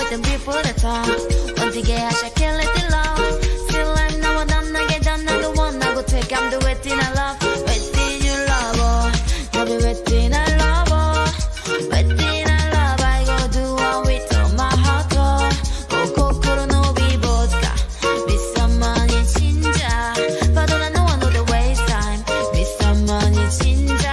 든 빛보다 더 원티게 하셔 kill it alone Still I'm 나와 난 나게 단 나도 원하고 take I'm the waiting I love waiting you love 너를 waiting I love waiting I love I go do one with all my heart 코코로 노비보다 미소만이 진짜 봐도 난 너와 know the waste time 미소만이 진짜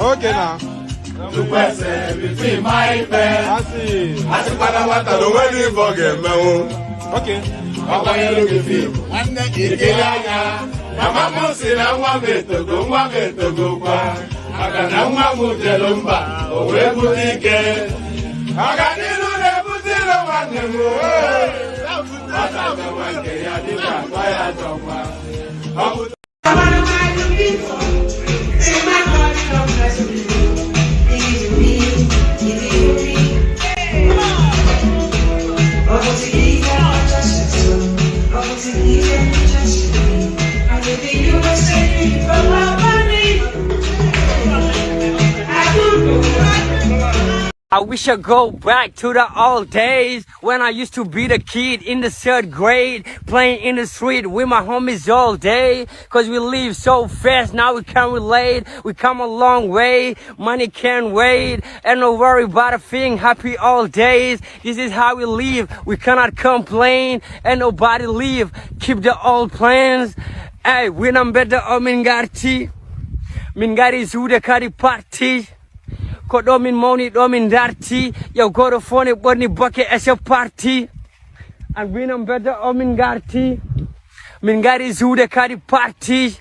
Okay now. Okay. Mama musina nwa metogo kwa aka na nwa mujelumba owe budike aka nilu ne budilo nwanne mo ata na wanke ya dika kwa ya jokwa I wish I go back to the old days when I used to be the kid in the 3rd grade, playing in the street with my homies all day. Cause we live so fast, now we can't relate. We come a long way, money can't wait. And no worry about a thing, happy all days. This is how we live, we cannot complain. And nobody leave, keep the old plans. Hey, when I'm better, Mingati Zuda Kari Party. Ko ɗomin mawni ɗomin darti yow goto fone ɓorni bokke e chef parti an winam bedda omin garti min gari zuude kadi parti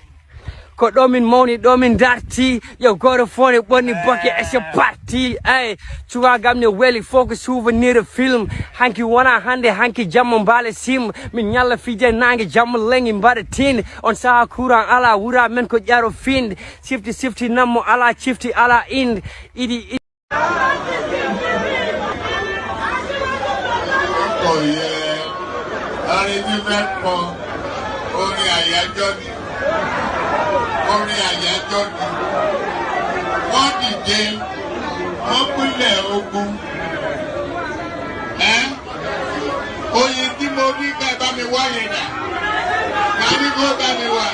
ko ɗomin mawni ɗomin darti yow goto fone ɓorni bokke e chef parti ey cugagam ne weeli fof ko souvenir film hanki wona hande hanki jamma mbaale sim min ñalla fije nangue jamma lengi mbaɗa tinde on saha courant ala wura men ko ƴaro finde sifti nammo ala cifti ala inde iɗi wọ́n dìde wọ́n pínlẹ̀ ogun oyin tí mo rí ká bá mi wá yẹn dà ká ní kó bá mi wá.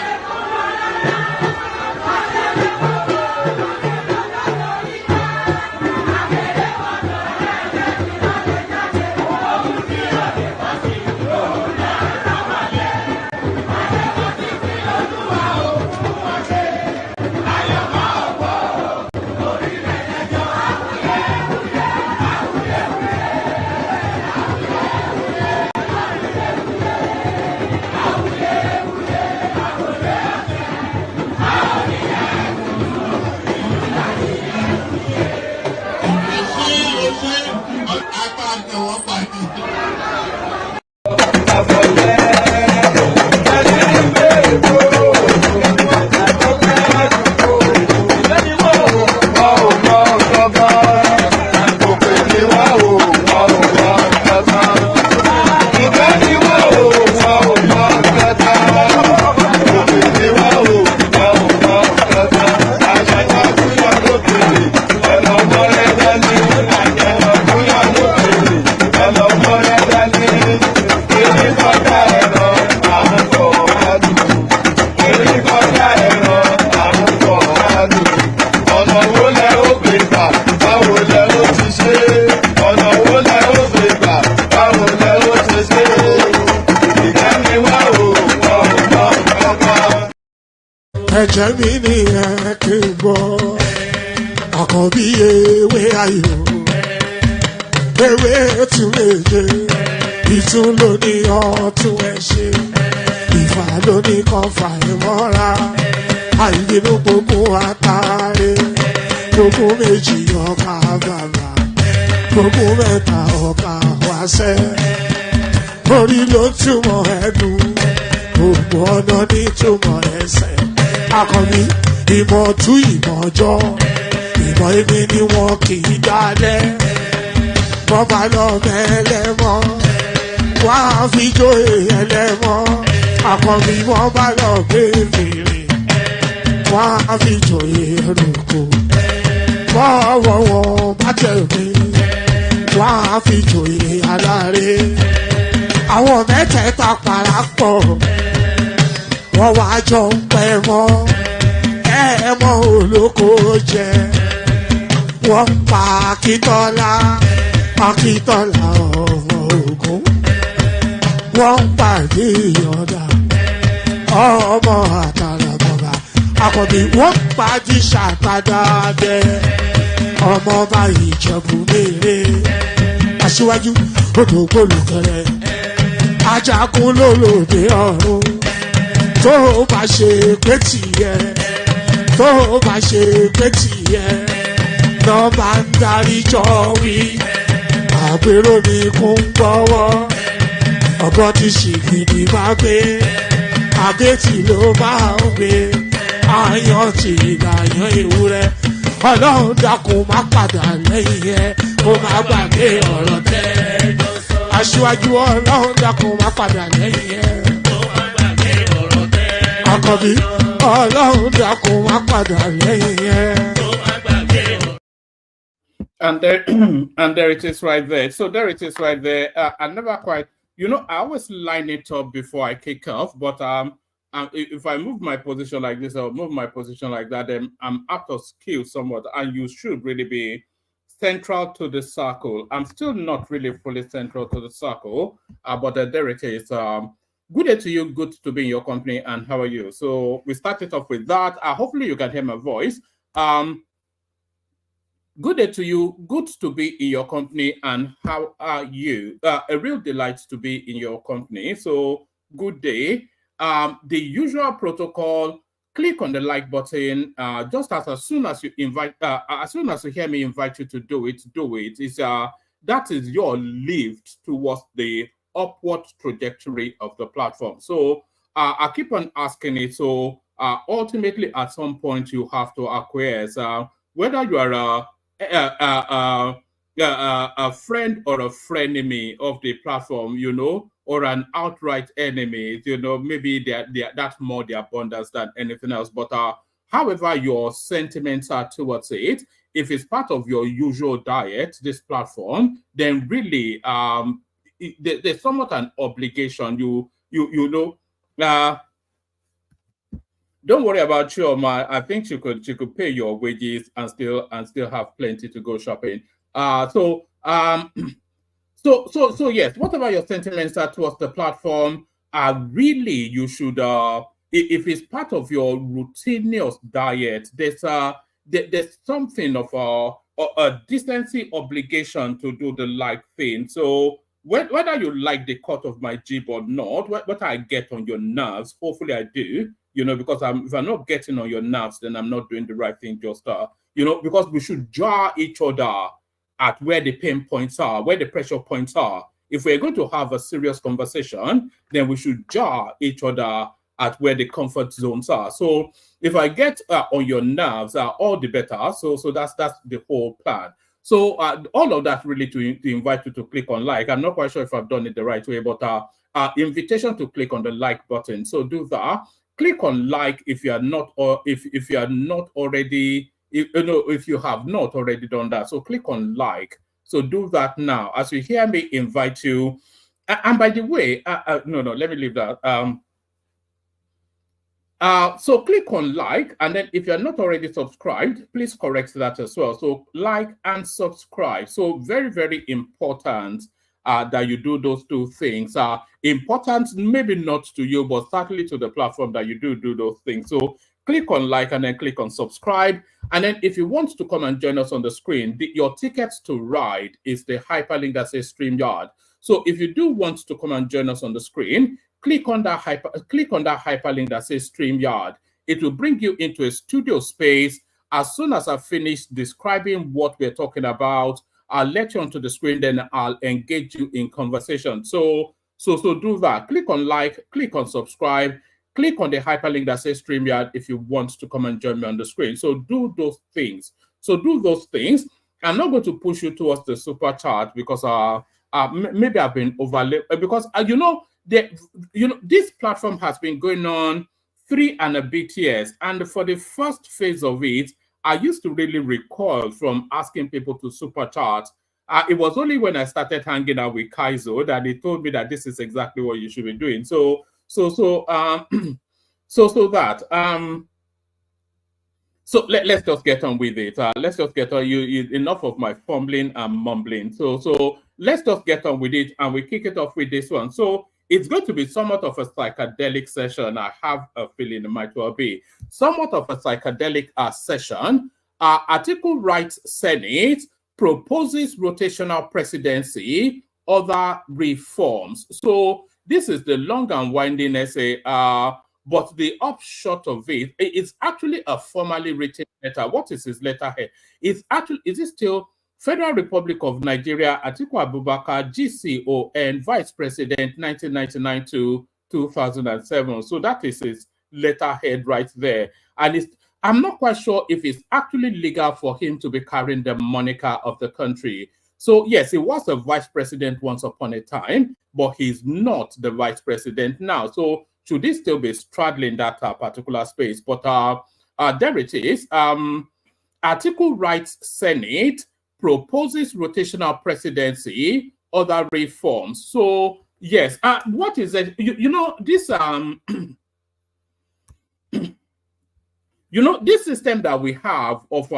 Ẹ̀jẹ̀ mi ni ẹ kí n gbọ́, àkànbí ewé ayò, ewé tún méje, ìtún ló ní ọ̀tún ẹ̀ ṣe, ìfà ló ní kan fà ẹ̀ mọ́ra, àìbínú gbogbo àtàrẹ, gbogbo méjì ọkà bàbà, gbogbo mẹ́ta ọkà wáṣẹ́, orí ló túmọ̀ ẹ̀dùn, gbogbo ọ̀nà ní túmọ̀ ẹsẹ̀. Àkànbí ìmọ̀ tú ìmọ̀ ọjọ́, ìmọ̀ èmi ni wọn kì í dálẹ̀, wọ́n bá lọ mẹ́lẹ́mọ́, wọ́n á fi jó ẹlẹ́mọ́. Àkànbí wọ́n bá lọ gbé fèrè, wọ́n á fi jó ẹrùkù, bọ́wọ́ wọn bá tẹ̀lé, wọ́n á fi jó aláré. Àwọn mẹ́tẹ̀ẹ̀ta parapọ̀, wọ́n wá jọ ń pẹ́ mọ́, ẹ̀ẹ́mọ́ olóko jẹ, wọ́n pa Akíntọ́lá, Akíntọ́lá ọmọ Ògún, wọ́n pàdé Ìyàndá ọmọ Àtàràbọ̀bà. Àkànbí wọ́n pàdé Ṣàtàdàdẹ ọmọ ọba Ìjẹ̀bú Mèrè. Aṣíwájú odò gbólùkẹrẹ, ajagun lólòdì ọ̀run. Tó o bá ṣe pé tìyẹ, tó o bá ṣe pé tìyẹ, náà bá ń darí jọ wí. Àgbèrò ni kò ń gbọ́wọ́, ọ̀gọ́ ti ṣìgìdì máa gbé, àbẹ́tì ló máa ń gbé, àyàn ti ìlàyàn ewúrẹ́. Ọlọ́run dákun má padà lẹ́yìn ẹ, kó má gbàgbé ọ̀rọ̀ tẹ́. Aṣíwájú Ọlọ́run dákun má padà lẹ́yìn ẹ. Àkànbí Ọlọ́run dákun má padà lẹ́yìn ẹ. And there it is right there. So there it is right there. I never quite, I always line it up before I kick off, but if I move my position like this or move my position like that, then I'm out of skill somewhat, and you should really be central to the circle. I'm still not really fully central to the circle, but there it is. Good day to you, good to be in your company, and how are you? So we started off with that. Hopefully you can hear my voice. Good day to you, good to be in your company, and how are you? A real delight to be in your company. So good day. The usual protocol, click on the like button. Just as soon as you invite, as soon as you hear me invite you to do it, do it. That is your lift towards the upward trajectory of the platform. So I keep on asking it. So ultimately, at some point, you have to acquiesce. Whether you are a friend or a frenemy of the platform, or an outright enemy, maybe that's more the abundance than anything else. But however your sentiments are towards it, if it's part of your usual diet, this platform, then really there's somewhat an obligation. Don't worry about Chioma. I think she could pay your wages and still have plenty to go shopping. So yes, whatever your sentiments are towards the platform, really you should if it's part of your routinous diet, there's something of a decency obligation to do the like thing. So whether you like the cut of my jib or not, what I get on your nerves, hopefully I do, because if I'm not getting on your nerves, then I'm not doing the right thing. Just because we should jar each other at where the pain points are, where the pressure points are. If we're going to have a serious conversation, then we should jar each other at where the comfort zones are. So if I get on your nerves, all the better. So that's the whole plan. So all of that really to invite you to click on like. I'm not quite sure if I've done it the right way, but invitation to click on the like button. So do that. Click on like if you are not, or if you are not already, if you have not already done that. So click on like So do that now. As you hear me invite you, and by the way, no, let me leave that. So click on like, and then if you're not already subscribed, please correct that as well. So like and subscribe. So very, very important that you do those two things. Important, maybe not to you, but certainly to the platform that you do those things. So click on like and then click on subscribe. And then if you want to come and join us on the screen, your tickets to ride is the hyperlink that says StreamYard. So if you do want to come and join us on the screen, click on that hyperlink that says StreamYard. It will bring you into a studio space. As soon as I finish describing what we're talking about, I'll let you onto the screen, then I'll engage you in conversation. So do that. Click on like, click on subscribe, click on the hyperlink that says StreamYard if you want to come and join me on the screen. So do those things. I'm not going to push you towards the super chat because maybe I've been overlaid because this platform has been going on 3 and a bit years, and for the first phase of it, I used to really recoil from asking people to super chat. It was only when I started hanging out with Kaizo that he told me that this is exactly what you should be doing. So let's just get on with it. Let's just get on. Enough of my fumbling and mumbling. So let's just get on with it, and we kick it off with this one. So it's going to be somewhat of a psychedelic session. I have a feeling it might well be somewhat of a psychedelic session. Article writes Senate proposes rotational presidency, other reforms. So this is the long and winding essay. But the upshot of it is actually a formally written letter. What is his letterhead? Is it still Federal Republic of Nigeria, Atiku Abubakar, GCON, Vice President, 1999 to 2007. So that is his letterhead right there. And I'm not quite sure if it's actually legal for him to be carrying the moniker of the country. So yes, he was a vice president once upon a time, but he's not the vice president now. So should he still be straddling that particular space? But there it is. Article writes Senate proposes rotational presidency, other reforms. So yes, what is it? This this system that we have of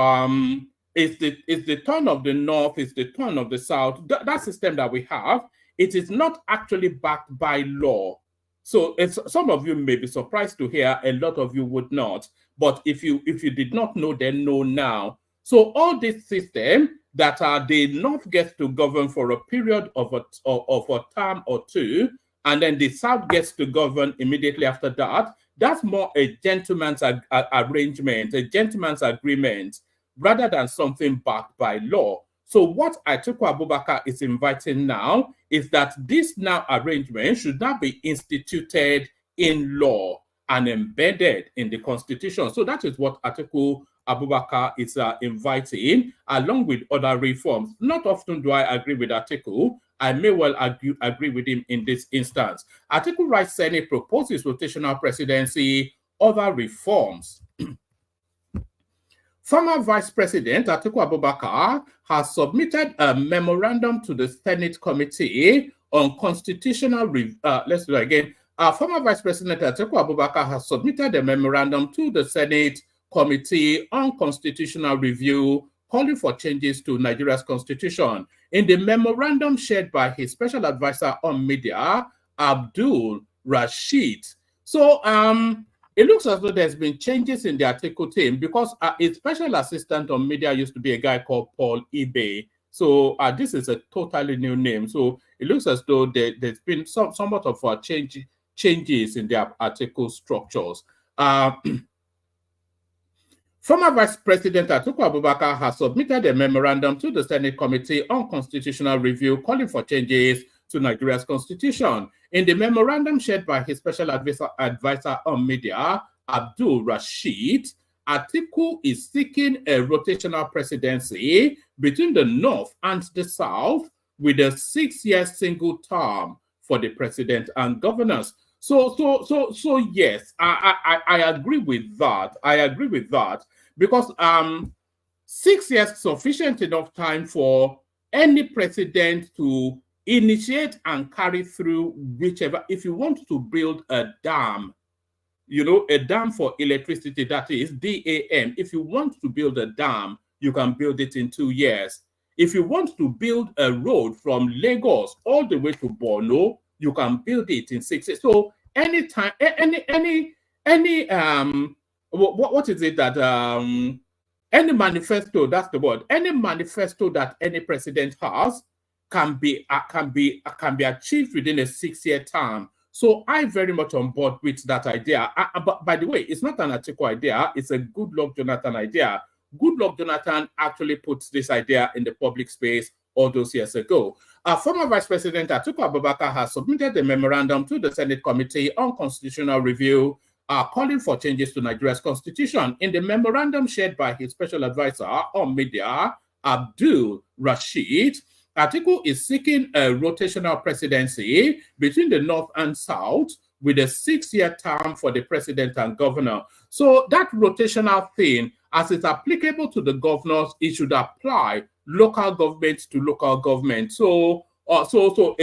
is the turn of the North, is the turn of the South. That system that we have, it is not actually backed by law. So some of you may be surprised to hear, a lot of you would not. But if you did not know, then know now. So all this system that the North gets to govern for a period of a term or two, and then the South gets to govern immediately after that, that's more a gentleman's arrangement, a gentleman's agreement, rather than something backed by law. So what Atiku Abubakar is inviting now is that this now arrangement should now be instituted in law and embedded in the Constitution. So that is what Atiku Abubakar is inviting, along with other reforms. Not often do I agree with Atiku. I may well agree with him in this instance. Atiku writes Senate proposes rotational presidency, other reforms. Former Vice President Atiku Abubakar has submitted a memorandum to the Senate Committee on Constitutional Review. Let's do it again. Former Vice President Atiku Abubakar has submitted a memorandum to the Senate Committee on Constitutional Review, calling for changes to Nigeria's constitution. In the memorandum shared by his special advisor on media, Abdul Rashid. So it looks as though there's been changes in the Atiku team, because his special assistant on media used to be a guy called Paul Ibe. So this is a totally new name. So it looks as though there's been somewhat of changes in their Atiku structures. Former Vice President Atiku Abubakar has submitted a memorandum to the Senate Committee on Constitutional Review, calling for changes to Nigeria's constitution. In the memorandum shared by his special advisor on media, Abdul Rashid, Atiku is seeking a rotational presidency between the North and the South, with a 6-year single term for the president and governors. So yes, I agree with that. I agree with that, because 6 years is sufficient enough time for any president to initiate and carry through whichever, if you want to build a dam, you know, a dam for electricity, that is DAM. If you want to build a dam, you can build it in 2 years. If you want to build a road from Lagos all the way to Borno, you can build it in 6 years. So anytime, what is it that any manifesto, that's the word, any manifesto that any president has can be achieved within a 6-year term. So I'm very much on board with that idea. But by the way, it's not an Atiku idea, it's a Goodluck Jonathan idea. Goodluck Jonathan actually puts this idea in the public space all those years ago. Former Vice President Atiku Abubakar has submitted a memorandum to the Senate Committee on Constitutional Review calling for changes to Nigeria's constitution. In the memorandum shared by his special advisor on media, Abdul Rashid, Atiku is seeking a rotational presidency between the North and South with a 6-year term for the president and governor. So that rotational thing, as it's applicable to the governors, it should apply local government to local government. So a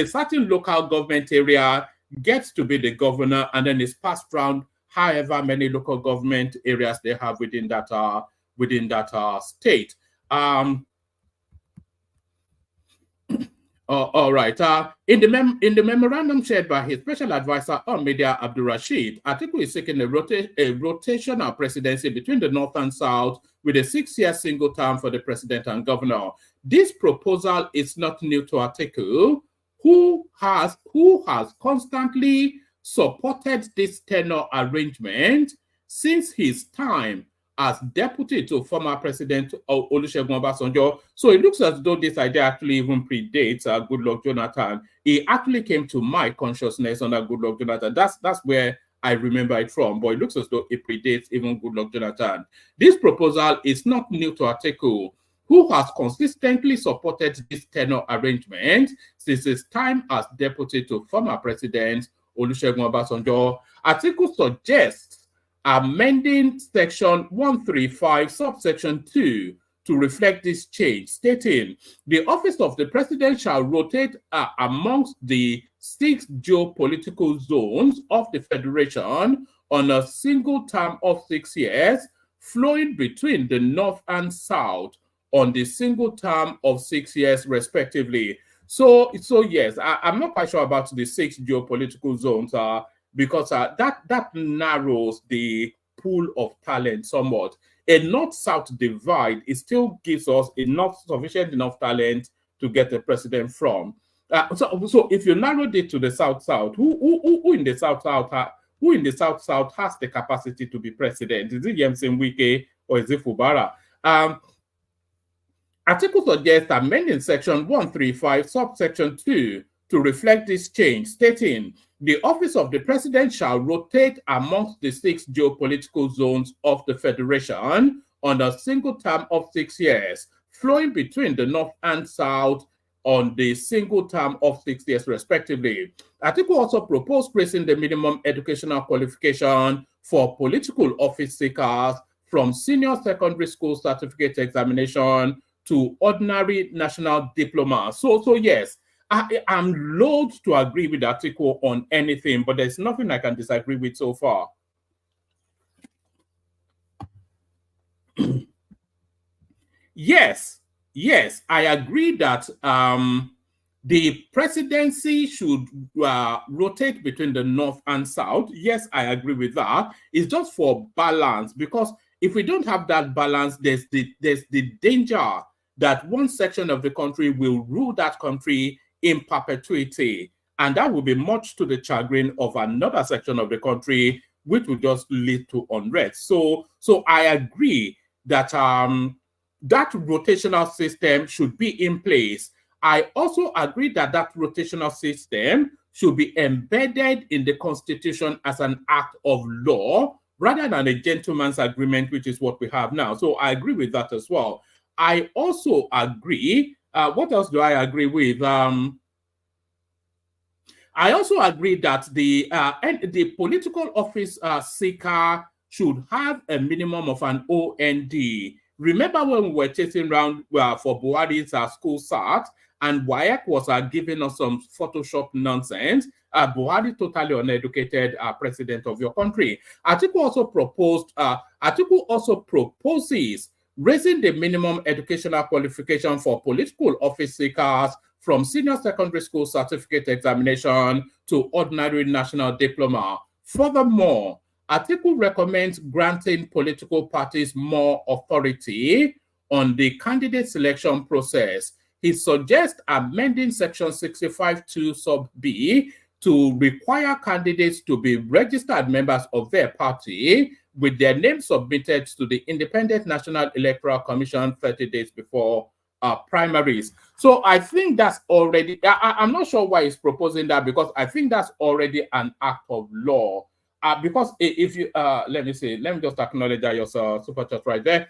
certain local government area gets to be the governor, and then it's passed around however many local government areas they have within that state. All right. In the memorandum shared by his special advisor on media, Abdul Rashid, Atiku is seeking a rotational presidency between the North and South with a 6-year single term for the president and governor. This proposal is not new to Atiku, who has constantly supported this tenure arrangement since his time as deputy to former President Olusegun Obasanjo. So it looks as though this idea actually even predates Goodluck Jonathan. It actually came to my consciousness under Goodluck Jonathan. That's where I remember it from, but it looks as though it predates even Goodluck Jonathan. This proposal is not new to Atiku, who has consistently supported this tenure arrangement since his time as deputy to former President Olusegun Obasanjo. Atiku suggests amending section 135 subsection 2 to reflect this change, stating the office of the president shall rotate amongst the 6 geopolitical zones of the federation on a single term of 6 years, flowing between the north and south on the single term of 6 years respectively. So yes, I'm not quite sure about the 6 geopolitical zones because that narrows the pool of talent somewhat. A north-south divide, it still gives us sufficient enough talent to get a president from. So if you narrowed it to the south-south, who in the south-south has the capacity to be president? Is it Yemsen Wike or is it Fubara? Atiku suggests amending section 135 subsection 2 to reflect this change, stating the office of the president shall rotate amongst the 6 geopolitical zones of the federation on a single term of 6 years, flowing between the north and south on the single term of 6 years respectively. Atiku also proposed raising the minimum educational qualification for political office seekers from senior secondary school certificate examination to ordinary national diploma. So yes, I'm loath to agree with Atiku on anything, but there's nothing I can disagree with so far. Yes, I agree that the presidency should rotate between the north and south. Yes, I agree with that. It's just for balance, because if we don't have that balance, there's the danger that one section of the country will rule that country in perpetuity, and that will be much to the chagrin of another section of the country, which will just lead to unrest. So I agree that that rotational system should be in place. I also agree that that rotational system should be embedded in the Constitution as an act of law rather than a gentleman's agreement, which is what we have now. So I agree with that as well. I also agree. What else do I agree with? I also agree that the political office seeker should have a minimum of an OND. Remember when we were chasing around for Buhari's school start, and WAEC was giving us some Photoshop nonsense. Buhari, totally uneducated president of your country. Atiku also proposes raising the minimum educational qualification for political office seekers from senior secondary school certificate examination to ordinary national diploma. Furthermore, Atiku recommends granting political parties more authority on the candidate selection process. He suggests amending Section 65(2) sub B to require candidates to be registered members of their party with their names submitted to the Independent National Electoral Commission 30 days before primaries. So I think that's already, I'm not sure why he's proposing that, because I think that's already an act of law. Because if you, let me just acknowledge that your super chat right there.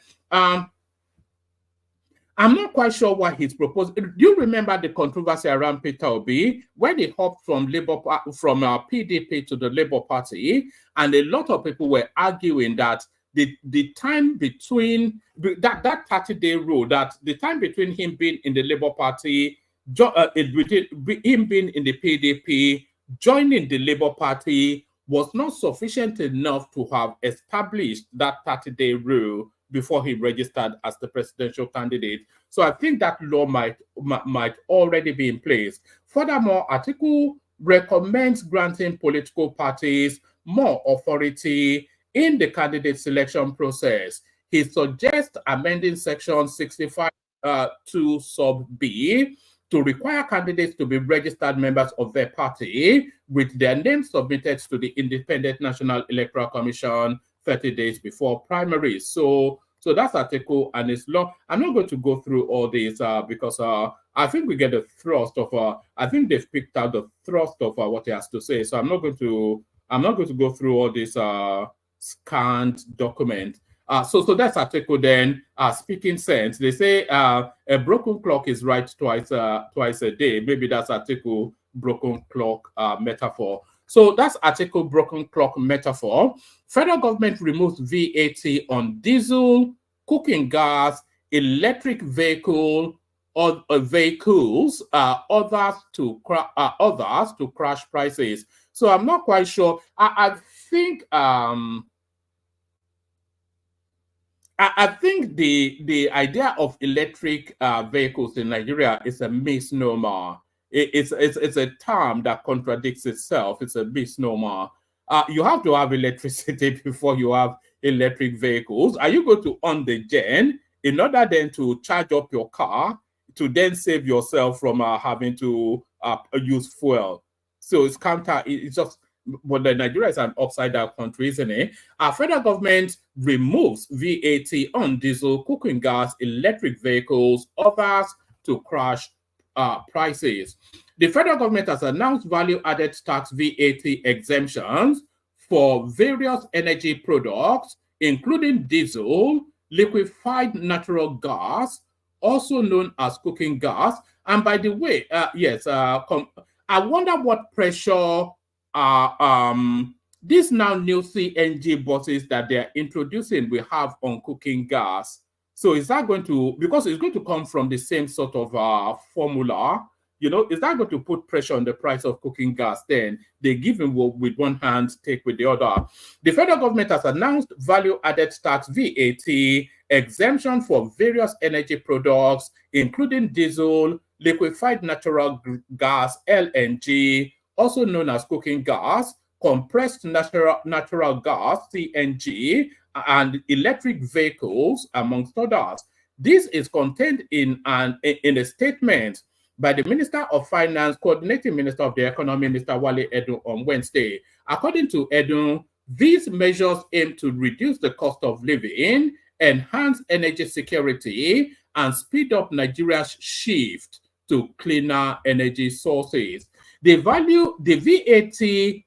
I'm not quite sure why he's proposed. Do you remember the controversy around Peter Obi when he hopped from PDP to the Labour Party, and a lot of people were arguing that the time between that 30-day rule, that the time between him being in the Labour Party, him being in the PDP, joining the Labour Party was not sufficient enough to have established that 30-day rule before he registered as the presidential candidate. So I think that law might already be in place. Furthermore, Atiku recommends granting political parties more authority in the candidate selection process. He suggests amending Section 65(2) sub B to require candidates to be registered members of their party with their names submitted to the Independent National Electoral Commission 30 days before primaries. So that's Atiku and his law. I'm not going to go through all these because I think we get the thrust of I think they've picked out the thrust of what he has to say. So I'm not going to go through all this scanned document. So that's Atiku then. Speaking sense, they say a broken clock is right twice a day. Maybe that's Atiku broken clock metaphor. So that's Atiku broken clock metaphor. Federal government removes VAT on diesel, cooking gas, electric vehicles, others to crash prices. So I'm not quite sure. I think the idea of electric vehicles in Nigeria is a misnomer. It's a term that contradicts itself. It's a misnomer. You have to have electricity before you have electric vehicles. Are you going to on the gen in order then to charge up your car to then save yourself from having to use fuel? So it's counter. It's just. But Nigeria is an upside-down country, isn't it? Our federal government removes VAT on diesel, cooking gas, electric vehicles, others to crash prices. The federal government has announced value-added tax VAT exemptions for various energy products, including diesel, liquefied natural gas, also known as cooking gas. And by the way, I wonder what pressure these now new CNG buses that they're introducing will have on cooking gas. So is that going to, because it's going to come from the same sort of formula, is that going to put pressure on the price of cooking gas? Then they give them with one hand, take with the other. The federal government has announced value-added tax VAT exemption for various energy products, including diesel, liquefied natural gas, LNG, also known as cooking gas, compressed natural gas, CNG, and electric vehicles, amongst others. This is contained in a statement by the Minister of Finance, Coordinating Minister of the Economy, Mr. Wale Edun, on Wednesday. According to Edun, these measures aim to reduce the cost of living, enhance energy security, and speed up Nigeria's shift to cleaner energy sources. The VAT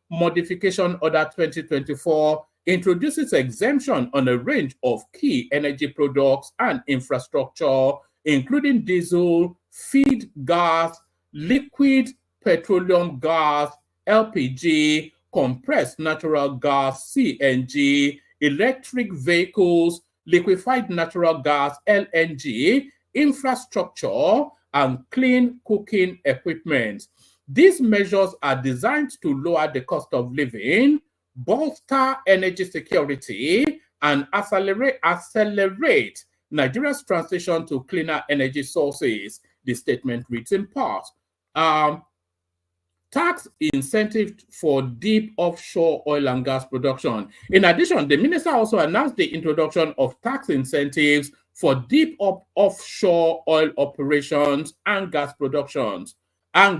Modification Order 2024 introduces exemption on a range of key energy products and infrastructure, including diesel, feed gas, liquid petroleum gas, LPG, compressed natural gas, CNG, electric vehicles, liquefied natural gas, LNG, infrastructure, and clean cooking equipment. These measures are designed to lower the cost of living, bolster energy security, and accelerate Nigeria's transition to cleaner energy sources. The statement reads in part. Tax incentive for deep offshore oil and gas production. In addition, the minister also announced the introduction of tax incentives for deep offshore oil operations and gas production, as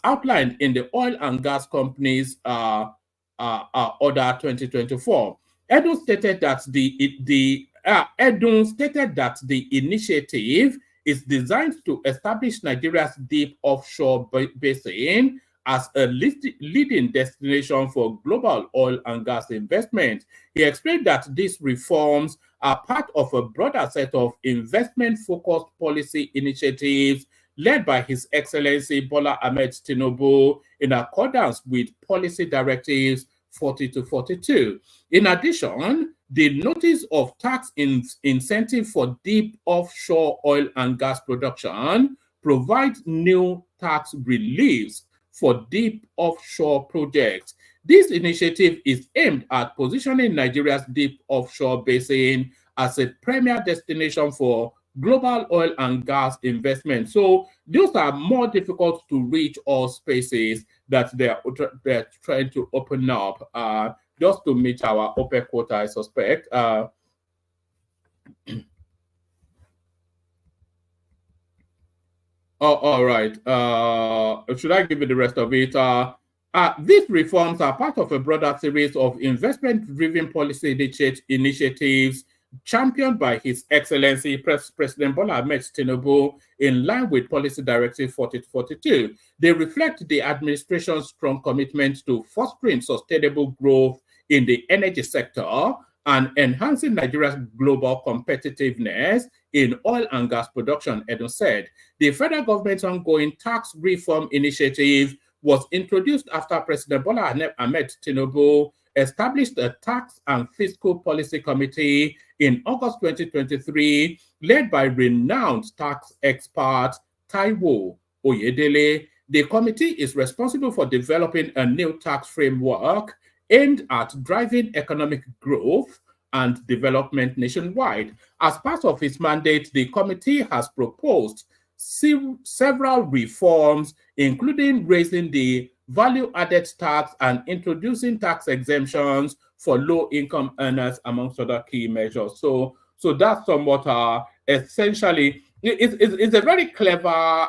outlined in the Oil and Gas Companies Order 2024. Edun stated that the initiative is designed to establish Nigeria's deep offshore basin as a leading destination for global oil and gas investment. He explained that these reforms are part of a broader set of investment-focused policy initiatives led by His Excellency Bola Ahmed Tinubu in accordance with Policy Directives 40 to 42. In addition, the notice of tax incentive for deep offshore oil and gas production provides new tax reliefs for deep offshore projects. This initiative is aimed at positioning Nigeria's deep offshore basin as a premier destination for global oil and gas investment. So those are more difficult to reach all spaces that they're trying to open up just to meet our OPEC quota, I suspect. All right. Should I give you the rest of it? These reforms are part of a broader series of investment-driven policy initiatives championed by His Excellency President Bola Ahmed Tinubu in line with Policy Directive 40-42. They reflect the administration's strong commitment to fostering sustainable growth in the energy sector and enhancing Nigeria's global competitiveness in oil and gas production, Edun said. The federal government's ongoing tax reform initiative was introduced after President Bola Ahmed Tinubu established a Tax and Fiscal Policy Committee in August 2023, led by renowned tax expert Taiwo Oyedele. The committee is responsible for developing a new tax framework aimed at driving economic growth and development nationwide. As part of its mandate, the committee has proposed several reforms, including raising the value-added tax and introducing tax exemptions for low-income earners, amongst other key measures. So that's somewhat essentially. It's a very clever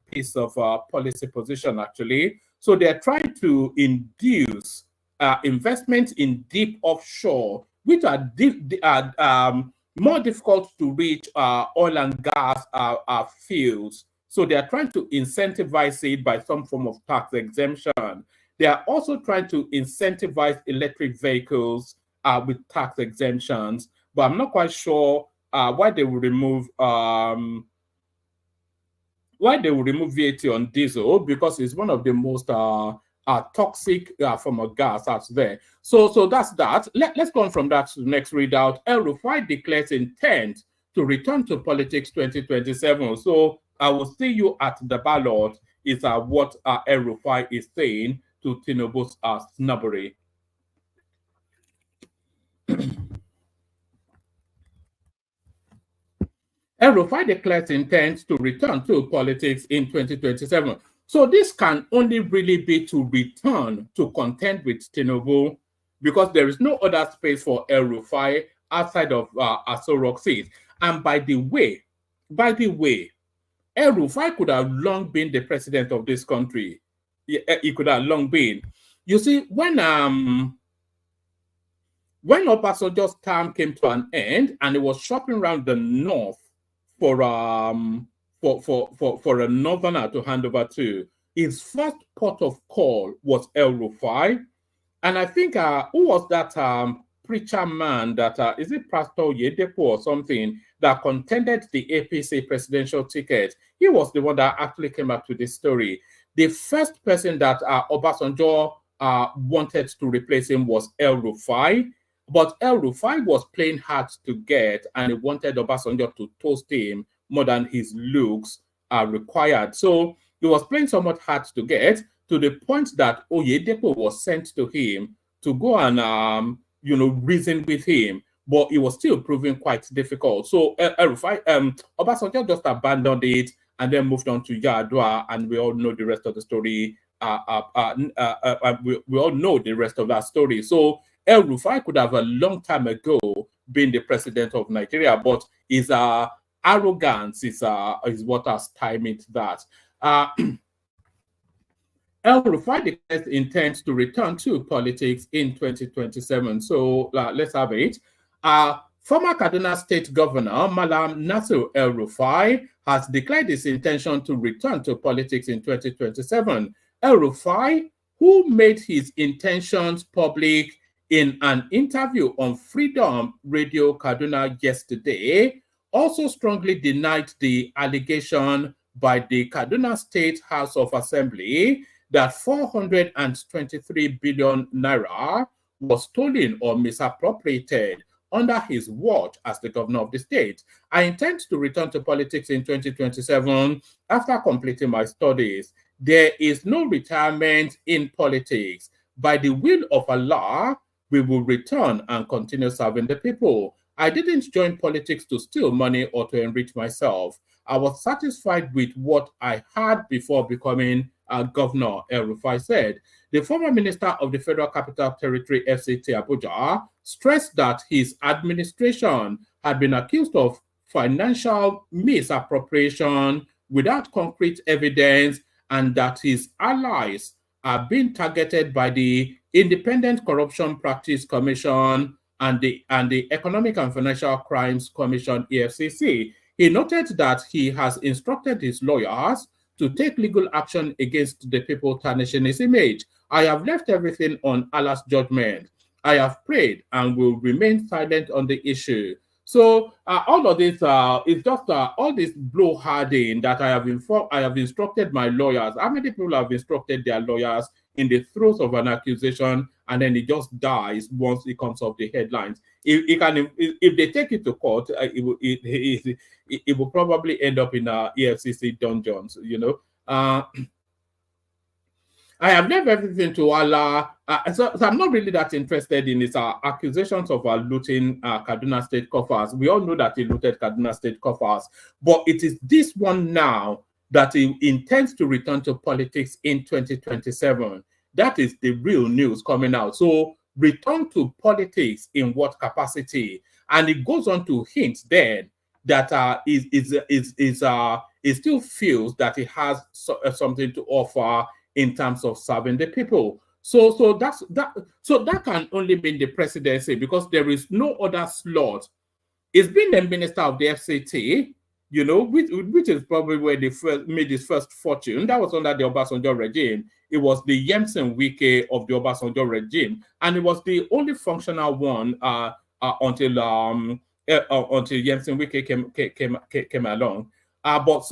piece of policy position, actually. So they're trying to induce investment in deep offshore, which are more difficult to reach oil and gas fields. So they are trying to incentivize it by some form of tax exemption. They are also trying to incentivize electric vehicles with tax exemptions, but I'm not quite sure why they will remove VAT on diesel, because it's one of the most toxic form of gas out there. So that's that. Let's go on from that to the next readout. El-Rufai declares intent to return to politics 2027. So I will see you at the ballot is what El-Rufai is saying to Tinubu's snobbery. El-Rufai declares intent to return to politics in 2027. So this can only really be to return to contend with Tinubu, because there is no other space for El-Rufai outside of Aso Rock seat. And by the way, El-Rufai could have long been the president of this country. He could have long been. You see, when Obasanjo's term came to an end and he was shopping around the north for a northerner to hand over to, his first port of call was El-Rufai. And I think who was that preacher man that is it Pastor Yedepo or something that contended the APC presidential ticket? He was the one that actually came up to this story. The first person that Obasanjo wanted to replace him was El-Rufai. But El-Rufai was playing hard to get, and he wanted Obasanjo to toast him more than his looks are required. So he was playing somewhat hard to get, to the point that Oyedepo was sent to him to go and reason with him, but it was still proving quite difficult. So Obasanjo just abandoned it and then moved on to Yar'Adua, and we all know the rest of the story. We all know the rest of that story. So El-Rufai could have a long time ago been the president of Nigeria, but his arrogance is what has stymied that. El-Rufai declares intends to return to politics in 2027. So let's have it. Former Kaduna State Governor Malam Nasir El-Rufai has declared his intention to return to politics in 2027. El-Rufai, who made his intentions public in an interview on Freedom Radio Kaduna yesterday, also strongly denied the allegation by the Kaduna State House of Assembly that 423 billion naira was stolen or misappropriated under his watch as the governor of the state. I intend to return to politics in 2027 after completing my studies. There is no retirement in politics. By the will of Allah, we will return and continue serving the people. I didn't join politics to steal money or to enrich myself. I was satisfied with what I had before becoming a governor, El-Rufai said. The former minister of the Federal Capital Territory, FCT Abuja, stressed that his administration had been accused of financial misappropriation without concrete evidence, and that his allies are being targeted by the Independent Corruption Practice Commission and the Economic and Financial Crimes Commission, EFCC. He noted that he has instructed his lawyers to take legal action against the people tarnishing his image. I have left everything on Allah's judgment. I have prayed and will remain silent on the issue. So all of this is just all this blowharding that I have instructed my lawyers. How many people have instructed their lawyers in the throes of an accusation, and then it just dies once it comes off the headlines? If they take it to court, it will probably end up in EFCC dungeons. I have left everything to Allah. So I'm not really that interested in his accusations of looting Kaduna State coffers. We all know that he looted Kaduna State coffers, but it is this one now that he intends to return to politics in 2027. That is the real news coming out. So return to politics in what capacity? And it goes on to hint then that he still feels that he has something to offer in terms of serving the people. So that can only be the presidency, because there is no other slot. He's been the minister of the FCT, which is probably where they made his first fortune. That was under the Obasanjo regime. It was the Yemsen Wike of the Obasanjo regime, and it was the only functional one until Yemsen Wike came along. But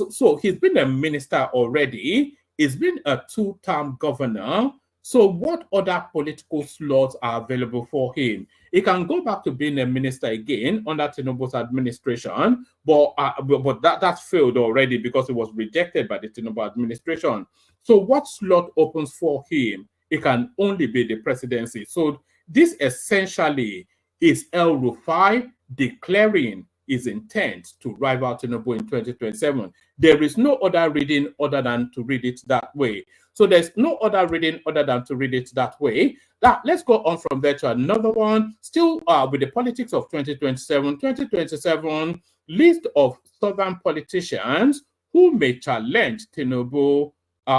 he's been a minister already. He's been a two-term governor. So what other political slots are available for him? He can go back to being a minister again under Tinubu's administration, but that failed already because it was rejected by the Tinubu administration. So what slot opens for him? It can only be the presidency. So this essentially is El-Rufai declaring his intent to rival Tinubu in 2027. There is no other reading other than to read it that way. So there's no other reading other than to read it that way. Now, let's go on from there to another one. Still with the politics of 2027. 2027, list of southern politicians who may challenge Tinubu,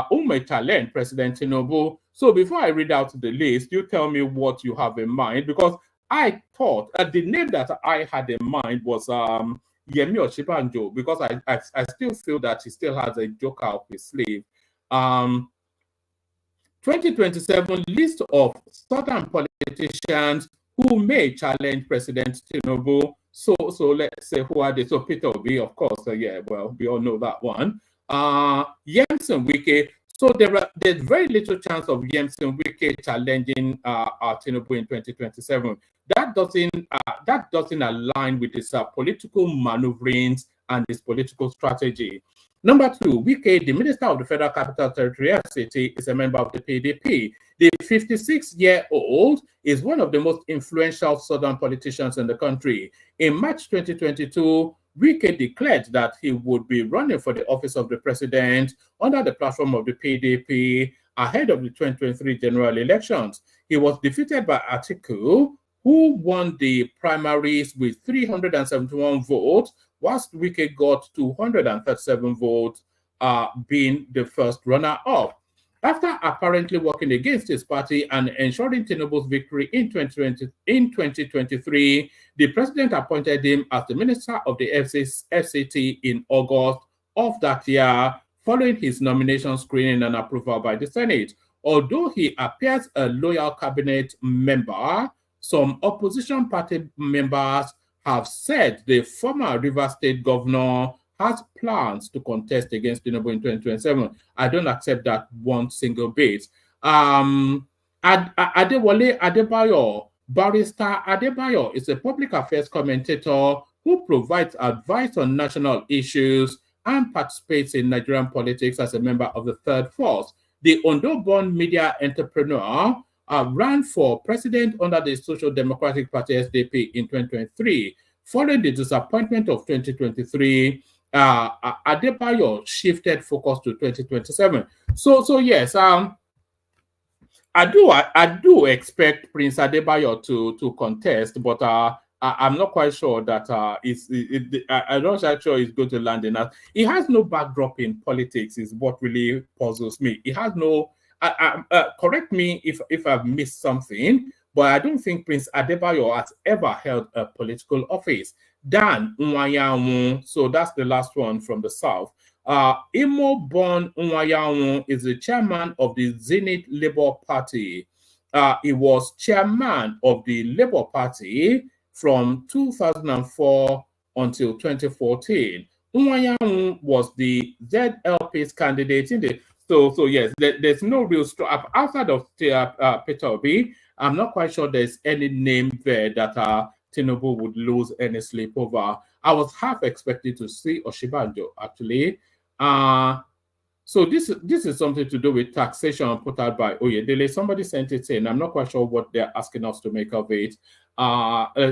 who may challenge President Tinubu. So before I read out the list, you tell me what you have in mind, because I thought the name that I had in mind was Yemi Osinbajo, because I still feel that he still has a joker up his sleeve. 2027 list of southern politicians who may challenge President Tinubu. So let's say, who are they? So Peter Obi, of course. Yeah, well, we all know that one. Yemsen Wike. So there's very little chance of Yemson Wike challenging Tinubu in 2027. That doesn't align with his political maneuverings and his political strategy. Number two, Wike, the Minister of the Federal Capital Territory FCT, is a member of the PDP. The 56-year-old is one of the most influential Southern politicians in the country. In March 2022, Wike declared that he would be running for the office of the president under the platform of the PDP ahead of the 2023 general elections. He was defeated by Atiku, who won the primaries with 371 votes, whilst Wike got 237 votes, being the first runner-up. After apparently working against his party and ensuring Tinubu's victory in 2023, the president appointed him as the Minister of the FCT in August of that year, following his nomination screening and approval by the Senate. Although he appears a loyal cabinet member, some opposition party members have said the former Rivers State governor has plans to contest against Tinubu in 2027. I don't accept that one single bit. Adewale Adebayo, Barrister Adebayo is a public affairs commentator who provides advice on national issues and participates in Nigerian politics as a member of the Third Force. The Ondo-born media entrepreneur ran for president under the Social Democratic Party SDP in 2023. Following the disappointment of 2023, Adebayo shifted focus to 2027. So yes, I do expect Prince Adebayo to contest, but I'm not quite sure that I'm not sure he's going to land in that. He has no backdrop in politics, is what really puzzles me. He has no. Correct me if I've missed something, but I don't think Prince Adebayo has ever held a political office. Dan Nwayawu, so that's the last one from the south. Imo-born Nwayawu is the chairman of the Zenith Labour Party. He was chairman of the Labour Party from 2004 until 2014. Nwayawu was the ZLP's candidate in the. So yes, there's no real outside of Peter Obi. I'm not quite sure there's any name there that Tinubu would lose any sleep over. I was half expected to see Oshibanjo actually. So this is something to do with taxation put out by Oyedele. Somebody sent it in. I'm not quite sure what they're asking us to make of it.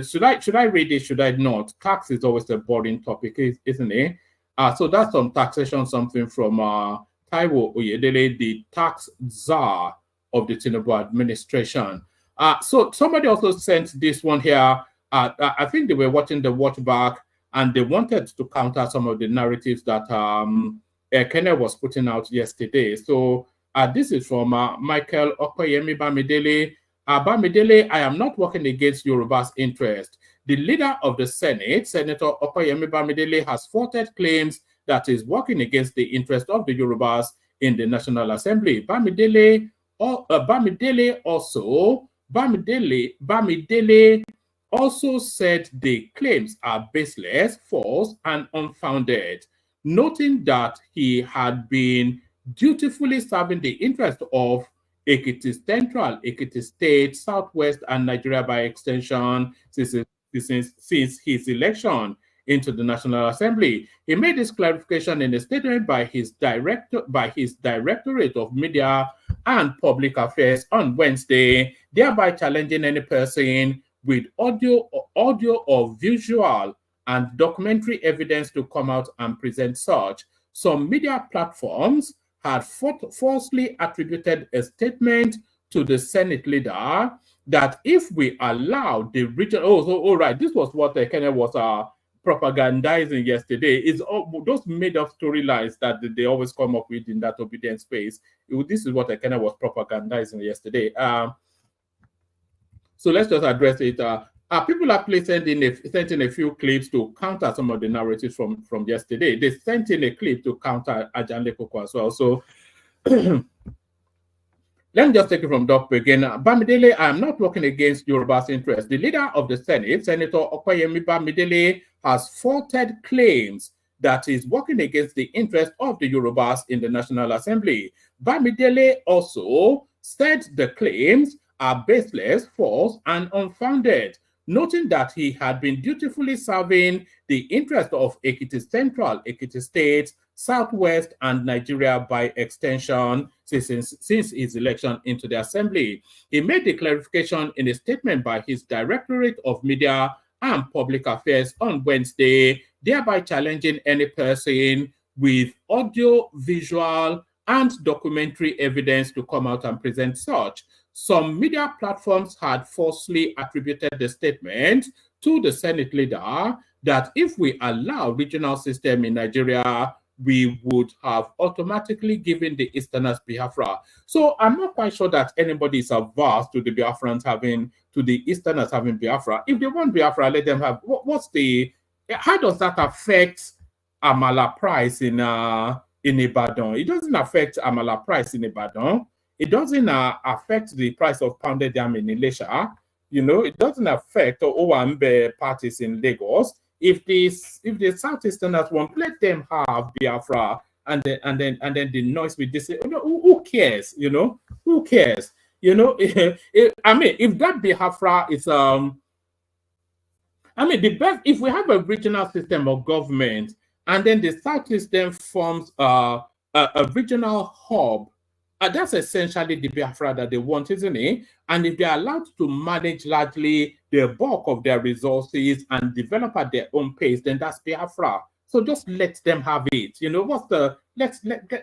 Should I read it? Should I not? Tax is always a boring topic, isn't it? So that's some taxation, something from Taiwo Oyedele, the tax czar of the Tinubu administration. So somebody also sent this one here. I think they were watching the watch back and they wanted to counter some of the narratives that Kenneth was putting out yesterday. So this is from Michael Okoyemi Bamidele. Bamidele, I am not working against Yoruba's interest. The leader of the Senate, Senator Okoyemi Bamidele, has faulted claims that is working against the interest of the Yorubas in the National Assembly. Bamidele also said the claims are baseless, false, and unfounded, noting that he had been dutifully serving the interest of Ekiti Central, Ekiti State, Southwest, and Nigeria by extension since his election into the National Assembly. He made this clarification in a statement by his Directorate of Media and Public Affairs on Wednesday, thereby challenging any person with audio or visual and documentary evidence to come out and present such. Some media platforms had falsely attributed a statement to the Senate leader that if we allow the region, right, this was what Kenneth was propagandizing yesterday, is those made-up storylines that they always come up with in that obedience space. This is what Kenneth was propagandizing yesterday. So let's just address it. People actually sent in a few clips to counter some of the narratives from yesterday. They sent in a clip to counter Ajanle Koko as well. So let me just take it from Doc again. Bamidele, I am not working against Yoruba's interest. The leader of the Senate, Senator Okoyemi Bamidele, has faulted claims that is working against the interest of the Yorubas in the National Assembly. Bamidele also said the claims are baseless, false, and unfounded, noting that he had been dutifully serving the interest of Ekiti Central, Ekiti State, Southwest, and Nigeria by extension since his election into the Assembly. He made the clarification in a statement by his Directorate of Media and Public Affairs on Wednesday, thereby challenging any person with audio, visual, and documentary evidence to come out and present such. Some media platforms had falsely attributed the statement to the Senate leader that if we allow regional system in Nigeria, we would have automatically given the Easterners Biafra. So I'm not quite sure that anybody is averse to the Biafrans having, to the Easterners having Biafra. If they want Biafra, let them have. How does that affect Amala price in Ibadan? It doesn't affect Amala price in Ibadan. It doesn't affect the price of pounded yam in Ilesha. You know, it doesn't affect Owambe parties in Lagos. If the Southeasterners want, let them have Biafra, and then the noise with this. Who cares? You know, who cares? You know, I mean, if that Biafra is I mean, the best, if we have a regional system of government, and then the Southeast then forms a regional hub. That's essentially the Biafra that they want, isn't it? And if they're allowed to manage largely the bulk of their resources and develop at their own pace, then that's Biafra. So just let them have it. You know,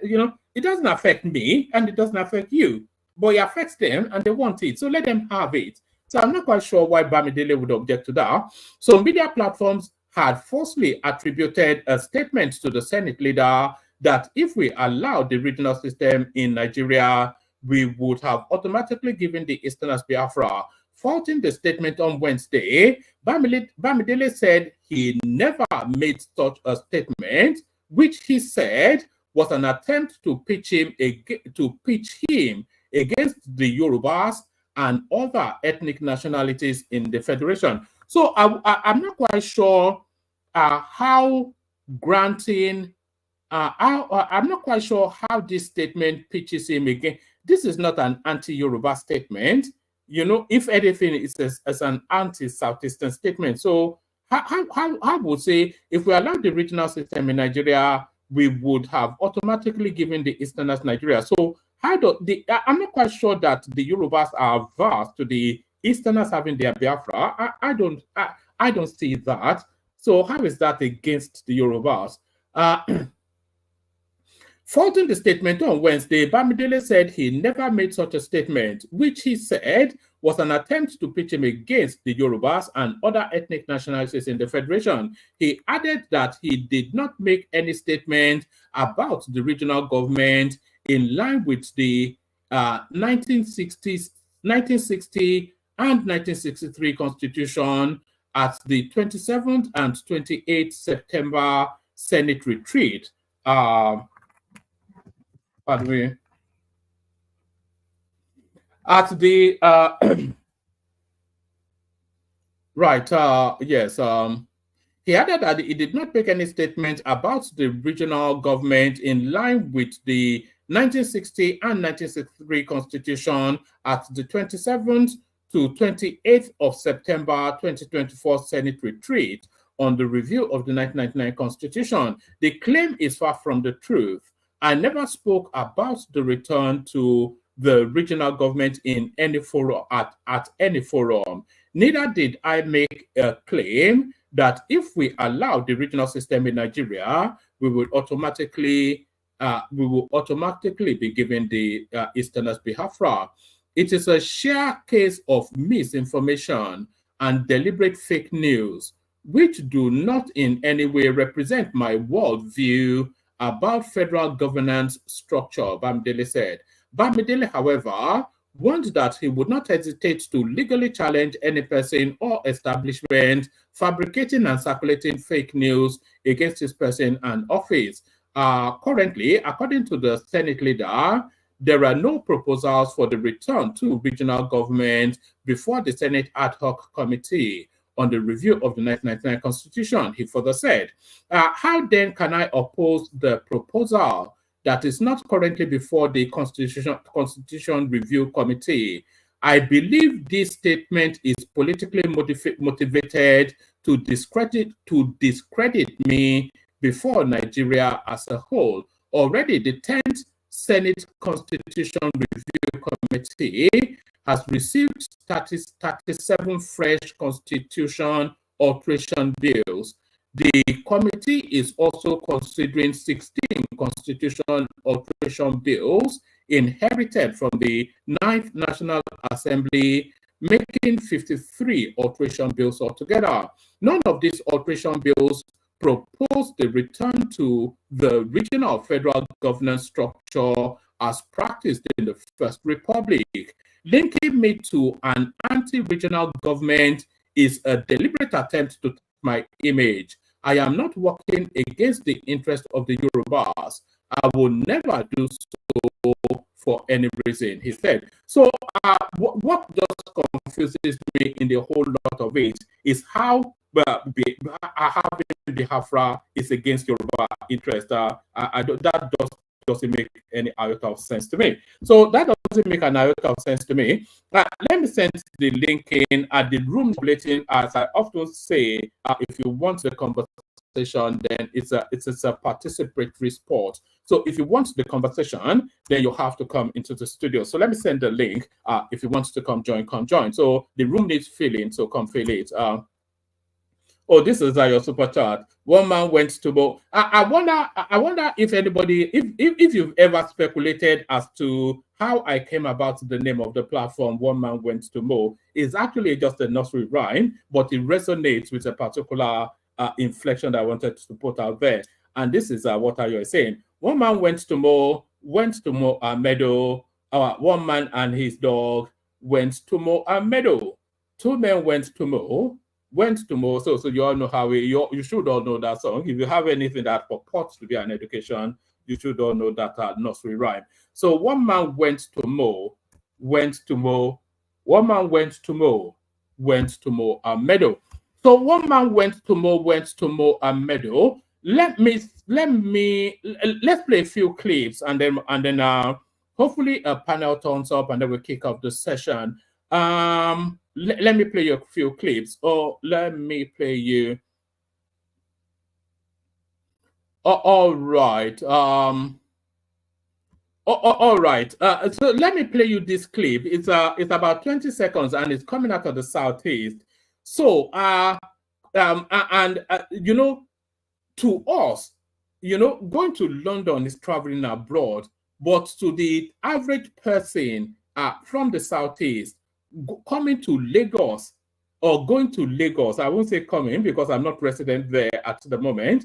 you know, it doesn't affect me and it doesn't affect you, but it affects them and they want it. So let them have it. So I'm not quite sure why Bamidele would object to that. So media platforms had falsely attributed a statement to the Senate leader that if we allowed the regional system in Nigeria, we would have automatically given the Easterners Biafra. Faulting the statement on Wednesday, Bamidele said he never made such a statement, which he said was an attempt to pitch him against the Yorubas and other ethnic nationalities in the Federation. So I'm not quite sure how granting I'm not quite sure how this statement pitches him again. This is not an anti-Yoruba statement. You know, if anything, it's as an anti-Southeastern statement. So I would say if we allow the regional system in Nigeria, we would have automatically given the Easterners Nigeria. So I'm not quite sure that the Yorubas are averse to the Easterners having their Biafra. I don't see that. So how is that against the Yorubas? Faulting the statement on Wednesday, Bamidele said he never made such a statement, which he said was an attempt to pitch him against the Yorubas and other ethnic nationalities in the Federation. He added that he did not make any statement about the regional government in line with the 1960 and 1963 Constitution at the 27th and 28th September Senate retreat. Pardon me. At the yes. He added that he did not make any statement about the regional government in line with the 1960 and 1963 Constitution at the 27th to 28th of September 2024 Senate retreat on the review of the 1999 Constitution. The claim is far from the truth. I never spoke about the return to the regional government in any forum at any forum. Neither did I make a claim that if we allow the regional system in Nigeria, we will automatically be given the Easterners Biafra. It is a sheer case of misinformation and deliberate fake news, which do not in any way represent my worldview about federal governance structure, Bamidele said. Bamidele, however, warned that he would not hesitate to legally challenge any person or establishment fabricating and circulating fake news against his person and office. Currently, according to the Senate leader, there are no proposals for the return to regional government before the Senate ad hoc committee. on the review of the 1999 Constitution. He further said, how then can I oppose the proposal that is not currently before the Constitution Review Committee? I believe this statement is politically motivated to discredit me before Nigeria as a whole. Already, the 10th Senate Constitution Review Committee has received 37 fresh constitution alteration bills. The committee is also considering 16 constitution alteration bills inherited from the 9th National Assembly, making 53 alteration bills altogether. None of these alteration bills propose the return to the regional federal governance structure as practiced in the First Republic. Linking me to an anti-regional government is a deliberate attempt to take my image. I am not working against the interest of the Yorubas. I will never do so for any reason, he said. So what just confuses me in the whole lot of it is how having Biafra is against Yoruba interest. That doesn't make any iota of sense to me. So that doesn't make an iota of sense to me. Let me send the link in at the room bulletin. As I often say, if you want the conversation, then it's a participatory sport. So if you want the conversation, then you have to come into the studio. So let me send the link. If you want to come join. So the room needs filling, so come fill it. Oh, this is your super chat. One man went to Mo. I wonder if anybody, if you've ever speculated as to how I came about the name of the platform. One man went to Mo is actually just a nursery rhyme, but it resonates with a particular inflection that I wanted to put out there. And this is what you're saying. One man went to Mo meadow. One man and his dog went to Mo meadow. Two men went to Mo. So you all know how you should all know that song. If you have anything that purports to be an education, you should all know that nursery rhyme. So one man went to Mo. One man went to Mo meadow. So one man went to Mo meadow. Let's play a few clips and then hopefully a panel turns up and then we'll kick off the session. Let me play you a few clips, or let me play you. All right. All right. So let me play you this clip. It's about 20 seconds and it's coming out of the Southeast. So you know, to us, you know, going to London is traveling abroad, but to the average person from the Southeast, coming to Lagos or going to Lagos, I won't say coming because I'm not resident there at the moment.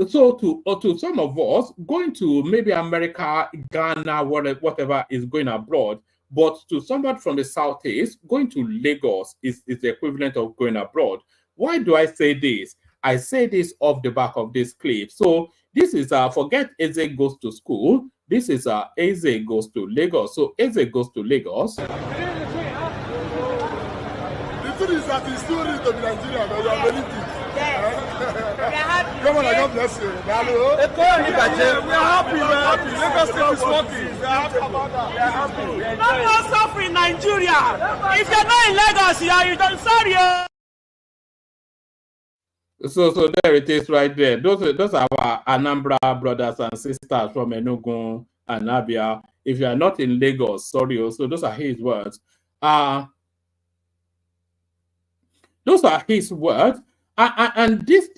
So to some of us, going to maybe America, Ghana, whatever is going abroad, but to somebody from the Southeast, going to Lagos is the equivalent of going abroad. Why do I say this? I say this off the back of this clip. So this is forget Eze goes to school. This is Eze goes to Lagos. So Eze goes to Lagos. Is that he's still ready to be Nigeria, but you are very deep. Yes. We are happy. Come on, God bless you. We are happy, Lagos State is working. We are happy about that. We are happy. No more suffering in Nigeria. If you're not in Lagos, you don't sorry. So there it is right there. Those are our Anambra brothers and sisters from Enugu and Abia. If you are not in Lagos, sorry. So those are his words. Those are his words. And this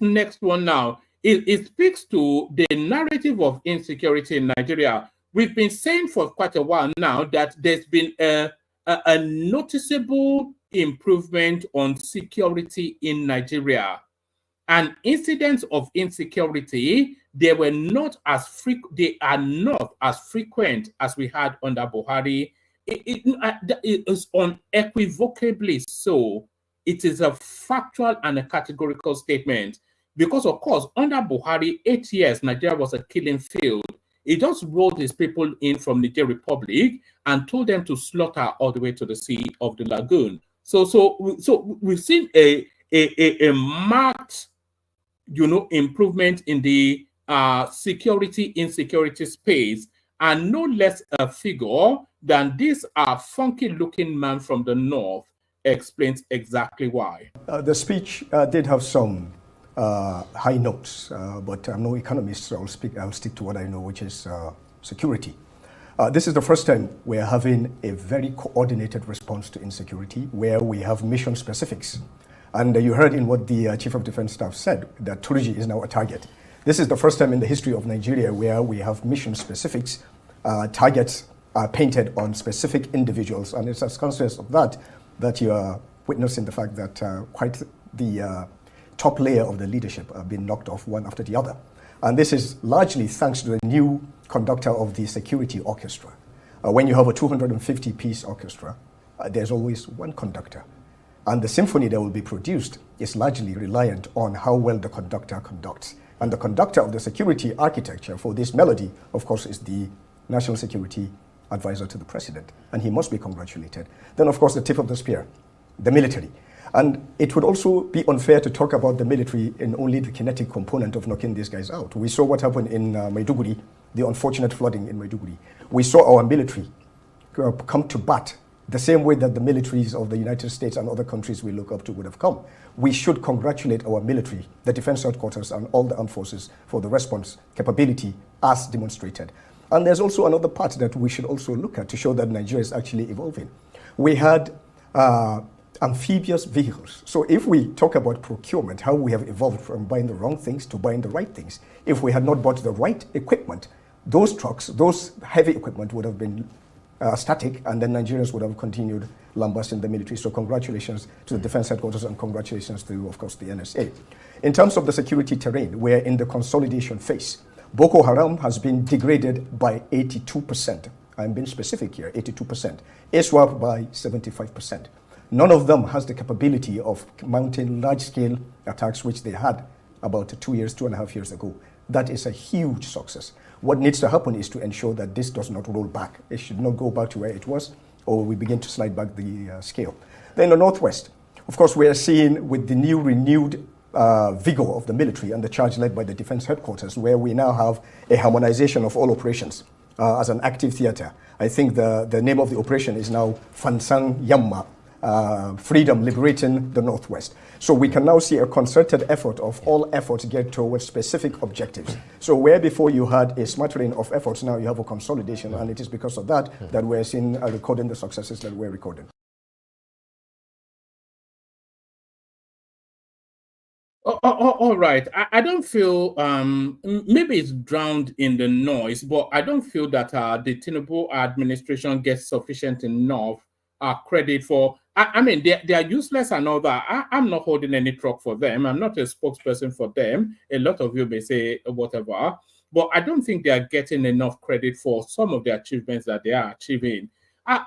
next one now, it speaks to the narrative of insecurity in Nigeria. We've been saying for quite a while now that there's been a noticeable improvement on security in Nigeria. And incidents of insecurity, they are not as frequent as we had under Buhari. It is unequivocally so. It is a factual and a categorical statement. Because, of course, under Buhari, 8 years, Nigeria was a killing field. He just rolled his people in from Niger Republic and told them to slaughter all the way to the Sea of the Lagoon. So we've seen a marked, improvement in the security insecurity space, and no less a figure than this funky looking man from the north explains exactly why. The speech did have some high notes, but I'm no economist, so I'll stick to what I know, which is security. This is the first time we're having a very coordinated response to insecurity, where we have mission specifics. And you heard in what the Chief of Defense Staff said, that Turji is now a target. This is the first time in the history of Nigeria where we have mission specifics. Targets are painted on specific individuals, and it's as a consequence of that you are witnessing the fact that quite the top layer of the leadership have been knocked off one after the other. And this is largely thanks to the new conductor of the security orchestra. When you have a 250-piece orchestra, there's always one conductor. And the symphony that will be produced is largely reliant on how well the conductor conducts. And the conductor of the security architecture for this melody, of course, is the National Security Advisor to the President. And he must be congratulated. Then, of course, the tip of the spear, the military. And it would also be unfair to talk about the military in only the kinetic component of knocking these guys out. We saw what happened in Maiduguri, the unfortunate flooding in Maiduguri. We saw our military come to bat the same way that the militaries of the United States and other countries we look up to would have come. We should congratulate our military, the defense headquarters, and all the armed forces for the response capability as demonstrated. And there's also another part that we should also look at to show that Nigeria is actually evolving. We had amphibious vehicles. So if we talk about procurement, how we have evolved from buying the wrong things to buying the right things, if we had not bought the right equipment, those trucks, those heavy equipment would have been static, and then Nigerians would have continued lambasting the military. So congratulations to the defense headquarters, and congratulations to, of course, the NSA. In terms of the security terrain, we're in the consolidation phase. Boko Haram has been degraded by 82%. I'm being specific here, 82%. ISWAP by 75%. None of them has the capability of mounting large-scale attacks, which they had about 2.5 years ago. That is a huge success. What needs to happen is to ensure that this does not roll back. It should not go back to where it was, or we begin to slide back the scale. Then in the Northwest, of course, we are seeing with the new renewed vigor of the military and the charge led by the defense headquarters, where we now have a harmonization of all operations as an active theater. I think the name of the operation is now Fansang Yamma, freedom, liberating the Northwest. So we can now see a concerted effort of all efforts geared towards specific objectives. So where before you had a smattering of efforts, now you have a consolidation, and it is because of that that we're seeing recording the successes that we're recording. All right. I don't feel, maybe it's drowned in the noise, but I don't feel that the Tinubu administration gets sufficient enough credit for. I mean, they are useless and all that. I'm not holding any truck for them. I'm not a spokesperson for them. A lot of you may say whatever, but I don't think they are getting enough credit for some of the achievements that they are achieving.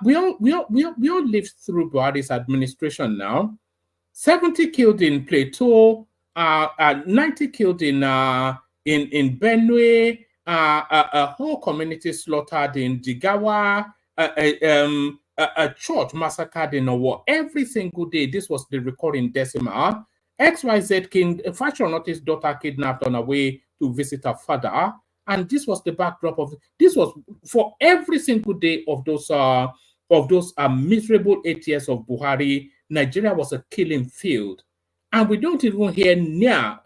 We all lived through Buhari's administration now. 70 killed in Plateau, 90 killed in Benue, a whole community slaughtered in Jigawa, a church massacred in Owo. Every single day, this was the recurring decimal. XYZ King, Fashion Notice daughter kidnapped on her way to visit her father. And this was the backdrop of, this was for every single day of those miserable 8 years of Buhari. Nigeria was a killing field. And we don't even hear near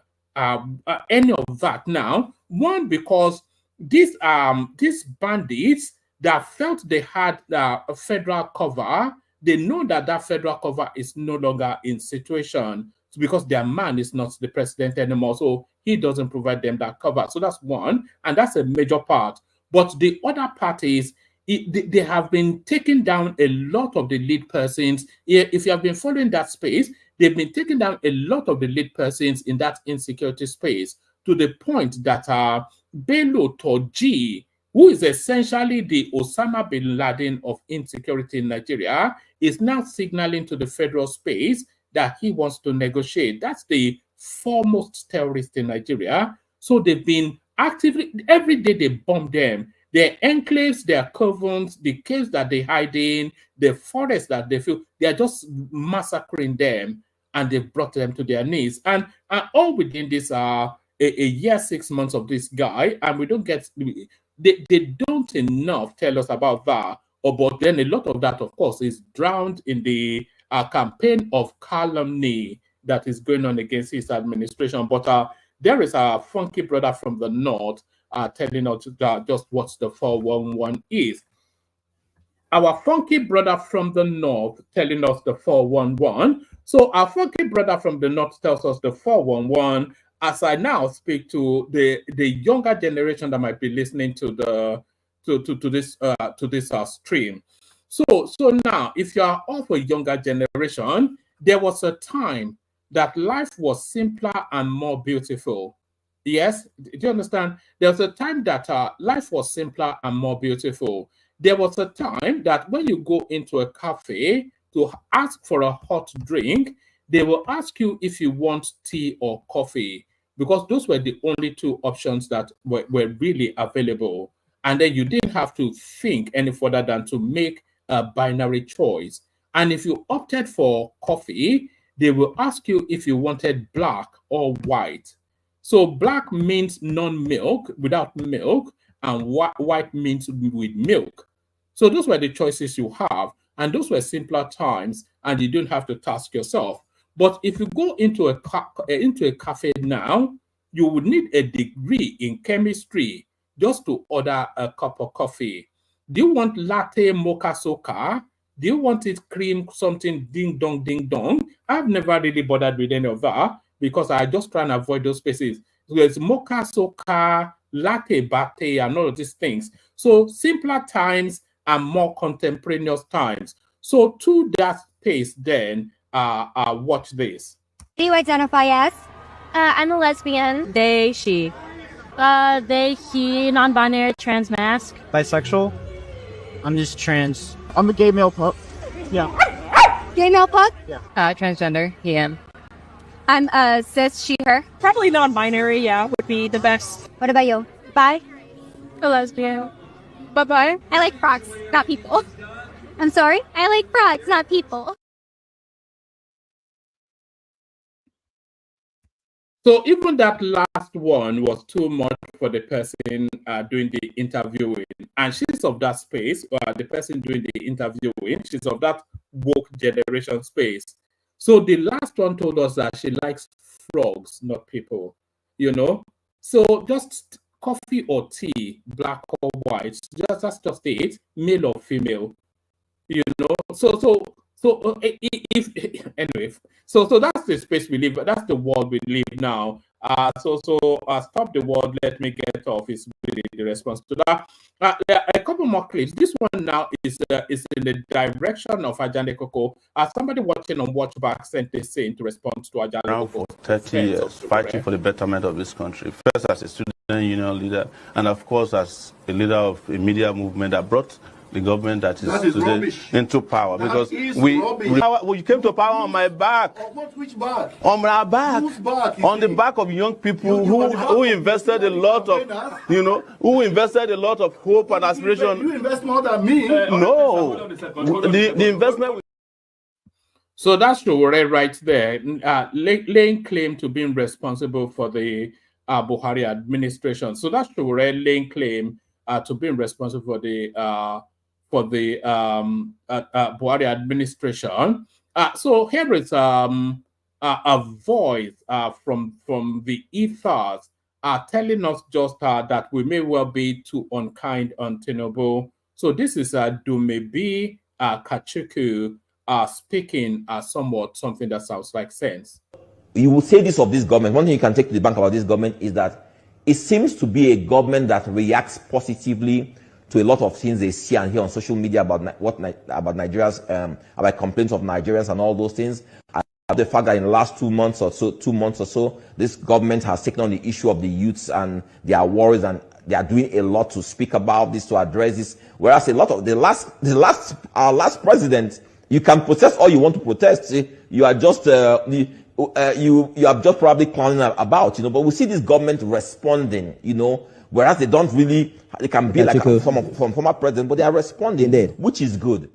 any of that now. One, because these bandits that felt they had a federal cover, they know that that federal cover is no longer in situation because their man is not the president anymore. So he doesn't provide them that cover. So that's one, and that's a major part. But the other part is they have been taking down a lot of the lead persons. If you have been following that space, they've been taking down a lot of the lead persons in that insecurity space to the point that Bello Toji, who is essentially the Osama bin Laden of insecurity in Nigeria, is now signaling to the federal space that he wants to negotiate. That's the foremost terrorist in Nigeria. So they've been actively, every day they bomb them. Their enclaves, their covens, the caves that they hide in, the forests that they feel, they are just massacring them, and they've brought them to their knees. And all within this a year, 6 months of this guy, and we don't get, they don't enough tell us about that. But then a lot of that, of course, is drowned in the campaign of calumny that is going on against his administration. But there is a funky brother from the north telling us just what the 411 is. Our funky brother from the north telling us the 411. So our funky brother from the north tells us the 411. As I now speak to the younger generation that might be listening to the to this stream. So now, if you are of a younger generation, there was a time that life was simpler and more beautiful. Yes, do you understand? There was a time that life was simpler and more beautiful. There was a time that when you go into a cafe to ask for a hot drink, they will ask you if you want tea or coffee, because those were the only two options that were really available. And then you didn't have to think any further than to make a binary choice. And if you opted for coffee, they will ask you if you wanted black or white. So black means non-milk, without milk, and white means with milk. So those were the choices you have, and those were simpler times, and you don't have to task yourself. But if you go into a cafe now, you would need a degree in chemistry just to order a cup of coffee. Do you want latte mocha soca? Do you want it cream something ding dong ding dong? I've never really bothered with any of that because I just try and avoid those spaces. So it's mocha soca, latte batte, and all of these things. So simpler times and more contemporaneous times. So to that pace, then watch this. Do you identify as? I'm a lesbian. They, she. They, he, non-binary, trans mask. Bisexual. I'm just trans. I'm a gay male pup. Yeah. Gay male pup? Yeah. Transgender, he, him. I'm cis, she, her. Probably non-binary, yeah, would be the best. What about you? Bi. A lesbian. Bye-bye. I like frogs, not people. I'm sorry? I like frogs, not people. So even that last one was too much for the person doing the interviewing. And she's of that space, the person doing the interviewing, she's of that woke generation space. So the last one told us that she likes frogs, not people, you know? So just coffee or tea, black or white, that's just it, male or female, you know? So that's the space we live, that's the world we live now. Stop the world, let me get off is really the response to that. A couple more clips. This one now is in the direction of Ajane Koko. Somebody watching on Watchback sent this in to respond to Ajane Koko. For 30 years, fighting for the betterment of this country. First as a student union leader, and of course as a leader of a media movement that brought the government that is today into power, because we came to power on my back. Which back? On my back. Whose back? On the back of young people who invested a lot of, who invested a lot of hope and aspiration. You invest more than me. No, the investment. So that's Sowore right there, laying claim to being responsible for the Buhari administration. So that's Sowore laying claim to being responsible for the Buhari administration. So here is a voice from the ethers telling us just that we may well be too unkind on Tinubu. So this is Dumebi Kachuku speaking somewhat something that sounds like sense. You will say this of this government. One thing you can take to the bank about this government is that it seems to be a government that reacts positively to a lot of things they see and hear on social media about Nigerians, about complaints of Nigerians and all those things. The fact that in the last 2 months or so, this government has taken on the issue of the youths and their worries, and they are doing a lot to speak about this, to address this. Whereas a lot of our last president, you can protest all you want to protest. You are just you are just probably clowning about, but we see this government responding, whereas they don't really, they can be like some former president, but they are responding, which is good.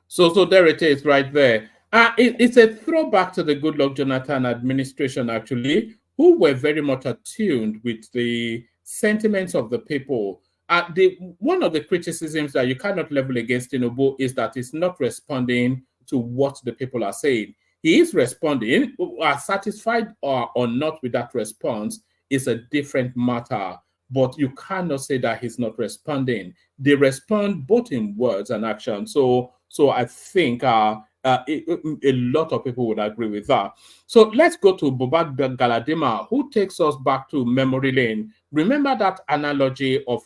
So there it is right there. It's a throwback to the Goodluck Jonathan administration, actually, who were very much attuned with the sentiments of the people. One of the criticisms that you cannot level against Tinubu is that he's not responding to what the people are saying. He is responding. Satisfied or not with that response is a different matter. But you cannot say that he's not responding. They respond both in words and action. So I think a lot of people would agree with that. So let's go to Buba Galadima, who takes us back to memory lane. Remember that analogy of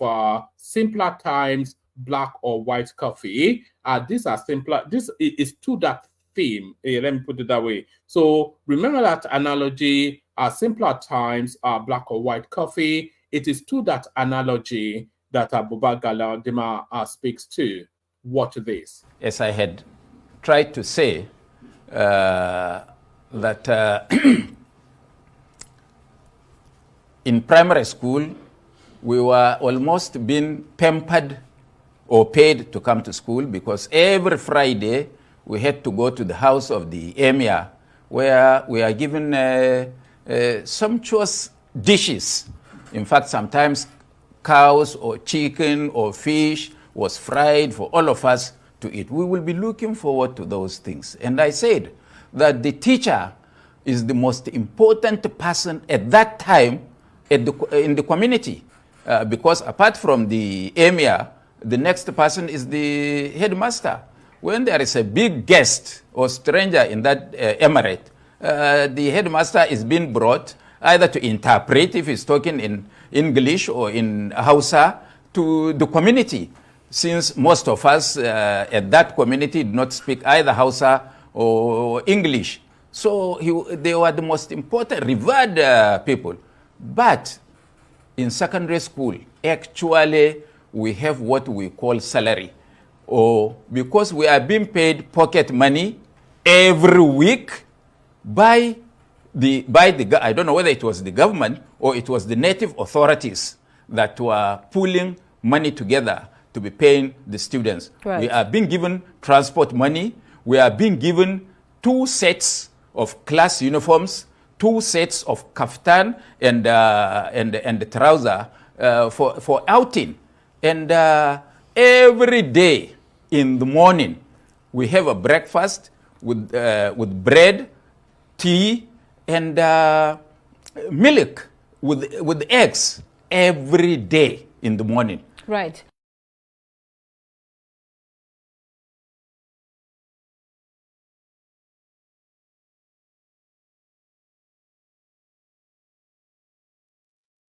simpler times, black or white coffee. These are simpler. This is to that theme. Let me put it that way. So remember that analogy, simpler times, black or white coffee. It is to that analogy that Buba Galadima speaks to. Watch this. As I had tried to say, that in primary school, we were almost being pampered or paid to come to school, because every Friday we had to go to the house of the emir, where we are given sumptuous dishes. In fact, sometimes cows or chicken or fish was fried for all of us to eat. We will be looking forward to those things. And I said that the teacher is the most important person at that time in the community, because apart from the emir, the next person is the headmaster. When there is a big guest or stranger in that emirate, the headmaster is being brought either to interpret if he's talking in English or in Hausa to the community, since most of us at that community did not speak either Hausa or English. So they were the most important, revered people. But in secondary school, actually, we have what we call salary. Or because we are being paid pocket money every week by the I don't know whether it was the government or it was the native authorities that were pulling money together to be paying the students. Right. We are being given transport money. We are being given 2 sets of class uniforms, 2 sets of kaftan and the trouser for outing. And every day in the morning, we have a breakfast with bread, tea, and milk with eggs every day in the morning. Right.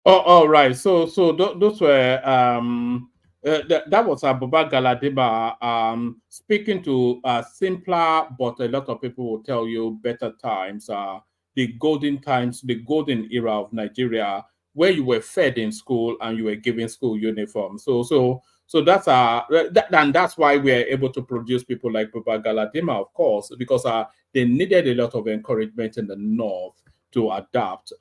Oh, all right. So those were that was Buba Galadima speaking to simpler, but a lot of people will tell you better times. The golden times, the golden era of Nigeria, where you were fed in school and you were given school uniform. So that's and that's why we are able to produce people like Buba Galadima, of course, because they needed a lot of encouragement in the north to adopt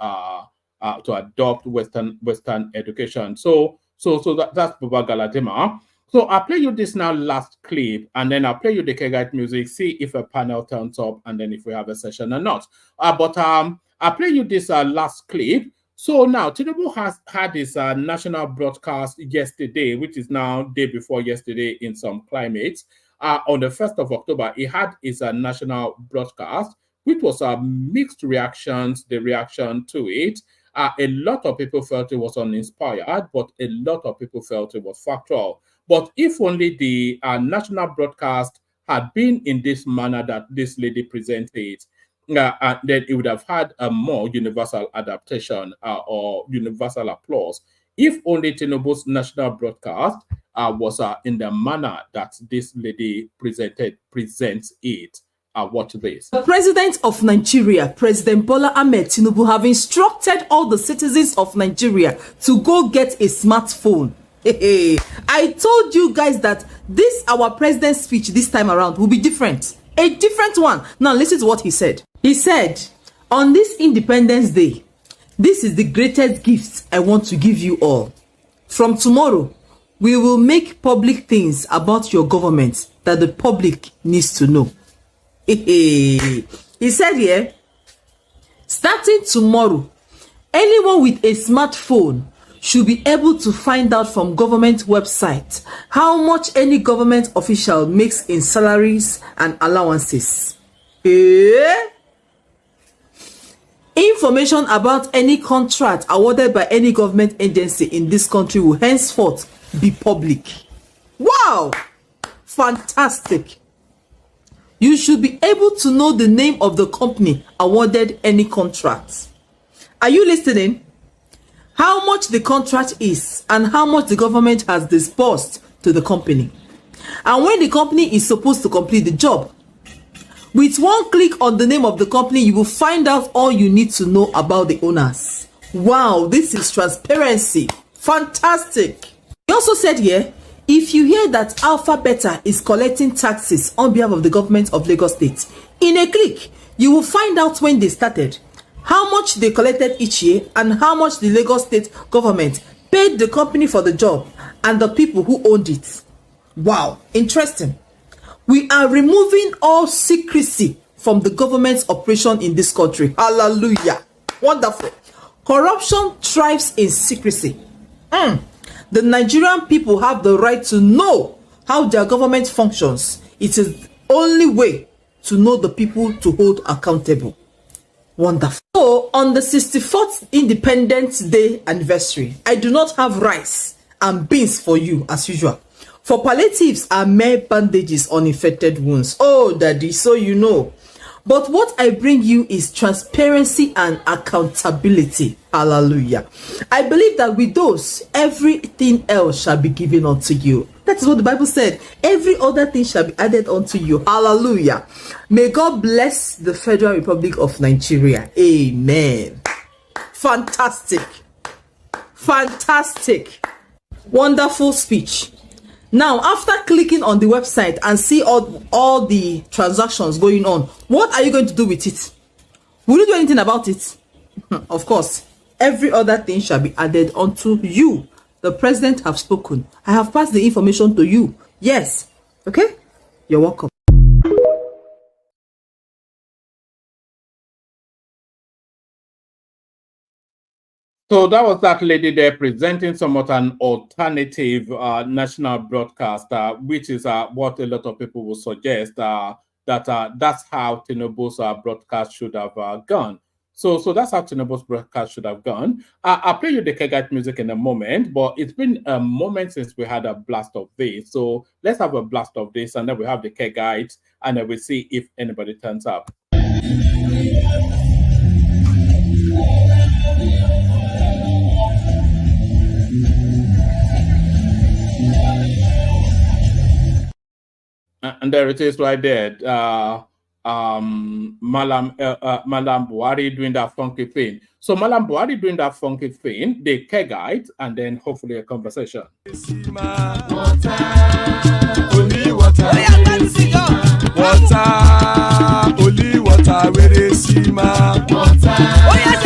Western education. So that's Buba Galadima. So I'll play you this now last clip, and then I'll play you the Kegite music, see if a panel turns up, and then if we have a session or not. But I'll play you this last clip. So now Tinubu has had his national broadcast yesterday, which is now day before yesterday in some climates. On the 1st of October, he had his national broadcast, which was mixed reactions, the reaction to it. A lot of people felt it was uninspired, but a lot of people felt it was factual. But if only the national broadcast had been in this manner that this lady presented, then it would have had a more universal adaptation or universal applause. If only Tinubu's national broadcast was in the manner that this lady presents it. Watch this. The president of Nigeria, President Bola Ahmed Tinubu, have instructed all the citizens of Nigeria to go get a smartphone. I told you guys that this our president's speech this time around will be different. A different one. Now listen to what he said. He said, on this Independence Day, This is the greatest gift I want to give you all. From tomorrow, we will make public things about your government that the public needs to know. He said here, starting tomorrow, anyone with a smartphone should be able to find out from government website how much any government official makes in salaries and allowances. Information about any contract awarded by any government agency in this country will henceforth be public. Wow! Fantastic. You should be able to know the name of the company awarded any contract. Are you listening? How much the contract is and how much the government has disbursed to the company. And when the company is supposed to complete the job. With one click on the name of the company, you will find out all you need to know about the owners. Wow, this is transparency. Fantastic. He also said here, if you hear that Alpha Beta is collecting taxes on behalf of the government of Lagos State, in a click, you will find out when they started, how much they collected each year, and how much the Lagos State government paid the company for the job and the people who owned it. Wow, interesting. We are removing all secrecy from the government's operation in this country. Hallelujah. Wonderful. Corruption thrives in secrecy. The Nigerian people have the right to know how their government functions. It is the only way to know the people to hold accountable. Wonderful. So, on the 64th Independence Day anniversary, I do not have rice and beans for you as usual. For palliatives are mere bandages on infected wounds. Oh, Daddy, so you know. But what I bring you is transparency and accountability. Hallelujah. I believe that with those, everything else shall be given unto you. That is what the Bible said. Every other thing shall be added unto you. Hallelujah. May God bless the Federal Republic of Nigeria. Amen. Fantastic. Fantastic. Wonderful speech. Now, after clicking on the website and see all the transactions going on, what are you going to do with it? Will you do anything about it? Of course, every other thing shall be added unto you. The president have spoken. I have passed the information to you. Yes. Okay? You're welcome. So that was that lady there presenting somewhat an alternative national broadcast, which is what a lot of people will suggest that that's how Tinubu's broadcast should have gone. So that's how Tinubu's broadcast should have gone. I'll play you the Kegite music in a moment, but it's been a moment since we had a blast of this. So let's have a blast of this, and then we have the Kegite, and then we'll see if anybody turns up. And there it is right there. Malam Buhari doing that funky thing. So Malam Buhari doing that funky thing, the Kegite, and then hopefully a conversation. Water, only water, only water, where they see my water. Oh yes,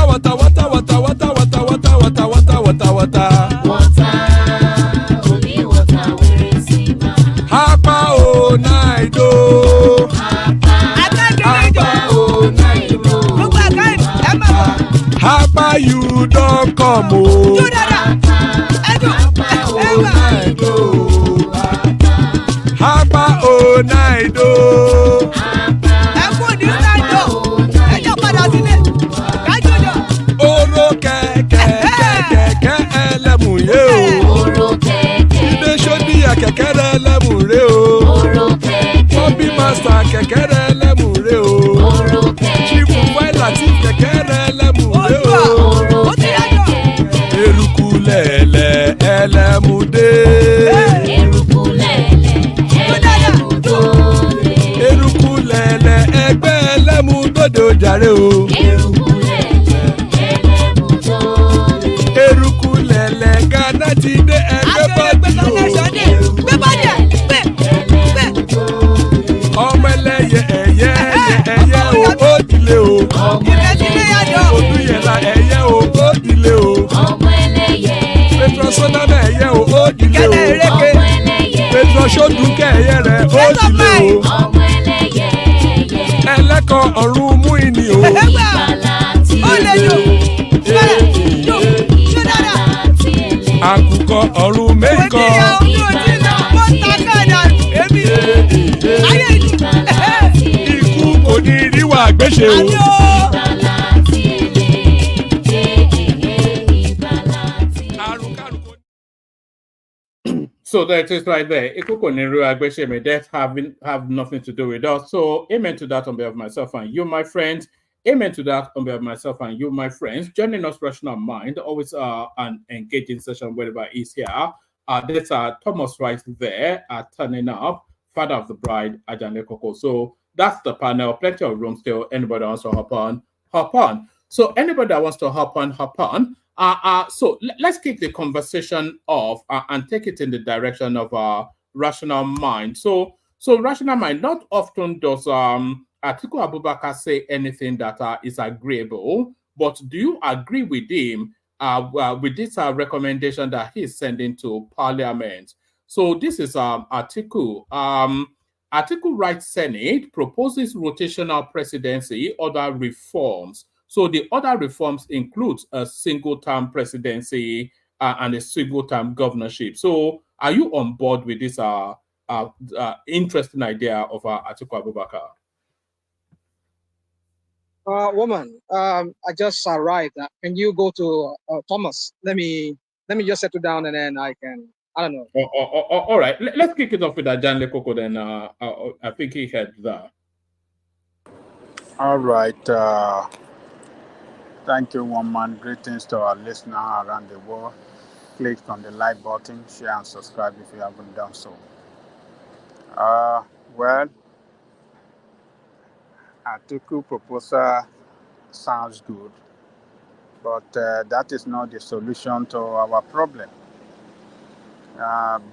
water, water, water, water, water, water, water, water, water, water. Hapa you don't come oh. Hapa oh night oh. Oro keke elemu ye o. Ide shodi ya keke elemu re o. Bobby master keke elemu re o. Chief Latif keke elemu re o. Erukulele elemude. Erukulele egbe elemudode ojare o. Erukulele Ghana ti de egbe body o. Ọmọ ẹlẹ́yẹ ẹ̀yẹ o ó dilé o. ṣòdùkẹ́ ẹ̀yẹ rẹ̀ ó dìde o. ọmọ ẹlẹ́yẹ ẹlẹ́kọ̀ọ́ ọ̀run mú ìní o. ìgbàlà tí àkùkọ ọ̀run méjìkọ. ikú kò ní ríwà gbéṣe o. So that is right there. That have nothing to do with us. So amen to that on behalf of myself and you, my friends. Amen to that on behalf of myself and you, my friends. Joining us, Rational Mind, always an engaging session wherever is here. That's Thomas right there, turning up, father of the bride, Ajane Koko. So that's the panel. Plenty of room still. Anybody wants to hop on, hop on. So anybody that wants to hop on, hop on. So let's kick the conversation off and take it in the direction of Rational Mind. So Rational Mind, not often does Atiku Abubakar say anything that is agreeable, but do you agree with him with this recommendation that he's sending to Parliament? So this is Atiku. Atiku writes, Senate proposes rotational presidency, other reforms. So the other reforms include a single-term presidency and a single-term governorship. So are you on board with this interesting idea of Atiku Abubakar? Woman, I just arrived. Can you go to Thomas? Let me just settle down and then I don't know. All right. Let's kick it off with Janle Koko then. I think he had that. All right. Thank you, woman. Greetings to our listeners around the world. Click on the like button, share and subscribe if you haven't done so. Well, Atiku proposal sounds good, but that is not the solution to our problem.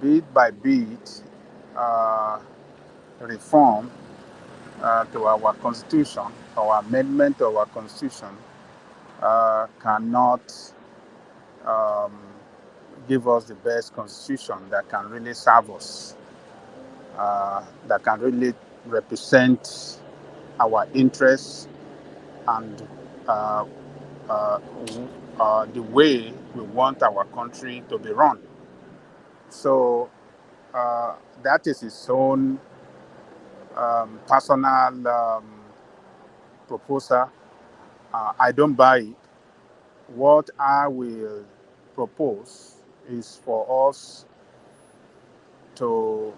Bit by bit, reform to our constitution, our amendment to our constitution, cannot give us the best constitution that can really serve us, that can really represent our interests and the way we want our country to be run. So that is its own personal proposal. I don't buy it. What I will propose is for us to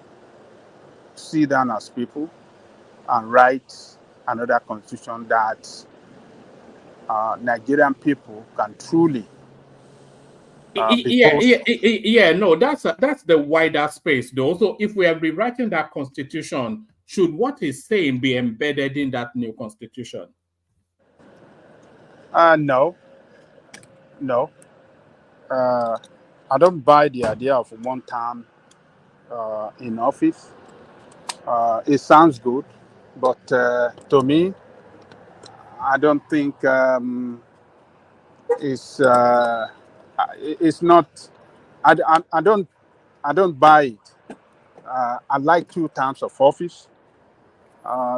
sit down as people and write another constitution that Nigerian people can truly no, that's the wider space though. So if we are rewriting that constitution, should what he's saying be embedded in that new constitution? No. I don't buy the idea of one term in office. It sounds good, but to me, I don't think it's not. I don't buy it. I like 2 terms of office.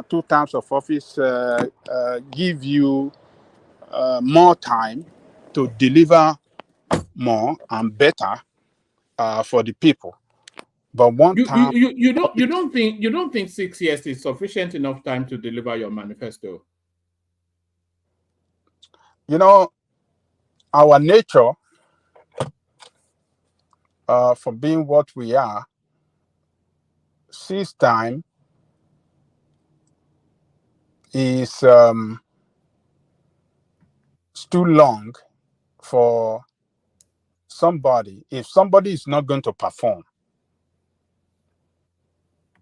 2 terms of office give you more time to deliver more and better for the people. But you don't think 6 years is sufficient enough time to deliver your manifesto? You know, our nature, for being what we are, sees time is too long for somebody. If somebody is not going to perform,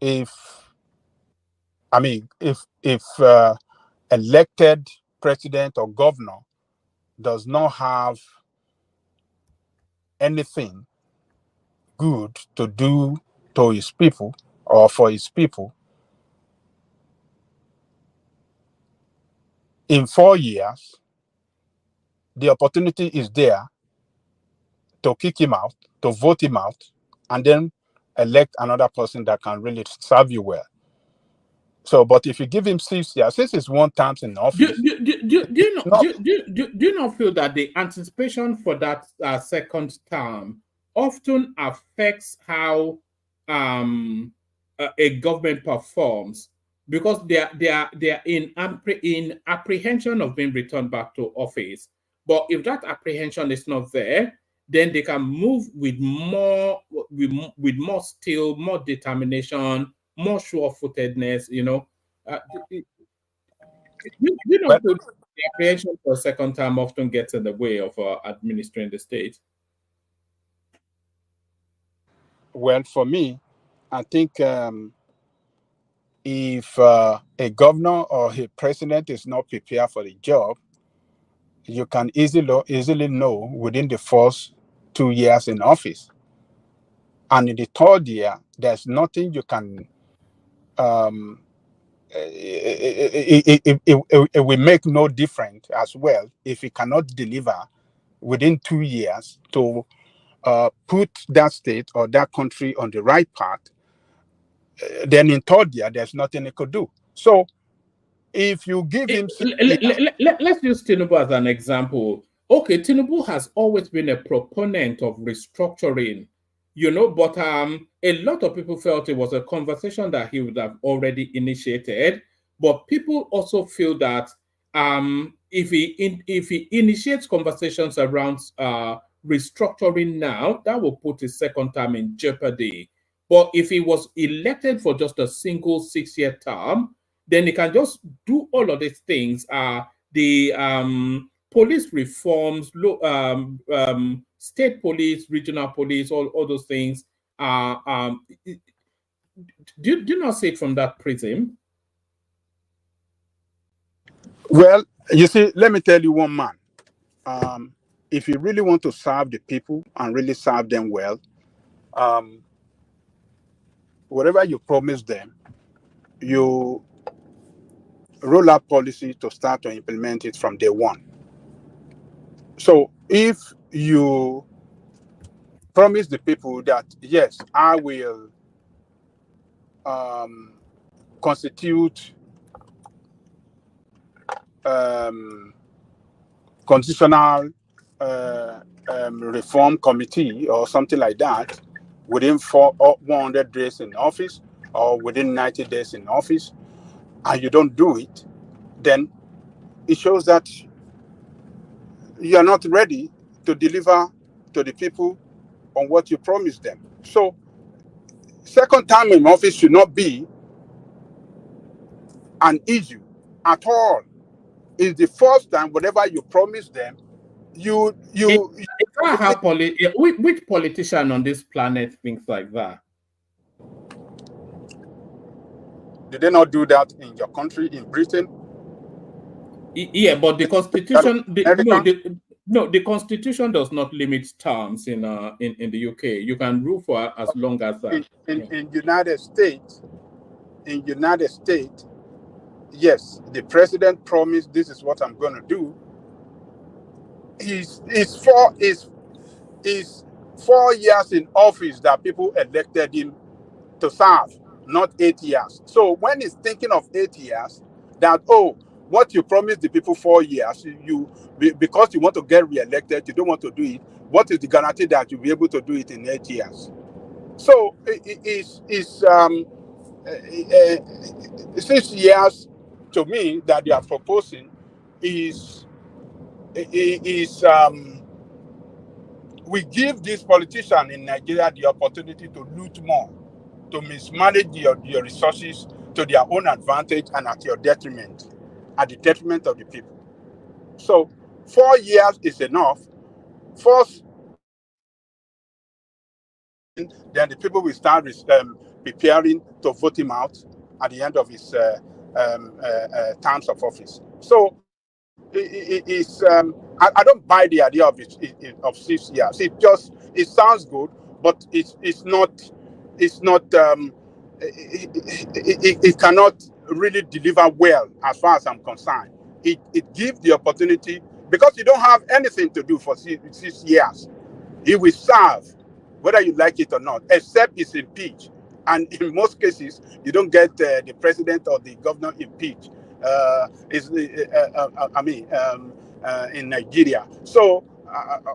if elected president or governor does not have anything good to do to his people or for his people, in 4 years, the opportunity is there to kick him out, to vote him out, and then elect another person that can really serve you well. So, but if you give him 6 years, since it's 1 term in office, do you not feel that the anticipation for that second term often affects how a government performs, because they are in apprehension of being returned back to office? But if that apprehension is not there, then they can move with more skill, more determination, more sure-footedness. You know, you know, the apprehension for a second term often gets in the way of administering the state. Well, for me, I think if a governor or a president is not prepared for the job, you can easily know within the first 2 years in office. And in the third year, there's nothing you can, it will make no difference as well if he cannot deliver within 2 years to put that state or that country on the right path. Then in third year, there's nothing he could do. So if you give him... Let's use Tinubu as an example. Okay, Tinubu has always been a proponent of restructuring, you know, but a lot of people felt it was a conversation that he would have already initiated. But people also feel that if he initiates conversations around restructuring now, that will put his second term in jeopardy. But if he was elected for just a single 6-year term, then he can just do all of these things. The police reforms, state police, regional police, all those things. Do you not see it from that prism? Well, you see, let me tell you one man. If you really want to serve the people and really serve them well, whatever you promise them, you roll out policy to start to implement it from day one. So if you promise the people that, yes, I will constitute constitutional reform committee or something like that within 100 days in office or within 90 days in office, and you don't do it, then it shows that you are not ready to deliver to the people on what you promised them. So second time in office should not be an issue at all. It's the first time, whatever you promise them, which politician on this planet thinks like that? Did they not do that in your country, in Britain? Yeah, but the constitution, the constitution does not limit terms in the UK. You can rule for as long as in United States. In United States, yes, the president promised this is what I'm going to do. It's 4 years in office that people elected him to serve, not 8 years. So when he's thinking of 8 years, that, oh, what you promised the people 4 years, because you want to get re-elected, you don't want to do it. What is the guarantee that you'll be able to do it in 8 years? So it's 6 years to me that they are proposing is we give this politician in Nigeria the opportunity to loot more, to mismanage your resources to their own advantage and at your detriment, at the detriment of the people. So 4 years is enough. First, then the people will start preparing to vote him out at the end of his terms of office. So I don't buy the idea of 6 years. It sounds good, but it cannot really deliver well as far as I'm concerned. It gives the opportunity, because you don't have anything to do for 6 years. He will serve whether you like it or not, except it's impeached. And in most cases, you don't get the president or the governor impeached. In Nigeria. So,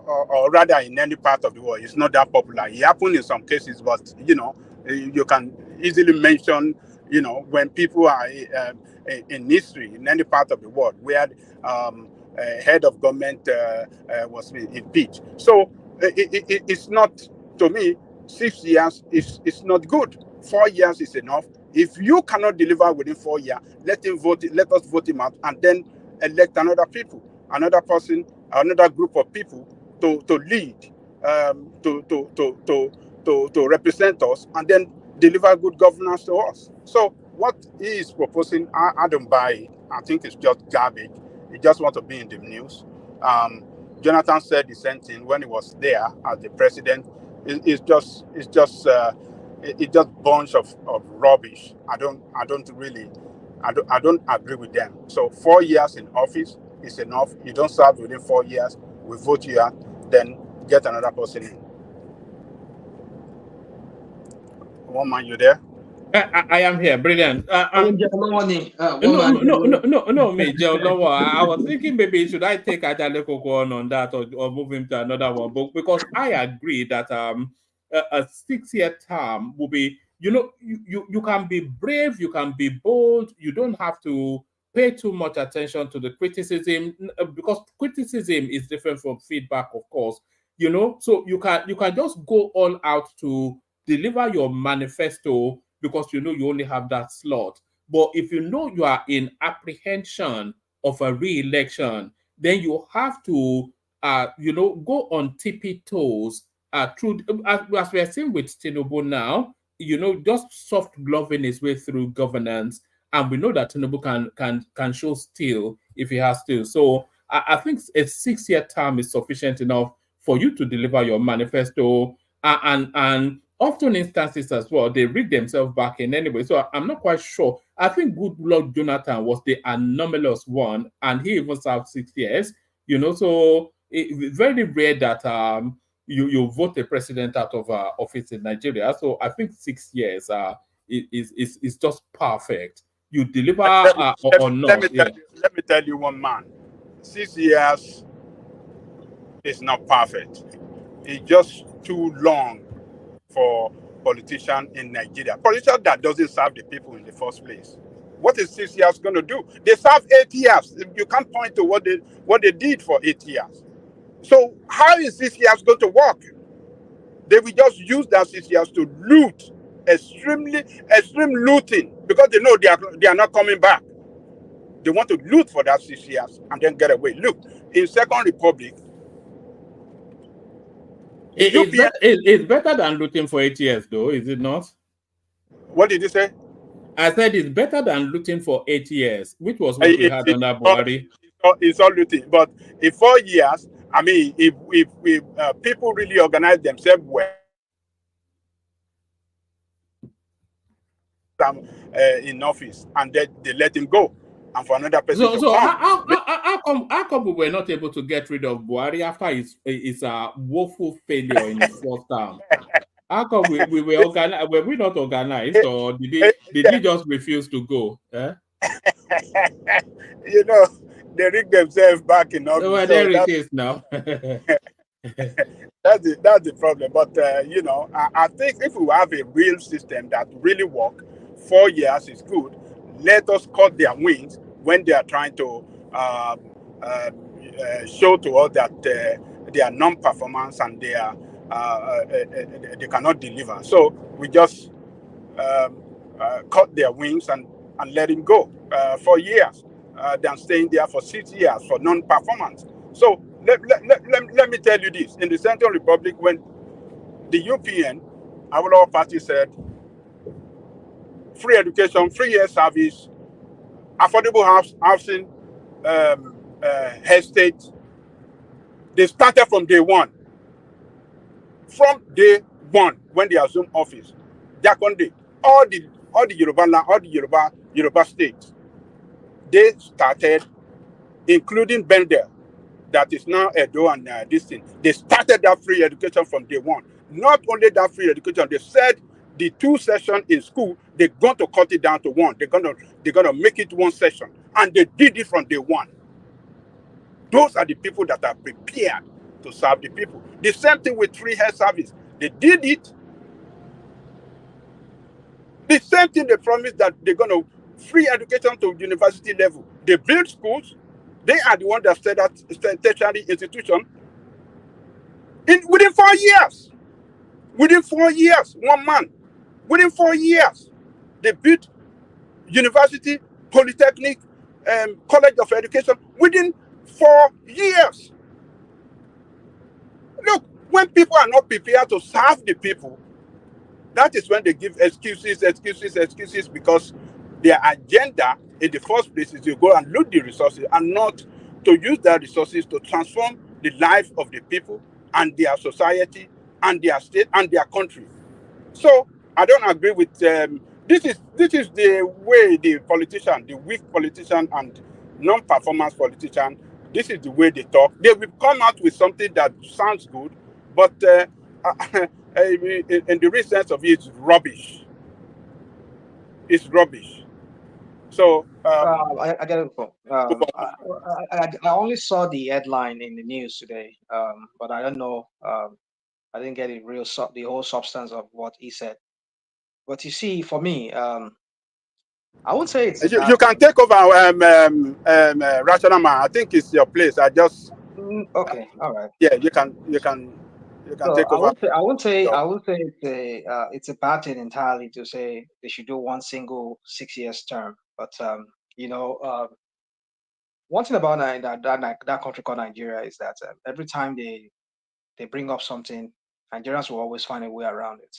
or rather in any part of the world, it's not that popular. It happened in some cases, but, you know, you can easily mention, you know, when people are in history, in any part of the world, where a head of government was impeached. So it's not, to me, 6 years is not good. 4 years is enough. If you cannot deliver within 4 years, let us vote him out, and then elect another person, another group of people to lead, to represent us, and then deliver good governance to us. So what he is proposing, I don't buy it. I think it's just garbage. He just wants to be in the news. Jonathan said the same thing when he was there as the president. It's just bunch of rubbish. I don't agree with them. So 4 years in office is enough. You don't serve within 4 years, we vote you out, then get another person in. Woman, you there? I am here. Brilliant. Me, Joe. I was thinking maybe should I take Ajale Koko on that or move him to another one, but because I agree that a 6-year term will be, you know, you can be brave, you can be bold, you don't have to pay too much attention to the criticism, because criticism is different from feedback, of course, you know. So you can just go all out to deliver your manifesto, because you know you only have that slot. But if you know you are in apprehension of a re-election, then you have to go on tippy toes through, as we are seeing with Tinubu now, you know, just soft gloving his way through governance. And we know that Tinubu can show steel if he has to. So I think a 6-year term is sufficient enough for you to deliver your manifesto. And often instances as well, they rig themselves back in anyway. So I'm not quite sure. I think Goodluck Jonathan was the anomalous one, and he even served 6 years. You know, so it's very rare that you vote a president out of office in Nigeria. So I think 6 years is just perfect. You deliver or not. Let me tell you one man. 6 years is not perfect. It's just too long for politicians in Nigeria. Politicians that doesn't serve the people in the first place. What is 6 years going to do? They serve 8 years. You can't point to what they did for 8 years. So how is 6 years going to work? They will just use that 6 years to loot, extreme looting, because they know they are not coming back. They want to loot for that 6 years and then get away. Look, in Second Republic, it's better than looting for 8 years, though, is it not? What did you say? I said it's better than looting for 8 years, which was what we had under Buhari. It's all looting, but in 4 years, I mean, if people really organize themselves well, in office, and then they let him go, and for another person so how come we were not able to get rid of Buhari after his woeful failure in his first term? How come we were organized? Were we not organized, or did he just refuse to go? Eh? You know, they rig themselves back in office. Well, there it is now. That's the problem. But you know, I think if we have a real system that really works, 4 years is good. Let us cut their wings when they are trying to show to us that they are non-performance and they cannot deliver. So we just cut their wings and let him go 4 years than staying there for 6 years for non-performance. So let me tell you this. In the Central Republic, when the UPN, our party said, free education, 3 year service, affordable housing, estate, they started from day one. From day one, when they assumed office, Jakonde, all the Yoruba land, all the Yoruba states, they started, including Bender, that is now Edo and this thing. They started that free education from day one. Not only that free education, they said the 2 sessions in school, they're going to cut it down to 1. They're gonna make it 1 session. And they did it from day 1. Those are the people that are prepared to serve the people. The same thing with free health service. They did it. The same thing they promised that they're going to free education to university level. They build schools. They are the ones that set that tertiary institution within 4 years. Within 4 years, 1 man. Within 4 years, they built university, polytechnic, college of education within 4 years. Look, when people are not prepared to serve the people, that is when they give excuses, because their agenda in the first place is to go and loot the resources and not to use their resources to transform the life of the people and their society and their state and their country. So I don't agree with this is the way the politician, the weak politician and non-performance politician, this is the way they talk. They will come out with something that sounds good, but in the real sense of it, it's rubbish. It's rubbish. So I get it. I only saw the headline in the news today, but I don't know. I didn't get the whole substance of what he said. But you see, for me, I wouldn't say it's. You can take over, Rational Man. I think it's your place. I just. Okay. All right. Yeah, you can So take over. I would say it's a bad thing entirely to say they should do one single 6 years term. But one thing about that country called Nigeria is that every time they bring up something, Nigerians will always find a way around it,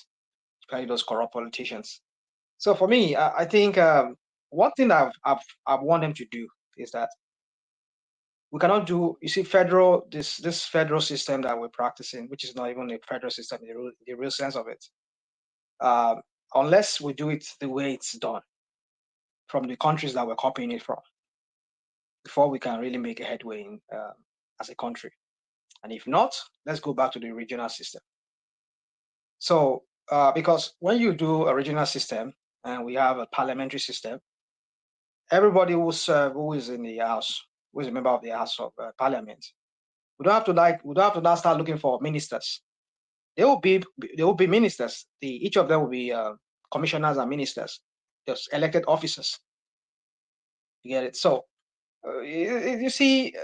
especially those corrupt politicians. So for me, I think one thing I've want them to do is that we cannot do, you see, this federal system that we're practicing, which is not even a federal system in the real sense of it, unless we do it the way it's done from the countries that we're copying it from, before we can really make a headway in, as a country. And if not, let's go back to the regional system. So, because when you do a regional system and we have a parliamentary system, everybody who is in the house, who is a member of the House of Parliament, we don't have to now start looking for ministers. There will be ministers. Each of them will be commissioners and ministers, just elected officers. You get it? So you see,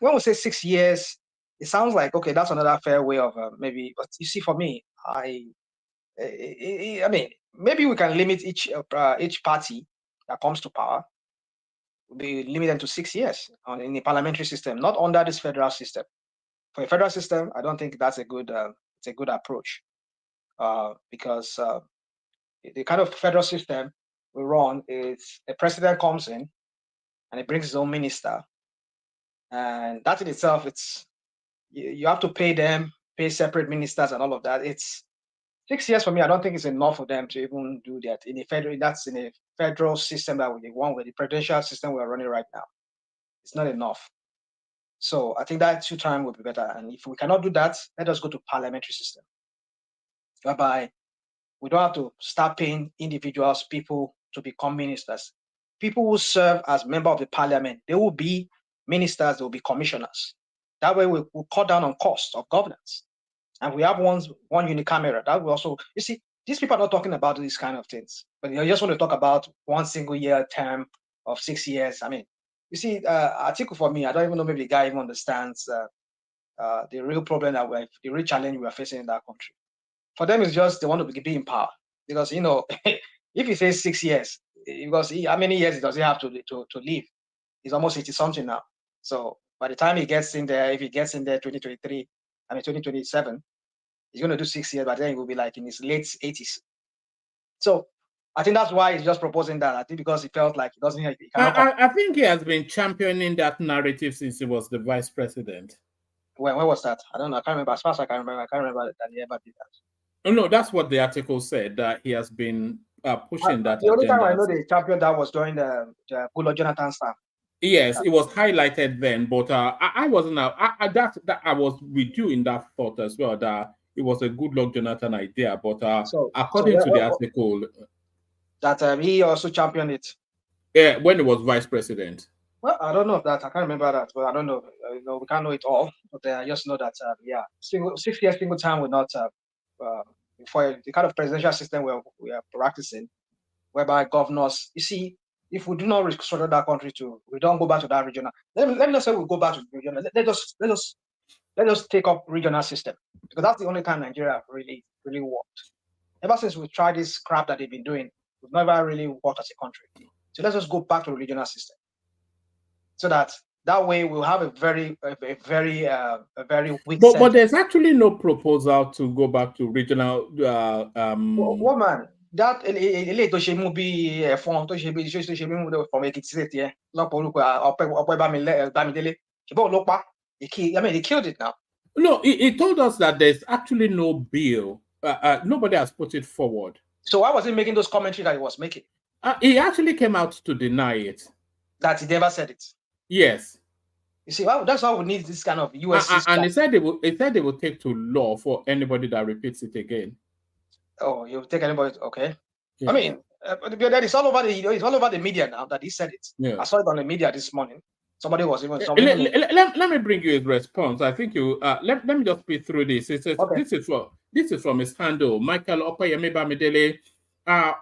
when we say 6 years, it sounds like, okay, that's another fair way of maybe. But you see, for me, I mean, maybe we can limit each party that comes to power. Be limited to 6 years in the parliamentary system, not under this federal system. For a federal system, I don't think that's a good approach, because the kind of federal system we run is a president comes in and he brings his own minister, and that in itself, it's you have to pay separate ministers and all of that. It's 6 years for me. I don't think it's enough for them to even do that in a federal system that we want, with the presidential system we're running right now. It's not enough. So I think that 2 terms would be better. And if we cannot do that, let us go to parliamentary system, whereby we don't have to start paying individuals, people to become ministers. People who serve as member of the parliament, they will be ministers, they will be commissioners. That way we will cut down on cost of governance. And we have one unicameral. That will also, you see, these people are not talking about these kind of things, but they just want to talk about one single year term of 6 years. I mean, you see, Atiku, for me, I don't even know, maybe the guy even understands the real problem the real challenge we are facing in that country. For them, it's just they want to be in power, because if he says 6 years, because how many years does he have to live? He's almost 80 something now. So by the time he gets in there, if he gets in there 2027, he's going to do 6 years, but then he will be like in his late 80s. So I think that's why he's just proposing that. I think because he felt like he doesn't. I think he has been championing that narrative since he was the vice president. When was that? I don't know. I can't remember. As far as I can remember, that he ever did that. Oh, no, that's what the article said, that he has been pushing that. The only time I know the champion that was during the Goodluck Jonathan's time. Yes, it was highlighted then, but I wasn't. I was with you in that thought as well. That it was a good luck Jonathan idea. But according to the article, that he also championed it. Yeah, when he was vice president. Well, I don't know if that. I can't remember that, but I don't know. We can't know it all. But I just know that, 6 years single time will not for the kind of presidential system we are practicing, whereby governors. You see, if we do not restructure that country we don't go back to that regional. Let me not say we go back to the regional. Let us take up regional system, because that's the only time Nigeria really worked. Ever since we tried this crap that they've been doing, we've never really worked as a country. So let's just go back to the regional system, so that way we'll have a very weak. But there's actually no proposal to go back to regional. What man? That to she movie from to she from Ekiti State here. I mean, he killed it now. No, he told us that there's actually no bill. Nobody has put it forward. So why was he making those commentaries that he was making? He actually came out to deny it. That he never said it. Yes. You see, that's why we need this kind of US and he said they will take to law for anybody that repeats it again. Oh, you take anybody? Okay. Yeah. I mean, it's all over the media now that he said it. Yeah. I saw it on the media this morning. Somebody was even. Let me bring you a response. I think you. Let me just speed through this. It says, okay. This is from his handle, Michael Okoyemi Bamidele.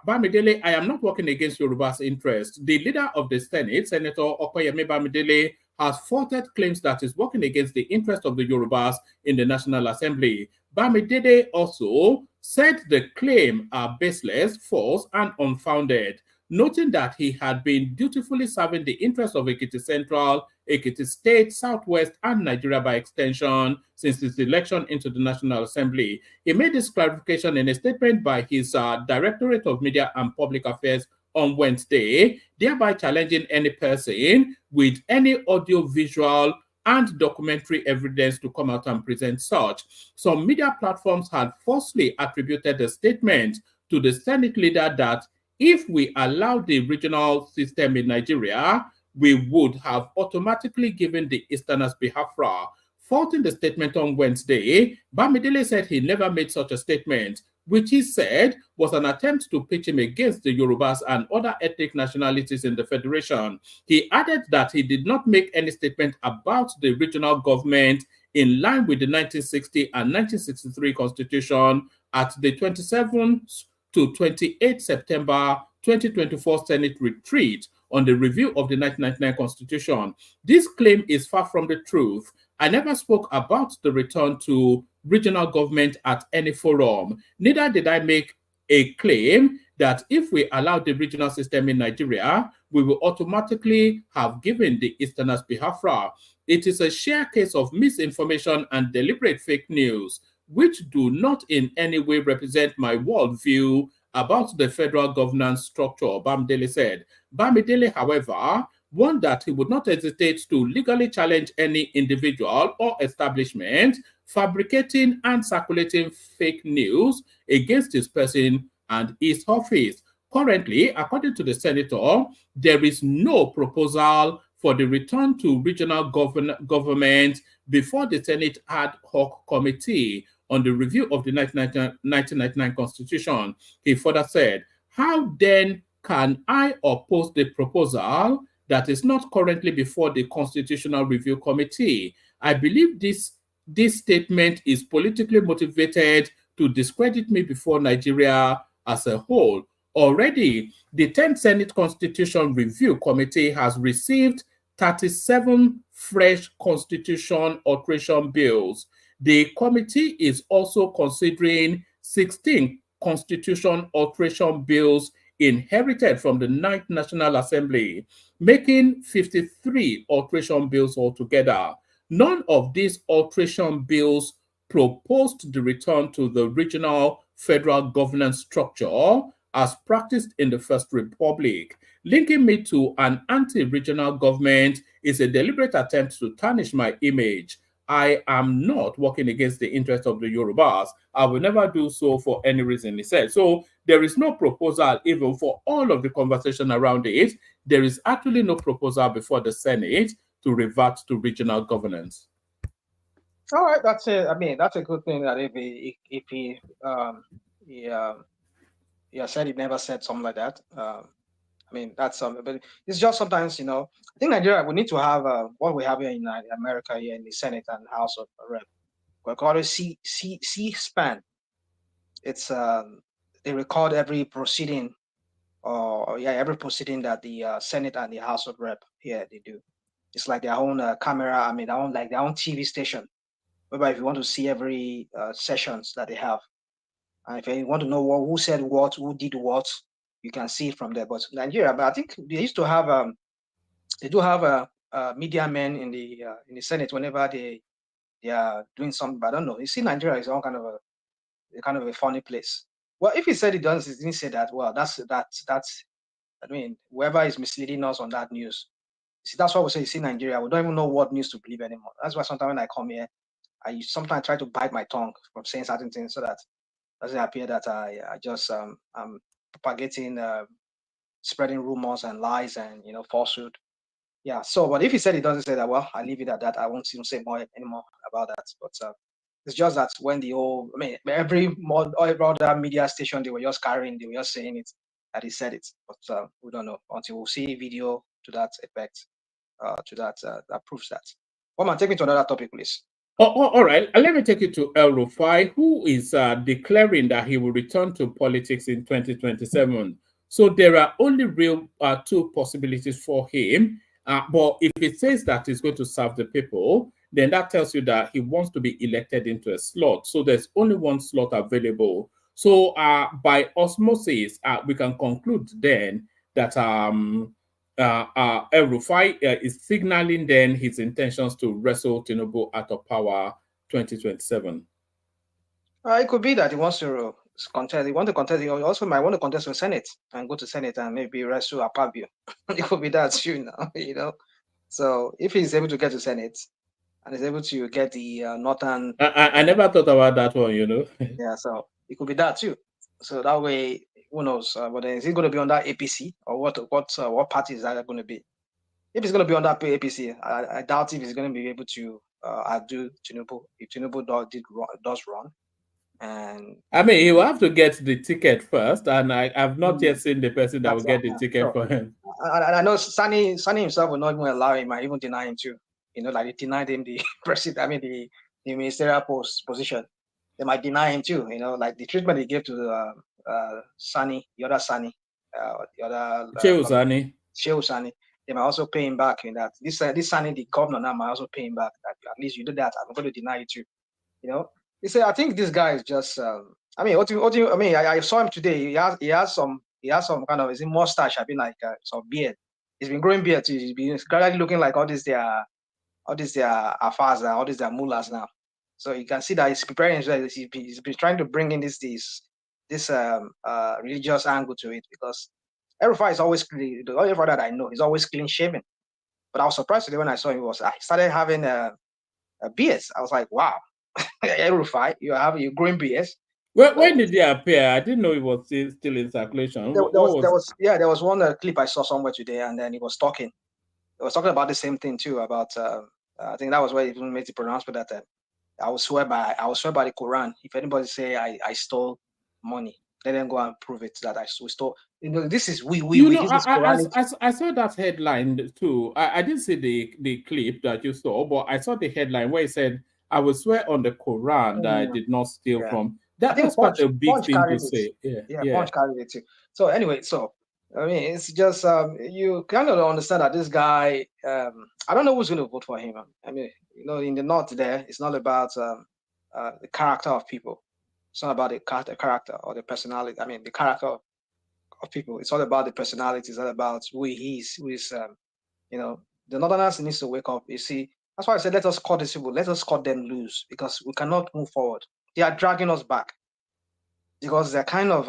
Bamidele, I am not working against Yoruba's interest. The leader of the Senate, Senator Okoyemi Bamidele, has faulted claims that is working against the interest of the Yorubas in the National Assembly. Bamidele also said the claims are baseless, false, and unfounded, noting that he had been dutifully serving the interests of Ekiti Central, Ekiti State, Southwest, and Nigeria by extension since his election into the National Assembly. He made this clarification in a statement by his Directorate of Media and Public Affairs on Wednesday, thereby challenging any person with any audio-visual and documentary evidence to come out and present such. Some media platforms had falsely attributed the statement to the Senate leader that if we allowed the regional system in Nigeria, we would have automatically given the Easterners Biafra. Faulting the statement on Wednesday, Bamidele said he never made such a statement, which he said was an attempt to pitch him against the Yorubas and other ethnic nationalities in the Federation. He added that he did not make any statement about the regional government in line with the 1960 and 1963 Constitution at the 27th to 28 September 2024 Senate retreat on the review of the 1999 Constitution. This claim is far from the truth. I never spoke about the return to regional government at any forum. Neither did I make a claim that if we allow the regional system in Nigeria, we will automatically have given the Easterners Biafra. It is a sheer case of misinformation and deliberate fake news, which do not in any way represent my worldview about the federal governance structure, Bamidele said. Bamidele, however, warned that he would not hesitate to legally challenge any individual or establishment fabricating and circulating fake news against his person and his office. Currently, according to the senator, there is no proposal for the return to regional government before the Senate ad hoc committee on the review of the 1999 Constitution. He further said, how then can I oppose the proposal that is not currently before the Constitutional Review Committee? I believe this statement is politically motivated to discredit me before Nigeria as a whole. Already, the 10th Senate Constitution Review Committee has received 37 fresh constitution alteration bills. The committee is also considering 16 constitution alteration bills inherited from the 9th National Assembly, making 53 alteration bills altogether. None of these alteration bills proposed the return to the regional federal governance structure as practiced in the First Republic. Linking me to an anti-regional government is a deliberate attempt to tarnish my image. I am not working against the interests of the Yorubas. I will never do so for any reason, he said. So there is no proposal, even for all of the conversation around it. There is actually no proposal before the Senate to revert to regional governance. All right, that's it. I mean, that's a good thing that if he said he never said something like that. I mean, that's something, but it's just sometimes, I think Nigeria, we need to have what we have here in America, here in the Senate and House of Rep. We call it C-SPAN. It's they record every proceeding, every proceeding that the Senate and the House of Rep here they do. It's like their own camera. I mean, their own TV station. Whereby if you want to see every sessions that they have, and if you want to know who said what, who did what, you can see it from there. But Nigeria, but I think they used to have they do have media men in the Senate whenever they are doing something. But I don't know. You see, Nigeria is all kind of a funny place. Well, if he said he didn't say that. Well, that's. I mean, whoever is misleading us on that news. See, that's why we say. You see, Nigeria, we don't even know what news to believe anymore. That's why sometimes when I come here, I sometimes try to bite my tongue from saying certain things so that it doesn't appear that I just I'm propagating, spreading rumors and lies and falsehood. Yeah. So, but if he said he doesn't say that, well, I leave it at that. I won't even say anymore about that. But it's just that when every other media station they were just carrying, they were just saying it that he said it, but we don't know until we'll see a video to that effect, that proves that. Woman, take me to another topic, please. All right. Let me take you to El Rufai, who is declaring that he will return to politics in 2027. So there are only real two possibilities for him. But if it says that he's going to serve the people, then that tells you that he wants to be elected into a slot. So there's only one slot available. So by osmosis, we can conclude then that El Rufai is signaling then his intentions to wrestle Tinubu out of power 2027. It could be that he wants to contest. He wants to contest. He also might want to contest for Senate and go to Senate and maybe wrestle Akpabio. It could be that too, So if he's able to get to Senate and is able to get the northern, I never thought about that one, Yeah, so it could be that too. So that way, who knows? But then is he going to be on that APC or what party is that going to be? If he's going to be on that APC, I doubt if he's going to be able to outdo Tinubu if Tinubu does run. And I mean, he will have to get the ticket first, and I've not yet seen the person that will get the ticket for him. I know Sani himself will not even allow him, I even deny him too. Like they denied him the president. I mean, the ministerial position. They might deny him too. Like the treatment he gave to Sani, the other Sani, the other Shehu Sani. They might also pay him back in that. This Sani, the governor now, might also pay him back. That at least you did that. I'm going to deny it too. He said, I think this guy is just. I mean, I saw him today. He has some kind of mustache. I mean, like some beard. He's been growing beard too. He's been gradually looking like all these their afars, all these their mullahs now. So you can see that he's preparing. He's been trying to bring in this religious angle to it because El Rufai is always clean. The only father that I know, he's always clean shaven. But I was surprised today when I saw him. I started having a beard. I was like, wow. El Rufai, you're growing beards. When did he appear? I didn't know he was still in circulation. There was one clip I saw somewhere today, and then he was talking. He was talking about the same thing too. About I think that was where he even made the pronouncement that I will swear by the Quran. If anybody say I stole money, let them go and prove it that I stole. This is we. I saw that headline too. I didn't see the clip that you saw, but I saw the headline where he said, I will swear on the Quran that I did not steal from. That's quite a big thing to say. Punch carried it too. So anyway, I mean, it's just you kind of understand that this guy. I don't know who's going to vote for him. I mean, in the north there, it's not about the character of people. It's not about the character or the personality. I mean, the character of people. It's all about the personality. It's all about who he is. Who is the Northerners needs to wake up. You see. That's why I said, let us cut these people. Let us cut them loose because we cannot move forward. They are dragging us back because they're kind of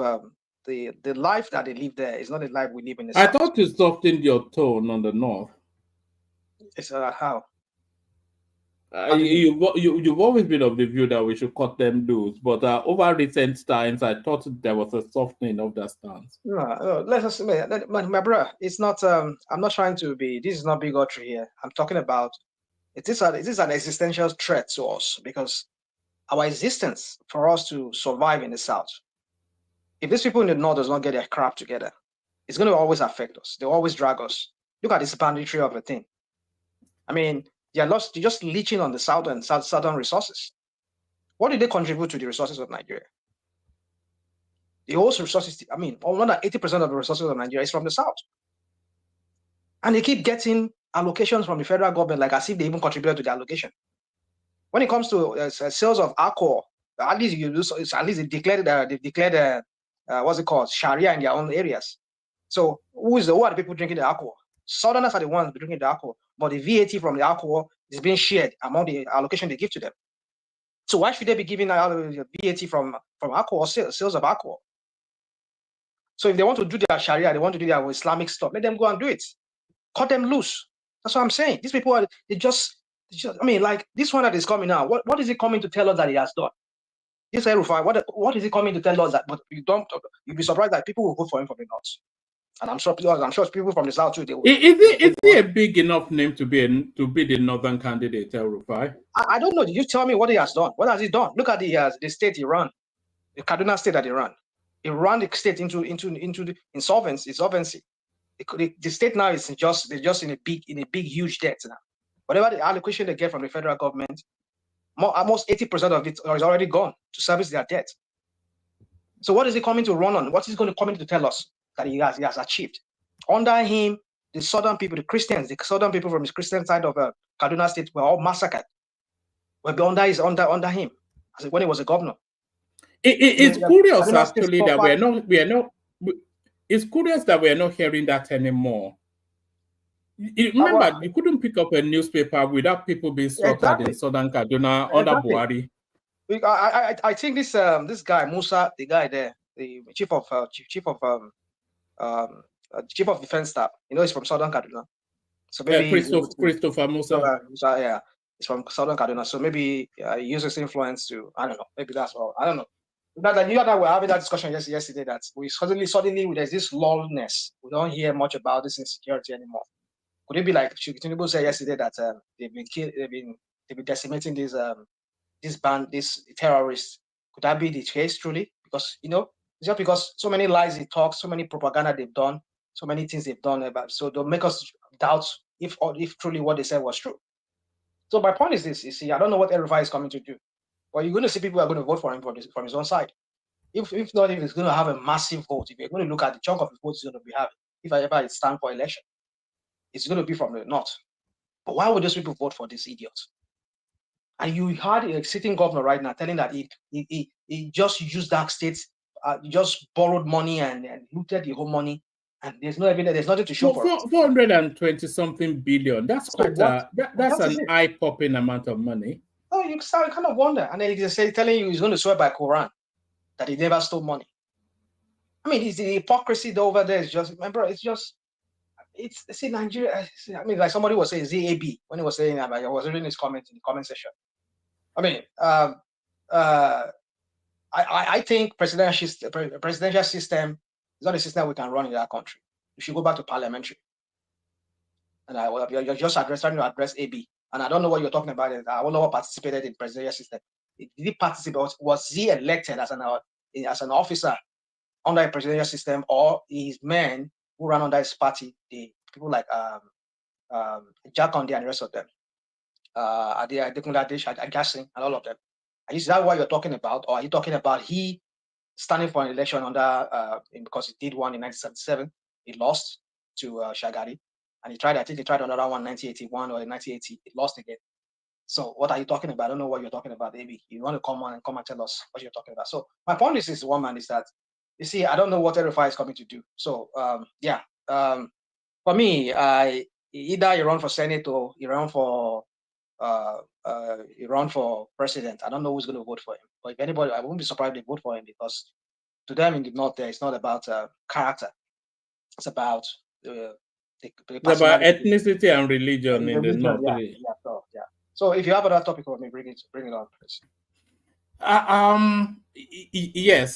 the life that they live there is not the life we live in the South. I thought you softened your tone on the North. It's how? You've always been of the view that we should cut them loose, but over recent times, I thought there was a softening of that stance. No, let us, my brother. It's not. I'm not trying to be. This is not bigotry here. I'm talking about. It is an existential threat to us because our existence for us to survive in the South, if these people in the North does not get their crap together, it's going to always affect us. They'll always drag us. Look at this banditry of a thing. I mean, they're just leeching on the southern resources. What did they contribute to the resources of Nigeria? The whole resources, I mean, more than 80% of the resources of Nigeria is from the South. And they keep getting allocations from the federal government, like as if they even contributed to the allocation. When it comes to sales of alcohol, at least they declared what's it called, Sharia in their own areas. So who are the people drinking the alcohol? Southerners are the ones drinking the alcohol, but the VAT from the alcohol is being shared among the allocation they give to them. So why should they be giving VAT from alcohol, sales of alcohol? So if they want to do their Sharia, they want to do their Islamic stuff, let them go and do it. Cut them loose. That's what I'm saying. These people they just I mean, like this one that is coming now. What is he coming to tell us that he has done? This El-Rufai, what is he coming to tell us that? But you'll be surprised that people will vote for him from the North. And I'm sure people from the South too. Is he a big enough name to be the Northern candidate, El-Rufai? I don't know. You tell me what he has done. What has he done? Look at the state he ran, the Kaduna state that he ran. He ran the state into the insolvency. The state now is just in a big huge debt now. Whatever the allocation they get from the federal government, almost 80% of it is already gone to service their debt. So what is he coming to run on? What is he going to come in to tell us that he has achieved? Under him, the southern people, the Christians, the southern people from his Christian side of Kaduna State were all massacred. Were under him when he was a governor. It's curious actually that it's curious that we're not hearing that anymore. Remember, you couldn't pick up a newspaper without people being slaughtered in southern Kaduna under Buhari. I think this guy Musa, the guy there, the chief of defense staff, he's from southern Kaduna. So maybe Christopher Musa. Yeah, he's from southern Kaduna. So maybe he uses influence to, I don't know. Maybe that's all. I don't know. That you and I were having that discussion yesterday that we suddenly there's this lullness. We don't hear much about this insecurity anymore. Could it be like Tinubu said yesterday that they've been decimating these terrorists? Could that be the case truly? Because just because so many lies they talk, so many propaganda they've done, so many things they've done so they'll make us doubt if truly what they said was true. So my point is this: you see, I don't know what El-Rufai is coming to do, but you're going to see people are going to vote for him from his own side. If not, if he's going to have a massive vote, if you're going to look at the chunk of his votes he's going to be having, if I ever stand for election, it's going to be from the North. But why would those people vote for this idiot? And you had a sitting governor right now telling that he just used dark states, just borrowed money and looted the whole money, and there's no evidence, there's nothing to show for it. 420-something billion. That's quite that's an eye-popping amount of money. Oh, you kind of wonder, and then he's telling you he's going to swear by Quran that he never stole money. I mean, the hypocrisy over there is just, remember, it's Nigeria. I mean, like somebody was saying ZAB when he was saying that. I was reading his comments in the comment section. I mean, I think presidential system is not a system we can run in that country. We should go back to parliamentary. And you're just trying to address AB. And I don't know what you're talking about. I don't know what participated in presidential system. Did he participate? Was he elected as an officer under a presidential system, or his men who ran under his party, the people like Jack Conde and the rest of them, Agassi and all of them? Is that what you're talking about, or are you talking about he standing for an election under because he did one in 1977, he lost to Shagari, and he tried another one in 1981 or in 1980, he lost again. So what are you talking about? I don't know what you're talking about, Maybe you want to come and tell us what you're talking about. So my point is one man is that, you see, I don't know what El-Rufai is coming to do. So for me, either you run for Senate or you run for president. I don't know who's going to vote for him. But if anybody, I won't be surprised if they vote for him, because to them in the North there, it's not about character. It's about it's about ethnicity and religion in the North. Yeah. So if you have another topic for me, bring it on, please. Yes.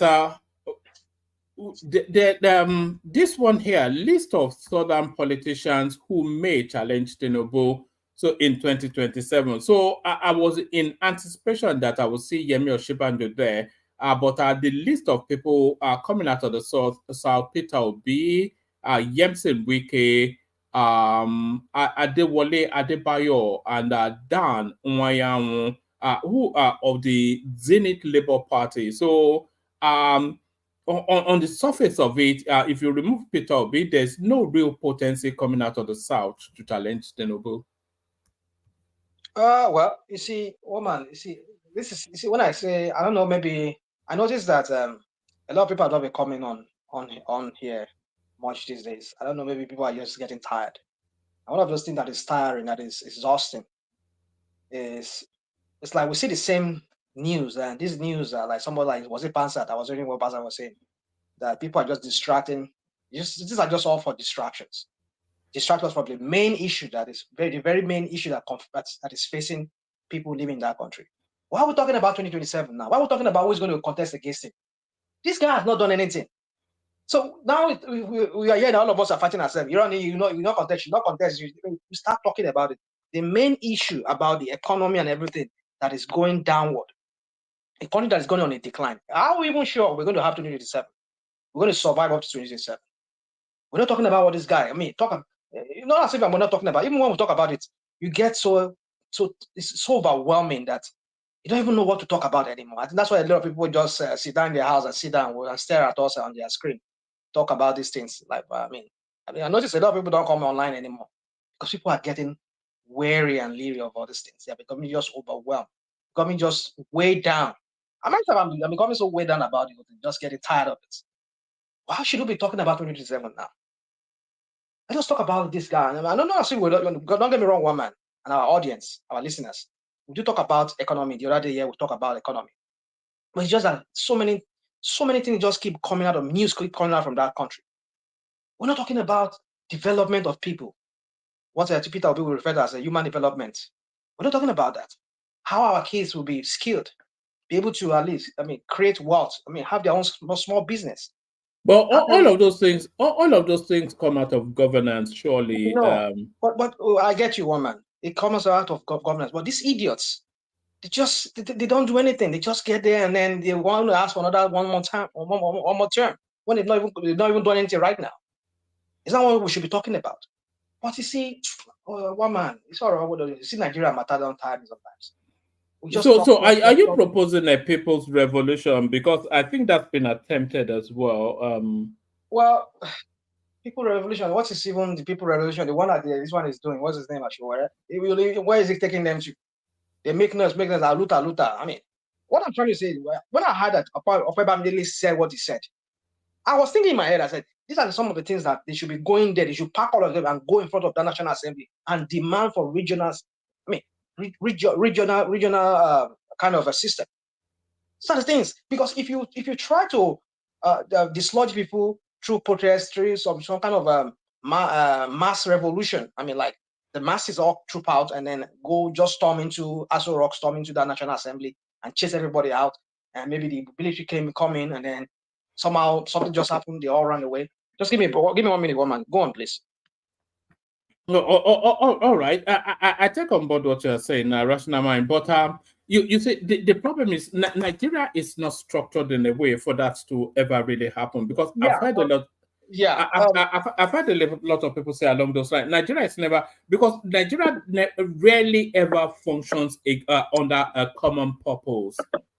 This one here, list of southern politicians who may challenge Tinubu So in 2027. So I was in anticipation that I would see Yemi Osinbajo there. But the list of people coming out of the South, Peter Obi, Yemson Wike, Adewale Adebayo, and Dan Nwayanwu, who are of the Zenith Labour Party. So on the surface of it, if you remove Peter Obi, there's no real potency coming out of the South to challenge Tinubu. Well, you see, woman, when I say, I don't know, maybe I noticed that a lot of people have not been coming on here much these days. I don't know, maybe people are just getting tired. And one of those things that is tiring, that is exhausting, is it's like we see the same news, and these news are like somebody like, was it Pansat? I was reading what Pansat was saying, that people are just distracting. These are just all for distractions. Distract us from the main issue that is the very main issue that is facing people living in that country. Why are we talking about 2027 now? Why are we talking about who's going to contest against him? This guy has not done anything. So now we are here and all of us are fighting ourselves. You not contest, you start talking about it. The main issue about the economy and everything that is going downward, a country that is going on a decline. How are we even sure we're going to have 2027? We're going to survive up to 2027. We're not talking about what this guy, not as if we're not talking about, even when we talk about it, you get so it's so overwhelming that you don't even know what to talk about anymore. I think that's why a lot of people just sit down in their house and sit down and stare at us on their screen, talk about these things. Like, I notice a lot of people don't come online anymore because people are getting wary and leery of all these things. They're becoming just overwhelmed, becoming just way down. I'm becoming so way down about it, just getting tired of it. Why should we be talking about 2027 now? Let us talk about this guy. I don't know. Don't get me wrong, one man, and our audience, our listeners. We do talk about economy. The other day, we talk about economy, but it's just that so many things just keep coming out of news, keep coming out from that country. We're not talking about development of people. What Peter Obi will refer to as a human development. We're not talking about that. How our kids will be skilled, be able to at least, create wealth. Have their own small business. But all of those things come out of governance, surely. But I get you, woman. It comes out of governance. But these idiots, they don't do anything. They just get there and then they want to ask for another one more term when they've not even done anything right now. It's not what we should be talking about. But you see, woman, it's all right. You see, Nigeria matter don't time sometimes. Are you proposing a people's revolution? Because I think that's been attempted as well. Well, people revolution. What is even the people revolution? The one that this one is doing. What's his name? Where is it taking them to? They make noise. Luta. What I'm trying to say is, when I heard that Opebamidele said what he said, I was thinking in my head. I said, these are some of the things that they should be going there. They should pack all of them and go in front of the National Assembly and demand for regional kind of a system. Some of the things, because if you try to dislodge people through protest, through some kind of mass revolution, like the masses all troop out and then go just storm into Aso Rock, storm into the National Assembly and chase everybody out, and maybe the military come in and then somehow something just happened, they all run away. Just give me 1 minute, woman. Go on, please. All right. I take on board what you're saying, rational mind. But you say the problem is Nigeria is not structured in a way for that to ever really happen. Because I've heard a lot. Yeah, I've heard a lot of people say along those lines. Nigeria is never, because Nigeria rarely ever functions under a common purpose.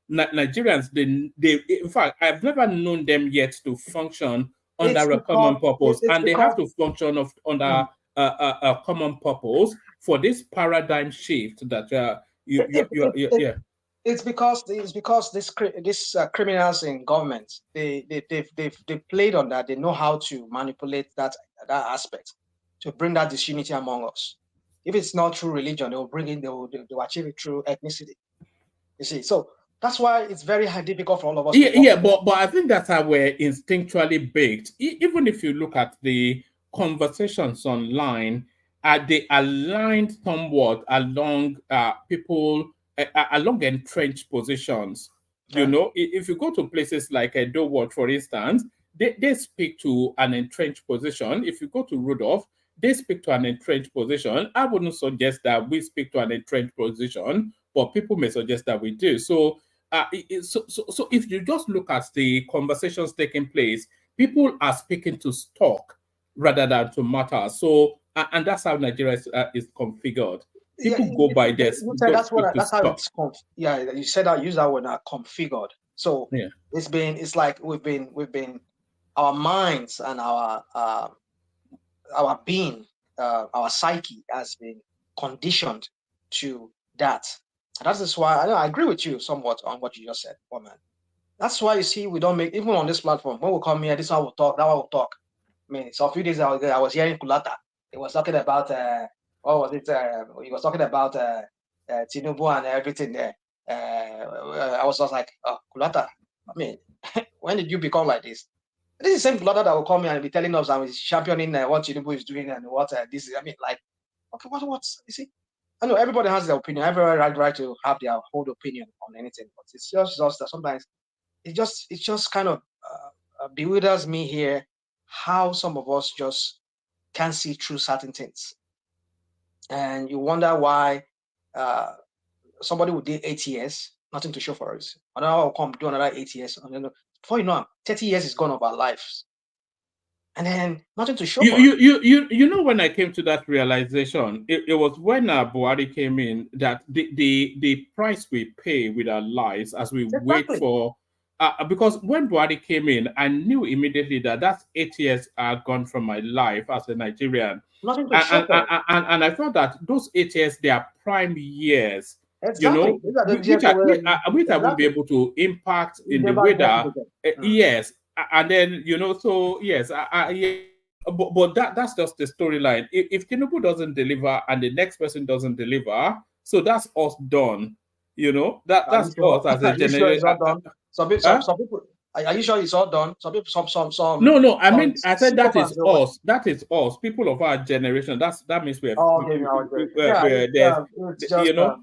Nigerians, they in fact, I've never known them yet to function under a common purpose, and they have to function under a common purpose for this paradigm shift that It's because this criminals in government, they've played on that. They know how to manipulate that aspect to bring that disunity among us. If it's not through religion, they will achieve it through ethnicity. You see, so that's why it's very difficult for all of us. But I think that's how we're instinctually baked. Even if you look at the conversations online, they aligned somewhat along people along entrenched positions. You know, if you go to places like Edo Ward, for instance, they speak to an entrenched position. If you go to Rudolph, they speak to an entrenched position. I wouldn't suggest that we speak to an entrenched position, but people may suggest that we do. So, so if you just look at the conversations taking place, people are speaking to stock rather than to matter. So, and that's how Nigeria is configured. People go by this. That's how it's yeah. You said I use that word configured. So yeah, it's like we've been our minds and our being, our psyche has been conditioned to that. And that is why I agree with you somewhat on what you just said, woman. That's why you see we don't make, even on this platform, when we come here, this is how we'll talk, that we'll talk. I mean, so a few days ago, I was hearing Kulata. He was talking about what was it? He was talking about Tinubu and everything there. I was just like, oh, Kulata. I mean, when did you become like this? This is the same Kulata that will come here and be telling us I'm championing what Tinubu is doing and what this is. I mean, like, okay, what's you see? I know everybody has their opinion. Everybody has the right to have their whole opinion on anything, but it's just that sometimes it just kind of bewilders me here how some of us just can't see through certain things, and you wonder why somebody would do 8 years, nothing to show for it. Another will come do another 8 years, and then before you know, 30 years is gone of our lives, and then nothing to show for it. You know, when I came to that realization, it was when Buhari came in that the price we pay with our lives as we wait for. Because when Buhari came in, I knew immediately that that's 8 years are gone from my life as a Nigerian. Nothing to show for it. And I thought that those 8 years, they are prime years. Exactly. You know, which I will be able to impact in the way that yes, and then you know, so yes, but that's just the storyline. If Tinubu doesn't deliver and the next person doesn't deliver, so that's us done. You know, that's us as a generation. Some people. Are you sure it's all done? Some people, some. No. I mean, I said that is us. That is us. People of our generation. That means we're. You know.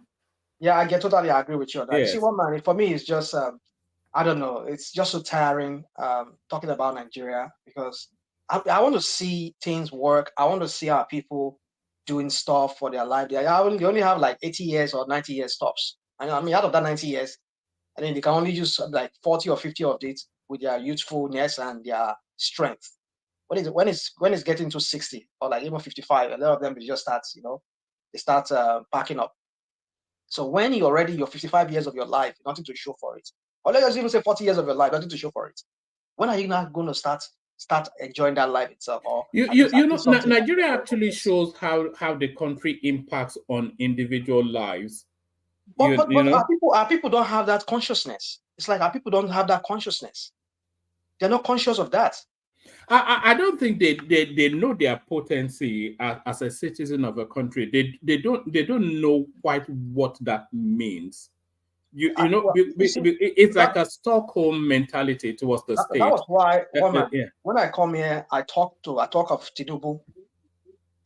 Yeah, I totally agree with you on that. Yes. See, one man, for me, it's just I don't know. It's just so tiring talking about Nigeria because I want to see things work. I want to see our people doing stuff for their life. They only have like 80 years or 90 years tops. I mean, out of that 90 years, I mean, they can only use like 40 or 50 of it with their youthfulness and their strength. When it's getting to 60 or like even 55, a lot of them will just start, they start packing up. So when you're 55 years of your life, nothing to show for it. Or let's even say 40 years of your life, nothing to show for it. When are you not going to start enjoying that life itself? Or Nigeria actually shows how the country impacts on individual lives. But our people don't have that consciousness. It's like our people don't have that consciousness. They're not conscious of that. I don't think they know their potency as a citizen of a country. They don't know quite what that means. It's like a Stockholm mentality towards the state. That was why when I come here, I talk of Tinubu.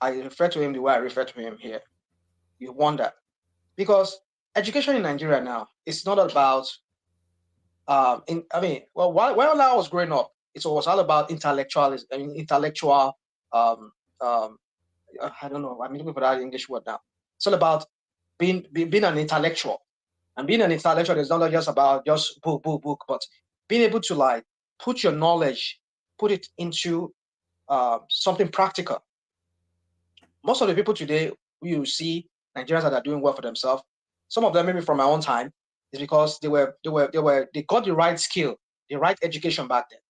I refer to him the way I refer to him here. You wonder because education in Nigeria now it's not about. When I was growing up, it was all about intellectualism. I mean, intellectual. I don't know. I'm looking for that English word now. It's all about being an intellectual. And being an intellectual is not just about just book, but being able to like put your knowledge, put it into something practical. Most of the people today, you see Nigerians that are doing well for themselves. Some of them, maybe from my own time, is because they got the right skill, the right education back then.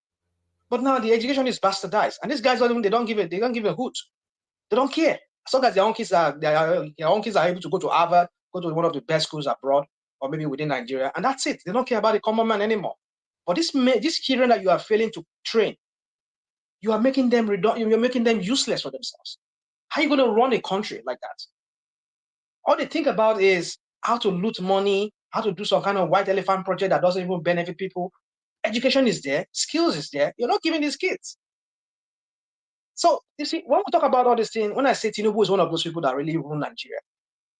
But now the education is bastardized, and these guys they don't give a hoot. They don't care. As long as their own kids are able to go to Harvard, go to one of the best schools abroad, or maybe within Nigeria, and that's it. They don't care about the common man anymore. But these children that you are failing to train, you are making them you're making them useless for themselves. How are you going to run a country like that? All they think about is how to loot money, how to do some kind of white elephant project that doesn't even benefit people. Education is there, skills is there. You're not giving these kids. So you see, when we talk about all these things, when I say Tinubu is one of those people that really rule Nigeria,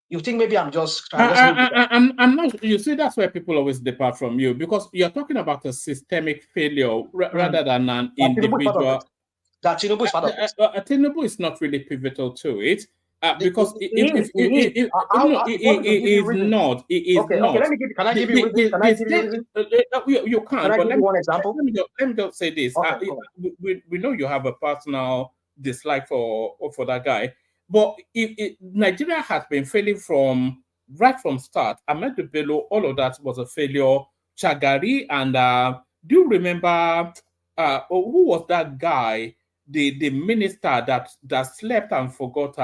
you think maybe I'm just trying to. I'm not. You see, that's where people always depart from you because you're talking about a systemic failure rather than an individual. That Tinubu is part of it. Tinubu is not really pivotal to it. Because it is not. Okay, let me give. Can I give you? Can I give you? You can. Can I give you one example? Let me just say this. Okay, we know you have a personal dislike for that guy, but Nigeria has been failing right from start. Ahmed Bello, all of that was a failure. Chagari and do you remember who was that guy? The minister that slept and forgot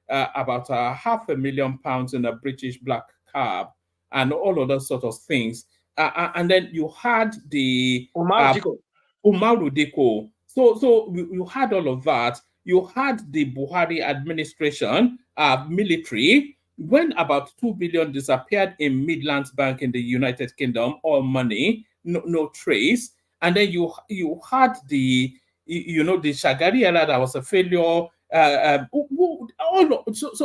about £500,000 in a British black cab and all of those sort of things. And then you had the Umaru Diko. So you had all of that. You had the Buhari administration, military, when about 2 billion disappeared in Midlands Bank in the United Kingdom, all money, no trace. And then you had the Shagari era that was a failure. So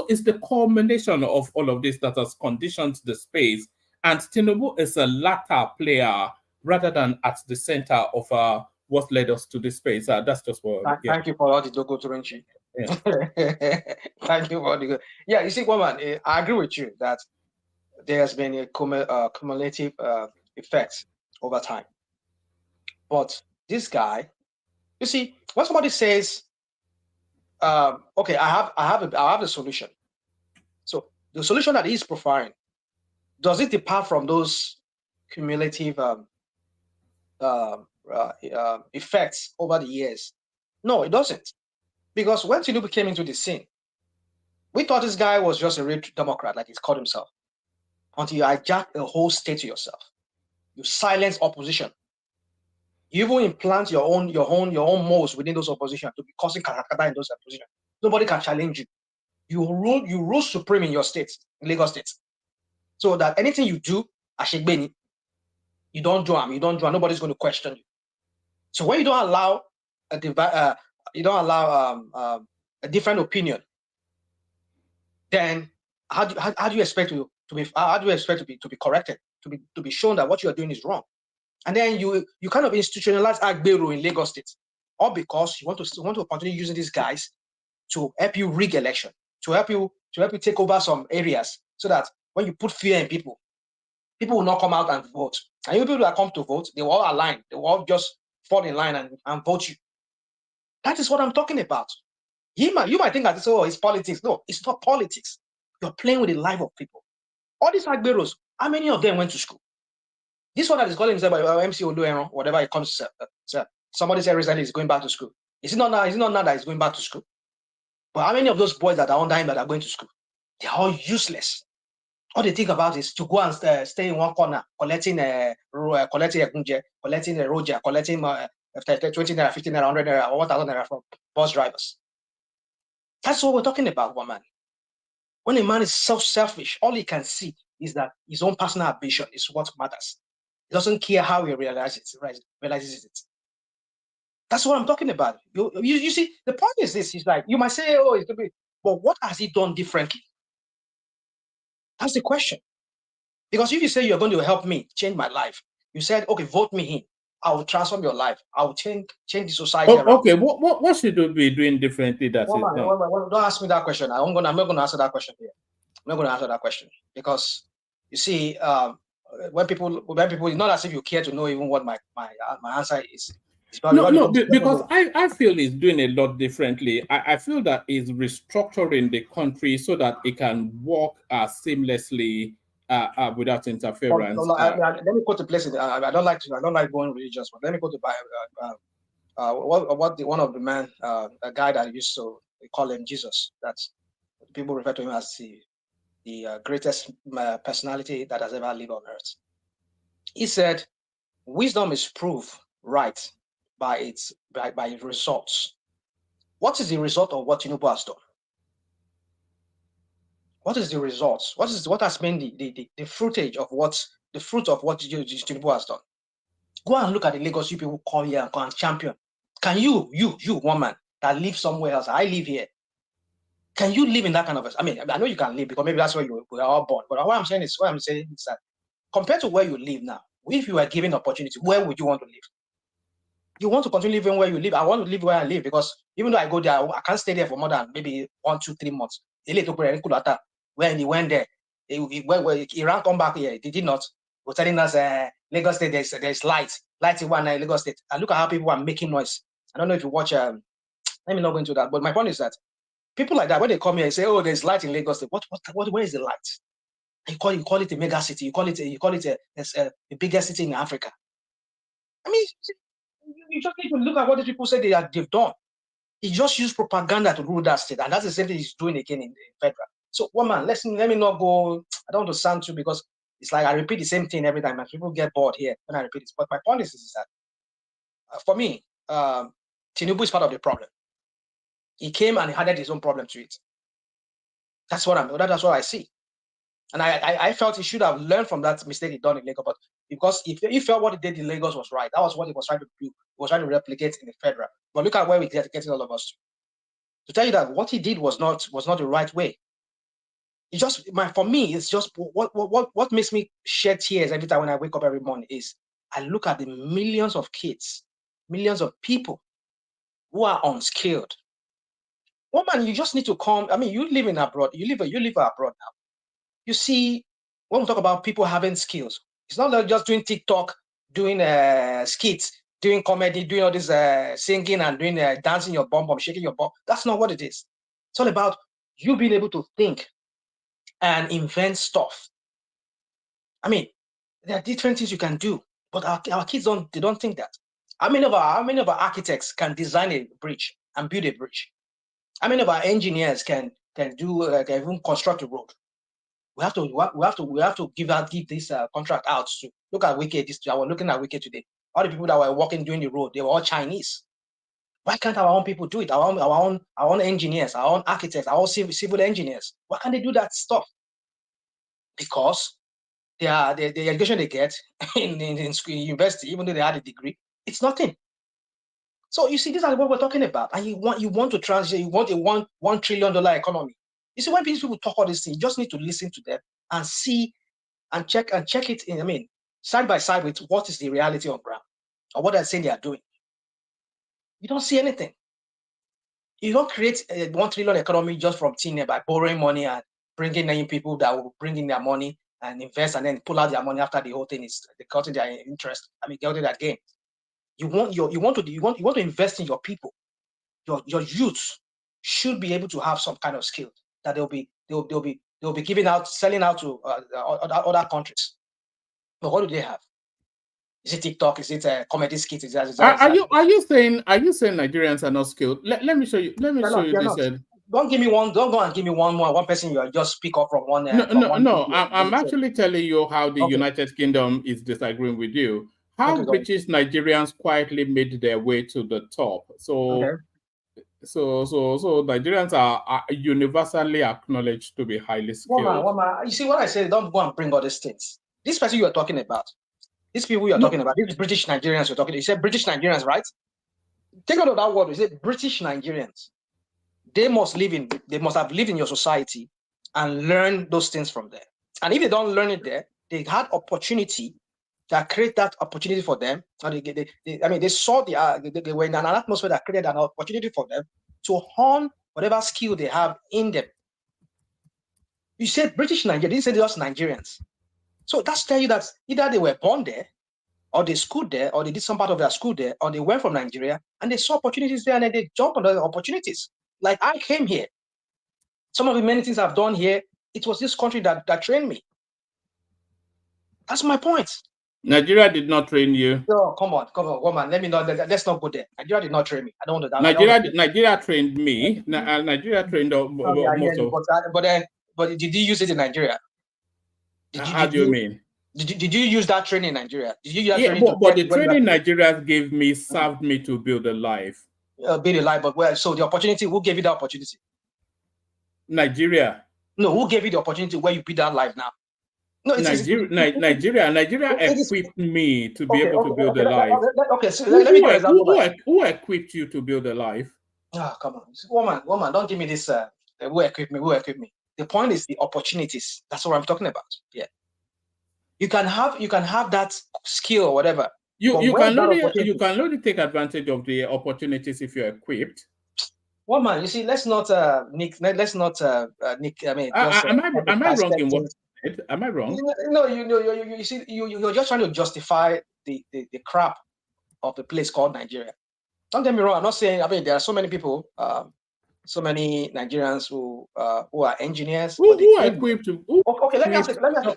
it's the culmination of all of this that has conditioned the space. And Tinubu is a latter player rather than at the center of what led us to this space. That's just what. Thank you for all the Dogo Turenchi. Thank you for the. Yeah, you see, woman, I agree with you that there has been a cumulative effect over time. But this guy, you see, when somebody says, okay, I have a solution. So the solution that he's providing, does it depart from those cumulative effects over the years? No, it doesn't. Because when Tinubu came into the scene, we thought this guy was just a real Democrat, like he's called himself. Until you hijack a whole state to yourself, you silence opposition. You even implant your own moles within those opposition to be causing katakata in those opposition. Nobody can challenge you. You rule supreme in your state, in Lagos State. So that anything you do, Ashegbeni, you don't do them, nobody's going to question you. So when you don't allow a different opinion, then how do you expect to be corrected, to be shown that what you are doing is wrong? And then you kind of institutionalize Agbero in Lagos State, all because you want to continue using these guys to help you rig election, to help you take over some areas, so that when you put fear in people will not come out and vote. And you people that come to vote, they will all align, they will all just fall in line and vote you. That is what I'm talking about. You might think that it's politics. No, it's not politics. You're playing with the life of people. All these Agberos, how many of them went to school? This one that is calling himself MC Olueron, whatever it comes to say. Somebody said recently he's going back to school. Is it not now that he's going back to school? But how many of those boys that are under him that are going to school? They're all useless. All they think about is to go and stay in one corner, collecting Roger, collecting 20 naira, 50 naira, 100 naira, or 1,000 naira from bus drivers. That's what we're talking about, woman. When a man is selfish, all he can see is that his own personal ambition is what matters. He doesn't care how he realizes it. That's what I'm talking about. You see, the point is this: is like you might say, "Oh, it's going to be," but what has he done differently? That's the question. Because if you say you're going to help me change my life, you said, "Okay, vote me in. I will transform your life. I will change the society." Okay, what should we be doing differently? Don't ask me that question. I'm not going to answer that question here. I'm not going to answer that question because you see, when people, it's not as if you care to know even what my answer is. Because I feel it's doing a lot differently. I feel that it's restructuring the country so that it can work seamlessly without interference. Let me quote the place. I don't like going religious, but let me go to one of the men, a guy that used to call him Jesus. That's people refer to him as the greatest personality that has ever lived on earth. He said, "Wisdom is proof right by its results." What is the result of what Tinubu has done? What is the results? What has been the fruit of what Tinubu has done? Go and look at the Lagos you people come here and go and champion. Can you woman that live somewhere else? I live here. Can you live in that kind of? I mean, I know you can live because maybe that's where we are all born. But what I'm saying is that compared to where you live now, if you were given opportunity, where would you want to live? You want to continue living where you live. I want to live where I live because even though I go there, I can't stay there for more than maybe 1, 2, 3 months. When he went there, when Iran come back here, they did not. We're telling us Lagos State there's light in one Lagos State. And look at how people are making noise. I don't know if you watch. Let me not go into that. But my point is that people like that when they come here and say, "Oh, there's light in Lagos State." What? Where is the light? You call it a mega city. You call it the biggest city in Africa. I mean, you just need to look at what these people say they've done. He just used propaganda to rule that state, and that's the same thing he's doing again in federal. So, woman, let me not go. I don't want to sound too because it's like I repeat the same thing every time, and people get bored here when I repeat it. But my point is that for me, Tinubu is part of the problem. He came and he added his own problem to it. That's what I see. And I felt he should have learned from that mistake he done in Lagos. But because he felt what he did in Lagos was right, that was what he was trying to do. He was trying to replicate in the federal. But look at where we're getting all of us to tell you that what he did was not the right way. It just for me, it's just what makes me shed tears every time when I wake up every morning is I look at the millions of kids, millions of people who are unskilled. Woman, you just need to come. I mean, you live abroad. You live abroad now. You see, when we talk about people having skills, it's not like just doing TikTok, doing skits, doing comedy, doing all this singing and doing dancing your bum, shaking your bum. That's not what it is. It's all about you being able to think and invent stuff. I mean, there are different things you can do, but our kids don't think that. How many of our architects can design a bridge and build a bridge? How many of our engineers can do can even construct a road? We have to give this contract out to look at Wike. I was looking at Wike today. All the people that were working doing the road, they were all Chinese. Why can't our own people do it? Our own engineers, our own architects, our own civil engineers. Why can't they do that stuff? Because the education they get in school, university, even though they had a degree, it's nothing. So you see, these are what we're talking about. And you want to transition, you want a $1 trillion economy. You see, when people talk all these things, you just need to listen to them and see and check it in. I mean, side by side with what is the reality on ground or what they're saying they are doing. You don't see anything. You don't create a $1 trillion economy just from thin air by borrowing money and bringing in people that will bring in their money and invest and then pull out their money after the whole thing is cutting their interest. I mean, getting that gain. You want to invest in your people. Your youth should be able to have some kind of skill that they'll be giving out, selling out to other countries. But what do they have? Is it TikTok? Is it a comedy skit? Are you saying Nigerians are not skilled? Let me show you. Let me show you this. Don't give me one. Don't go and give me one person. You just speak up from one. No. I'm actually telling you how the United Kingdom is disagreeing with you. How British Nigerians quietly made their way to the top. So Nigerians are universally acknowledged to be highly skilled. You see what I say? Don't go and bring all these things. This person you are talking about, these people you are talking about, these British Nigerians you're talking. You said British Nigerians, right? Take note of that word. You say British Nigerians. They must have lived in your society and learn those things from there. And if they don't learn it there, they had opportunity that create that opportunity for them. And they saw they were in an atmosphere that created an opportunity for them to hone whatever skill they have in them. You said British Nigeria, didn't say just Nigerians. So that's tell you that either they were born there, or they schooled there, or they did some part of their school there, or they went from Nigeria and they saw opportunities there and then they jumped on the opportunities. Like I came here. Some of the many things I've done here, it was this country that trained me. That's my point. Nigeria did not train you. No, come on, woman. Let's not go there. Nigeria did not train me. I don't want to. Nigeria trained me. Nigeria trained most of. But did you use it in Nigeria? How do you mean? Did you use that training in Nigeria? Did you use that training? But the training Nigeria gave me served me to build a life. Build a life, but so the opportunity. Who gave you the opportunity? Nigeria. No, who gave you the opportunity where you build that life now? No, Nigeria equipped me to be able to build a life. Okay, so let me give you an example. Who equipped you to build a life? Come on, woman, don't give me this. Who equipped me? The point is the opportunities. That's what I'm talking about. Yeah, you can have that skill or whatever, You But you can only take advantage of the opportunities if you're equipped. Well, man, you see, let's not Nick. Let's not Nick. I mean, am I wrong in what you said? Am I wrong? You see, you're just trying to justify the crap of the place called Nigeria. Don't get me wrong. I'm not saying. I mean, there are so many people, so many Nigerians who are engineers. Who are equipped to? Okay, let me ask a question.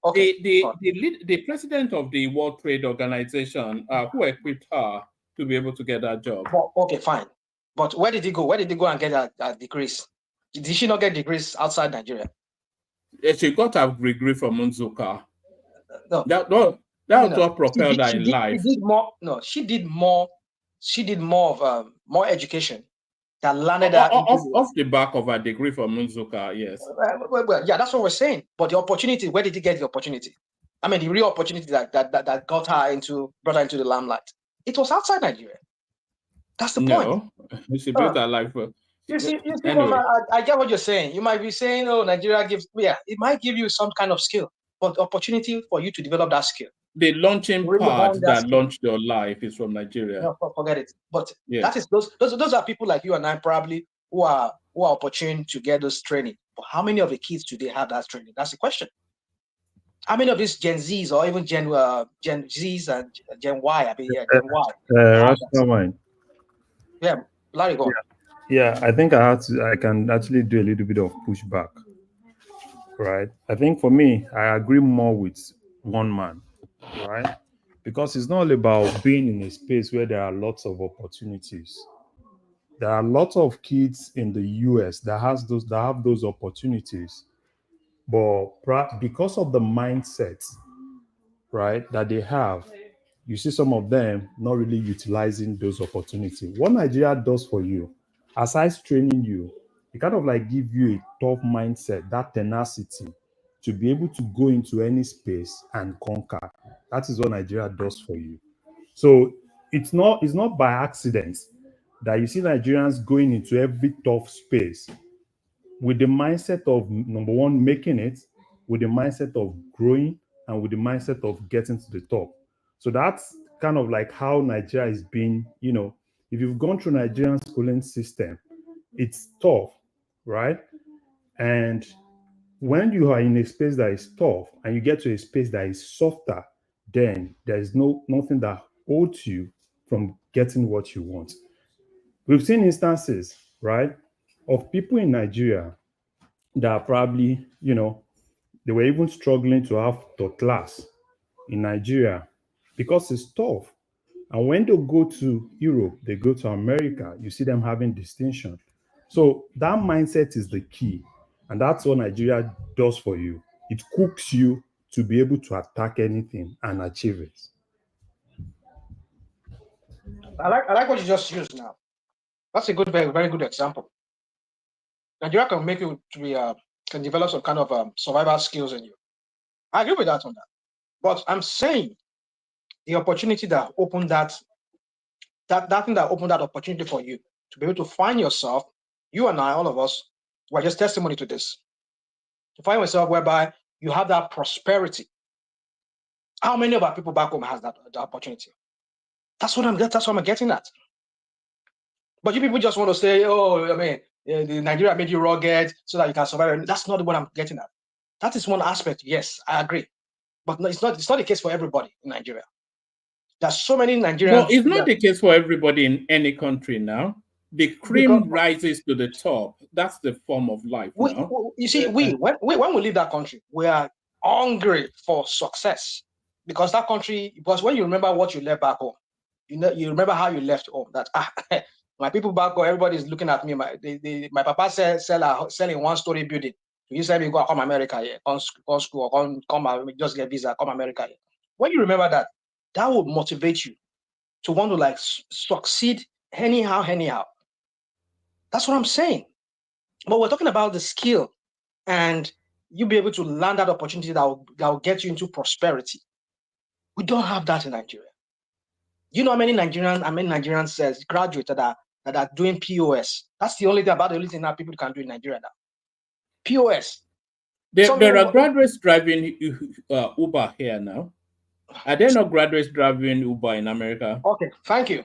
The president of the World Trade Organization, who equipped her to be able to get that job? Okay, fine. But where did he go? Where did he go and get a degrees? Did she not get degrees outside Nigeria? She got a degree from Nzuka. No, that was what propelled her in life. She did more. No, she did more. She did more of more education that landed her off the back of a degree from Nzuka. Yes. Well, yeah, that's what we're saying. But the opportunity, where did he get the opportunity? I mean, the real opportunity that brought her into the limelight. It was outside Nigeria. That's the point. No, she built her life. You see, anyway. I get what you're saying. You might be saying, "Oh, Nigeria gives." Yeah, it might give you some kind of skill, but the opportunity for you to develop that skill. The launching part that launched your life is from Nigeria. No, forget it. But that is those are people like you and I probably who are opportune to get those training. But how many of the kids today have that training? That's the question. How many of these Gen Zs or even Gen Zs and Gen Y? I mean, Gen Y. Yeah, Larry, go. Yeah, I think I can actually do a little bit of pushback. Right. I think for me, I agree more with one man. Right, because it's not all about being in a space where there are lots of opportunities. There are lots of kids in the US that have those opportunities, but because of the mindset, right, that they have, you see some of them not really utilizing those opportunities. What Nigeria does for you, aside training you, it kind of like give you a tough mindset, that tenacity, to be able to go into any space and conquer. That is what Nigeria does for you. So it's not by accident that you see Nigerians going into every tough space with the mindset of, number one, making it, with the mindset of growing, and with the mindset of getting to the top. So that's kind of like how Nigeria is being, if you've gone through Nigerian schooling system, it's tough, right? And when you are in a space that is tough and you get to a space that is softer, then there is nothing that holds you from getting what you want. We've seen instances, right, of people in Nigeria that are probably, they were even struggling to have third class in Nigeria because it's tough. And when they go to Europe, they go to America, you see them having distinction. So that mindset is the key. And that's what Nigeria does for you. It cooks you to be able to attack anything and achieve it. I like what you just used now. That's a very good example. Nigeria can make you to be can develop some kind of survival skills in you. I agree with that on that. But I'm saying the opportunity that opened that thing that opened that opportunity for you to be able to find yourself, you and I, all of us, we're just testimony to this. To find yourself whereby you have that prosperity. How many of our people back home has that opportunity? That's what I'm getting at. But you people just want to say, oh, I mean, the Nigeria made you rugged so that you can survive. That's not what I'm getting at. That is one aspect. Yes, I agree. But no, it's not the case for everybody in Nigeria. There's so many Nigerians. Well, it's not the case for everybody in any country now. The cream rises to the top. That's the form of life now. You see, when we leave that country, we are hungry for success. Because when you remember what you left back home, you remember how you left home. That my people back home, everybody's looking at me. My papa selling one-story building. You said me go come America here, come school, or come just get visa, come America here. When you remember that would motivate you to want to succeed anyhow. That's what I'm saying. But we're talking about the skill, and you'll be able to land that opportunity that will get you into prosperity. We don't have that in Nigeria. You know how many Nigerians says graduates that are doing POS. That's the only thing that people can do in Nigeria now. POS. There are graduates driving Uber here now. Are there no graduates driving Uber in America? Okay, thank you.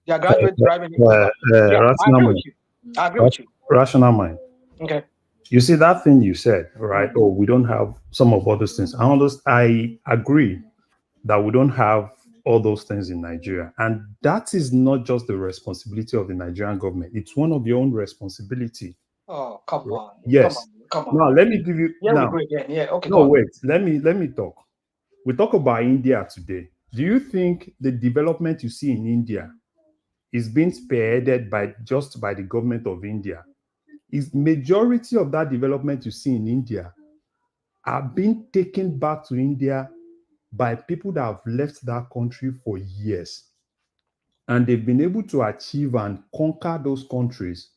They are graduates driving Uber. Yeah, I agree with you. I agree with you. Rational mind. Okay. You see that thing you said, right? Oh, we don't have some of all those things. I agree that we don't have all those things in Nigeria. And that is not just the responsibility of the Nigerian government. It's one of your own responsibility. Oh, come on. Yes. Come on. Now, let me give you... Yeah, now, we agree. Yeah, okay. no, wait. Let me talk. We talk about India today. Do you think the development you see in India is being spearheaded by the government of India? Is majority of that development you see in India are being taken back to India by people that have left that country for years. And they've been able to achieve and conquer those countries,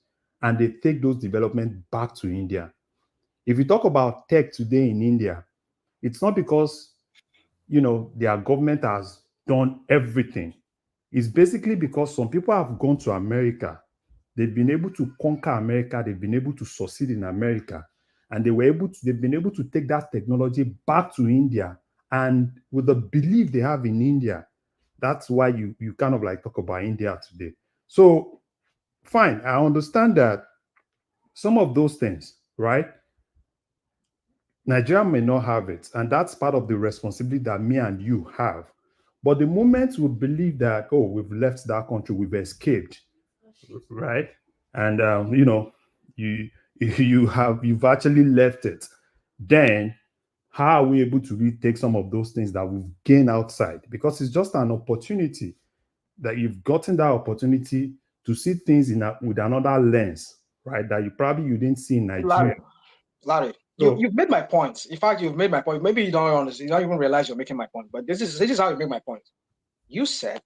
and they take those developments back to India. If you talk about tech today in India, it's not because, their government has done everything. It's basically because some people have gone to America. They've been able to conquer America. They've been able to succeed in America. And they've been able to take that technology back to India. And with the belief they have in India, that's why you kind of like talk about India today. So, fine, I understand that some of those things, right? Nigeria may not have it. And that's part of the responsibility that me and you have. But the moment we believe that, oh, we've left that country, we've escaped, right? And you've actually left it. Then how are we able to really take some of those things that we've gained outside? Because it's just an opportunity that you've gotten that opportunity to see things with another lens, right? That you didn't see in Nigeria. Larry, you've made my point. In fact, you've made my point. Maybe you don't understand. You don't even realize you're making my point. But this is how you make my point. You said,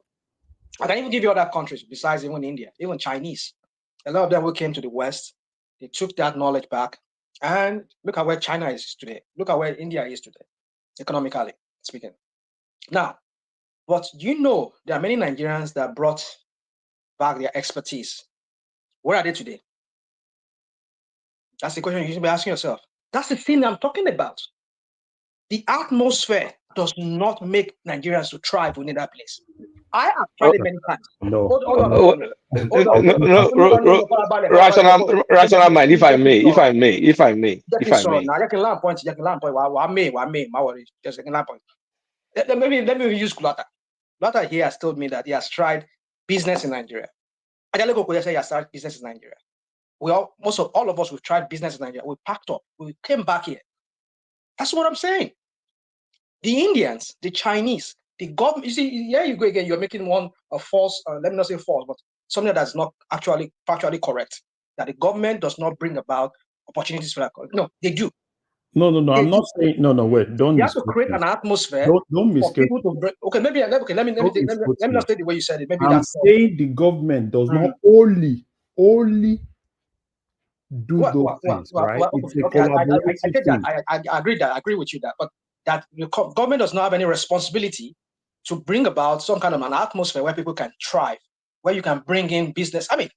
I can even give you other countries besides even India, even Chinese. A lot of them who came to the West, they took that knowledge back. And look at where China is today. Look at where India is today, economically speaking. Now, but there are many Nigerians that brought back their expertise. Where are they today? That's the question you should be asking yourself. That's the thing I'm talking about. The atmosphere does not make Nigerians to thrive within that place. I have tried it many times. No. Rational mind, if I may. Let me use Kulata. Kulata here has told me that he has tried business in Nigeria. Ajaleko Koya said he has started business in Nigeria. All of us, we've tried business in Nigeria. We packed up. We came back here. That's what I'm saying. The Indians, the Chinese, the government, you see, here you go again, you're making a false, let me not say false, but something that's not actually factually correct, that the government does not bring about opportunities for that. No, they do. No, I'm not saying, wait, don't. You have to create an atmosphere don't for people to break. Okay, let me not say the way you said it. Maybe I'm saying the government does not only do those things, right? It's a collaborative thing. I agree with you but that the government does not have any responsibility to bring about some kind of an atmosphere where people can thrive, where you can bring in business. I mean,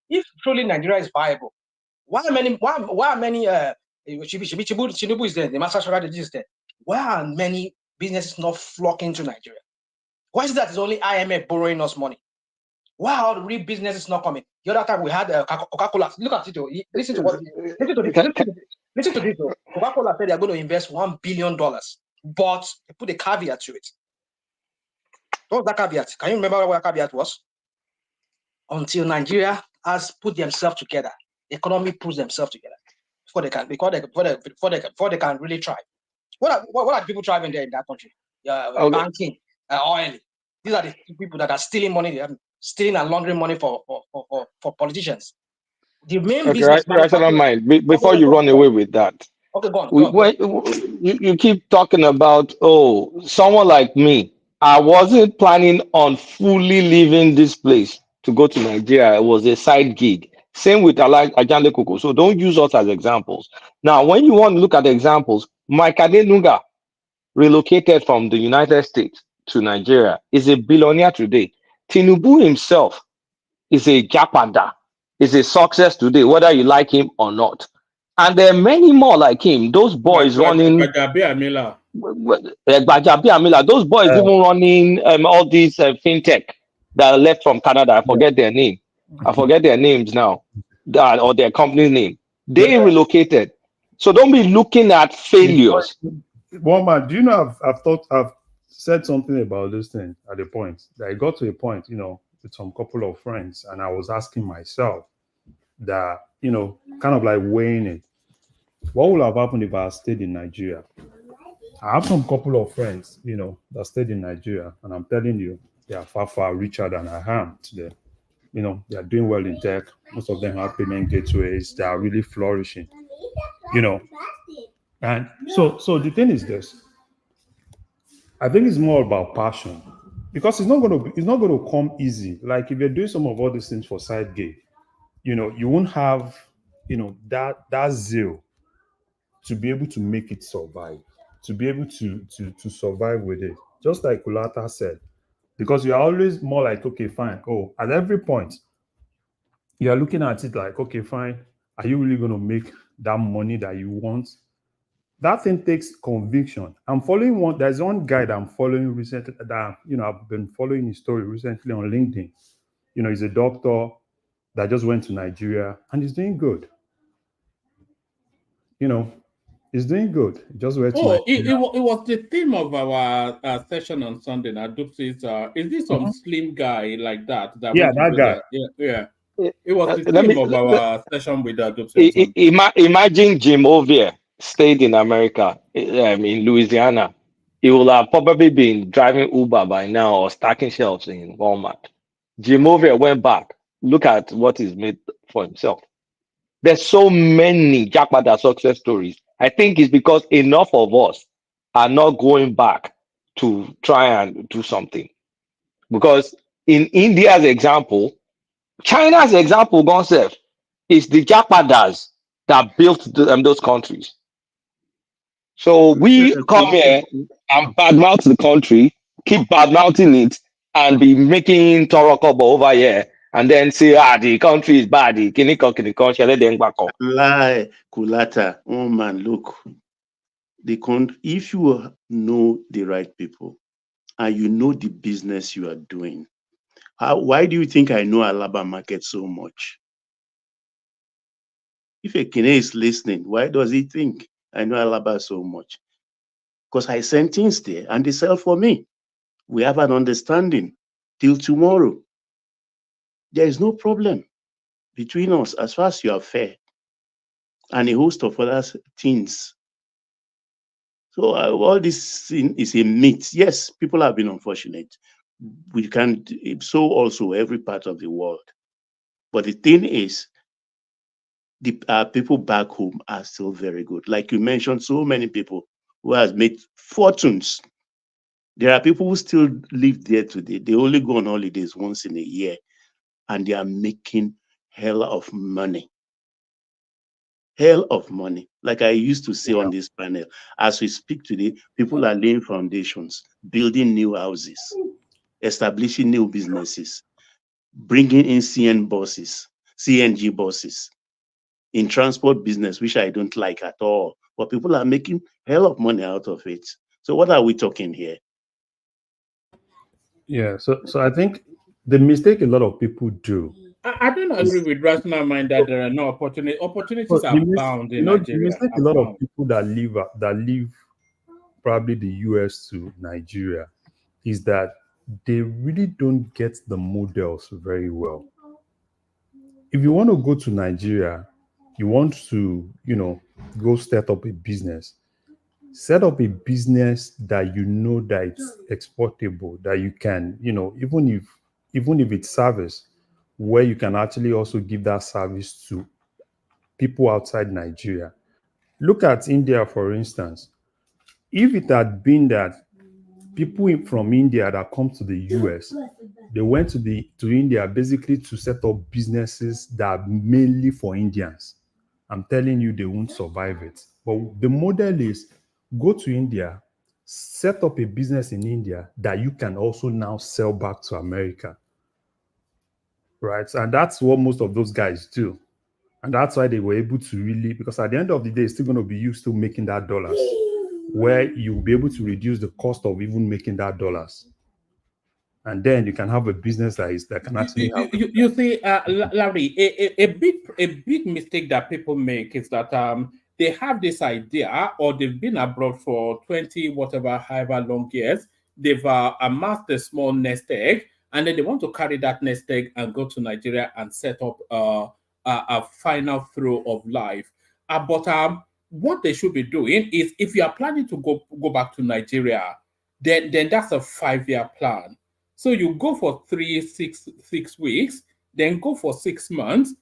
if truly Nigeria is viable, why are many Tinubu is there, the master strategy is there, why are many businesses not flocking to Nigeria? Why is it that it's only IMF borrowing us money? Why are the real businesses not coming? The other time we had Coca-Cola. Look at it. Listen to this. Coca-Cola said they're going to invest $1 billion, but they put a caveat to it. What was that caveat? Can you remember what that caveat was? Until Nigeria has put themselves together, the economy puts themselves together before they can really thrive. What are people thriving there in that country? Banking, oil. These are the people that are stealing money. Stealing and laundering money for politicians. The main business. Rational mind. Before you run away with that. Okay, go on. You keep talking about someone like me. I wasn't planning on fully leaving this place to go to Nigeria. It was a side gig. Same with Ajande Koko. So don't use us as examples. Now, when you want to look at the examples, Mike Adenuga relocated from the United States to Nigeria, is a billionaire today. Tinubu himself is a Japanda, is a success today, whether you like him or not. And there are many more like him. Those boys running. Those boys even running all these fintech that left from Canada. I forget their name. I forget their names now, or their company name. They relocated. So don't be looking at failures. One man, do you know I've said something about this thing at a point that I got to a point, with some couple of friends, and I was asking myself that, kind of like weighing it. What would have happened if I had stayed in Nigeria? I have some couple of friends, that stayed in Nigeria, and I'm telling you, they are far, far richer than I am today. They are doing well in tech. Most of them have payment gateways. They are really flourishing, And so the thing is this. I think it's more about passion, because it's not going to come easy. Like if you're doing some of all these things for side gig, you won't have, that zeal to be able to make it survive, to be able to survive with it. Just like Kulata said, because you're always more like, okay, fine. Oh, at every point, you're looking at it like, okay, fine. Are you really going to make that money that you want? That thing takes conviction. I'm following there's one guy that I'm following recently that, I've been following his story recently on LinkedIn. He's a doctor that just went to Nigeria and he's doing good. He's doing good. He just went to Nigeria. It was the theme of our session on Sunday. Now, is this some slim guy like that? Yeah, that guy. Yeah. It was the theme of our session with Dupsy. Imagine Jim Ovia stayed in America, in Louisiana. He will have probably been driving Uber by now or stacking shelves in Walmart. Jim Ovia went back. Look at what he's made for himself. There's so many Jackpot success stories. I think it's because enough of us are not going back to try and do something. Because in India's example, China's example, Gonself, is the Jackpatas that built those countries. So we come here and badmouth the country, keep badmouthing it, and be making Toro Kobo over here, and then say, the country is bad, the country, let them back up. Lie, Kulata. Oh man, look. If you know the right people and you know the business you are doing, why do you think I know Alaba market so much? If a Kene is listening, why does he think I know Alaba so much? Because I send things there and they sell for me. We have an understanding till tomorrow. There is no problem between us as far as you are fair and a host of other things. So all this is a myth. Yes, people have been unfortunate. We can so also every part of the world. But the thing is, the people back home are still very good. Like you mentioned, so many people who has made fortunes. There are people who still live there today. They only go on holidays once in a year, and they are making hell of money. Hell of money. Like I used to say on this panel, as we speak today, people are laying foundations, building new houses, establishing new businesses, bringing in CNG buses in transport business, which I don't like at all. But people are making hell of money out of it. So what are we talking here? Yeah, so I think the mistake a lot of people do. I don't agree with rational mind that there are no opportunities. Opportunities are bound in Nigeria. The mistake a lot of people that leave probably the US to Nigeria is that they really don't get the models very well. If you want to go to Nigeria, you want to, go set up a business. Set up a business that that it's exportable, that you can, even if it's service, where you can actually also give that service to people outside Nigeria. Look at India, for instance. If it had been that people from India that come to the US, they went to India basically to set up businesses that are mainly for Indians, I'm telling you, they won't survive it. But the model is go to India, set up a business in India that you can also now sell back to America. Right? And that's what most of those guys do. And that's why they were able to really, because at the end of the day, it's still going to be you still making that dollars. where you'll be able to reduce the cost of even making that dollars. And then you can have a business that can actually help. You see, Larry, a big mistake that people make is that they have this idea, or they've been abroad for 20 whatever, however long years. They've amassed a small nest egg, and then they want to carry that nest egg and go to Nigeria and set up a final throw of life. But what they should be doing is, if you are planning to go back to Nigeria, then that's a 5-year plan. So you go for 6 weeks, then go for 6 months,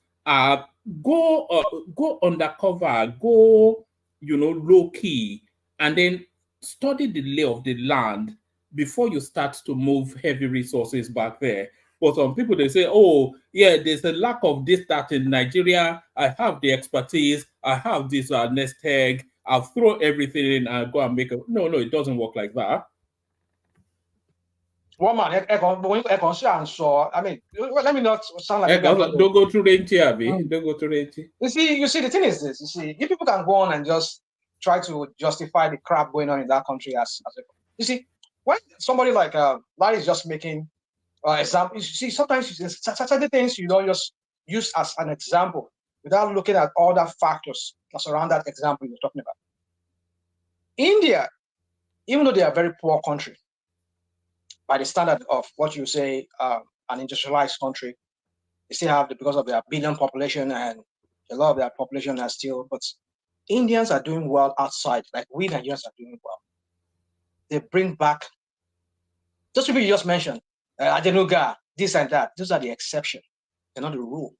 go undercover, go low key, and then study the lay of the land before you start to move heavy resources back there. But some people, they say, oh yeah, there's a lack of this, that in Nigeria. I have the expertise, I have this nest egg, I'll throw everything in and go and make it. No, it doesn't work like that. One man, I mean, let me not sound like don't go through the NTRB. Don't go through the NT. You see, the thing is this. You see, you people can go on and just try to justify the crap going on in that country as a. You see, when somebody like Larry is just making example. You see, sometimes certain things you don't just use as an example without looking at all the factors that surround that example you're talking about. India, even though they are a very poor country, by the standard of what you say, an industrialized country, they still have, because of their billion population, and a lot of their population are still, but Indians are doing well outside, like we Nigerians are doing well. They bring back, just people you just mentioned, Adenuga, this and that, those are the exception. They're not the rule.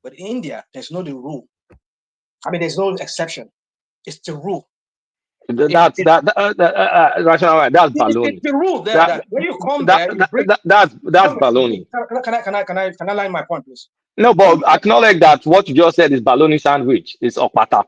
But in India, there's no the rule. I mean, there's no exception. It's the rule. That's rational. That's baloney. It's the rule that when you come there, that's baloney. Can I line my point, please? No, but acknowledge that what you just said is baloney sandwich. It's opata.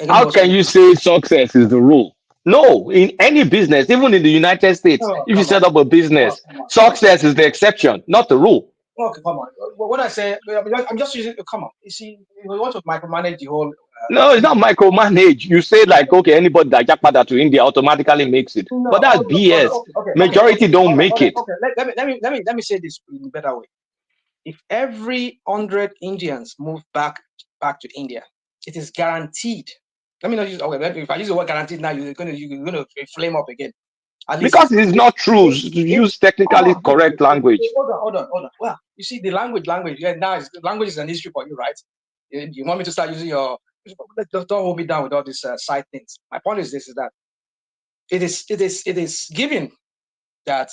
How can you say success is the rule? No, in any business, even in the United States, if you set up a business, success is the exception, not the rule. Okay, come on. What I say, I'm just using. Come on. You see, we want to micromanage the whole. No, it's not micromanage. You say like, okay, anybody that jackpot to India automatically makes it, No, but that's BS. Majority don't make it. Okay, let me say this in a better way. If every 100 Indians move back to India, it is guaranteed. Let me not use. Okay, if I use the word guaranteed now, you're gonna flame up again. Because it's not true. Use technically correct language. Hold on. Well, you see, the language. Yeah, now language is an issue for you, right? You want me to start using your? Don't hold me down with all these side things. My point is this: is that it is given that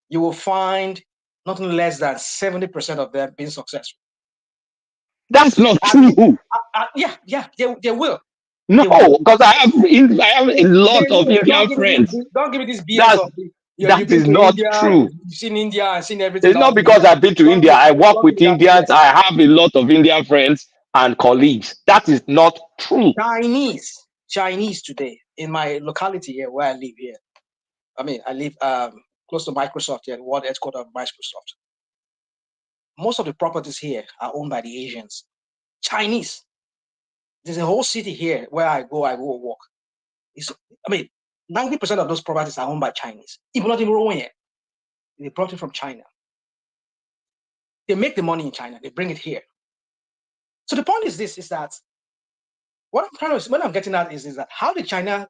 you will find nothing less than 70% of them being successful. That's not true. Yeah, they will. No, because I have a lot of Indian friends. Don't give me this BS. That is not true. You've seen India and seen everything. It's not because I've been to India. I work with Indians. I have a lot of Indian friends and colleagues. That is not true. Chinese today in my locality here where I live here. I mean, I live close to Microsoft here, the world headquarters of Microsoft. Most of the properties here are owned by the Asians. Chinese. There's a whole city here where I go walk. 90% of those properties are owned by Chinese. Even not even own it. They brought it from China. They make the money in China. They bring it here. So the point is this: is that what I'm getting at is that how did China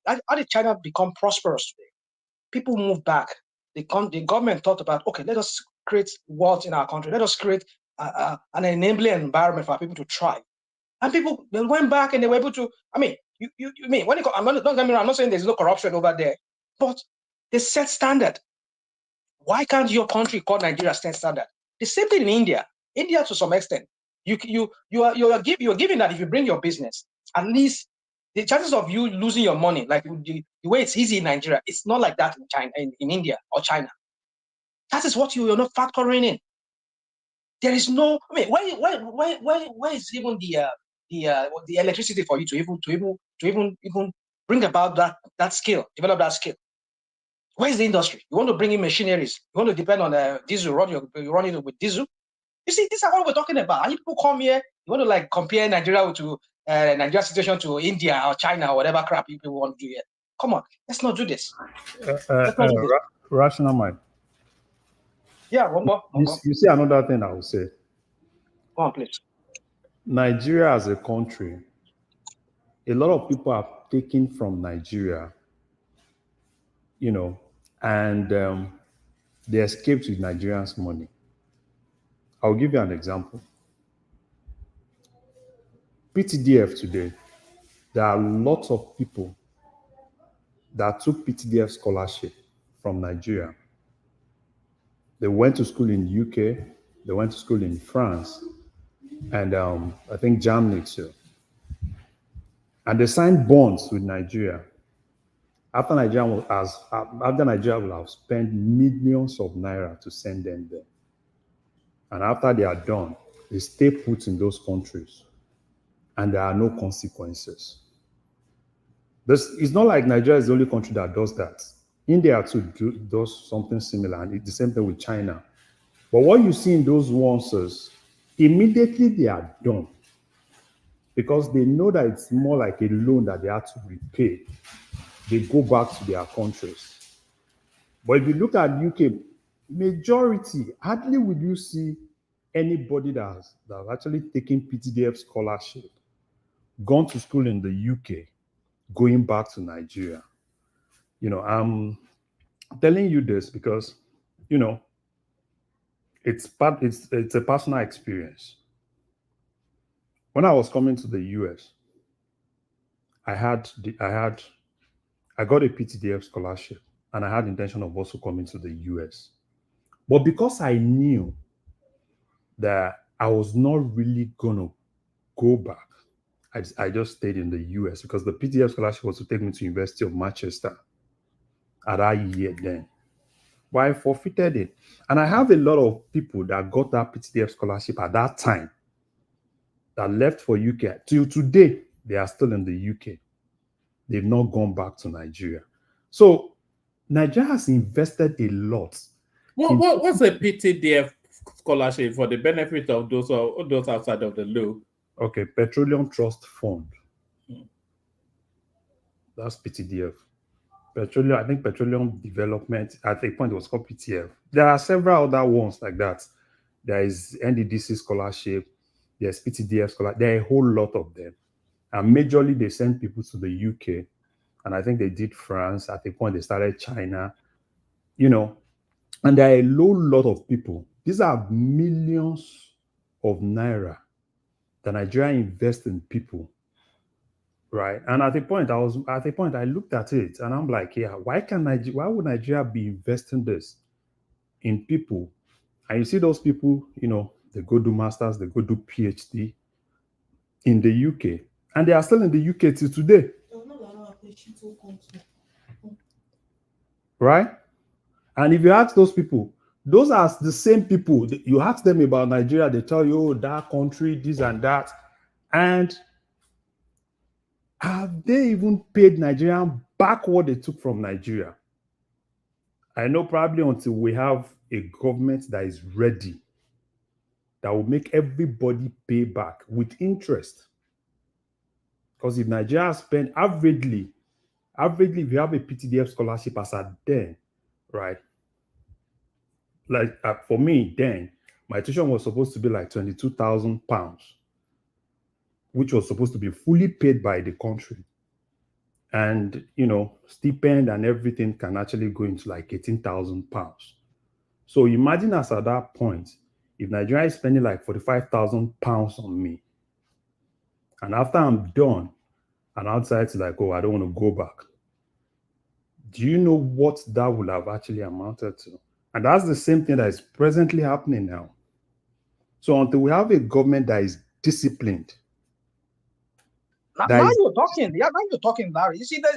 become prosperous today? People move back. The government thought about, okay, let us create wealth in our country. Let us create an enabling environment for people to thrive. And people, they went back and they were able to. I mean, you mean when don't get me wrong, I'm not saying there's no corruption over there, but they set standard. Why can't your country called Nigeria set standard? The same thing in India. India, to some extent, you're giving that if you bring your business, at least the chances of you losing your money, like the way it's easy in Nigeria, it's not like that in China, in India or China. That is what you're not factoring in. There is no. I mean, where is even the electricity for you to even bring about that skill, develop that skill? Where is the industry? You want to bring in machineries. You want to depend on diesel. You run it with diesel. You see, this is what we're talking about. And people come here. You want to like compare Nigeria to Nigeria situation to India or China or whatever crap people want to do here. Come on, let's not do this. Let's not do this. Rational mind. Yeah, one more. You see another thing I would say. Go on, please. Nigeria as a country, a lot of people are taken from Nigeria, you know, and they escaped with Nigerians' money. I'll give you an example. PTDF today, there are lots of people that took PTDF scholarship from Nigeria. They went to school in the UK, they went to school in France, and I think Germany too. And they signed bonds with Nigeria. After Nigeria will have spent millions of naira to send them there. And after they are done, they stay put in those countries. And there are no consequences. It's not like Nigeria is the only country that does that. India too does something similar, and it's the same thing with China. But what you see in those ones is immediately they are done, because they know that it's more like a loan that they have to repay. They go back to their countries. But if you look at UK, majority, hardly will you see anybody that has actually taken PTDF scholarship, gone to school in the UK, going back to Nigeria. You know, I'm telling you this because, you know, it's a personal experience. When I was coming to the US, I got a PTDF scholarship, and I had the intention of also coming to the US. But because I knew that I was not really gonna go back, I just stayed in the US, because the PTDF scholarship was to take me to University of Manchester at that year then. But I forfeited it. And I have a lot of people that got that PTDF scholarship at that time that left for UK. Till today, they are still in the UK. They've not gone back to Nigeria. So Nigeria has invested a lot. What's a PTDF scholarship for the benefit of those outside of the loop? Okay, Petroleum Trust Fund. That's PTDF. I think Petroleum Development, at a point it was called PTF. There are several other ones like that. There is NDDC scholarship, there's PTDF scholarship, there are a whole lot of them. And majorly they send people to the UK. And I think they did France. At a point they started China, you know, and there are a lot of people. These are millions of naira that Nigeria invests in people. Right. And at a point I looked at it and I'm like, yeah, why would Nigeria be investing this in people? And you see those people, you know, they go do masters, they go do PhD in the UK, and they are still in the UK till today. Right? And if you ask those people, those are the same people. You ask them about Nigeria, they tell you, oh, that country, this and that. And have they even paid Nigerian back what they took from Nigeria? I know probably until we have a government that is ready, that will make everybody pay back with interest. Because if Nigeria spend averagely, if you have a PTDF scholarship as at then, right? Like for me then, my tuition was supposed to be like £22,000, which was supposed to be fully paid by the country. And, you know, stipend and everything can actually go into like £18,000. So imagine us at that point, if Nigeria is spending like £45,000 on me, and after I'm done, and outside it's like, oh, I don't want to go back. Do you know what that would have actually amounted to? And that's the same thing that is presently happening now. So until we have a government that is disciplined. Now you're talking. Yeah, now you're talking, Larry. You see, they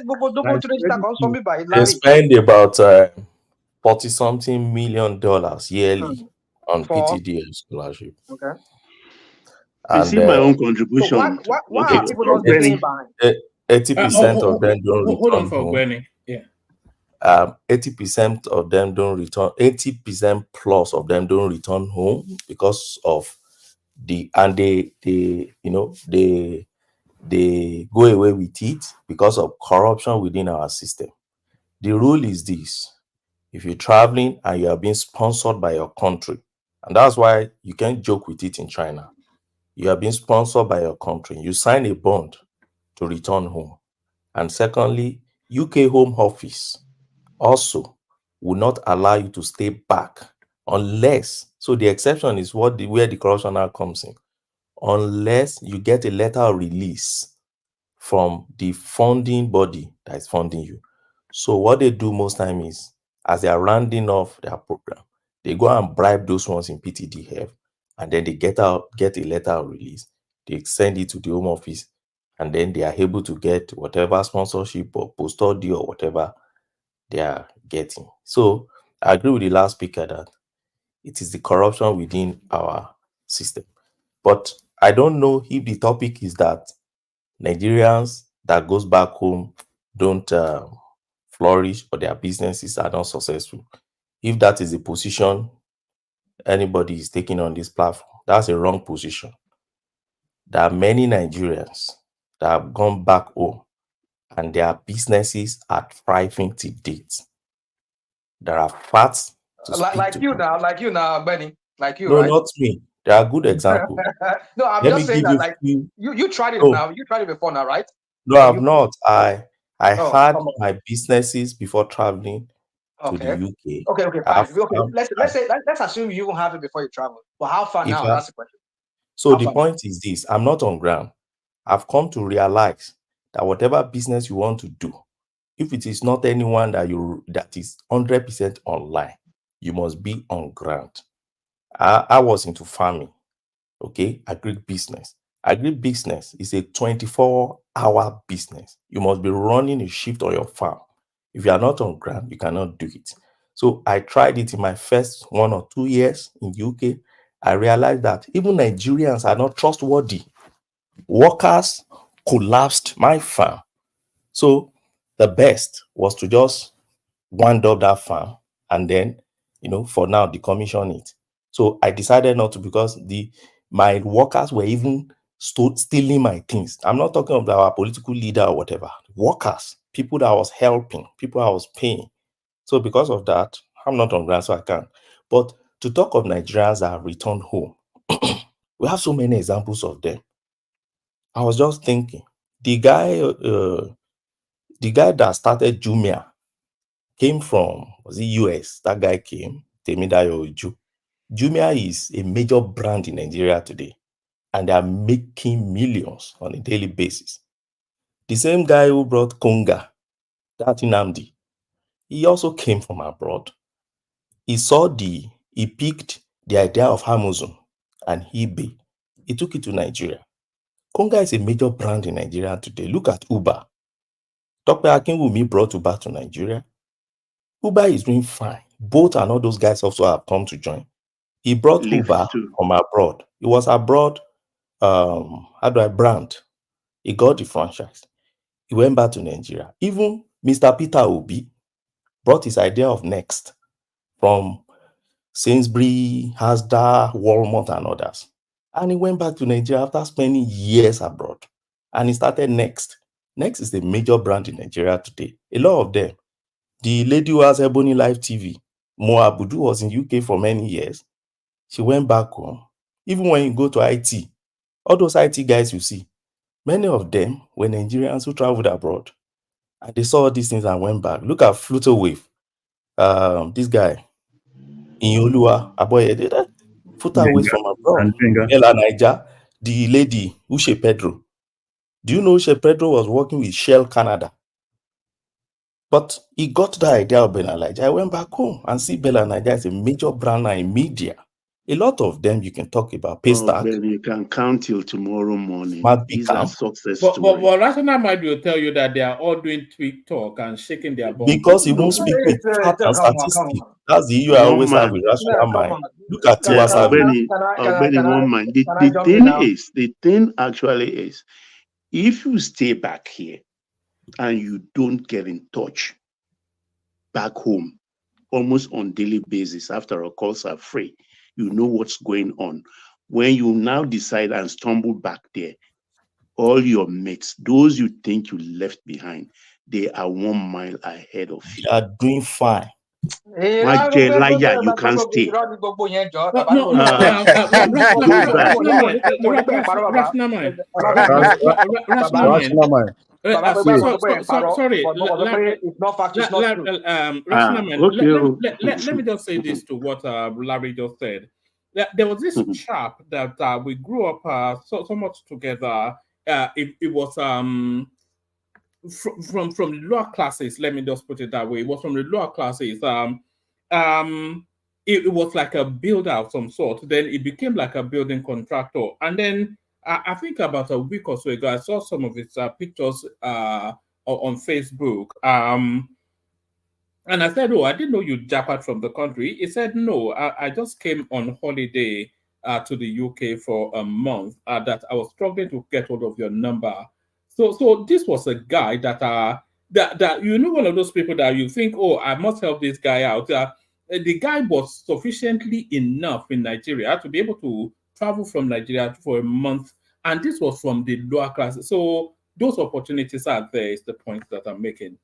spend about $40-something million yearly on PTDF scholarship. Okay. You see my own contribution. So why are people not getting behind? 80% of them don't return. Hold on for Gwenny. Yeah. 80% of them don't return. 80% plus of them don't return home because of they they go away with it because of corruption within our system. The rule is this: if you're traveling and you are being sponsored by your country, and that's why you can't joke with it in China. You are being sponsored by your country. You sign a bond to return home. And secondly, UK Home Office also will not allow you to stay back unless, so the exception is where the corruption now comes in, unless you get a letter of release from the funding body that is funding you. So what they do most time is, as they are rounding off their program, they go and bribe those ones in PTDF, and then they get a letter of release. They send it to the Home Office, and then they are able to get whatever sponsorship or post-study or whatever they are getting. So I agree with the last speaker that it is the corruption within our system. But I don't know if the topic is that Nigerians that goes back home don't flourish or their businesses are not successful. If that is the position anybody is taking on this platform, that's a wrong position. There are many Nigerians that have gone back home and their businesses are thriving to date. There are facts to like speak you to. now, Benny. Like you, No, right? not me. There are good examples. No, I'm Let just me saying give that you like few. you tried it No, now. You tried it before now, right? no, And I've not. I Oh, had come on. my businesses before traveling to Okay. the UK. Okay, I've fine. Okay, found- let's assume you won't have it before you travel. But how far if now? I- That's the question. So How the far? point is this: I'm not on ground. I've come to realize that whatever business you want to do, if it is not anyone that is 100% online, you must be on ground. I was into farming, okay, agribusiness. Agribusiness is a 24-hour business. You must be running a shift on your farm. If you are not on ground, you cannot do it. So I tried it in my first 1 or 2 years in UK. I realized that even Nigerians are not trustworthy. Workers collapsed my farm. So the best was to just wind up that farm and then, for now, decommission it. So I decided not to, because my workers were even stealing my things. I'm not talking about our political leader or whatever. Workers, people that I was helping, people I was paying. So because of that, I'm not on ground, so I can't. But to talk of Nigerians that have returned home, we have so many examples of them. I was just thinking, the guy that started Jumia came from, was it US? That guy came, Temidayo Ojo. Jumia is a major brand in Nigeria today, and they are making millions on a daily basis. The same guy who brought Konga, that Nnamdi, he also came from abroad. He picked the idea of Amazon and eBay. He took it to Nigeria. Konga is a major brand in Nigeria today. Look at Uber. Dr. Akinwumi brought Uber to Nigeria. Uber is doing fine. Bolt and all those guys also have come to join. He brought Lyft Uber too. from abroad. It was abroad, brand. He got the franchise. He went back to Nigeria. Even Mr. Peter Obi brought his idea of Next from Sainsbury, Asda, Walmart, and others. And he went back to Nigeria after spending years abroad. And he started Next. Next is a major brand in Nigeria today. A lot of them. The lady who has Ebony Live TV, Mo Abudu, was in UK for many years. She went back home. Even when you go to IT, all those IT guys you see, many of them were Nigerians who traveled abroad. And they saw these things and went back. Look at Flutterwave. This guy, Inyoluwa Aboyede, Flutterwave from abroad. Ella Niger, the lady, Uche Pedro. Do you know Uche Pedro was working with Shell Canada? But he got the idea of Bella Niger. I went back home and see Bella Niger is a major brand now in media. A lot of them you can talk about. Paystack. Ben, you can count till tomorrow morning. Smart These are Beckham. success But stories. Rational Mind will tell you that they are all doing tweet talk and shaking their bum. Because he won't speak with facts and statistics. That's the issue I always have with Rational Mind. Look at Tiwa Savage. Benny, one mind. The thing actually is, if you stay back here and you don't get in touch back home almost on daily basis, after our calls are free, you know what's going on. When you now decide and stumble back there, all your mates, those you think you left behind, they are 1 mile ahead of you. You are doing fine. Liar, you can't stay. Sorry, let me just say this to what Larry just said. There was this chap that we grew up so much together. It was from the lower classes. Let me just put it that way. It was from the lower classes. It was like a builder of some sort. Then it became like a building contractor. And then I think about a week or so ago, I saw some of his pictures on Facebook. And I said, "Oh, I didn't know you jackpot from the country." He said, "No, I just came on holiday to the UK for a month. That I was struggling to get hold of your number." So this was a guy that one of those people that you think, "Oh, I must help this guy out." The guy was sufficiently enough in Nigeria to be able to travel from Nigeria for a month, and this was from the lower classes. So those opportunities are there. Is the point that I'm making.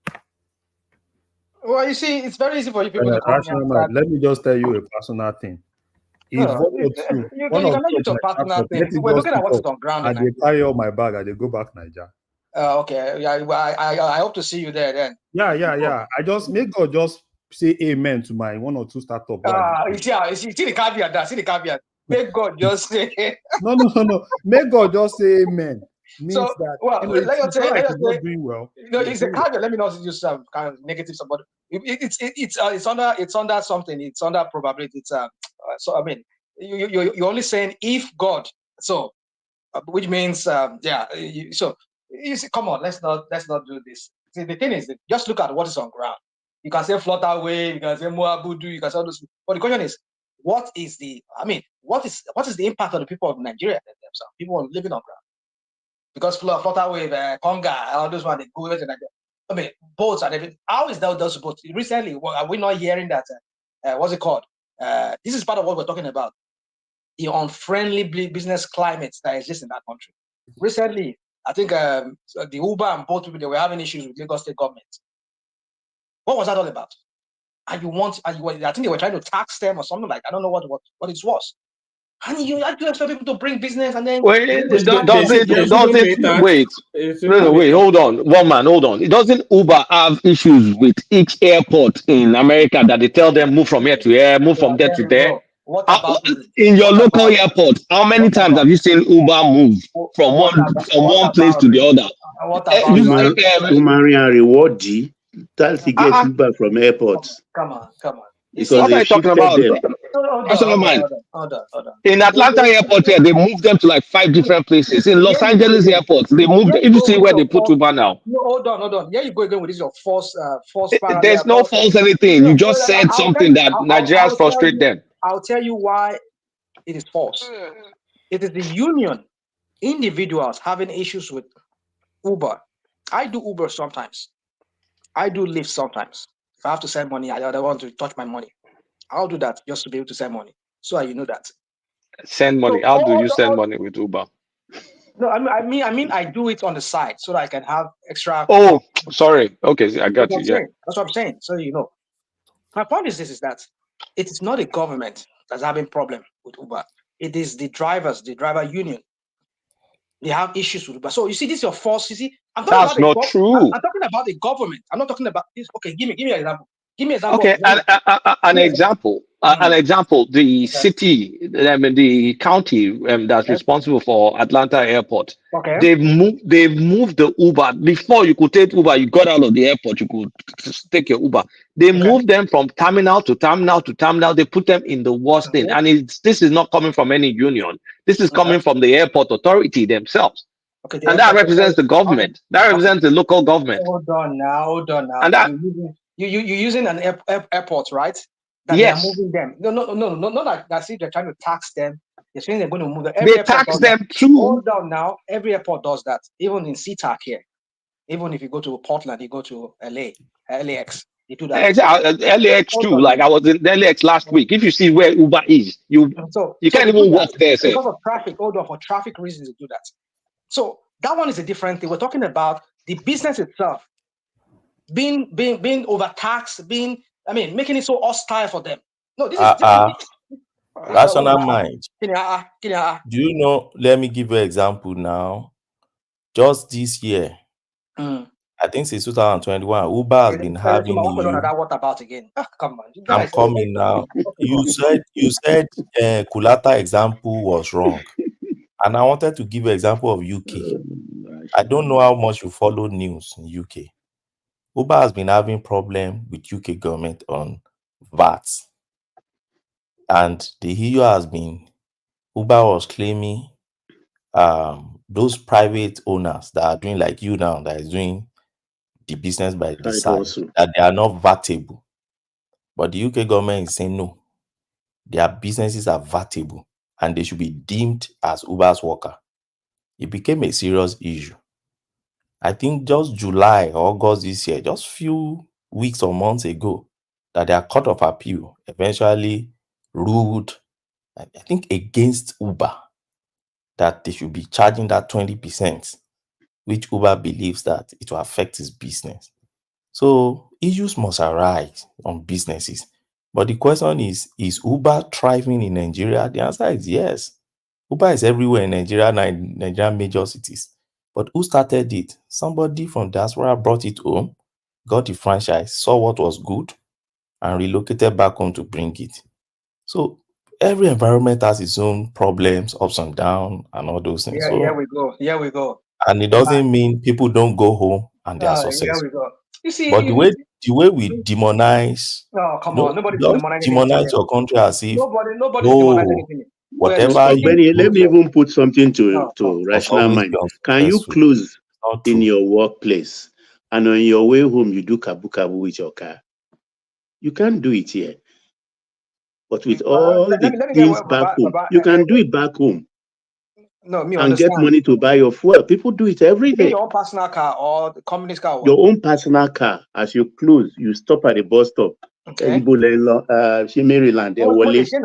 Well, you see, it's very easy for you people to come here and start. Let me just tell you a personal thing. You cannot use your personal thing. We're looking at what's on ground. I carry all my bag. I go back Nigeria. Okay. Yeah. I hope to see you there then. Yeah. I just make God just say amen to my 1 or 2 startup. You see the caveat. See the caveat. Make God just say. No. Make God just say amen. Means So, that let's say, doing well. It's a caveat. Let me not use some kind of negative stuff, but it's under something. It's under probability. So I mean, you're only saying if God. So, which means so you see, come on, let's not do this. See, the thing is, just look at what is on ground. You can say Flutterwave, you can say Moabudu, you can say all those. But the question is, what is the the impact on the people of Nigeria themselves? People living on ground. Because Flutterwave, Conga, all those ones, they go into Nigeria. I mean, boats and everything. How is those boats? Recently, are we not hearing that? What's it called? This is part of what we're talking about. The unfriendly business climate that exists in that country. Recently, I think the Uber and boat people, they were having issues with Lagos State government. What was that all about? I think they were trying to tax them or something like that. I don't know what it was. And you expect people to bring business and then wait, hold on. One man, hold on. It doesn't Uber have issues with each airport in America that they tell them move from here to here, move from there to there? What about in your local airport? How many times have you seen Uber move from one place to the other? What about Umari and Rewardji, that's to get Uber from airports. Come on. Because what are you talking about? Hold on. In Atlanta airport here, they moved them to like 5 different places. In Los Angeles airport, they moved. If you see where they put Uber now. No, hold on. Here you go again with this your false. There's no false anything. You just said something that Nigerians frustrate them. I'll tell you why it is false. It is the union, individuals having issues with Uber. I do Uber sometimes. I do Lyft sometimes. If I have to send money, I don't want to touch my money. I'll do that just to be able to send money. So you know that. Send money. So, how do you send money with Uber? No, I mean I do it on the side so that I can have extra. Oh, sorry. Okay, I got you. Yeah. That's what I'm saying. So you know. My point is this: is that it is not a government that's having problem with Uber. It is the drivers, the driver union. They have issues with Uber. So you see, this is your false. You see, I'm talking that's not true. I'm talking about the government. I'm not talking about this. Okay, give me an example. Give me an example. Okay, an example. An example. The city, the county that's responsible for Atlanta Airport. Okay. They've moved the Uber. Before you could take Uber, you got out of the airport, you could take your Uber. They moved them from terminal to terminal to terminal. They put them in the worst thing. And this is not coming from any union. This is coming from the airport authority themselves. Okay, and that represents the government. That represents the local government. Hold on now. And that you're using an airport, right? That yes. They're moving them. No. Not like that's it. They're trying to tax them. They're saying they're going to move them. They tax them too. Hold on now. Every airport does that. Even in SeaTac here. Even if you go to Portland, you go to LAX. They do that. LAX too. Like I was in LAX last week. If you see where Uber is, you can't even walk there. Because of traffic. Hold on. For traffic reasons, they do that. So That one is a different thing. We're talking about the business itself being overtaxed, making it so hostile for them. No, this is rational mind. Do you know? Let me give you an example now. Just this year, I think since 2021, Uber has been having what about again? Come on, I'm coming now. You said Kulata example was wrong, and I wanted to give you an example of UK. I don't know how much you follow news in UK. Uber has been having problem with UK government on VAT, and the issue has been Uber was claiming those private owners that are doing like you now, that is doing the business by the side, that they are not VATable. But the UK government is saying no, their businesses are VATable and they should be deemed as Uber's worker. It became a serious issue. I think just July or August this year, just few weeks or months ago, that their Court of Appeal eventually ruled, I think, against Uber, that they should be charging that 20%, which Uber believes that it will affect his business. So issues must arise on businesses. But the question is Uber thriving in Nigeria? The answer is yes. Uber is everywhere in Nigeria, Nigerian major cities. But who started it? Somebody from diaspora brought it home, got the franchise, saw what was good, and relocated back home to bring it. So every environment has its own problems, ups and downs, and all those things. Here we go. And it doesn't mean people don't go home and they are successful. Here we go. You see, but the way we demonize, nobody demonize your country as if nobody demonize anything. Whatever. Benny, let me even put something to rational mind. Can you close in your workplace and on your way home you do kabu with your car? You can't do it here. But with all the things back home, you can do it back home. And get money to buy your fuel. People do it every day. Your own personal car or the company's car. Your own personal car. As you close, you stop at the bus stop. Okay. Maryland. No, I said,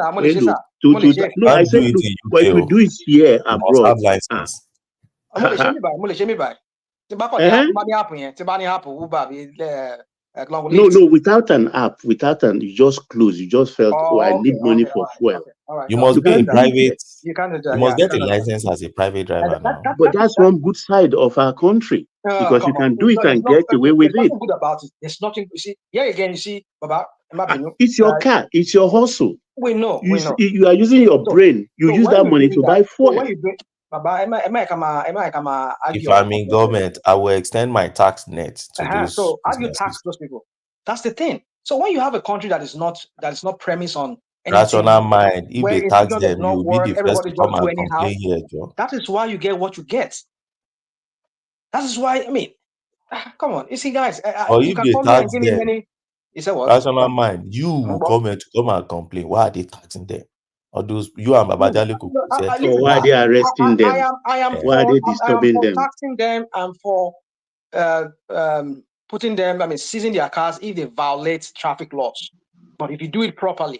but if you do it here abroad, No, without an app, you just close. You just felt, I need money for fuel. You must be in private. You must get a license as a private driver now. But that's one good side of our country, because you can do it and get away with it. There's nothing good about it. There's nothing. You see, here again, you see, Baba. It's your car. It's your hustle. We know. You are using your brain. You use that money to buy fuel. If I'm in government, I will extend my tax net to those. So how do you tax those people? That's the thing. So when you have a country that is not premised on rational mind, if they tax them, you'll be the first to come and complain here, Joe. That is why you get what you get. That is why, come on. You see, guys, or if they tax them, you say what? Rational mind, you will come and complain. Why are they taxing them? Or those you and Babajale Kuku said, why are they arresting them? Why are they disturbing them? Taxing them and for putting them, seizing their cars if they violate traffic laws. But if you do it properly,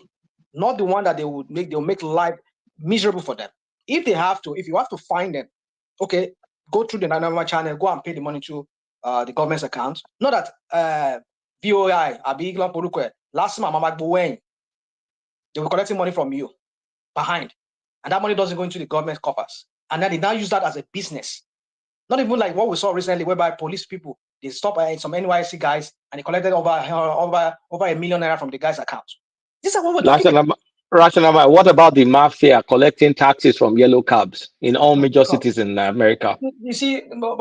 not the one that they'll make life miserable for them. If you have to find them, okay, go through the Nana channel, go and pay the money to the government's account. Not that VOI, Abiglan Porukwe, last month, Mama Bowen, they were collecting money from you behind, and that money doesn't go into the government coffers, and then they now use that as a business. Not even like what we saw recently, whereby police people, they stopped some NYC guys and they collected over $1 million from the guy's account. This is what we're talking about. Rational, what about the mafia collecting taxes from yellow cabs in all major cities in America? You see, so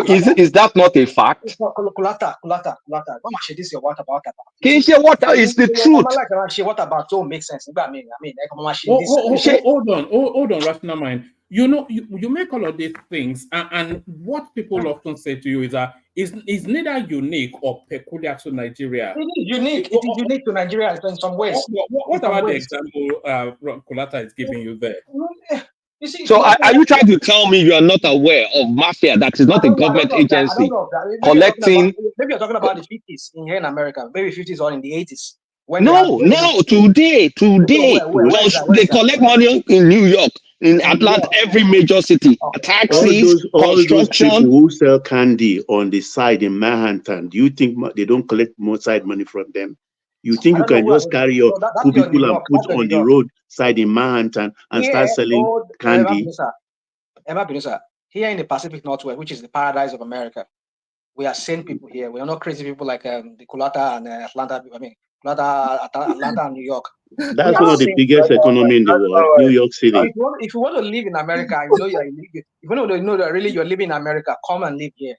is that not a fact? Kulata. What is the truth? What about so makes sense? Hold on, rational mind. You know, you make all of these things, and what people often say to you is that is neither unique or peculiar to Nigeria. It is unique. It is unique to Nigeria in some ways. What about the example Kulata is giving you there? You see, so are you trying to tell me you are not aware of mafia that is not a government agency collecting? Maybe you're talking about the 50s here in America, maybe 50s or in the 80s. No, today. They collect money in New York in Atlanta, every major city, taxis, All those construction. people who sell candy on the side in Manhattan, do you think they don't collect more side money from them? You think you can just carry your cubicle and put on the road side in Manhattan and start selling candy? Emma Benusa, here in the Pacific Northwest, which is the paradise of America, we are sane people here. We are not crazy people like the Kulata and Atlanta. I mean, Atlanta and New York. That's one of the biggest economy in the world, New York City. If you want to live in America, you know if you want to know that really you're living in America, come and live here.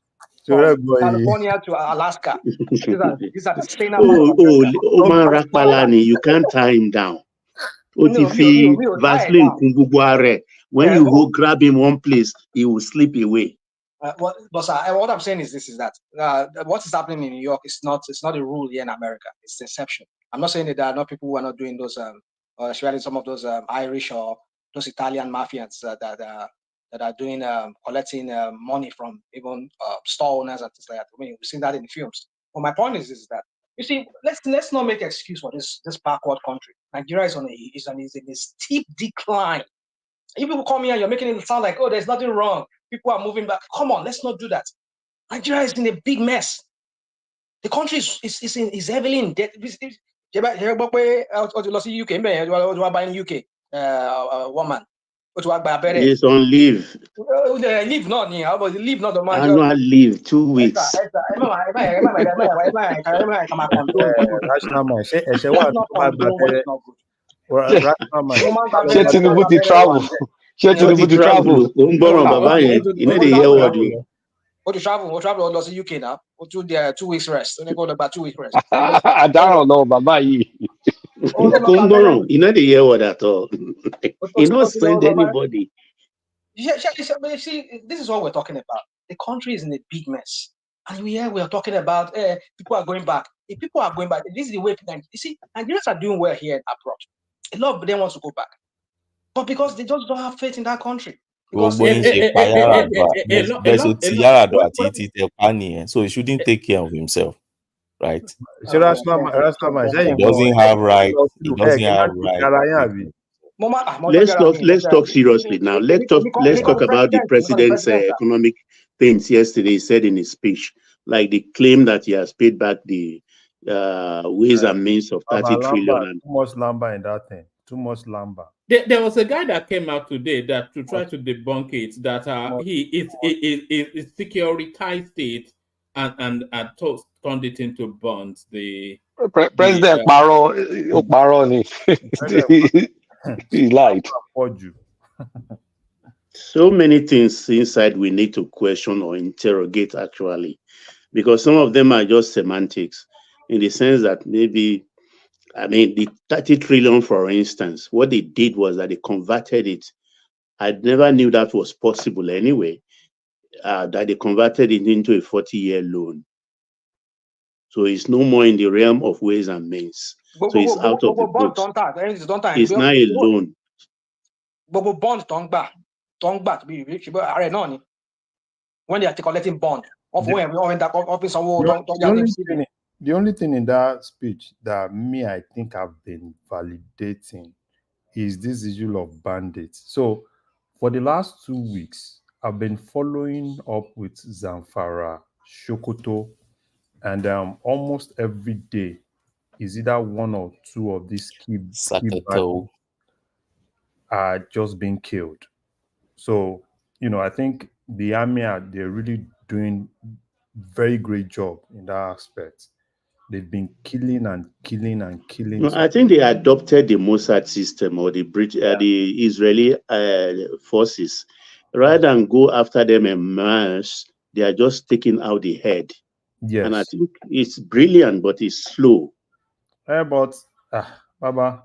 From California to Alaska. These are the sustainable. Omar Rakpalani, you can't tie him down. Otifi, Vaseline, Kumbuguare. When you go grab him one place, he will slip away. What I'm saying is this: is that what is happening in New York is not a rule here in America. It's the exception. I'm not saying that there are not people who are not doing those, especially some of those Irish or those Italian mafians that are doing collecting money from even store owners and things like that. I mean, we've seen that in the films. But my point is that you see, let's not make an excuse for this backward country. Nigeria is in a steep decline. You people come here, you're making it sound like, oh, there's nothing wrong. People are moving back. Come on, let's not do that. Nigeria is in a big mess. The country is heavily in debt. UK, woman. He's on leave. Leave not the man. Annual leave, 2 weeks. Go to travel or to UK now. Go to the 2 weeks rest. Only go about 2 weeks rest. I don't know, Baba. You know the year what at all. He not send anybody. Yeah, see, this is what we're talking about. The country is in a big mess. And we are talking about people are going back. If people are going back, this is the way. You see, Nigerians are doing well here abroad. A lot of them want to go back. But because they just don't have faith in that country. So he shouldn't take care of himself, right? He doesn't have right. He doesn't have right. Let's talk seriously now. Let's talk about the president's economic things yesterday. He said in his speech, like the claim that he has paid back the ways and means of 30 trillion. And too much lumber in that thing. Too much lumber. There was a guy that came out today that to try to debunk it, that he is securitized it and turned it into bonds. The President Baroni, he lied. So many things inside we need to question or interrogate actually, because some of them are just semantics in the sense that maybe, I mean, the 30 trillion, for instance, what they did was that they converted it. I never knew that was possible anyway, that they converted it into a 40-year loan. So it's no more in the realm of ways and means. So it's out of the books. It's now a loan. When they are collecting bond, the only thing in that speech that I think I've been validating is this issue of bandits. So for the last 2 weeks, I've been following up with Zamfara, Sokoto, and almost every day is either one or two of these key bandits are just being killed. So, I think the army they're really doing very great job in that aspect. They've been killing and killing and killing. No, I think they adopted the Mossad system or the the Israeli forces. Rather than go after them en masse, they are just taking out the head. Yes. And I think it's brilliant, but it's slow. But Baba,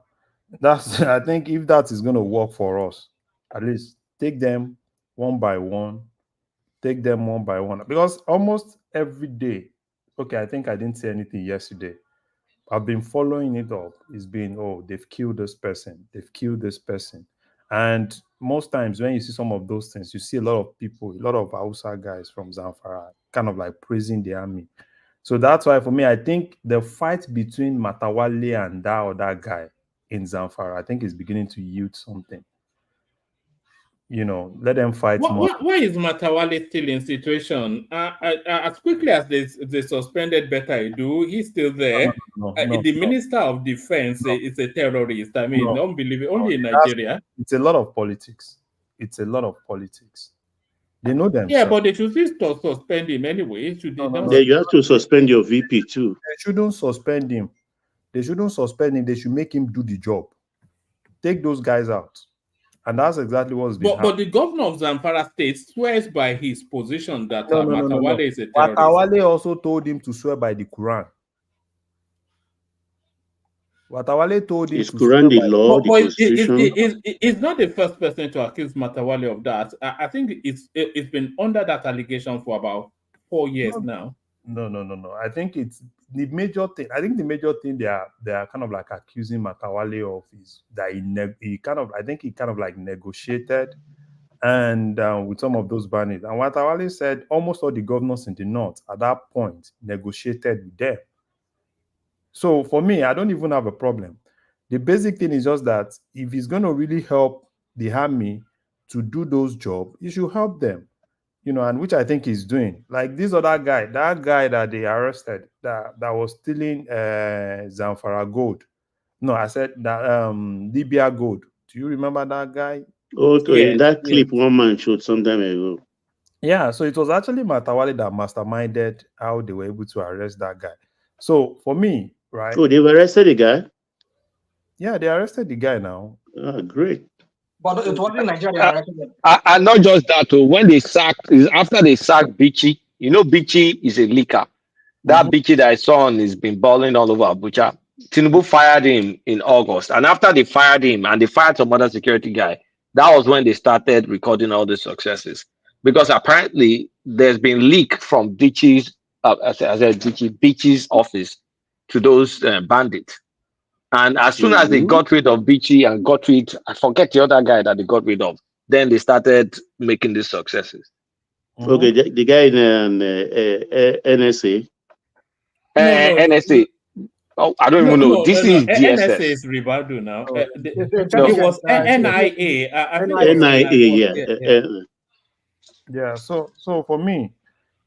I think if that is going to work for us, at least take them one by one. Take them one by one. Because almost every day, okay, I think I didn't say anything yesterday. I've been following it up. It's been, they've killed this person. They've killed this person. And most times when you see some of those things, you see a lot of people, a lot of Hausa guys from Zamfara kind of like praising the army. So that's why for me, I think the fight between Matawale and that guy in Zamfara, I think is beginning to yield something. let them fight more. Why is Matawale still in situation? As quickly as they suspended Betta Edu, he's still there. The Minister of Defense is a terrorist. I mean, unbelievable. Only in Nigeria. It's a lot of politics. It's a lot of politics. They know themselves. Yeah, but they should still suspend him anyway. Yeah, you have to suspend your VP too. They shouldn't suspend him. They shouldn't suspend him. They should make him do the job. Take those guys out. And that's exactly what's been happening. But the governor of Zamfara State swears by his position that Matawale is a terrorist. Matawale also told him to swear by the Quran. Matawale told him to Quran the law, the constitution. He's not the first person to accuse Matawale of that. I think it's been under that allegation for about 4 years now. No. I think it's the major thing. I think the major thing they are kind of like accusing Matawale of is that he kind of like negotiated and with some of those bandits. And Matawale said almost all the governors in the north at that point negotiated with them. So for me, I don't even have a problem. The basic thing is just that if he's going to really help the army to do those jobs, he should help them. And which I think he's doing. Like this other guy, that guy that they arrested, that was stealing Zamfara gold. No, I said that Libya gold. Do you remember that guy? Okay, yeah, that clip one man showed some time ago. Yeah, so it was actually Matawale that masterminded how they were able to arrest that guy. So for me, right? Oh, they've arrested the guy? Yeah, they arrested the guy now. Oh, great. But it wasn't Nigeria. And not just that, when they sacked, after they sacked Bichi, Bichi is a leaker. That Bichi that I saw has been balling all over Abuja. Tinubu fired him in August. And after they fired him and they fired some other security guy, that was when they started recording all the successes. Because apparently there's been leak from Bichi's office to those bandits. And as soon as they got rid of Bichi and I forget the other guy that they got rid of, then they started making these successes. Okay, the guy in NSA. NSA. Oh, I don't even know. This is DSS. NSA is Ribadu now. It was NIA. NIA, yeah. Yeah. So for me,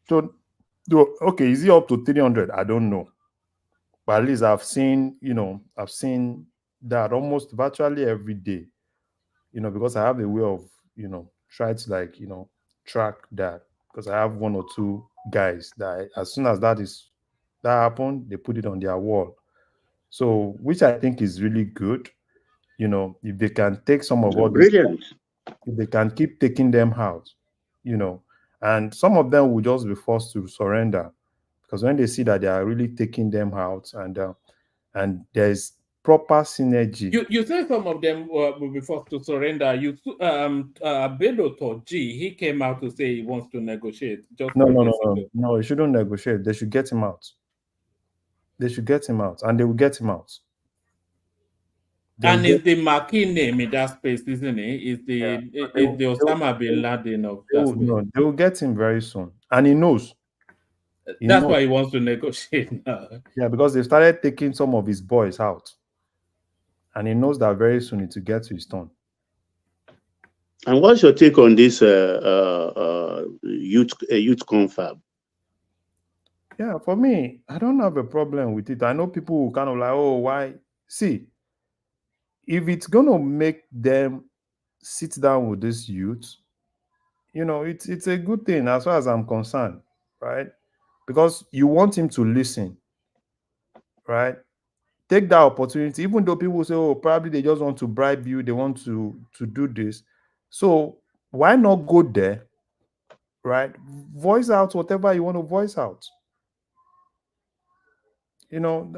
okay, is he up to 300? I don't know. But at least I've seen that almost virtually every day, because I have a way of, try to track that, because I have one or two guys that as soon as that happened, they put it on their wall. So, which I think is really good, if they can take some of all this, if they can keep taking them out, and some of them will just be forced to surrender. Because when they see that they are really taking them out and there's proper synergy. You say some of them will be forced to surrender. Bello Toji, he came out to say he wants to negotiate. No, he shouldn't negotiate. They should get him out. And they will get him out. And it's the marquee name in that space, isn't it? It's the Osama bin Laden of that space. No, they will get him very soon. And he knows. That's why he wants to negotiate now. Yeah, because they started taking some of his boys out. And he knows that very soon it will get to his turn. And what's your take on this youth confab? Yeah, for me, I don't have a problem with it. I know people who kind of like, oh, why? See, if it's going to make them sit down with this youth, it's a good thing as far as I'm concerned, right? Because you want him to listen, right? Take that opportunity, even though people say, oh, probably they just want to bribe you, they want to do this. So why not go there, right? Voice out whatever you want to voice out.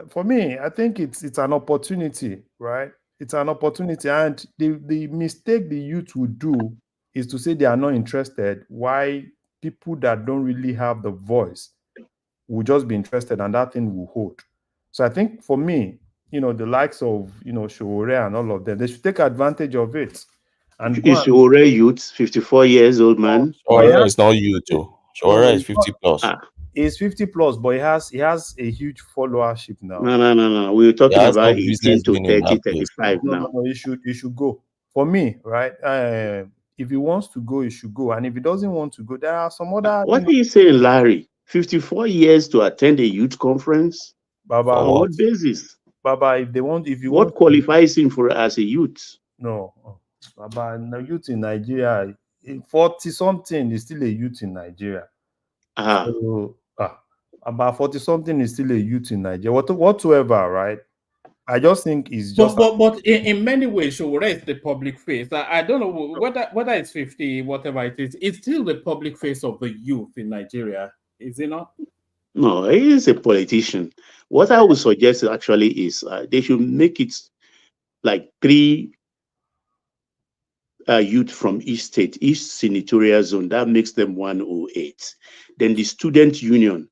For me, I think it's an opportunity, right? It's an opportunity. And the mistake the youth would do is to say they are not interested, why people that don't really have the voice will just be interested and that thing will hold. So I think for me, the likes of, Showore and all of them, they should take advantage of it. And is Showore youth, 54 years old man? Showore is not youth, too. Showore is 50 plus. He's 50 plus, but he has a huge followership now. No. We're talking about 18 to 30, 35 now. No, he should go. For me, right? If he wants to go, he should go. And if he doesn't want to go, there are some other. What are you saying, Larry? 54 years to attend a youth conference? Baba, on what basis? Baba, if they want, if you what want, qualifies him for as a youth? No, Baba, no youth in Nigeria, 40 something is still a youth in Nigeria. So, about 40 something is still a youth in Nigeria. Whatsoever, right? I just think it's just. But in many ways, she will raise the public face. I don't know whether it's 50, whatever it is. It's still the public face of the youth in Nigeria, is it not? No, he is a politician. What I would suggest actually is they should make it like 3 youth from each state, each senatorial zone. That makes them 108. Then the student union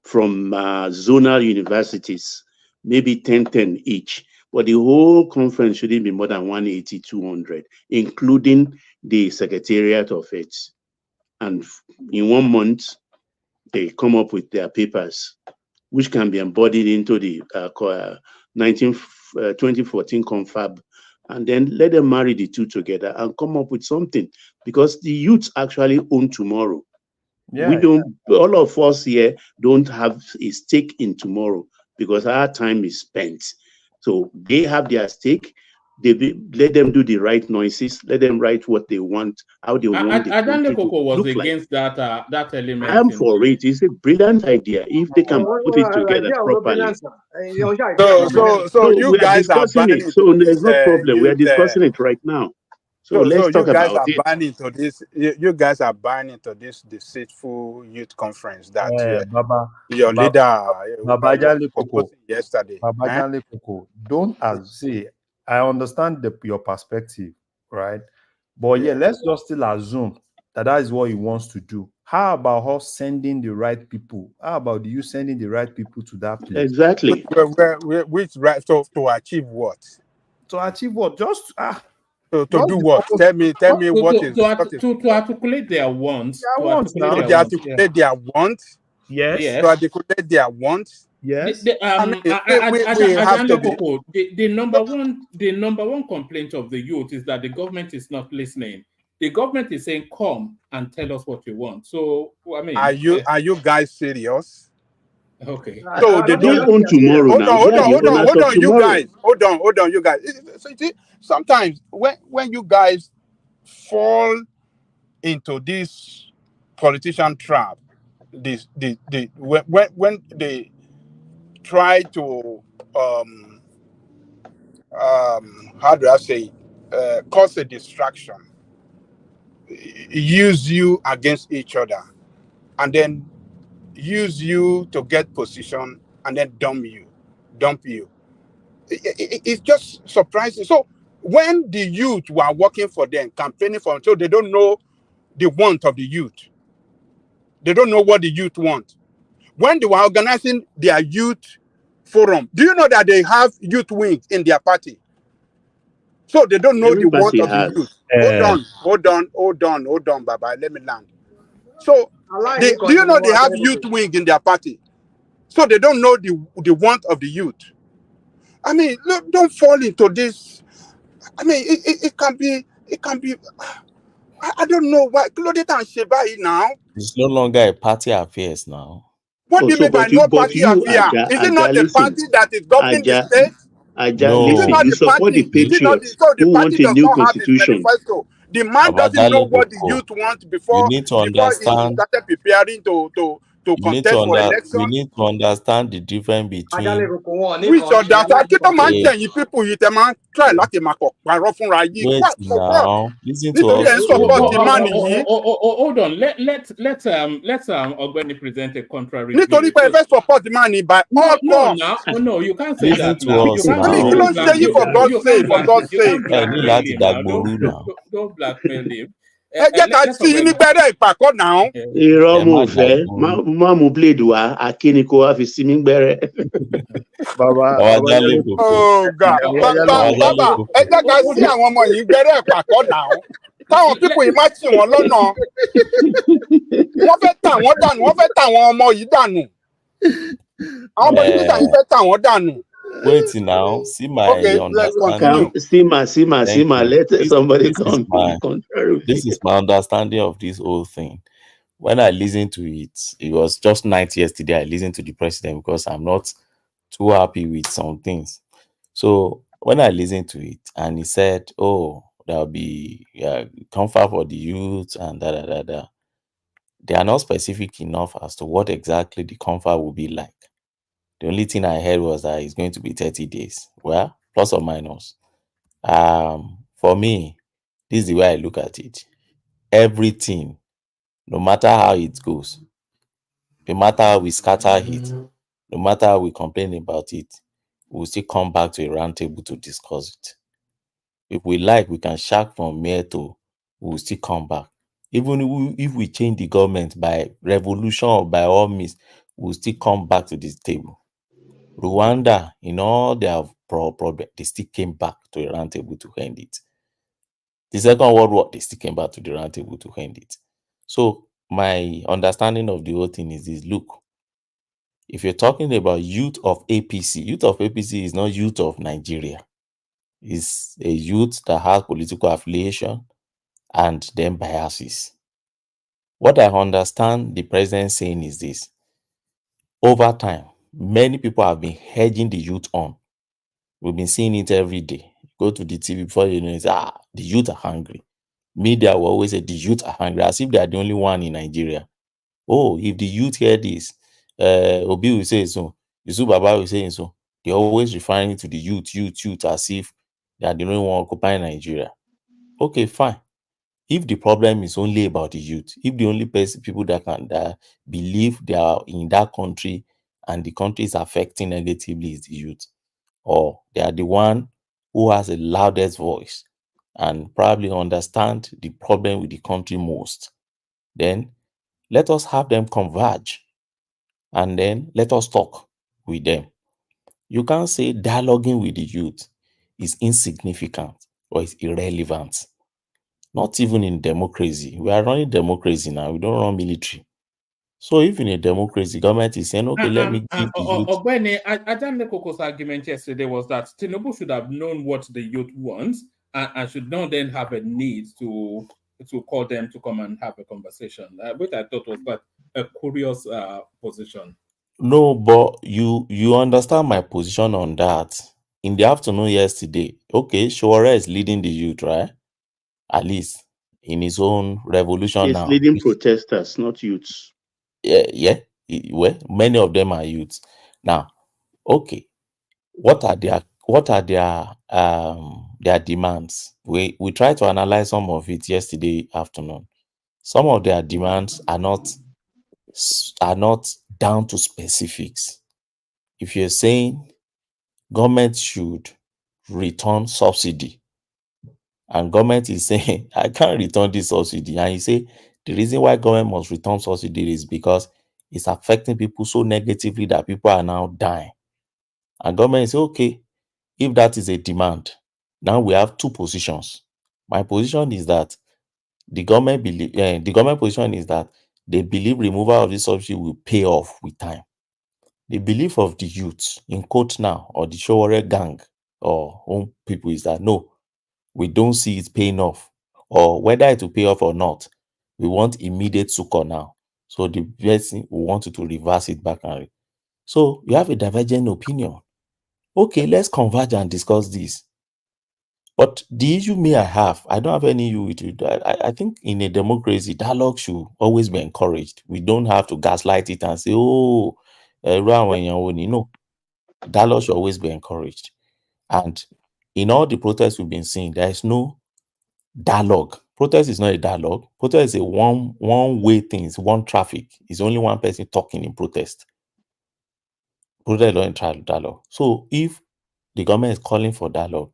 from zonal universities, maybe 10 each. But the whole conference shouldn't be more than 180, 200, including the secretariat of it. And in 1 month, they come up with their papers, which can be embodied into the 2014 confab, and then let them marry the two together and come up with something, because the youth actually own tomorrow. We don't, all of us here don't have a stake in tomorrow because our time is spent. So they have their stake. Let them do the right noises. Let them write what they want, how they want. Ajande Koko was against that element. I am for it. It's a brilliant idea if they can put it together properly. So you guys are banning it. So there's no problem. We are discussing it right now. So let's talk about it. You guys are buying into this deceitful youth conference that your leader Babajale Koko yesterday. Babajale Koko, don't say. I understand your perspective, right? But yeah, let's just still assume that is what he wants to do. How about us sending the right people? How about you sending the right people to that place? Exactly. Which right to achieve what? To achieve what? Just to do what? Tell me what is to articulate their wants. To articulate their wants. Yes. To articulate their wants. Yes. The number one complaint of the youth is that the government is not listening. The government is saying, "Come and tell us what you want." So, I mean, are you guys serious? Okay. So they don't own tomorrow. Hold on, you guys. Hold on, you guys. So you see, sometimes when you guys fall into this politician trap, when they try to how do I say cause a distraction, use you against each other, and then use you to get position and then dump you. It's just surprising. So when the youth were working for them, campaigning for them, so they don't know the want of the youth. They don't know what the youth want. When they were organizing their youth forum, do you know that they have youth wings in their party? So they don't know the want of the youth. Hold on, Baba. Let me land. So do you know they have youth wing in their party? So they don't know the want of the youth. I mean, look, don't fall into this. I mean, it can be. I don't know why. Claudette and Shebai now. It's no longer a party affairs now. What do you mean by no party affair? Is it not the party that is governing the state? Listen, you support the patriots who want a new constitution. The man doesn't know what the youth want before he started preparing to contest for election. We need to understand the difference between which understand people hit a man try like a man listen to us. Hold on. Let's Ogbeni present a contrary. Nítorí pé first support the money by all costs. No, you can't say that. You don't say it for God's sake. Don't blackmail him. Ẹ jẹ́ ká sí ní gbẹ́rẹ́ ìpàkọ́ náà. Irọ́ mo fẹ́, má mú blade wá, akíní kó wá fi sí ní gbẹ́rẹ́. Oh God, bàbá, ẹ jẹ́ ká sí àwọn ọmọ yìí gbẹ́rẹ́ ìpàkọ́ náà. Táwọn pípọ̀ yìí má tì wọ́n lọ́nà. Wọ́n fẹ́ tà wọ́n dànù, wọ́n fẹ́ tà àwọn ọmọ yìí dànù. Àwọn politicians yìí fẹ́ tà wọ́n dànù. Wait now. See my Okay, let's understanding. continue. Sima, let somebody come to the contrary. This is my understanding of this whole thing. When I listened to it, it was just night yesterday. I listened to the president because I'm not too happy with some things. So when I listened to it, and he said, "Oh, there'll be comfort for the youth and da da da da," they are not specific enough as to what exactly the comfort will be like. The only thing I heard was that it's going to be 30 days. Well, plus or minus. For me, this is the way I look at it. Everything, no matter how it goes, no matter how we scatter it, no matter how we complain about it, we'll still come back to a round table to discuss it. If we like, we can shack from here to, we'll still come back. Even if we change the government by revolution or by all means, we'll still come back to this table. Rwanda, in all their problem, they still came back to a round table to end it. The Second World War, they still came back to the round table to end it. So my understanding of the whole thing is this: look, if you're talking about youth of APC is not youth of Nigeria. It's a youth that has political affiliation and then biases. What I understand the president saying is this: over time, many people have been hedging the youth on. We've been seeing it every day. Go to the TV before you know it's the youth are hungry. Media will always say the youth are hungry, as if they are the only one in Nigeria. Oh, if the youth hear this, Obi will say so, Yusuf Baba will say so. They're always referring to the youth, as if they are the only one occupying Nigeria. Okay, fine. If the problem is only about the youth, if the only people that believe they are in that country and the country is affecting negatively is the youth, or they are the one who has the loudest voice and probably understand the problem with the country most, then let us have them converge and then let us talk with them. You can't say dialoguing with the youth is insignificant or is irrelevant. Not even in democracy. We are running democracy now. We don't run military. So if in a democracy, government is saying, okay, let me give the youth. Ogbeni, Ajane Koko's argument yesterday was that Tinubu should have known what the youth wants and should not then have a need to call them to come and have a conversation, which I thought was quite a curious position. No, but you understand my position on that. In the afternoon yesterday, okay, Showore is leading the youth, right? At least in his own revolution He's now. leading protesters, not youths. Yeah. Well, many of them are youths. Now, okay, what are their demands? We tried to analyze some of it yesterday afternoon. Some of their demands are not down to specifics. If you're saying government should return subsidy, and government is saying, I can't return this subsidy, and you say the reason why government must return subsidy is because it's affecting people so negatively that people are now dying. And government say, okay, if that is a demand, now we have two positions. My position is that the government position is that they believe removal of this subsidy will pay off with time. The belief of the youth, in quote now, or the Showore gang or own people, is that no, we don't see it paying off, or whether it will pay off or not, we want immediate succor now. So the person we want to reverse it back. So you have a divergent opinion. Okay, let's converge and discuss this. But the issue I don't have any issue with it. I think in a democracy, dialogue should always be encouraged. We don't have to gaslight it and say, no. Dialogue should always be encouraged. And in all the protests we've been seeing, there is no dialogue. Protest is not a dialogue. Protest is a one-way thing. It's one traffic. It's only one person talking in protest. Protest don't dialogue. So if the government is calling for dialogue,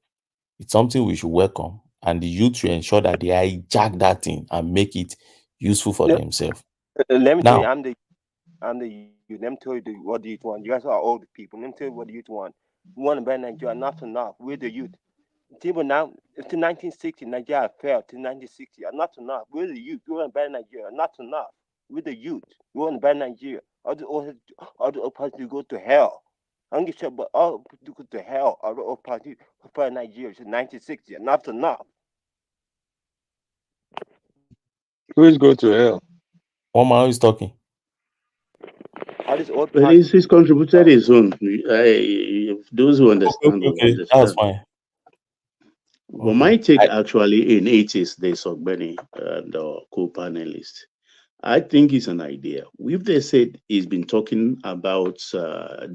it's something we should welcome, and the youth should ensure that they hijack that thing and make it useful for themselves. Let me Now, tell you, I'm the youth. Let me tell you what the youth want. You guys are old people. Let me tell you what the youth want. We want to ban Nigeria. Not enough. We're the youth. People now, to 1960, Nigeria fell to 1960. Not enough. We're the youth. We want to ban Nigeria. Not enough. We're the youth. We want to ban Nigeria. All the opposite to go to hell. I don't give a shit about all the hell of the old party for Nigeria since 1960. Enough's enough. Who is going to hell? One man is talking. All this old But party. he's contributed his own. Those who understand will Okay, understand. that's fine. But my take actually in it is this Ogbeni and co-panelist. I think it's an idea. If they said he's been talking about,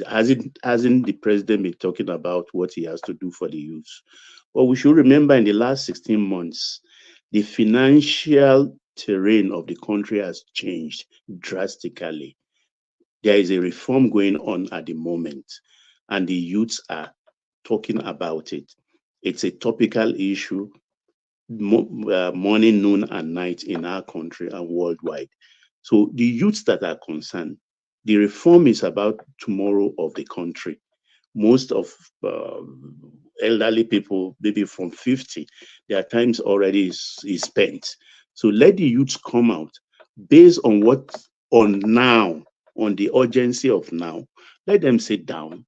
hasn't the president been talking about what he has to do for the youth? Well, we should remember in the last 16 months, the financial terrain of the country has changed drastically. There is a reform going on at the moment, and the youths are talking about it. It's a topical issue, morning, noon, and night in our country and worldwide. So the youths that are concerned, the reform is about tomorrow of the country. Most of elderly people, maybe from 50, their times already is spent. So let the youths come out based on on the urgency of now. Let them sit down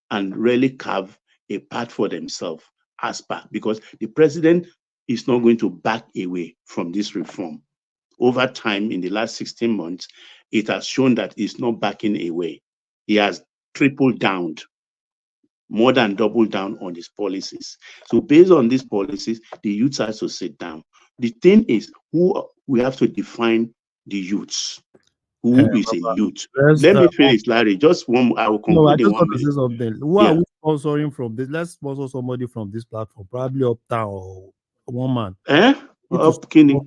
and really carve a path for themselves as part, because the president is not going to back away from this reform. Over time, in the last 16 months, it has shown that he's not backing away. He has tripled down, more than doubled down on his policies. So based on these policies, the youths have to sit down. The thing is, we have to define the youths. Who is a youth? Let me finish, Larry. Just one. I will conclude. No, I in just 1 want to minute. say something. Who are we sponsoring from this? Let's sponsor somebody from this platform, probably Uptown or one man. Up Guinea.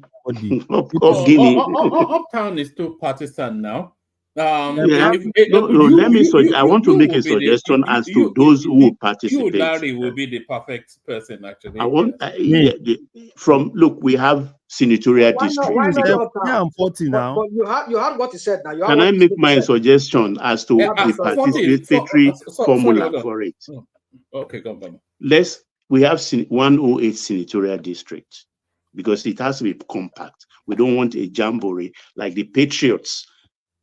Uptown is too partisan now. Let me. I want to make a suggestion as to those who will participate. You, Larry, will be the perfect person, actually. I want look. We have senatorial districts. Yeah, I'm 40 now. But you heard what he said now. Can I make my suggestion as to the participatory formula for it? Okay, go on. We have 108 senatorial districts because it has to be compact. We don't want a jamboree like the Patriots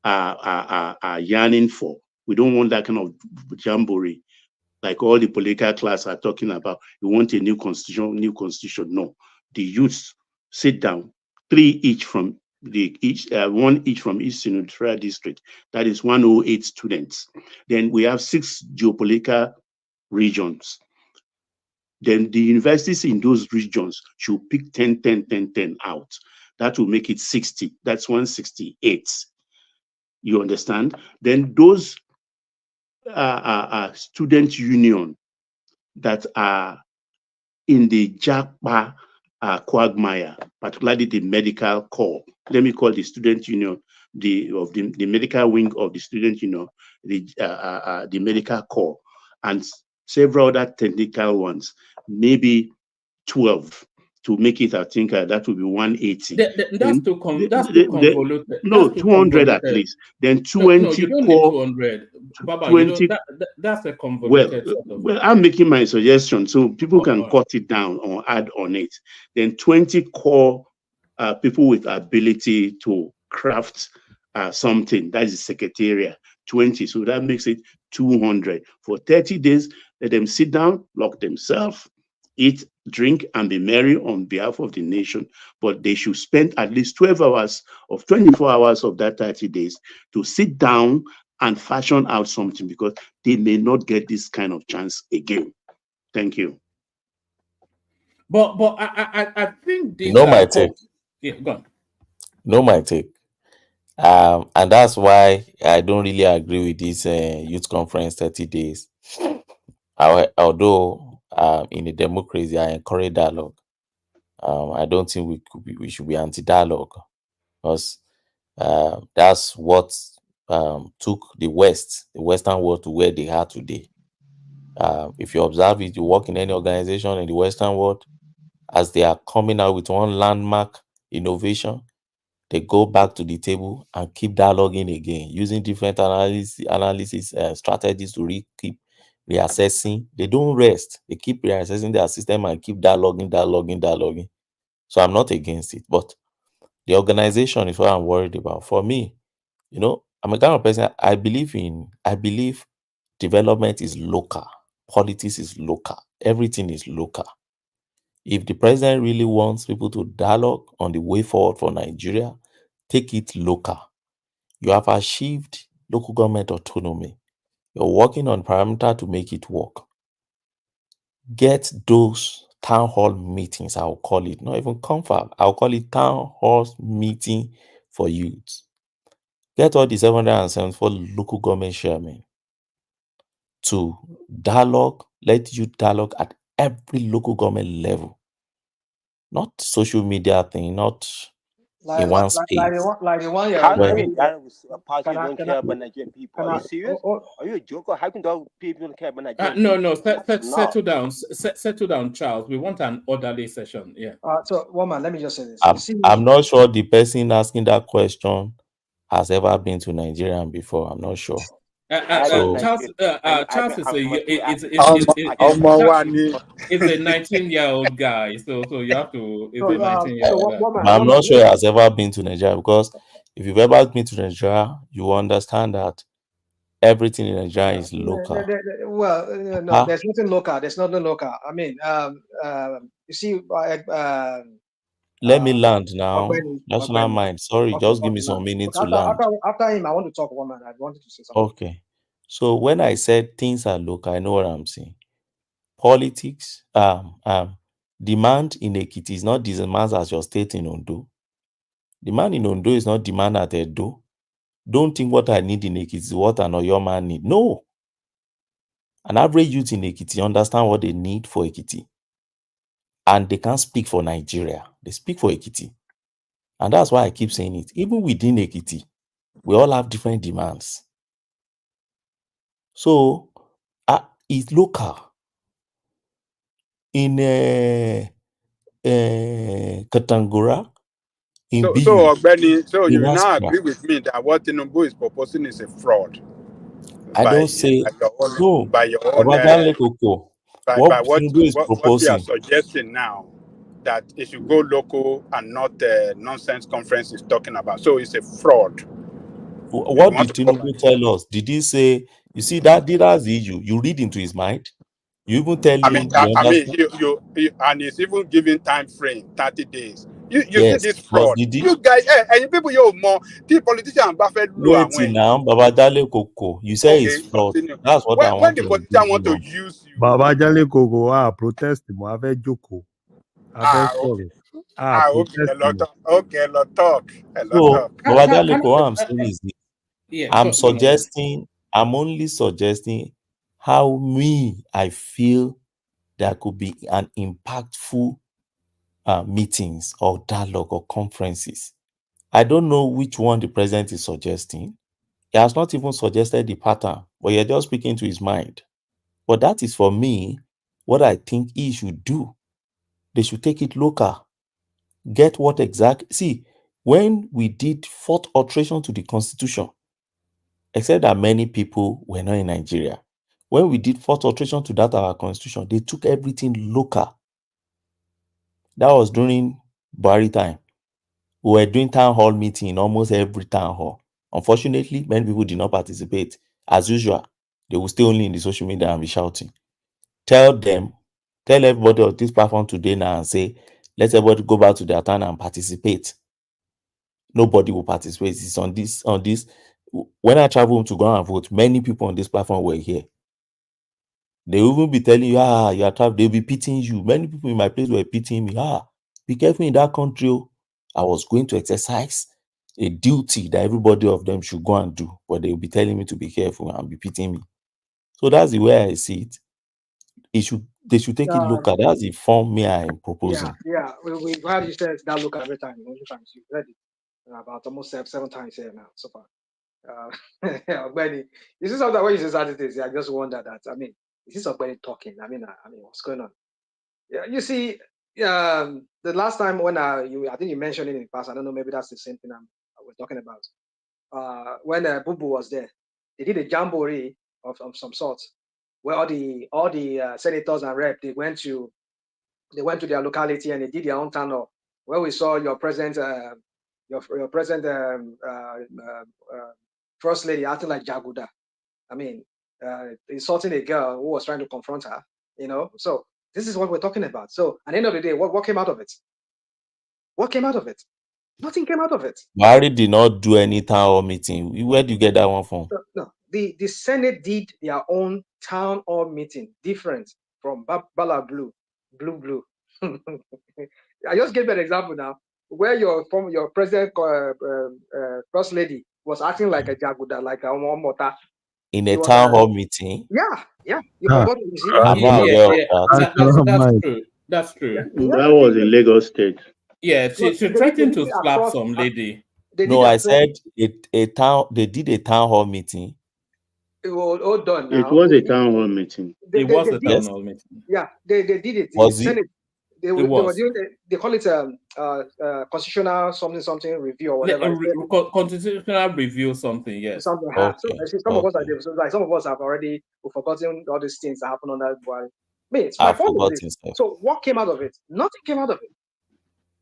are yearning for. We don't want that kind of jamboree like all the political class are talking about. We want a new constitution. No, the youths sit down, 3 each from one each from each senatorial district. That is 108 students. Then we have 6 geopolitical regions. Then the universities in those regions should pick 10 out. That will make it 60. That's 168. You understand? Then those student union that are in the Jakpa quagmire, particularly the medical corps. Let me call the student union the medical wing of the student union, the medical corps, and several other technical ones, maybe 12. To make it, I think that would be 180. That's too convoluted. No, 200 at least. Then 20 you don't need 200. Baba, 20. That's a convoluted. Well, I'm making my suggestion so people can cut it down or add on it. Then 20 core people with ability to craft something. That is secretariat. 20. So that makes it 200. For 30 days, let them sit down, lock themselves, eat, drink, and be merry on behalf of the nation. But they should spend at least 12 hours of 24 hours of that 30 days to sit down and fashion out something, because they may not get this kind of chance again. Thank you. But I think this. My take. Yeah, go on. My take. And that's why I don't really agree with this youth conference 30 days. Although in a democracy, I encourage dialogue. I don't think we should be anti-dialogue, because that's what took the Western world to where they are today. If you observe it, you work in any organization in the Western world, as they are coming out with one landmark innovation, they go back to the table and keep dialoguing again, using different analysis strategies to keep reassessing. They don't rest. They keep reassessing their system and keep dialoguing. So I'm not against it, but the organization is what I'm worried about. For me, I'm a kind of person, I believe development is local, politics is local, everything is local. If the president really wants people to dialogue on the way forward for Nigeria, take it local. You have achieved local government autonomy. You're working on parameter to make it work. Get those town hall meetings, I'll call it, not even confab, I'll call it town hall meeting for youths. Get all the 774 local government chairmen to dialogue, let you dialogue at every local government level. Not social media thing, not in one space. Like the one you're How Where- can a party Can I- don't can care I- about Nigerian people? can Are I- you serious? Are you a joker? How can those people don't care about Nigerian No, people? no, That's not. settle down, settle down, Charles. We want an orderly session. Yeah. So, woman, let me just say this. I'm, You see, I'm not sure the person asking that question has ever been to Nigeria before. I'm not sure. So Charles, Charles is a 19-year-old guy, so you have to. Is a 19-year-old guy. but I'm not sure he has ever been to Nigeria, because if you've ever been to Nigeria, you will understand that everything in Nigeria is local. No, there's nothing local. There's nothing local. I mean, you see, Let me land now. Ogbeni, National Ogbeni. mind. Sorry, Okay, just give okay, me some now. minutes Okay, to land. after him, I want to talk, woman. I wanted to say something. Okay. So when I said things are local, I know what I'm saying. Politics, demand in Ekiti is not demand as your state in Ondo. Demand in Ondo is not demand at Edo. Don't think what I need in Ekiti is what an Oyo man need. No. An average youth in Ekiti understand what they need for Ekiti. And they can't speak for Nigeria. They speak for Ekiti. And that's why I keep saying it. Even within Ekiti, we all have different demands. So, it's local. In Katangura, in So, Biu, Ogbeni, so in you now Aspra. agree with me that what Tinubu is proposing is a fraud. I don't say no. By your Babajale Koko. by What what Tinubu is you are proposing. suggesting now, that it should go local and not nonsense conference is talking about. So it's a fraud. What did Tinubu tell us? Did he say? You see that's the issue. You read into his mind. You even tell him. You and it's even giving time frame 30 days. You Yes, see this but fraud. did he- You guys, and you people, you more the politician Buffett Wait till now, Babajale Koko. You say it's fraud. continue. That's what I When want the to politician want to on. use you, Baba Jale Kogo, protest mo, a fẹ́ jókòó, a fẹ́ sọ̀rọ̀. okay, a lot talk. So, Babajale Koko, what I'm saying is this. Yeah, I'm go on. suggesting, I'm only suggesting how I feel there could be an impactful meetings or dialogue or conferences. I don't know which one the president is suggesting. He has not even suggested the pattern, but you're just speaking to his mind. But that is for me what I think he should do. They should take it local. Get what exactly. See, when we did fourth alteration to the constitution, except that many people were not in Nigeria, when we did fourth alteration to that our constitution, they took everything local. That was during Buhari time. We were doing town hall meeting in almost every town hall. Unfortunately, many people did not participate. As usual, they will stay only in the social media and be shouting. Tell everybody on this platform today now and say, let everybody go back to their town and participate. Nobody will participate. It's on this. When I travel to go and vote, many people on this platform were here. They will even be telling you, you are traveling. They'll be pitying you. Many people in my place were pitying me. Be careful in that country. I was going to exercise a duty that everybody of them should go and do, but they will be telling me to be careful and be pitying me. So that's the way I see it. They should take it local. That's the form I am proposing. Yeah. We glad you said that look every time. Only times you read it about almost 7 times here now so far. Ogbeni, you see something when you say certain things, I just wonder that. I mean, is this Ogbeni talking? I mean, what's going on? Yeah, you see, the last time when I think you mentioned it in the past. I don't know, maybe that's the same thing we're talking about. When Bubu was there, they did a jamboree of some sort, where all the senators and rep they went to their locality and they did their own town hall, where we saw your present your present first lady acting like Jaguda. I mean, insulting a girl who was trying to confront her. So this is what we're talking about. So at the end of the day, what came out of it? What came out of it? Nothing came out of it. Buhari did not do any town hall meeting. Where do you get that one from? No. The Senate did their own town hall meeting, different from Bala Blue. I just gave an example now, where your president, first lady, was acting like a jaguda, like a mota. In a town hall meeting? Yeah. You forgot to see? That's true. That was in Lagos State. Yeah, she threatened to slap some lady. No, I said they did a town hall meeting. Hold on now. It was a town hall meeting. It was a town hall meeting. Yeah, they did it. Was it? Senate. They were doing they call it constitutional something review or whatever. Constitutional review something, yes. Something. Okay. So some of us are like some of us have already forgotten all these things that happened on that one. It's my fault. So what came out of it? Nothing came out of it.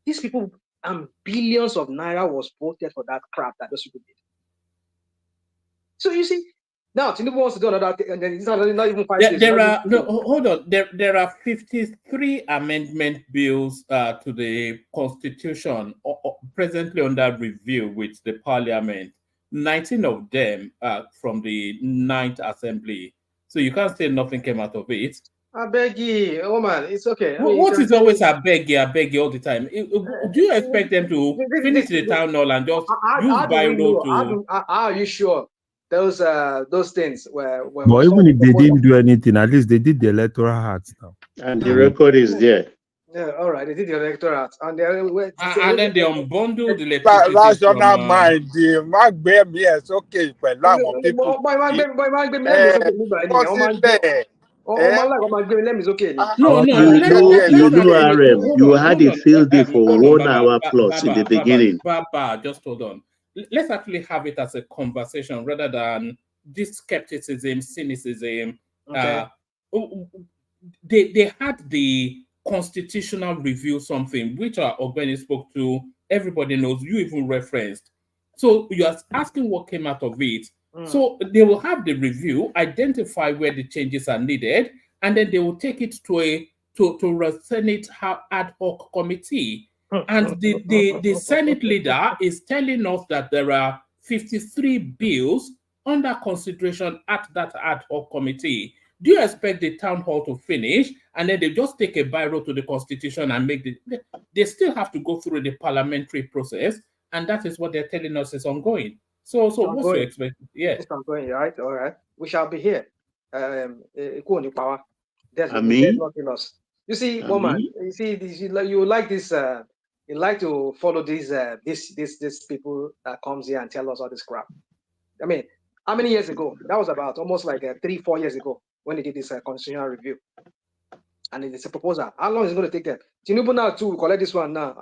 These people and billions of naira was voted for that crap that those people did. So you see, now Tinubu wants to do another thing, and then it's not even 5 days. Hold on. There are 53 amendment bills to the Constitution presently under review with the Parliament. 19 of them from the 9th Assembly. So you can't say nothing came out of it. I beg you, oh man, it's okay. What is always I beg you all the time? Do you expect them to finish the town hall and just use Biro to? How are you sure those things were? But even if they didn't do anything, at least they did the electoral act now. And the record is there. Yeah, all right, they did the electoral act, and then they unbundled the electricity. Rational mind, the mag bear yes, okay, but people. No, you had a field day for 1 hour plus in the beginning. Baba, just hold on. Let's actually have it as a conversation rather than this skepticism, cynicism. Okay. They had the constitutional review something, which our Ogbeni spoke to. Everybody knows, you even referenced. So you are asking what came out of it. So they will have the review, identify where the changes are needed, and then they will take it to a Senate ad hoc committee. And the Senate leader is telling us that there are 53 bills under consideration at that ad hoc committee. Do you expect the town hall to finish and then they just take a biro to the Constitution and make they still have to go through the parliamentary process, and that is what they're telling us is ongoing. So what's your expectation? Yes. It's ongoing, right? All right. We shall be here. Power. There's nothing else. You see, woman, you see, you like this, you like to follow these people that comes here and tell us all this crap. I mean, how many years ago? That was about almost like 3-4 years ago when they did this constitutional review. And it's a proposal. How long is it going to take them? Tinubu now to collect this one now.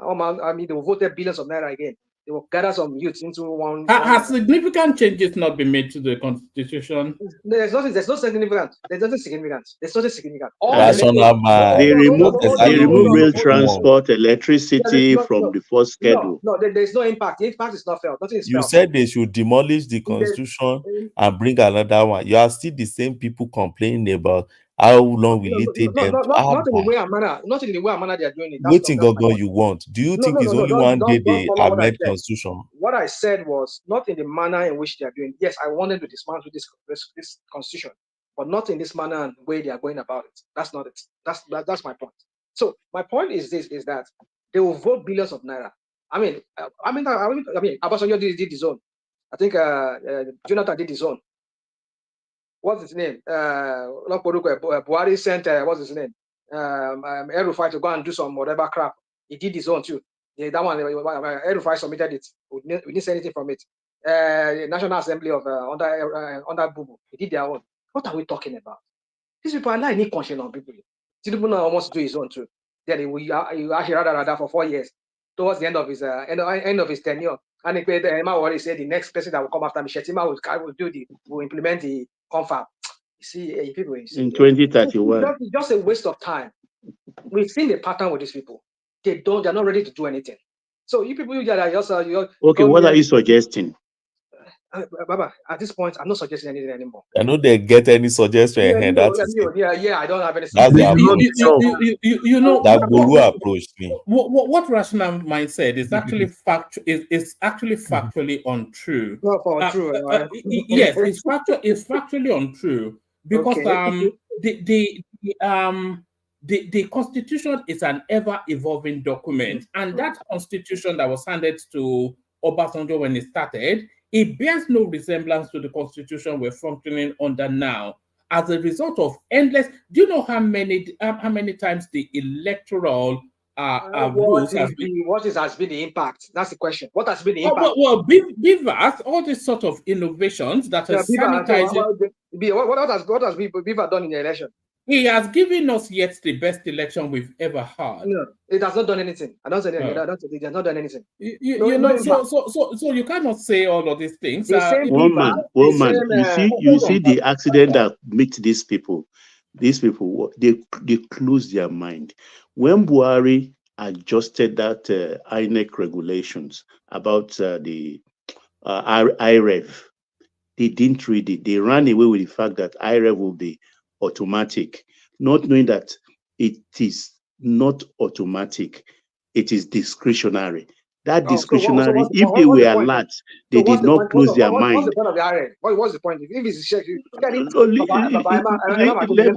I mean, they will vote billions of naira again. They will gather some youths into one. Has significant changes not been made to the Constitution? There's no significant. There's nothing significant. They remove rail transport, electricity from the first schedule. No, there's no impact. The impact is not felt. Nothing is felt. You said they should demolish the Constitution and bring another one. You are still the same people complaining about how long will it take them? Not in the way and manner they are doing it. What thing you want? Do you think it's only one day they amend Constitution? What I said was not in the manner in which they are doing. Yes, I wanted to dismantle this Constitution, but not in this manner and way they are going about it. That's not it. That's my point. So my point is that they will vote billions of naira. I mean, Obasanjo did his own. I think Jonathan did his own. What's his name? Buhari sent what's his name? El-Rufai to go and do some whatever crap. He did his own too. That one, El-Rufai submitted it. We didn't say anything from it. The National Assembly of under Bubu, he did their own. What are we talking about? These people are not any conscience on people. Tinubu now almost do his own too. Then he actually rather for 4 years. Towards the end of his tenure, and Emma said the next person that will come after me, Shetima will implement the confab. You see, people in 2031. It's just a waste of time. We've seen the pattern with these people. They're not ready to do anything. So you people are just okay. What are you suggesting? Baba, at this point, I'm not suggesting anything anymore. I know they get any suggestion ahead. That is it. I don't have any. That's the approach. You know that Guru approached me. What rational mind said is actually factually untrue. Not untrue. Yes, it's factually untrue because the Constitution is an ever-evolving document, and that Constitution that was handed to Obasanjo when it started, it bears no resemblance to the Constitution we're functioning under now. As a result of endless, do you know how many times the electoral rules has been the impact? That's the question. What has been the impact? Well, Bivas, all these sort of innovations that has sanitized. What has Bivas done in the election? He has given us yet the best election we've ever had. No, it has not done anything. I don't say that. It has not done anything. So you cannot say all of these things. One man. You see the accident that meet these people. These people, they close their mind. When Buhari adjusted that INEC regulations about the IREV, they didn't read it. They ran away with the fact that IREV will be automatic, not knowing that it is not automatic, it is discretionary. That discretionary, if they were alert, they did not close their mind. What's the point of the IREV? What's the point? If it's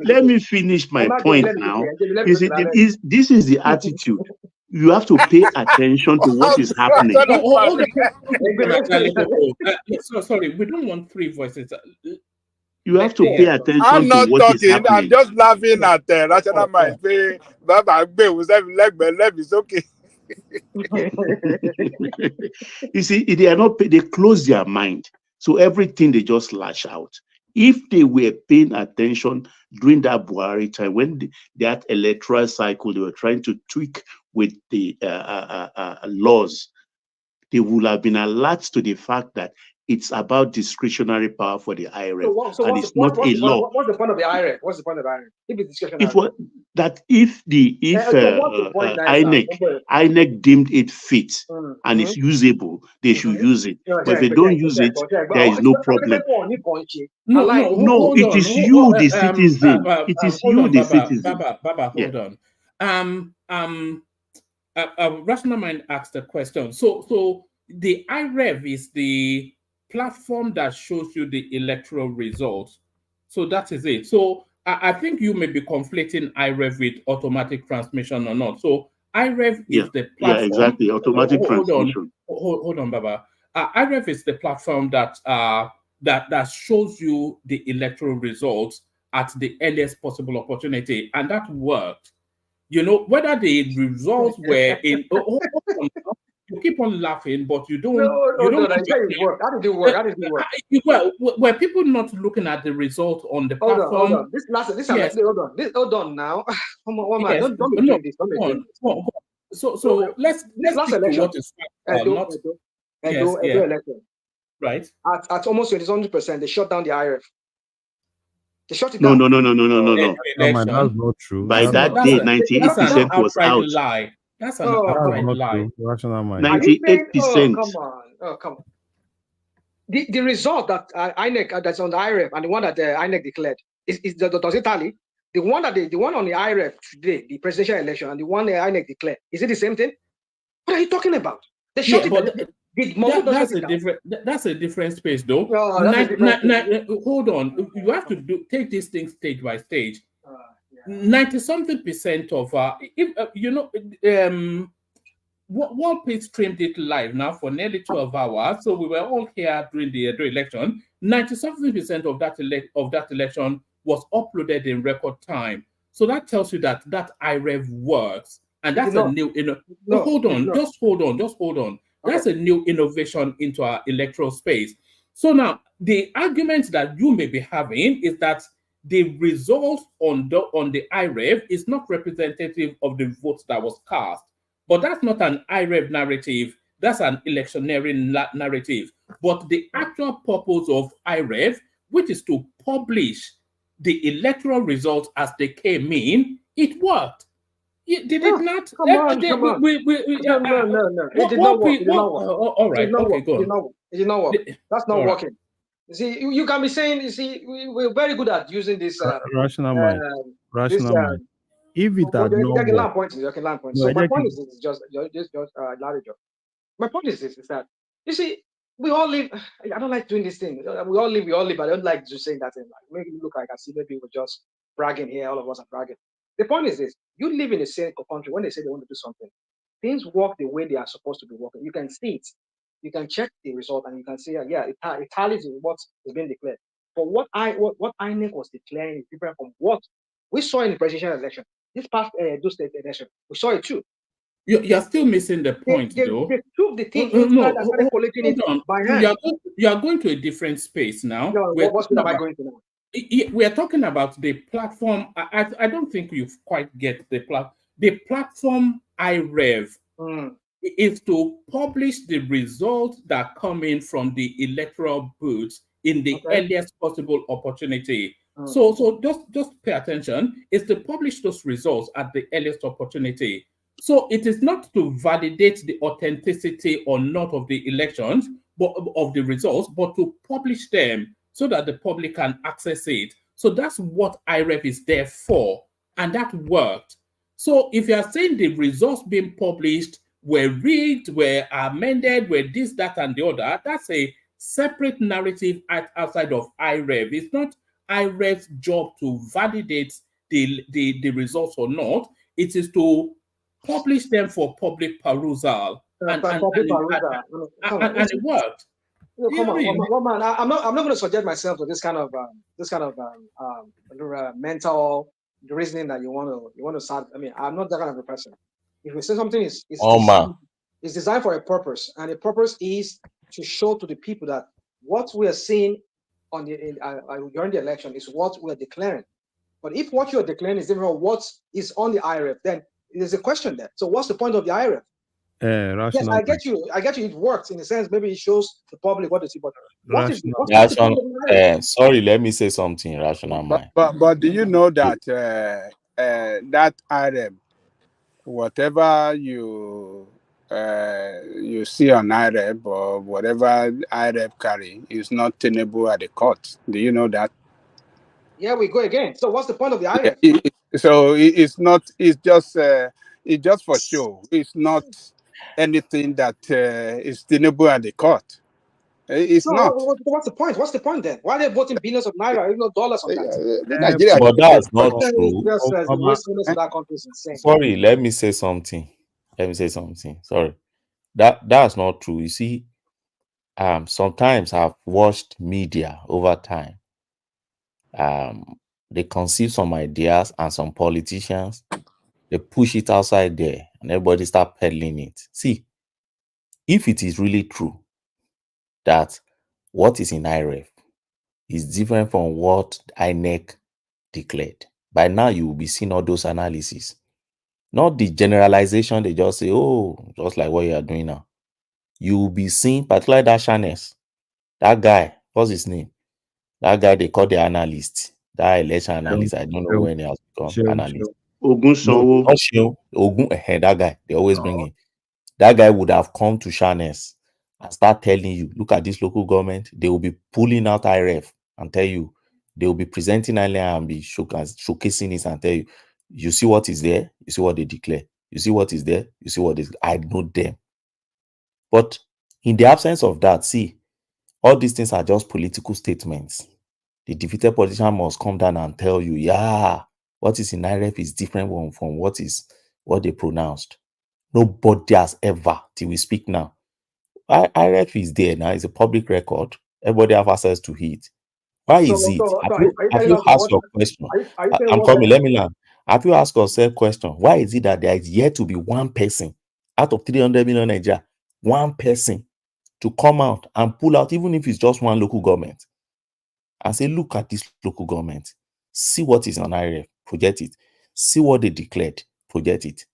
let me finish my point now. This is the attitude. You have to pay attention to what is happening. Sorry, we don't want three voices. You have to pay attention I'm not to what talking. is happening. I'm just laughing at rational mind. It's okay. You see, they are not. They close their mind, so everything they just lash out. If they were paying attention during that Buhari time, when that electoral cycle, they were trying to tweak with the laws, they would have been alert to the fact that it's about discretionary power for the IREV, and it's not a law. What's the point of the IREV? What's the point of the IREV? If it's discretionary. INEC deemed it fit and it's usable, they should use it. But if they don't use it, there is no problem. No, it is you, the citizen. It is you, the citizen. Baba, hold on. Rational Mind asked a question. So the IREV is the platform that shows you the electoral results. So that is it. So I think you may be conflating IREV with automatic transmission or not. So IREV is the platform. Yeah, exactly. Automatic transmission. Hold on, Baba. IREV is the platform that that shows you the electoral results at the earliest possible opportunity, and that worked. You know, whether the results were in. You keep on laughing, but you don't. How did it work? Were people not looking at the result on the platform? Hold on. Hold on now. Don't be doing this. So let's stick to what is election. Right. At almost 100%, they shut down the IREV. They shut it down. No. That's not true. By that day, 98% was out. Lie. That's an outright lie. 98%. Come on. The result that INEC that's on the IREV and the one that INEC declared does it tally? The one on the IREV today, the presidential election, and the one that INEC declared, is it the same thing? What are you talking about? They shut That's a different space, though. Hold on, you have to take these things stage by stage. 90-something% of World Peace streamed it live now for nearly 12 hours, so we were all here during the election. 90-something% of that election was uploaded in record time. So that tells you that IREV works, and that's a new. Hold on. That's a new innovation into our electoral space. So now the argument that you may be having is that the result on the IREV is not representative of the votes that was cast. But that's not an IREV narrative. That's an electioneering narrative. But the actual purpose of IREV, which is to publish the electoral results as they came in, it worked. Did it not? Come on. No. It did not work. It did not work. All right. Okay, go on. It did not work. That's not All right. working. You see, you can be saying, you see, we're very good at using this rational mind. Rational mind. If it had you not can learn worked, points. You can learn points. No, So my I point think- is just Larry job. My point is this: is that you see, we all live. I don't like doing this thing. We all live. I don't like just saying that thing. Like make it look like I see maybe we're just bragging here. All of us are bragging. The point is this: you live in a certain country. When they say they want to do something, things work the way they are supposed to be working. You can see it. You can check the result, and you can see, it tallies with what is being declared. But what INEC was declaring is different from what we saw in the presidential election. This past those state election, we saw it too. You're still missing the point, though. They took the thing inside and started collating it Hold on. by hand. You are going to a different space now. What am I going to now? We are talking about the platform. I don't think you quite get the platform. The platform IREV is to publish the results that come in from the electoral booths in the earliest possible opportunity. So just pay attention. It's to publish those results at the earliest opportunity. So it is not to validate the authenticity or not of the elections, but of the results, but to publish them so that the public can access it. So that's what IREV is there for, and that worked. So if you are saying the results being published were rigged, were amended, were this, that, and the other, that's a separate narrative outside of IREV. It's not IREV's job to validate the results or not. It is to publish them for public perusal, and it worked. Come on, man. I'm not going to subject myself to this kind of mental reasoning that you want to start. I mean, I'm not that kind of a person. If we say something is designed for a purpose, and the purpose is to show to the people that what we are seeing on during the election is what we are declaring. But if what you are declaring is different from what is on the IREF, then there's a question there. So what's the point of the IREF? Yes, I get you. It works in a sense. Maybe it shows the public what to see. But sorry, let me say something. Rational mind. But do you know that that IREF, whatever you see on IREF or whatever IREF carry is not tenable at the court? Do you know that? Yeah, we go again. So what's the point of the IREF? It's just for show. It's not anything that is tenable at the court. It's not. What's the point? What's the point then? Why are they voting billions of naira, even dollars on that? Nigeria, but that's not true. Sorry, let me say something. Sorry, that's not true. You see, sometimes I've watched media over time. They conceive some ideas, and some politicians, they push it outside there, and everybody start peddling it. See, if it is really true that what is in IREF is different from what INEC declared, by now you will be seeing all those analyses, not the generalization. They just say, oh, just like what you are doing now. You will be seeing, particularly that Shanes, that guy, what's his name? That guy they call the analyst, that election analyst. I don't know when he has become analyst. That guy, they always bring in. That guy would have come to Shanes and start telling you, look at this local government. They will be pulling out IREF and tell you, they will be presenting IREF and be showcasing it and tell you, you see what is there, you see what they declare, you see what is there, you see what is. I know them. But in the absence of that, see, all these things are just political statements. The defeated politician must come down and tell you, what is in IREF is different from what they pronounced. Nobody has ever, till we speak now. IREF is there now. It's a public record. Everybody have access to it. Why is it? Have you asked your question? I'm coming. Let me learn. Have you asked yourself question? Why is it that there is yet to be one person out of 300 million Nigeria, one person to come out and pull out, even if it's just one local government, and say, look at this local government. See what is on IREF. Project it. See what they declared. Project it.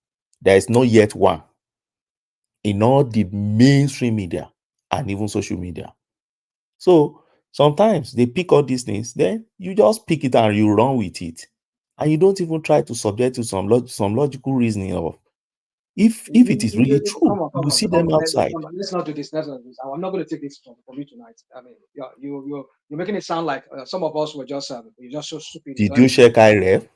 There is not yet one in all the mainstream media and even social media. So sometimes they pick all these things, then you just pick it and you run with it. and you don't even try to subject to some logical reasoning of if it is really true, you see them outside. Let's not do this. Let's not do this. I'm not going to take this from you tonight. I mean, you're making it sound like some of us were just so stupid. Did you check IREF?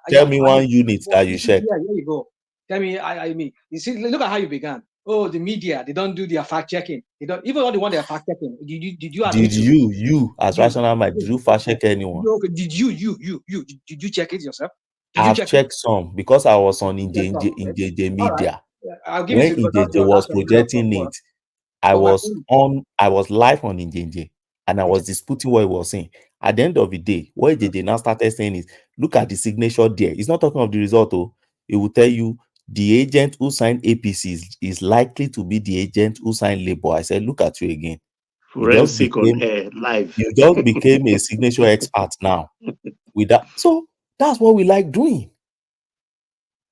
Tell me one unit that you check. Yeah, there you go. Tell me, I mean, you see, look at how you began. Oh, the media, they don't do their fact checking. They don't even all the one they're fact checking. Did you as Rational Mind, did you fact check anyone? Did you check it yourself? I've checked some because I was on JJ Media. When JJ was projecting it, I was live on JJ and I was disputing what he was saying. At the end of the day, what JJ now started saying is, look at the signature there. He's not talking of the result, though. It will tell you the agent who signed APC is likely to be the agent who signed Labour. I said, look at you again. Forensic on air, live. You just became a signature expert now. With that, so that's what we like doing.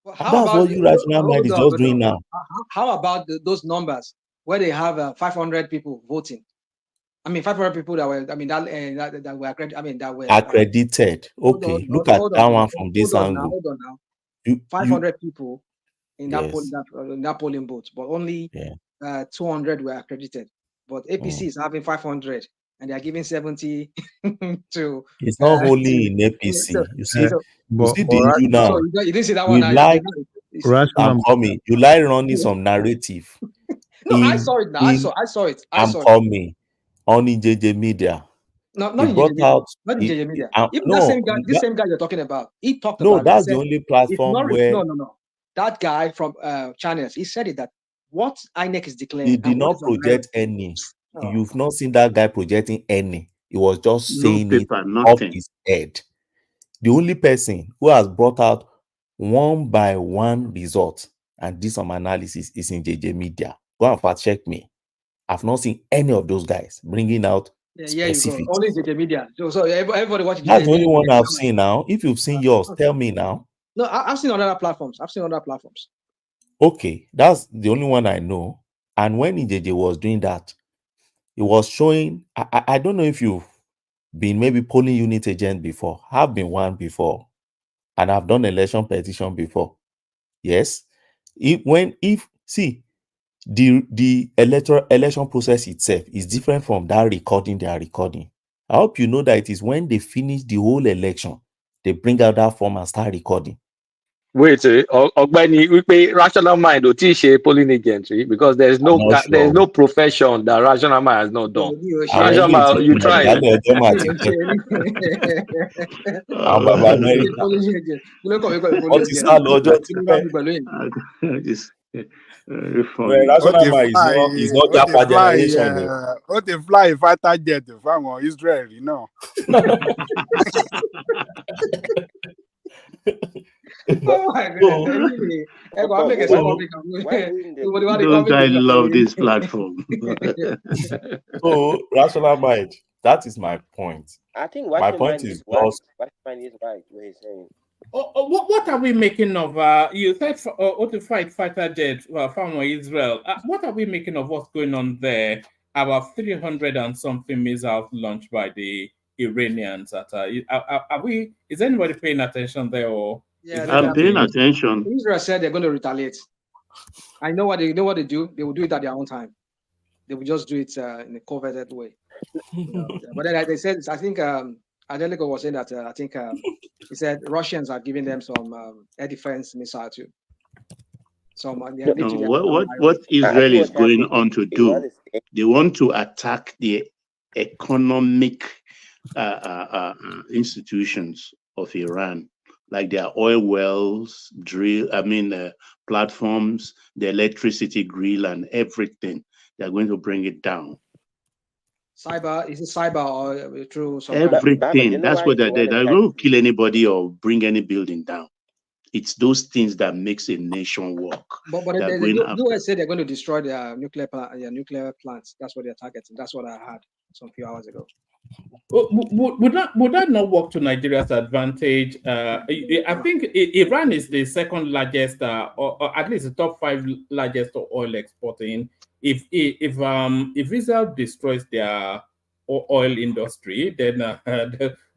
That's what you Rational Mind is just doing now. How about those numbers where they have 500 people voting? I mean, 500 people that were, I mean, that were accredited. I mean, that were accredited. Okay, look at that one from this angle. Hold on now. 500 people in that polling booth, but only 200 were accredited. But APC is having 500. And they are giving 70 to. It's not only in APC. You see the issue now. So you didn't see that one. I'm coming. You like running some narrative. No, I saw it now. I saw it. I'm coming on JJ Media. No, not in JJ Media. Even the same guy you're talking about. He talked about. No, that's the only platform where. No. That guy from Channels. He said it that what INEC is declaring. He did not project any. You've not seen that guy projecting any. He was just saying it off his head. The only person who has brought out one by one result and did some analysis is in JJ Media. Go and fact check me. I've not seen any of those guys bringing out specifics. Only JJ Media. So everybody watching. That's the only one I've seen now. If you've seen yours, tell me now. No, I've seen on other platforms. Okay, that's the only one I know. And when JJ was doing that, it was showing, I don't know if you've been maybe polling unit agent before. I've been one before. And I've done election petition before. Yes. See, the election process itself is different from that recording they are recording. I hope you know that it is when they finish the whole election, they bring out that form and start recording. Wait, Ogbeni, we pay Rational Mind or teach polling agentry because there's no profession that Rational Mind has not done. Rational Mind, you try. Rational Mind is not that generation. What they fly fighter jet from Israel, you know. Oh my God. Don't I love this platform? So, Rational Mind, that is my point. I think my point is right what he's saying. What are we making of? You said to fighter jet from Israel. What are we making of what's going on there? About 300 and something missiles launched by the Iranians. Is anybody paying attention there? Or I'm paying attention. Israel said they're going to retaliate. I know what they do. They will do it at their own time. They will just do it in a coveted way. But then they said, I think Adelico was saying that I think he said Russians are giving them some air defense missile too. What Israel is going on to do, they want to attack the economic institutions of Iran, like their oil wells, platforms, the electricity grill, and everything. They're going to bring it down. Cyber, is it cyber or through everything? That's what they're going to kill anybody or bring any building down. It's those things that makes a nation work. But the US said they're going to destroy their nuclear plants. That's what they're targeting. That's what I heard some few hours ago. Would that not work to Nigeria's advantage? I think Iran is the second largest, or at least the top 5 largest oil exporting. If Israel destroys their oil industry, then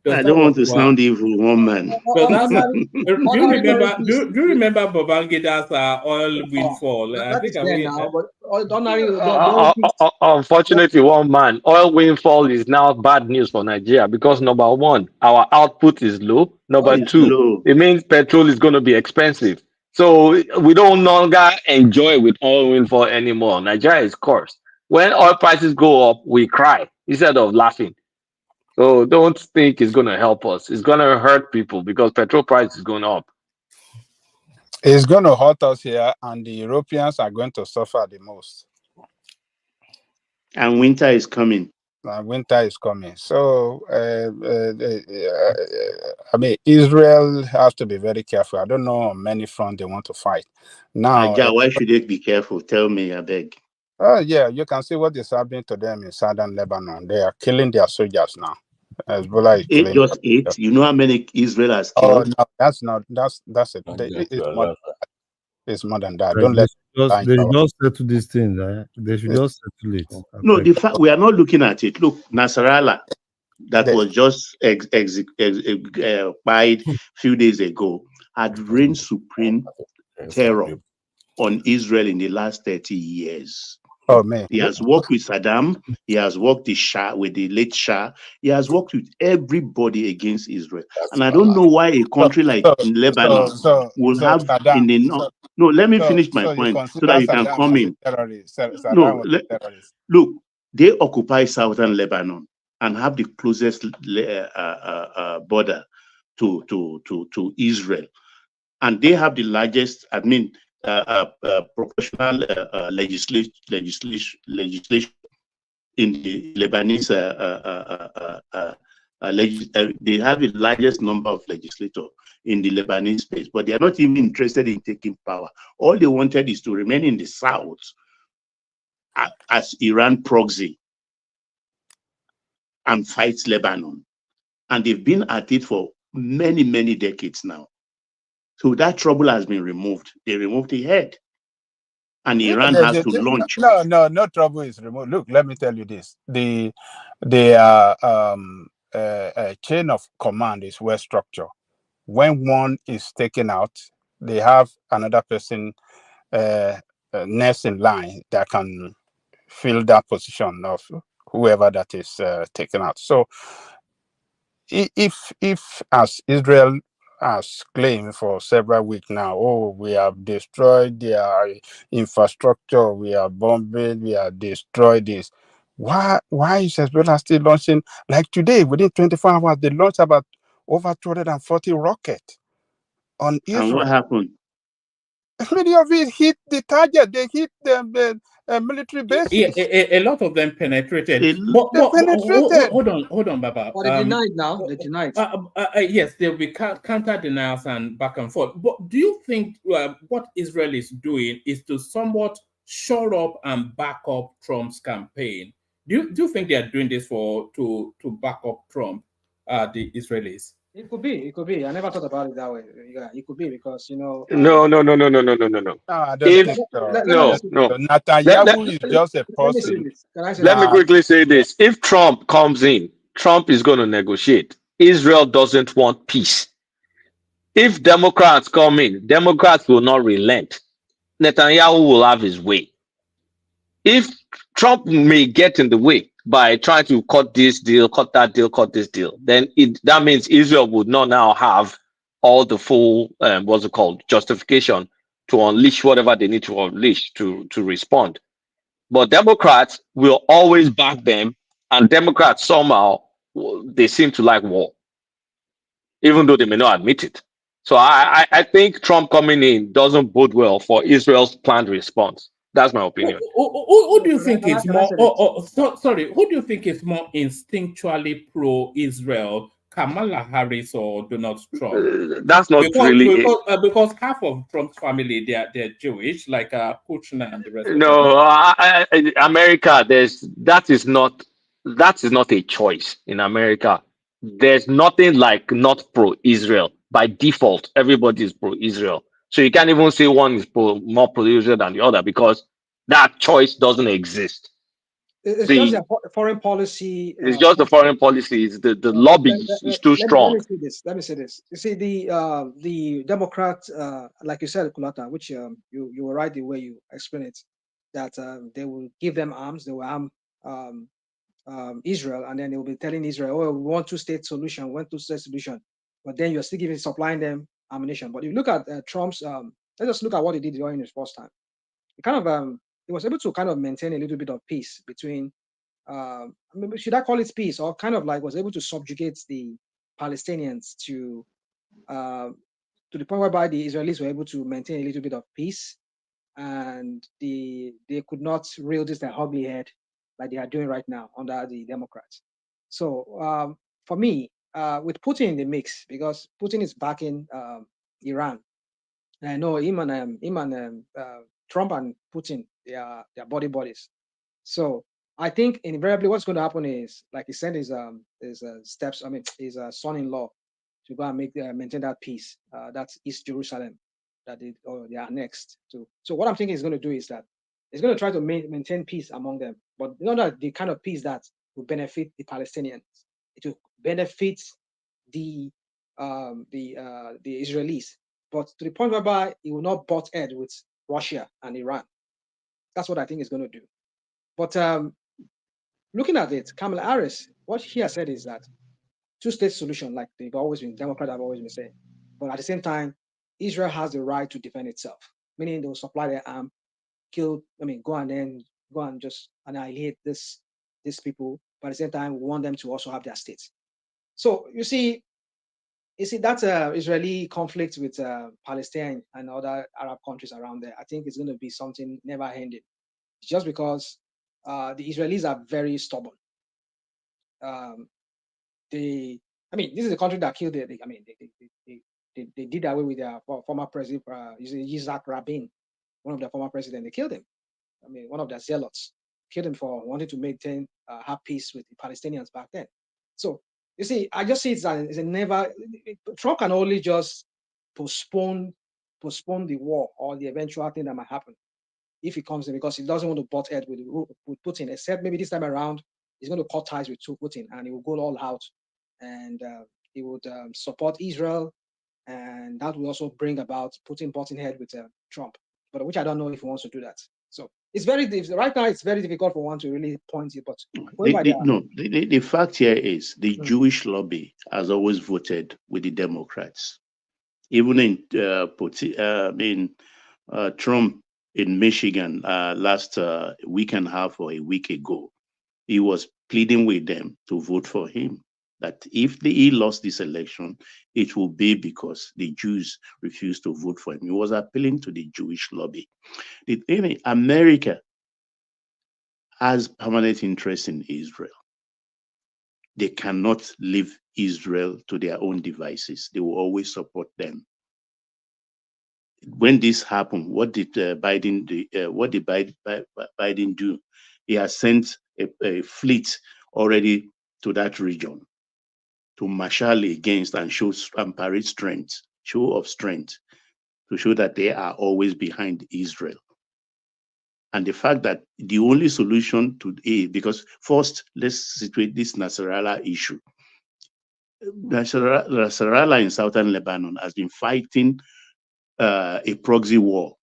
I don't want to sound evil, one man. So that's do you remember? Do you remember Babangida's oil windfall? I think unfortunately, one man, oil windfall is now bad news for Nigeria because number one, our output is low. Number two, it means petrol is going to be expensive. So we don't longer enjoy with oil windfall anymore. Nigeria is cursed. When oil prices go up, we cry instead of laughing. So don't think it's going to help us. It's going to hurt people because petrol price is going up. It's going to hurt us here, and the Europeans are going to suffer the most. And winter is coming. Winter is coming. So, I mean, Israel has to be very careful. I don't know on many fronts they want to fight. Now, why should they be careful? Tell me, I beg. Yeah, you can see what is happening to them in southern Lebanon. They are killing their soldiers now. Hezbollah is killing. Just 8. You know how many Israel has killed? Oh no, that's it. It's more than that. Right. Don't let they just settle these things. They should just settle it. No, the fact we are not looking at it. Look, Nasrallah, that was just expired a few days ago, had reigned supreme terror on Israel in the last 30 years. Oh man, he has worked with Saddam. He has worked with the late Shah. He has worked with everybody against Israel. And I don't know why a country like Lebanon will have Saddam, in the no. Let me finish my point so that you can come in. No, look, they occupy southern Lebanon and have the closest border to Israel, and they have the largest. I mean. Professional legislation in the Lebanese they have the largest number of legislators in the Lebanese space, but they are not even interested in taking power. All they wanted is to remain in the south as Iran proxy and fight Lebanon, and they've been at it for many decades now. So that trouble has been removed. They removed the head. And Iran has to launch. No trouble is removed. Look, let me tell you this. The chain of command is well structured. When one is taken out, they have another person next in line that can fill that position of whoever that is taken out. So if as Israel has claimed for several weeks now, oh, we have destroyed their infrastructure, we are bombing, we have destroyed this. Why is Hezbollah still launching? Like today, within 24 hours, they launched about over 240 rockets on Israel. And what happened? Many of it hit the target. They hit the military bases. Yeah, a lot of them penetrated. Hold on, Baba. But they denied now. They denied. Yes, there will be counter denials and back and forth. But do you think what Israel is doing is to somewhat shore up and back up Trump's campaign? Do you think they are doing this to back up Trump, the Israelis? It could be. I never thought about it that way. Yeah, it could be because No. Netanyahu is just a person. Let me quickly say this: if Trump comes in, Trump is going to negotiate. Israel doesn't want peace. If Democrats come in, Democrats will not relent. Netanyahu will have his way. If Trump may get in the way by trying to cut this deal, cut that deal, cut this deal, then that means Israel would not now have all the full, justification to unleash whatever they need to unleash to respond. But Democrats will always back them, and Democrats somehow, they seem to like war, even though they may not admit it. So I think Trump coming in doesn't bode well for Israel's planned response. That's my opinion. Who do you think is more? Who do you think is more instinctually pro-Israel, Kamala Harris or Donald Trump? That's not because half of Trump's family they're Jewish, like Kushner and the rest. No, America. That is not a choice in America. There's nothing like not pro-Israel. By default, everybody is pro-Israel. So you can't even say one is more pro-Israel than the other because that choice doesn't exist. It's just their foreign policy. It's just the foreign policy. It's the lobby is too strong. Let me see this. Let me say this. You see, the Democrats, like you said, Kulata, which you were right the way you explain it, that they will give them arms, they will arm Israel, and then they will be telling Israel, "Oh, we want two-state solution, but then you're still supplying them ammunition." But if you look at Trump's, let's just look at what he did during his first time. He kind of he was able to kind of maintain a little bit of peace between. Should I call it peace, or kind of like was able to subjugate the Palestinians to the point whereby the Israelis were able to maintain a little bit of peace, and they could not rail this their ugly head like they are doing right now under the Democrats. So for me, with Putin in the mix, because Putin is backing Iran, and I know him and Trump and Putin, they are body buddies. So I think invariably what's going to happen is, like he sent his steps, his son-in-law to go and maintain that peace. That's East Jerusalem that they are annexed to. So what I'm thinking he's going to do is that he's going to try to maintain peace among them, but not the kind of peace that will benefit the Palestinians. It will benefit the Israelis, but to the point whereby he will not butt head with Russia and Iran. That's what I think he's going to do. But looking at it, Kamala Harris, what she has said is that two-state solution, like they've always been, Democrats have always been saying. But at the same time, Israel has the right to defend itself, meaning they will supply their arm, go and just annihilate these people. But at the same time, we want them to also have their states. So you see that's Israeli conflict with Palestine and other Arab countries around there. I think it's going to be something never-ending. It's just because the Israelis are very stubborn. This is a country that killed they did away with their former president, Yitzhak Rabin, one of their former presidents. They killed him. One of their zealots killed him for wanting to have peace with the Palestinians back then. So you see, I just see it's a never. Trump can only just postpone the war or the eventual thing that might happen if he comes in, because he doesn't want to butt head with Putin, except maybe this time around he's going to cut ties with Putin and he will go all out, and he would support Israel, and that will also bring about Putin butting head with Trump, but which I don't know if he wants to do that. So it's right now it's very difficult for one to really point it, but the fact here is the Jewish lobby has always voted with the Democrats. Even in Trump in Michigan last week and a half or a week ago, he was pleading with them to vote for him, that if he lost this election, it will be because the Jews refused to vote for him. He was appealing to the Jewish lobby. America has permanent interest in Israel. They cannot leave Israel to their own devices. They will always support them. When this happened, what did Biden do? What did Biden do? He has sent a fleet already to that region to marshal against and parade strength, show of strength, to show that they are always behind Israel. And the fact that the only solution to because first, let's situate this Nasrallah issue. Nasrallah in southern Lebanon has been fighting a proxy war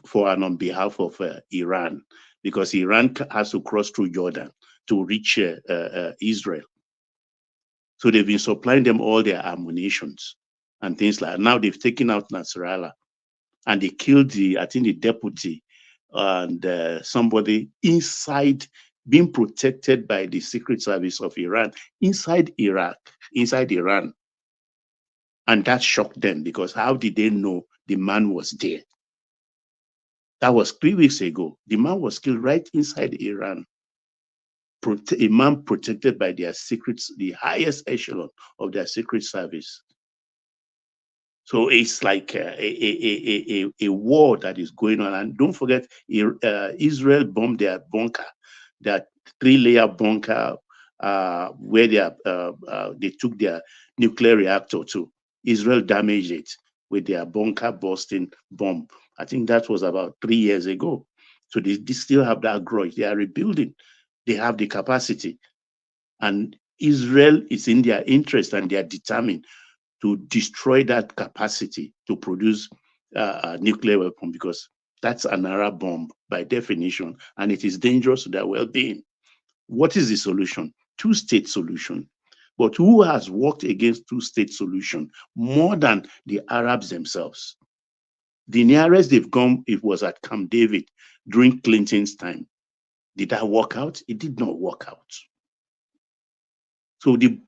for and on behalf of Iran, because Iran has to cross through Jordan to reach Israel. So they've been supplying them all their ammunitions and things like that. Now they've taken out Nasrallah, and they killed the deputy and somebody inside, being protected by the Secret Service of Iran inside Iran. And that shocked them, because how did they know the man was there? That was 3 weeks ago. The man was killed right inside Iran. A man protected by their secrets, the highest echelon of their Secret Service. So it's like a war that is going on. And don't forget, Israel bombed their bunker, that 3-layer bunker where they took their nuclear reactor to. Israel damaged it with their bunker busting bomb. I think that was about 3 years ago. So they still have that grudge. They are rebuilding. They have the capacity. And Israel is in their interest, and they are determined to destroy that capacity to produce a nuclear weapon, because that's an Arab bomb by definition, and it is dangerous to their well-being. What is the solution? Two-state solution. But who has worked against two-state solution more than the Arabs themselves? The nearest they've come, it was at Camp David during Clinton's time. Did that work out? It did not work out. So the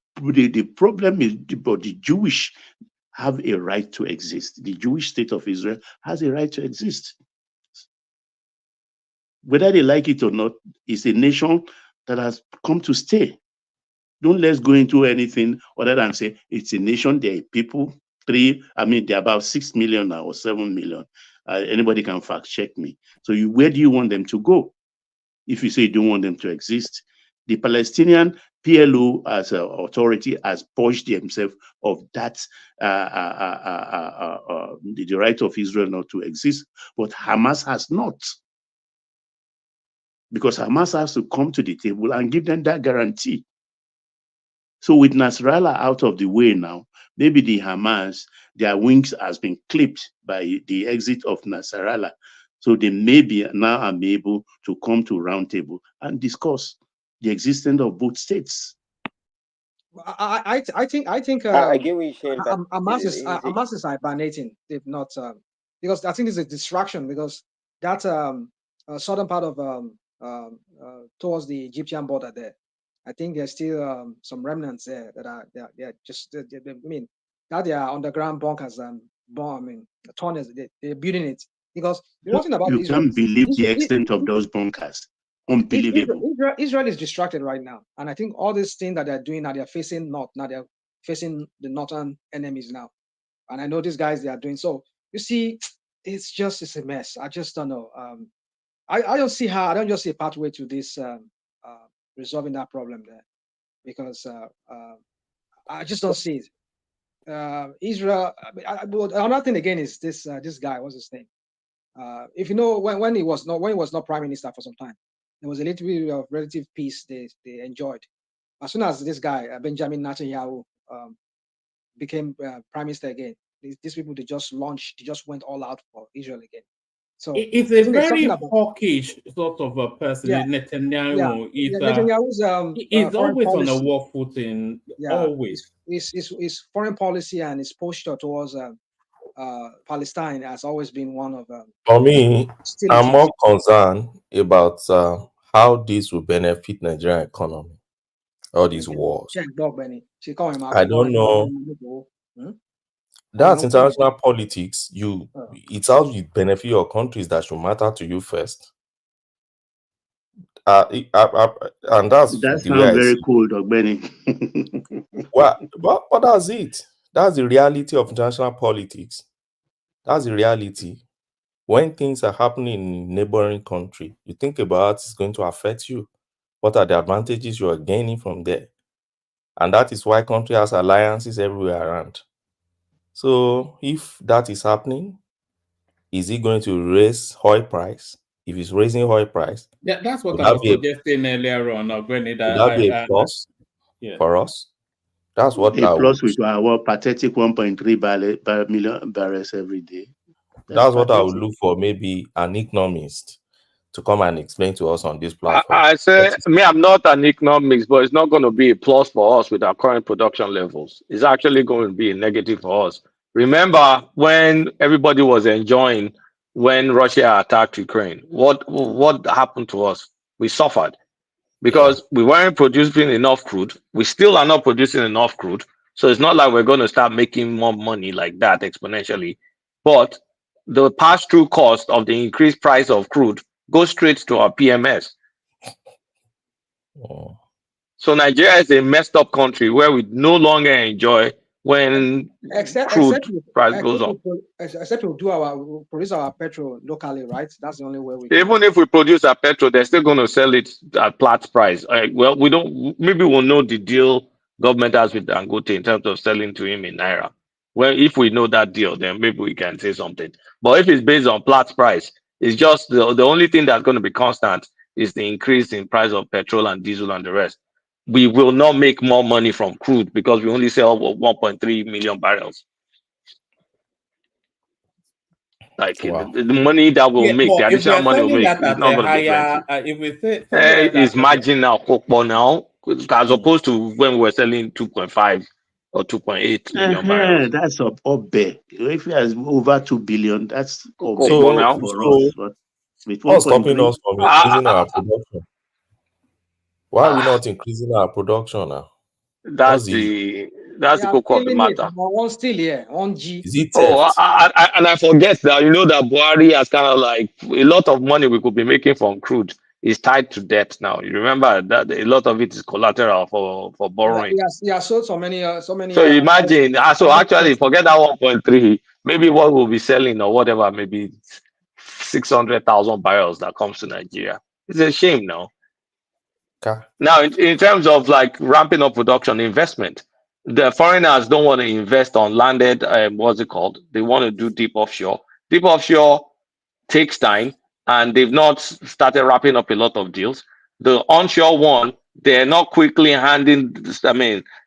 problem is, but the Jewish have a right to exist. The Jewish state of Israel has a right to exist. Whether they like it or not, it's a nation that has come to stay. Don't let's go into anything other than say it's a nation, there are people, they're about 6 million now or 7 million. Anybody can fact check me. So where do you want them to go? If you say you don't want them to exist, the Palestinian PLO as an authority has purged themselves of that, the right of Israel not to exist, but Hamas has not. Because Hamas has to come to the table and give them that guarantee. So with Nasrallah out of the way now, maybe the Hamas, their wings has been clipped by the exit of Nasrallah. So they maybe now are able to come to a round table and discuss the existence of both states. I think I get what you're saying, but Hamas is hibernating. They've not because I think it's a distraction, because that southern part of towards the Egyptian border there, I think there's still some remnants there that are they're just I mean that they are underground bunkers and tunnels. They're building it, because one thing about you Israel, can't believe the extent of those bunkers. Unbelievable. Israel is distracted right now, and I think all these things that they're doing now, they're facing north. Now they're facing the northern enemies now, and I know these guys they are doing so. You see, it's a mess. I just don't know. I don't see how. I don't just see a pathway to this resolving that problem there, because I just don't see it. Israel. Another thing again is this guy. What's his name? If you know when he was not prime minister for some time, there was a little bit of relative peace they enjoyed. As soon as this guy Benjamin Netanyahu became prime minister again, these people they just went all out for Israel again. So it's a very hawkish sort of a person. Yeah. Netanyahu Netanyahu's is always policy, on a war footing. Always. His foreign policy and his posture towards Palestine has always been one of For me, I'm more concerned about how this will benefit Nigerian economy. All these wars. I don't know. That's international politics. It's how you benefit your countries that should matter to you first. And that's sounds very cool, Dr. Benny. but that's it. That's the reality of international politics. That's the reality. When things are happening in a neighboring country, you think about how it's going to affect you. What are the advantages you are gaining from there? And that is why country has alliances everywhere around. So if that is happening, is it going to raise oil price? If it's raising oil price, that's what I was suggesting earlier on. Would that be a plus for us? That's what a plus with our pathetic 1.3 million barrels every day. That's what I would look for. Maybe an economist to come and explain to us on this platform. I say, I'm not an economist, but it's not going to be a plus for us with our current production levels. It's actually going to be a negative for us. Remember when everybody was enjoying when Russia attacked Ukraine? What happened to us? We suffered because we weren't producing enough crude. We still are not producing enough crude. So it's not like we're going to start making more money like that exponentially. But the pass-through cost of the increased price of crude goes straight to our PMS. So Nigeria is a messed up country where we no longer enjoy when crude price goes up. Except we produce our petrol locally, right? That's the only way we. Even if we produce our petrol, they're still going to sell it at Platts price. Well, we don't. Maybe we'll know the deal government has with Dangote in terms of selling to him in naira. Well, if we know that deal, then maybe we can say something. But if it's based on Platts price, It's just the only thing that's going to be constant is the increase in price of petrol and diesel and the rest. We will not make more money from crude because we only sell 1.3 million barrels. Like Wow. the money that we'll make, the but if we additional are money we'll selling make that is at not a going to be plenty. higher, if we say selling It's that marginal now, as opposed to when we were selling 2.5 or 2.8 million barrels. That's up there. If it has over 2 billion, that's up there So, for so us. But with what's stopping 1.3, us from increasing our production? Why are we not increasing our production now? That's the the cocoa of the matter. One still here, on G. Is it Oh, theft? and I forget that that Buhari has kind of like a lot of money we could be making from crude is tied to debt now. You remember that a lot of it is collateral for borrowing. Yeah, sold so many. So imagine, so actually forget that 1.3. Maybe what we'll be selling or whatever, maybe 600,000 barrels that comes to Nigeria. It's a shame now. Okay. Now, in terms of like ramping up production investment, the foreigners don't want to invest on landed, what's it called? They want to do deep offshore. Deep offshore takes time, and they've not started wrapping up a lot of deals. The onshore one, they're not quickly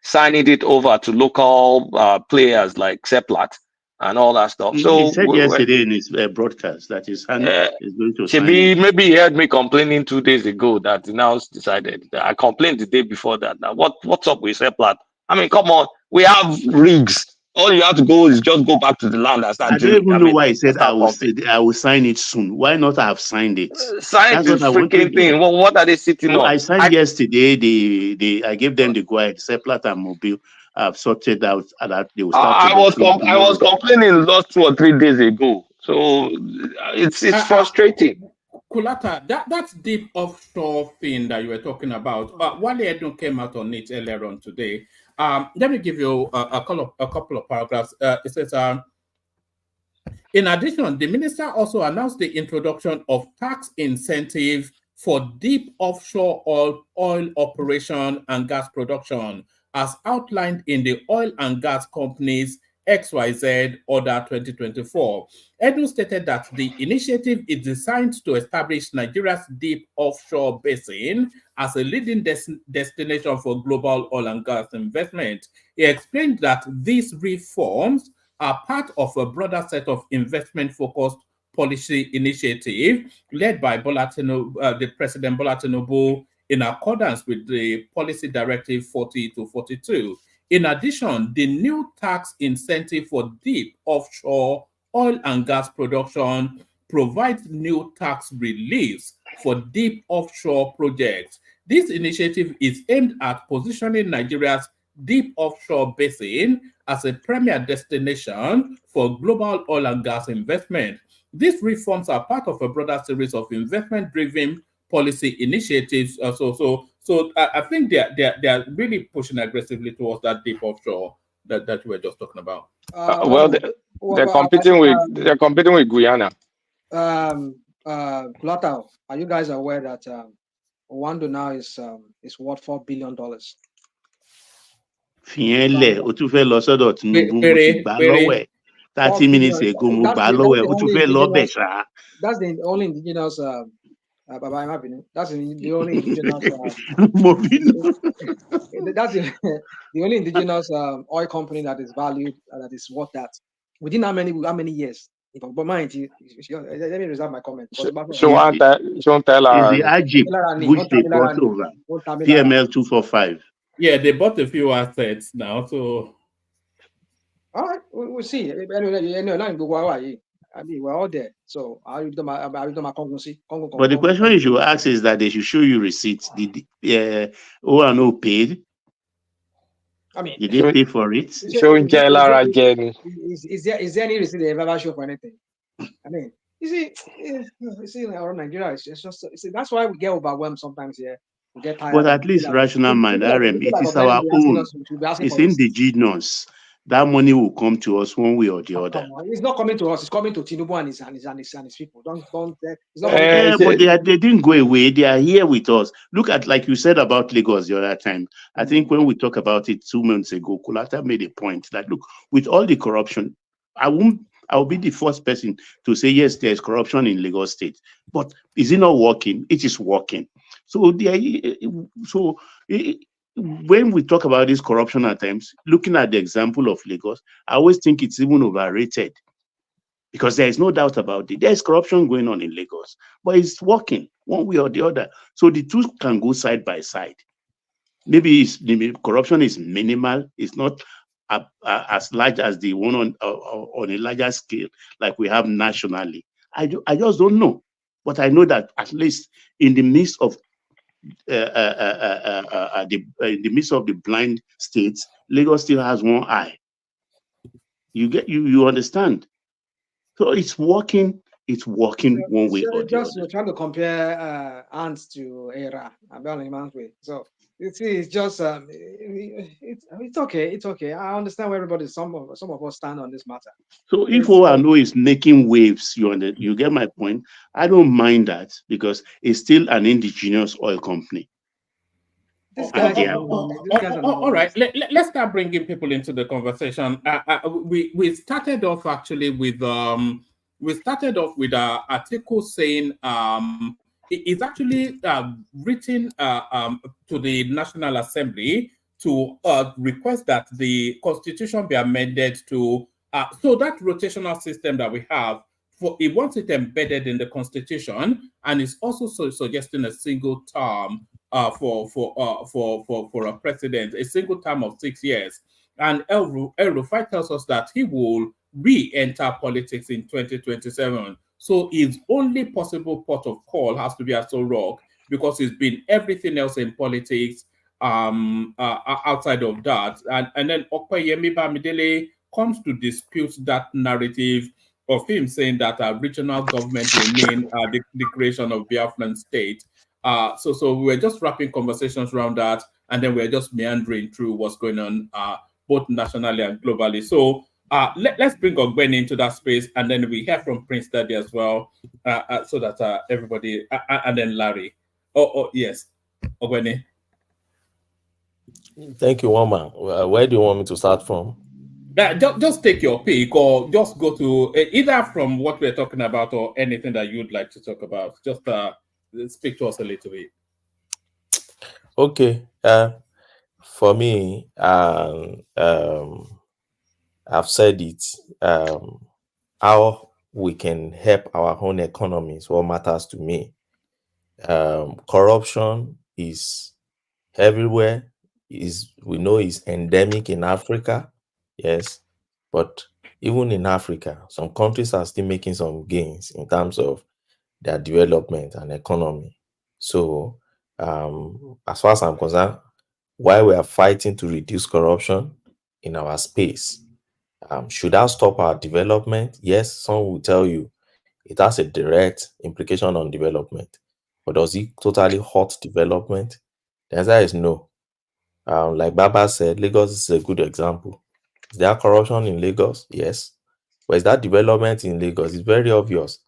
signing it over to local players like Seplat and all that stuff. So he said yesterday in his broadcast that his hand is going to sign it. maybe he heard me complaining 2 days ago that he now decided. I complained the day before that. Now what's up with Seplat? I mean, come on, we have rigs. All you have to go is just go back to the land and start I don't even know why he said I will sign it soon. Why not have signed it? Sign this freaking thing. Well, what are they sitting on? I signed yesterday. I gave them the go ahead. Seplat and Mobile have sorted out that they will start. I was complaining last 2 or 3 days ago. So it's frustrating. Kulata, that's deep offshore thing that you were talking about. Wale Edun came out on it earlier on today. Let me give you a couple of paragraphs. It says, in addition, the minister also announced the introduction of tax incentive for deep offshore oil operation and gas production, as outlined in the Oil and Gas Companies XYZ Order 2024. Edu stated that the initiative is designed to establish Nigeria's deep offshore basin as a leading destination for global oil and gas investment. He explained that these reforms are part of a broader set of investment-focused policy initiative led by the President Bola Tinubu in accordance with the Policy Directive 40-42. In addition, the new tax incentive for deep offshore oil and gas production provides new tax reliefs for deep offshore projects. This initiative is aimed at positioning Nigeria's deep offshore basin as a premier destination for global oil and gas investment. These reforms are part of a broader series of investment-driven policy initiatives. So I think they are really pushing aggressively towards that deep offshore that we were just talking about. They're competing with Guyana. Kulata, are you guys aware that Wando now is worth $4 billion? Fiele, o tún fẹ́ lọ sọ́dọ̀ Tinubu, mo ti gbà lọ́wọ́ ẹ̀ 30 minutes ago, mo gbà lọ́wọ́ ẹ̀, o tún fẹ́ lọ bẹ̀ ṣá. That's the only indigenous. That's the only indigenous. That's the only indigenous oil company that is valued, that is worth that. Within how many years? But mind you, let me reserve my comment. She won't tell her. It's the Ajib, which they bought over. PML 245. Yeah, they bought a few assets now, so. All right, we'll see. Anyway, I mean, we're all there. So I'll do my Congo. But the question you should ask is that they should show you receipts. Did O&O paid? I mean, did they pay for it? Showing Jailara Jenny. Is there any receipt they've ever shown for anything? I mean, you see, around Nigeria, it's just that's why we get overwhelmed sometimes here. We get tired. But at least rational mind, RM, it is our own. It's indigenous. That money will come to us one way or the other. It's not coming to us. It's coming to Tinubu and his people. Don't. It's not but they didn't go away. They are here with us. Look at, like you said about Lagos the other time. I think when we talked about it 2 months ago, Kulata made a point that look, with all the corruption, I won't I'll be the first person to say, yes, there's corruption in Lagos State. But is it not working? It is working. So, when we talk about this corruption at times, looking at the example of Lagos, I always think it's even overrated. Because there is no doubt about it. There is corruption going on in Lagos, but it's working one way or the other. So the two can go side by side. Maybe the corruption is minimal. It's not as large as the one on a larger scale like we have nationally. I just don't know. But I know that at least in the midst of the blind states, Lagos still has one eye. You understand? So it's working. It's working one way or the other. You're trying to compare ants to Era. So it's just it's okay. It's okay. I understand where everybody, some of us stand on this matter. So if all I know is making waves, you get my point. I don't mind that because it's still an indigenous oil company. All right, let's start bringing people into the conversation. We started off actually with an article saying it's actually written to the National Assembly to request that the Constitution be amended to so that rotational system that we have. It wants it embedded in the Constitution, and it's also suggesting a single term for a president, a single term of 6 years. And El Rufai tells us that he will re-enter politics in 2027. So his only possible port of call has to be Aso Rock, because he's been everything else in politics outside of that. And then Opeyemi Bamidele comes to dispute that narrative of him saying that regional government will mean the creation of Biafran state. So we were just wrapping conversations around that, and then we're just meandering through what's going on both nationally and globally. So let's bring Ogbeni into that space, and then we hear from Prince Daddy as well, so that everybody, and then Larry. Oh yes, Ogbeni. Thank you, Woman. Where do you want me to start from? Just take your pick, or just go to either from what we're talking about or anything that you'd like to talk about. Just speak to us a little bit. Okay. For me, I've said it. How we can help our own economy is what matters to me. Corruption is everywhere. We know it's endemic in Africa. Yes, but even in Africa, some countries are still making some gains in terms of their development and economy. So, as far as I'm concerned, while we are fighting to reduce corruption in our space, should that stop our development? Yes, some will tell you it has a direct implication on development. But does it totally halt development? The answer is no. Like Baba said, Lagos is a good example. Is there corruption in Lagos? Yes. But is that development in Lagos? It's very obvious.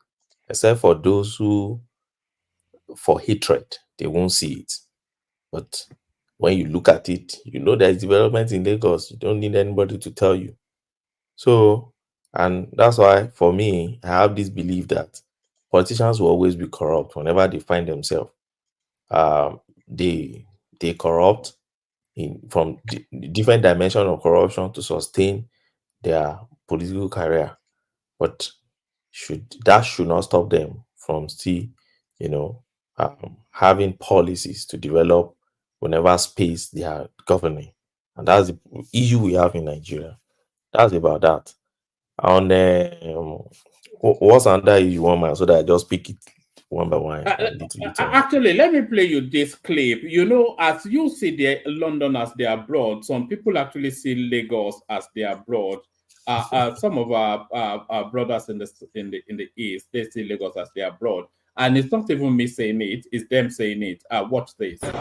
Except for those who, for hatred, they won't see it. But when you look at it, you know there's development in Lagos. You don't need anybody to tell you. So, and that's why, for me, I have this belief that politicians will always be corrupt whenever they find themselves. They corrupt from different dimensions of corruption to sustain their political career, but that should not stop them from still, having policies to develop whenever space they are governing, and that's the issue we have in Nigeria. That's about that. On what's under issue, Woman, so that I just pick it one by one. Actually, let me play you this clip. As you see London as their abroad, some people actually see Lagos as their abroad. Some of our brothers in the East, they see Lagos as their abroad, and it's not even me saying it; it's them saying it. Watch this. The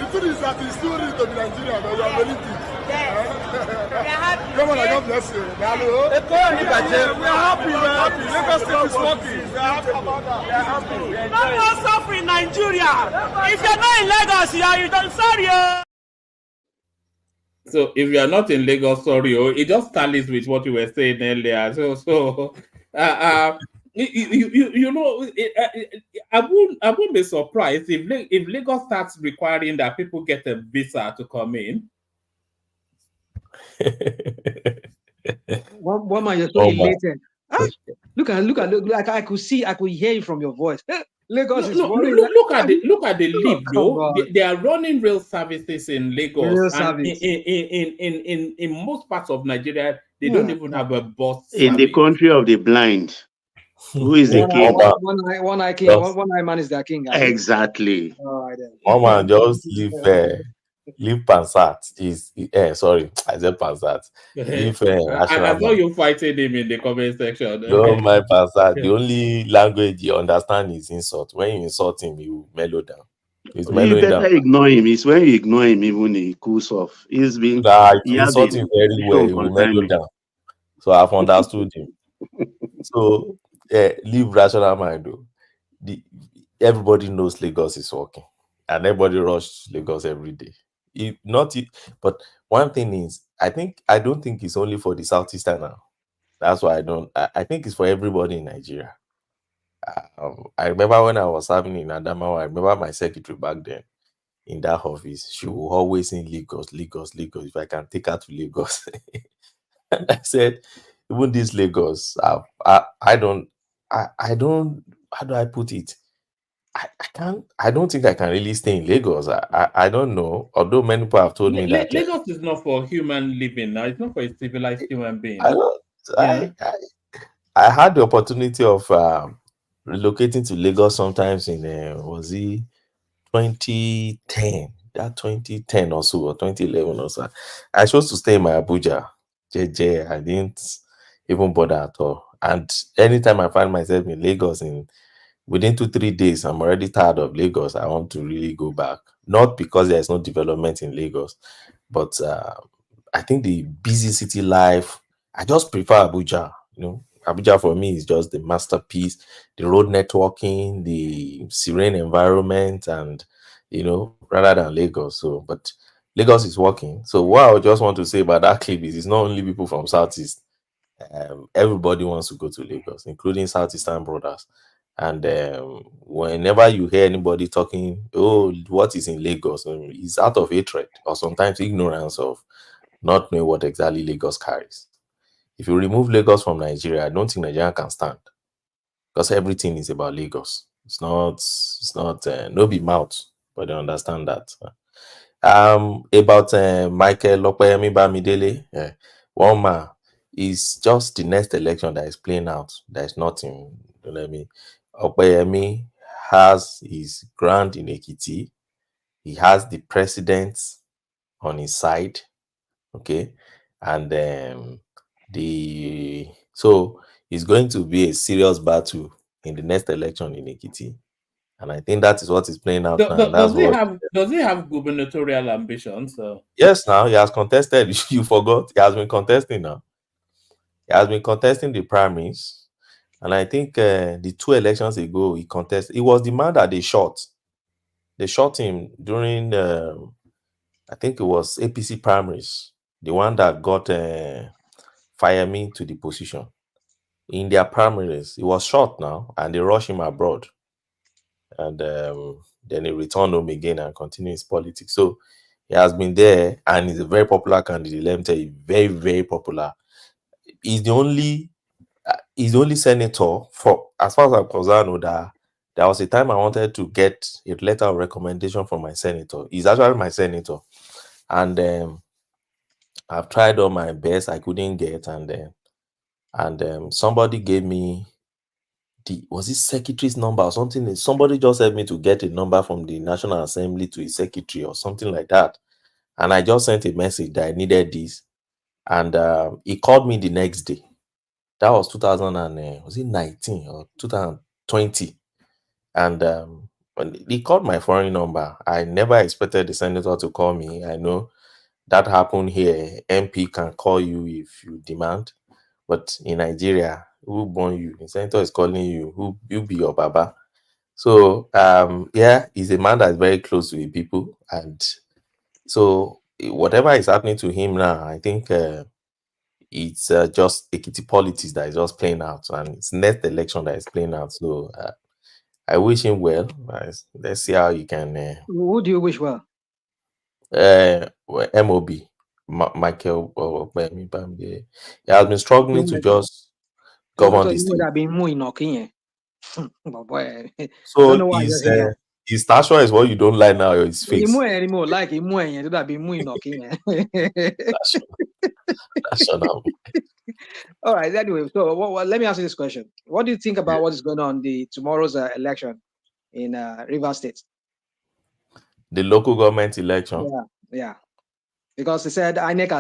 truth is that it's still real to be Nigeria, but we are believing it. Come on, God bless you. We are happy, man. Lagos State is working. We are happy about that. We are happy. No more suffering in Nigeria. If you're not in Lagos, you don't sorry. So if you are not in Lagos, sorry, it just tallies with what you were saying earlier. You know, I won't be surprised if Lagos starts requiring that people get a visa to come in. One man, you're so Oh my. elated. Ah, look, I could hear it from your voice. Lagos is worried. Look at the leap, come though. on. They are running rail services in Lagos, Rail and service. in most parts of Nigeria, they don't even have a bus In the service. country of the blind, who is the king? One eye king. One eye man is their king. Exactly. All right, then. One man just leave Pansat. Sorry, I said Pansat. Leave I saw you fighting him in the comment section. Don't mind Pansat. The only language you understand is insult. When you insult him, you mellow down. He's You mellowing better down. ignore him. It's when you ignore him, even he cools off. He's been If he you has insult been him very well, he will mellow down. So I've understood him. So leave rational mind though. Everybody knows Lagos is working, and everybody rushes Lagos every day. But one thing is, I don't think it's only for the Southeastern. That's why I think it's for everybody in Nigeria. I remember when I was serving in Adamawa, I remember my secretary back then in that office, she will always say Lagos, Lagos, Lagos, if I can take her to Lagos. And I said, even this Lagos, I don't, how do I put it? I don't think I can really stay in Lagos. I don't know. Although many people have told me that Lagos is not for human living now. It's not for a civilized human being. I had the opportunity of relocating to Lagos sometimes in was it 2010? That 2010 or so, or 2011 or so. I chose to stay in my Abuja. JJ, I didn't even bother at all. And anytime I find myself in Lagos, within 2-3 days, I'm already tired of Lagos. I want to really go back. Not because there's no development in Lagos, but I think the busy city life, I just prefer Abuja. Abuja for me is just the masterpiece, the road networking, the serene environment, and rather than Lagos. But Lagos is working. So what I just want to say about that clip is it's not only people from Southeast. Everybody wants to go to Lagos, including Southeastern brothers. And whenever you hear anybody talking, oh, what is in Lagos? It's out of hatred or sometimes ignorance of not knowing what exactly Lagos carries. If you remove Lagos from Nigeria, I don't think Nigeria can stand, because everything is about Lagos. It's not no be mouth, but they understand that. About Michael Opeyemi Bamidele, one man is just the next election that is playing out. There is nothing. Opeyemi has his ground in Ekiti. He has the president on his side. Okay, and so it's going to be a serious battle in the next election in Ekiti, and I think that is what is playing out now. Does he have gubernatorial ambitions? Yes, now he has contested. You forgot, he has been contesting now. He has been contesting the primaries, and I think the 2 elections ago he contested. It was the man that they shot. They shot him during I think it was APC primaries, the one that got Fayemi to the position. In their primaries, he was shot now, and they rushed him abroad. And then he returned home again and continued his politics. So he has been there, and he's a very popular candidate. Let me tell you, very, very popular. He's the only senator, for as far as I'm concerned, that there was a time I wanted to get a letter of recommendation from my senator. He's actually my senator, and I've tried all my best. I couldn't get, and somebody gave me was it secretary's number or something? Somebody just helped me to get a number from the National Assembly to his secretary or something like that, and I just sent a message that I needed this, and he called me the next day. That was 2019 or 2020, and when he called my foreign number, I never expected the senator to call me. I know that happened here. MP can call you if you demand, but in Nigeria, who born you? The senator is calling you. Who you be your baba? So he's a man that's very close to the people, and so whatever is happening to him now, I think it's just Ekiti politics that is just playing out, and it's next election that is playing out. So I wish him well. Let's see how he can. Who do you wish well? MOB, Michael Bambi. He has been struggling to just govern this thing. So his stature is what you don't like now, his face. All right. Anyway, so let me ask you this question: what do you think about what is going on tomorrow's election in Rivers State? The local government election. Yeah. Because they said INEC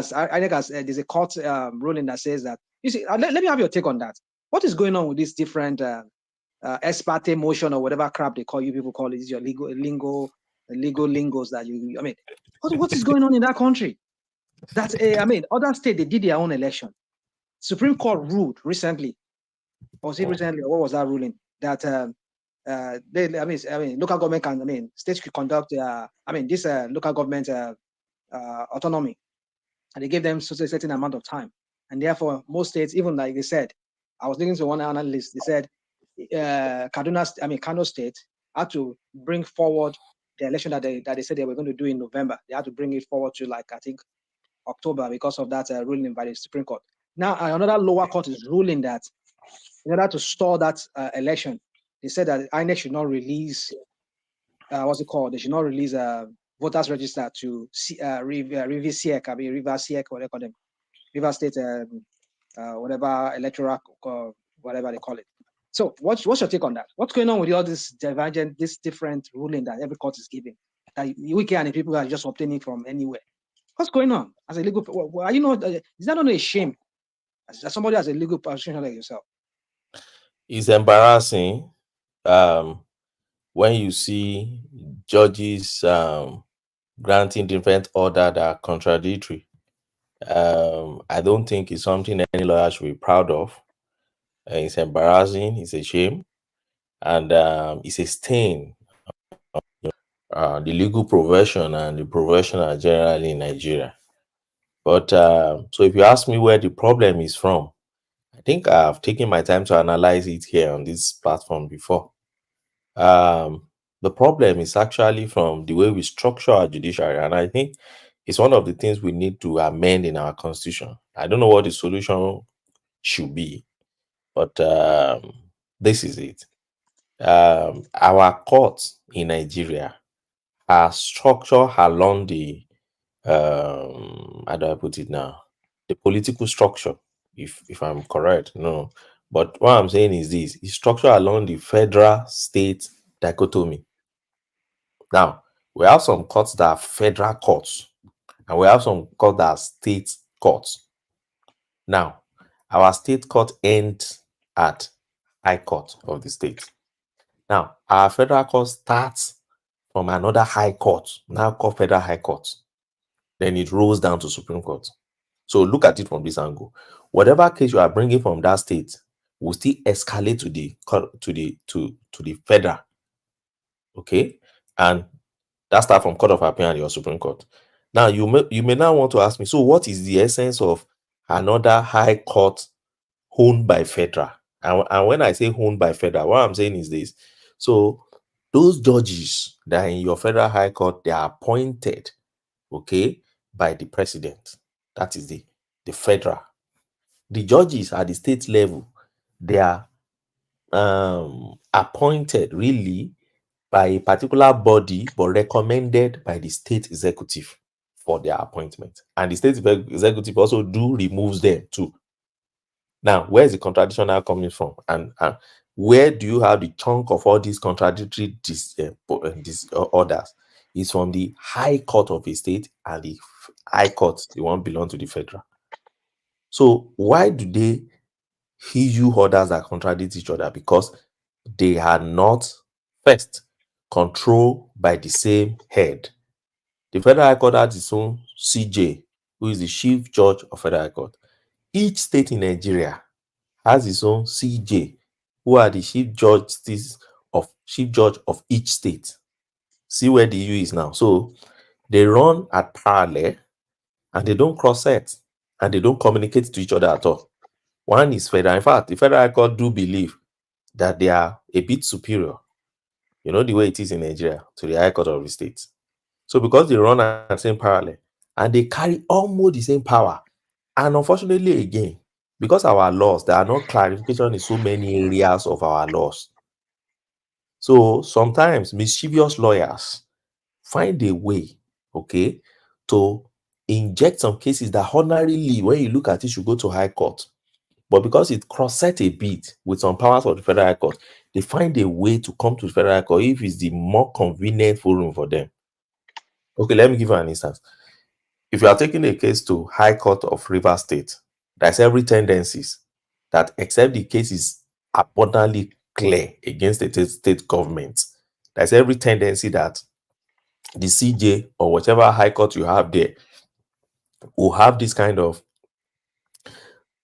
has there's a court ruling that says that. You see, let me have your take on that. What is going on with these different ex parte motion or whatever crap they call you people call it? Is your legal lingos that you? I mean, what is going on in that country? That other state they did their own election. Supreme Court ruled recently, or was it recently? Or what was that ruling? That local government can, states could conduct this local government autonomy, and they gave them a certain amount of time, and therefore most states, even like they said, I was listening to one analyst, they said Kano State had to bring forward the election that they said they were going to do in November. They had to bring it forward to I think October because of that ruling by the Supreme Court. Now another lower court is ruling that in order to stall that election, they said that INEC should not release what's it called? They should not release voters register to Rivers State, what they call them, Rivers State, whatever electoral, whatever they call it. So what's your take on that? What's going on with all this divergent, this different ruling that every court is giving? That we can, and people are just obtaining from anywhere. What's going on as a legal? Well, is that not a shame? As somebody has a legal position like yourself, it's embarrassing when you see judges granting different orders that are contradictory. I don't think it's something any lawyer should be proud of. It's embarrassing. It's a shame, and it's a stain on the legal profession and the professional generally in Nigeria. But so if you ask me where the problem is from, I think I've taken my time to analyze it here on this platform before. The problem is actually from the way we structure our judiciary, and I think it's one of the things we need to amend in our constitution. I don't know what the solution should be, but this is it. Our courts in Nigeria are structured along the how do I put it now? The political structure, if I'm correct. No, but what I'm saying is this: it's structured along the federal-state dichotomy. Now, we have some courts that are federal courts, and we have some courts that are state courts. Now, our state court ends at High Court of the state. Now, our federal court starts from another high court, now called Federal High Court. Then it rolls down to Supreme Court. So look at it from this angle. Whatever case you are bringing from that state will still escalate to the federal. Okay, and that starts from Court of Appeal and your Supreme Court. Now you may now want to ask me, so what is the essence of another high court owned by federal? And when I say owned by federal, what I'm saying is this: so those judges that are in your federal high court, they are appointed, okay, by the president. That is the federal. The judges at the state level, they are appointed really by a particular body, but recommended by the state executive for their appointment. And the state executive also removes them too. Now, where is the contradiction now coming from? And where do you have the chunk of all these contradictory orders? Is from the High Court of a state, and the High Court, the one belong to the federal. So why do they issue orders that contradict each other? Because they are not, first, controlled by the same head. The Federal High Court has its own CJ, who is the Chief Judge of Federal High Court. Each state in Nigeria has its own CJ, who are the Chief Judge of each state. See where the EU is now. So they run at parallel, and they don't cross-set, and they don't communicate to each other at all. One is federal. In fact, the Federal High Court do believe that they are a bit superior, you know, the way it is in Nigeria, to the High Court of the state. So because they run at the same parallel, and they carry almost the same power, and unfortunately, again, because our laws, there are no clarification in so many areas of our laws. So sometimes mischievous lawyers find a way, okay, to inject some cases that ordinarily, when you look at it, should go to High Court. But because it cross-set a bit with some powers of the Federal High Court, they find a way to come to the Federal High Court if it's the more convenient forum for them. Okay, let me give you an instance. If you are taking a case to High Court of Rivers State, there's every tendencies that, except the case is abundantly clear against the state government, there's every tendency that the CJ or whatever High Court you have there will have this kind of,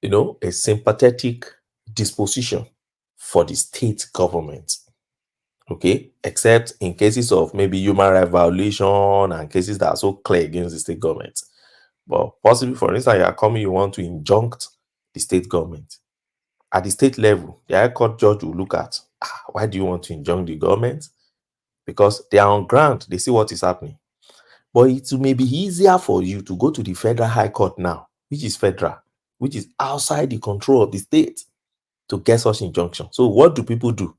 you know, a sympathetic disposition for the state government. Okay, except in cases of maybe human rights violation and cases that are so clear against the state government. But possibly, for instance, you are coming, you want to injunct the state government. At the state level, the High Court judge will look at, why do you want to injunct the government? Because they are on ground, they see what is happening. But it may be easier for you to go to the Federal High Court now, which is federal, which is outside the control of the state, to get such injunction. So what do people do?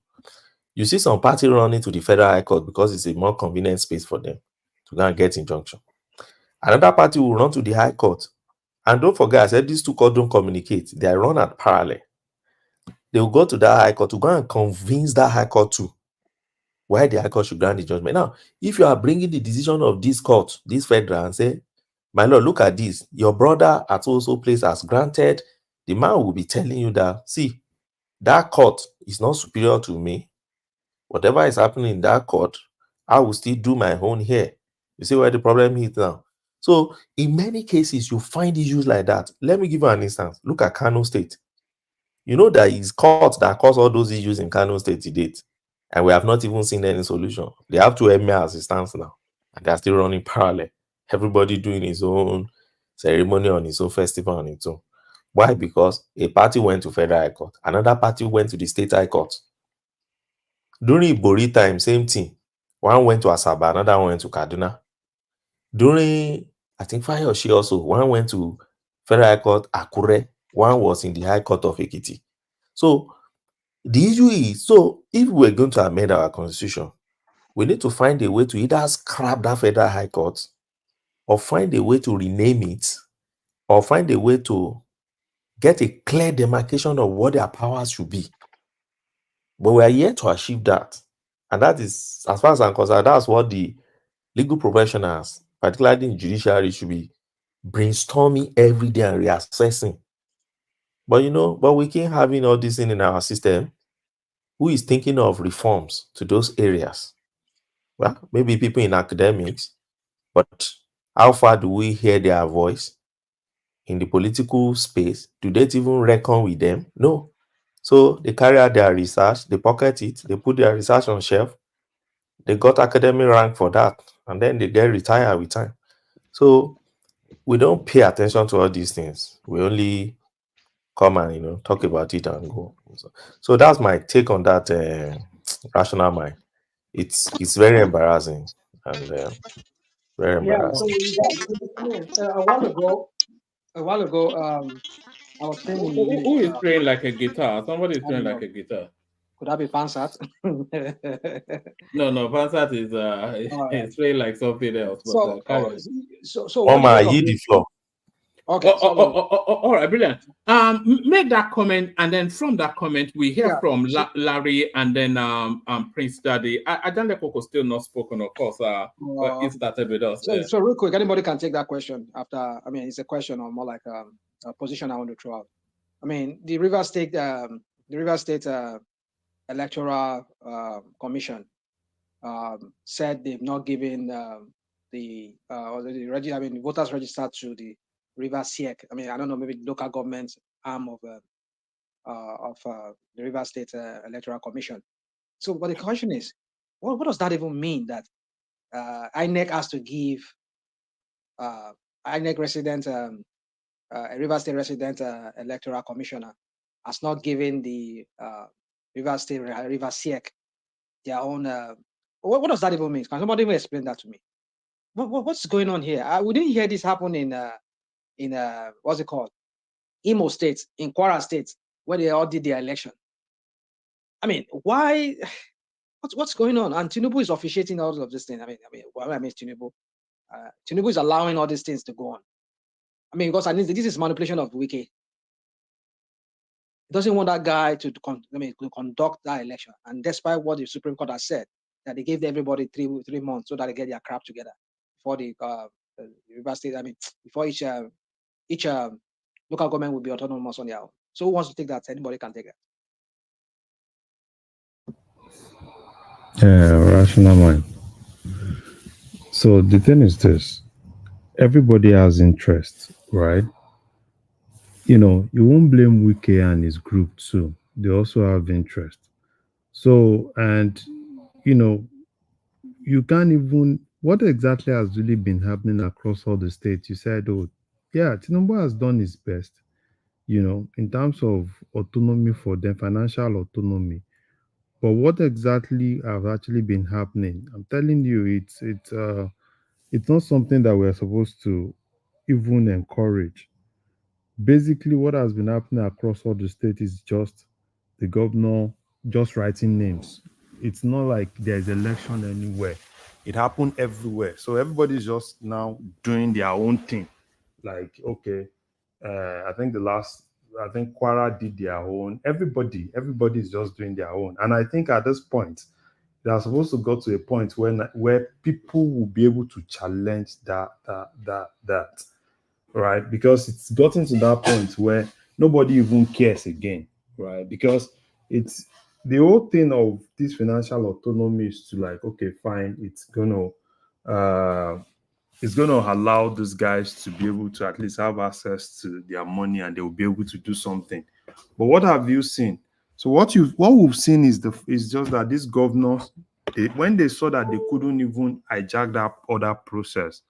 You see some party running to the Federal High Court because it's a more convenient space for them to go and get injunction. Another party will run to the High Court. And don't forget, I said these two courts don't communicate. They are run at parallel. They will go to that High Court to go and convince that High Court too why the High Court should grant the judgment. Now, if you are bringing the decision of this court, this federal, and say, my lord, look at this. Your brother at also place has granted. The man will be telling you that, see, that court is not superior to me. Whatever is happening in that court, I will still do my own here. You see where the problem is now? So, in many cases, you find issues like that. Let me give you an instance. Look at Kano State. You know that it's court that caused all those issues in Kano State to date. And we have not even seen any solution. They have two emirs as it stands now. And they're still running parallel. Everybody doing his own ceremony on his own festival on its own. Why? Because a party went to Federal High Court. Another party went to the State High Court. During Ibori time, same thing. One went to Asaba, another one went to Kaduna. During, I think, Fayoshi also, one went to Federal High Court, Akure. One was in the High Court of Ekiti. So, the issue is, so if we're going to amend our constitution, we need to find a way to either scrap that Federal High Court, or find a way to rename it, or find a way to get a clear demarcation of what their powers should be. But we are yet to achieve that. And that is, as far as I'm concerned, that's what the legal professionals, particularly in judiciary, should be brainstorming every day and reassessing. But you know, but we keep having all this in our system. Who is thinking of reforms to those areas? Well, maybe people in academics, but how far do we hear their voice in the political space? Do they even reckon with them? No. So they carry out their research, they pocket it, they put their research on shelf, they got academic rank for that, and then they get retired with time. So we don't pay attention to all these things. We only come and, you know, talk about it and go. So that's my take on that rational mind. It's very embarrassing and very embarrassing. A while ago, I was saying who is playing like a guitar? Somebody is playing like a guitar. Could that be Pansat? No, Pansat is playing like something else. But, so Mama, you the floor. Okay. All right, brilliant. Make that comment, and then from that comment, we hear from Larry, and then Prince Daddy. Ajande Koko still not spoken, of course. But he started with us. So real quick, anybody can take that question after. I mean, it's a question or more like a position I want to throw out. I mean, the Rivers State Electoral Commission said they've not given the voters registered to the Rivers SIEC. I mean, I don't know, maybe local government arm of the Rivers State Electoral Commission. So, but the question is, what does that even mean? That INEC has to give INEC resident, River State resident electoral commissioner has not given the River State, River SIEC their own. What does that even mean? Can somebody even explain that to me? What's going on here? We didn't hear this happen in what's it called? Imo State, in Kwara State, where they all did their election. I mean, why? What's going on? And Tinubu is officiating all of this thing. I mean, Tinubu. Tinubu is allowing all these things to go on. I mean, because this is manipulation of Wike. He doesn't want that guy to conduct that election. And despite what the Supreme Court has said, that they gave everybody three months so that they get their crap together before the River State. I mean, before each local government will be autonomous on their own. So who wants to take that? Anybody can take it. Yeah, rational mind. So the thing is this: everybody has interest, right? You know, you won't blame Wike and his group too. They also have interest. So, and you know, you can't even. What exactly has really been happening across all the states? You said, oh, yeah, Tinubu has done his best, you know, in terms of autonomy for them, financial autonomy. But what exactly have actually been happening? I'm telling you, it's not something that we're supposed to even encourage. Basically, what has been happening across all the states is just the governor just writing names. It's not like there's election anywhere. It happened everywhere. So everybody's just now doing their own thing. Like, okay, I think Kwara did their own. Everybody's just doing their own. And I think at this point, they are supposed to go to a point where people will be able to challenge that, right? Because it's gotten to that point where nobody even cares again, right? Because it's the whole thing of this financial autonomy is to like, okay, fine, it's gonna allow those guys to be able to at least have access to their money and they will be able to do something. But what have you seen? So what we've seen is just that these governors, when they saw that they couldn't even hijack that other process,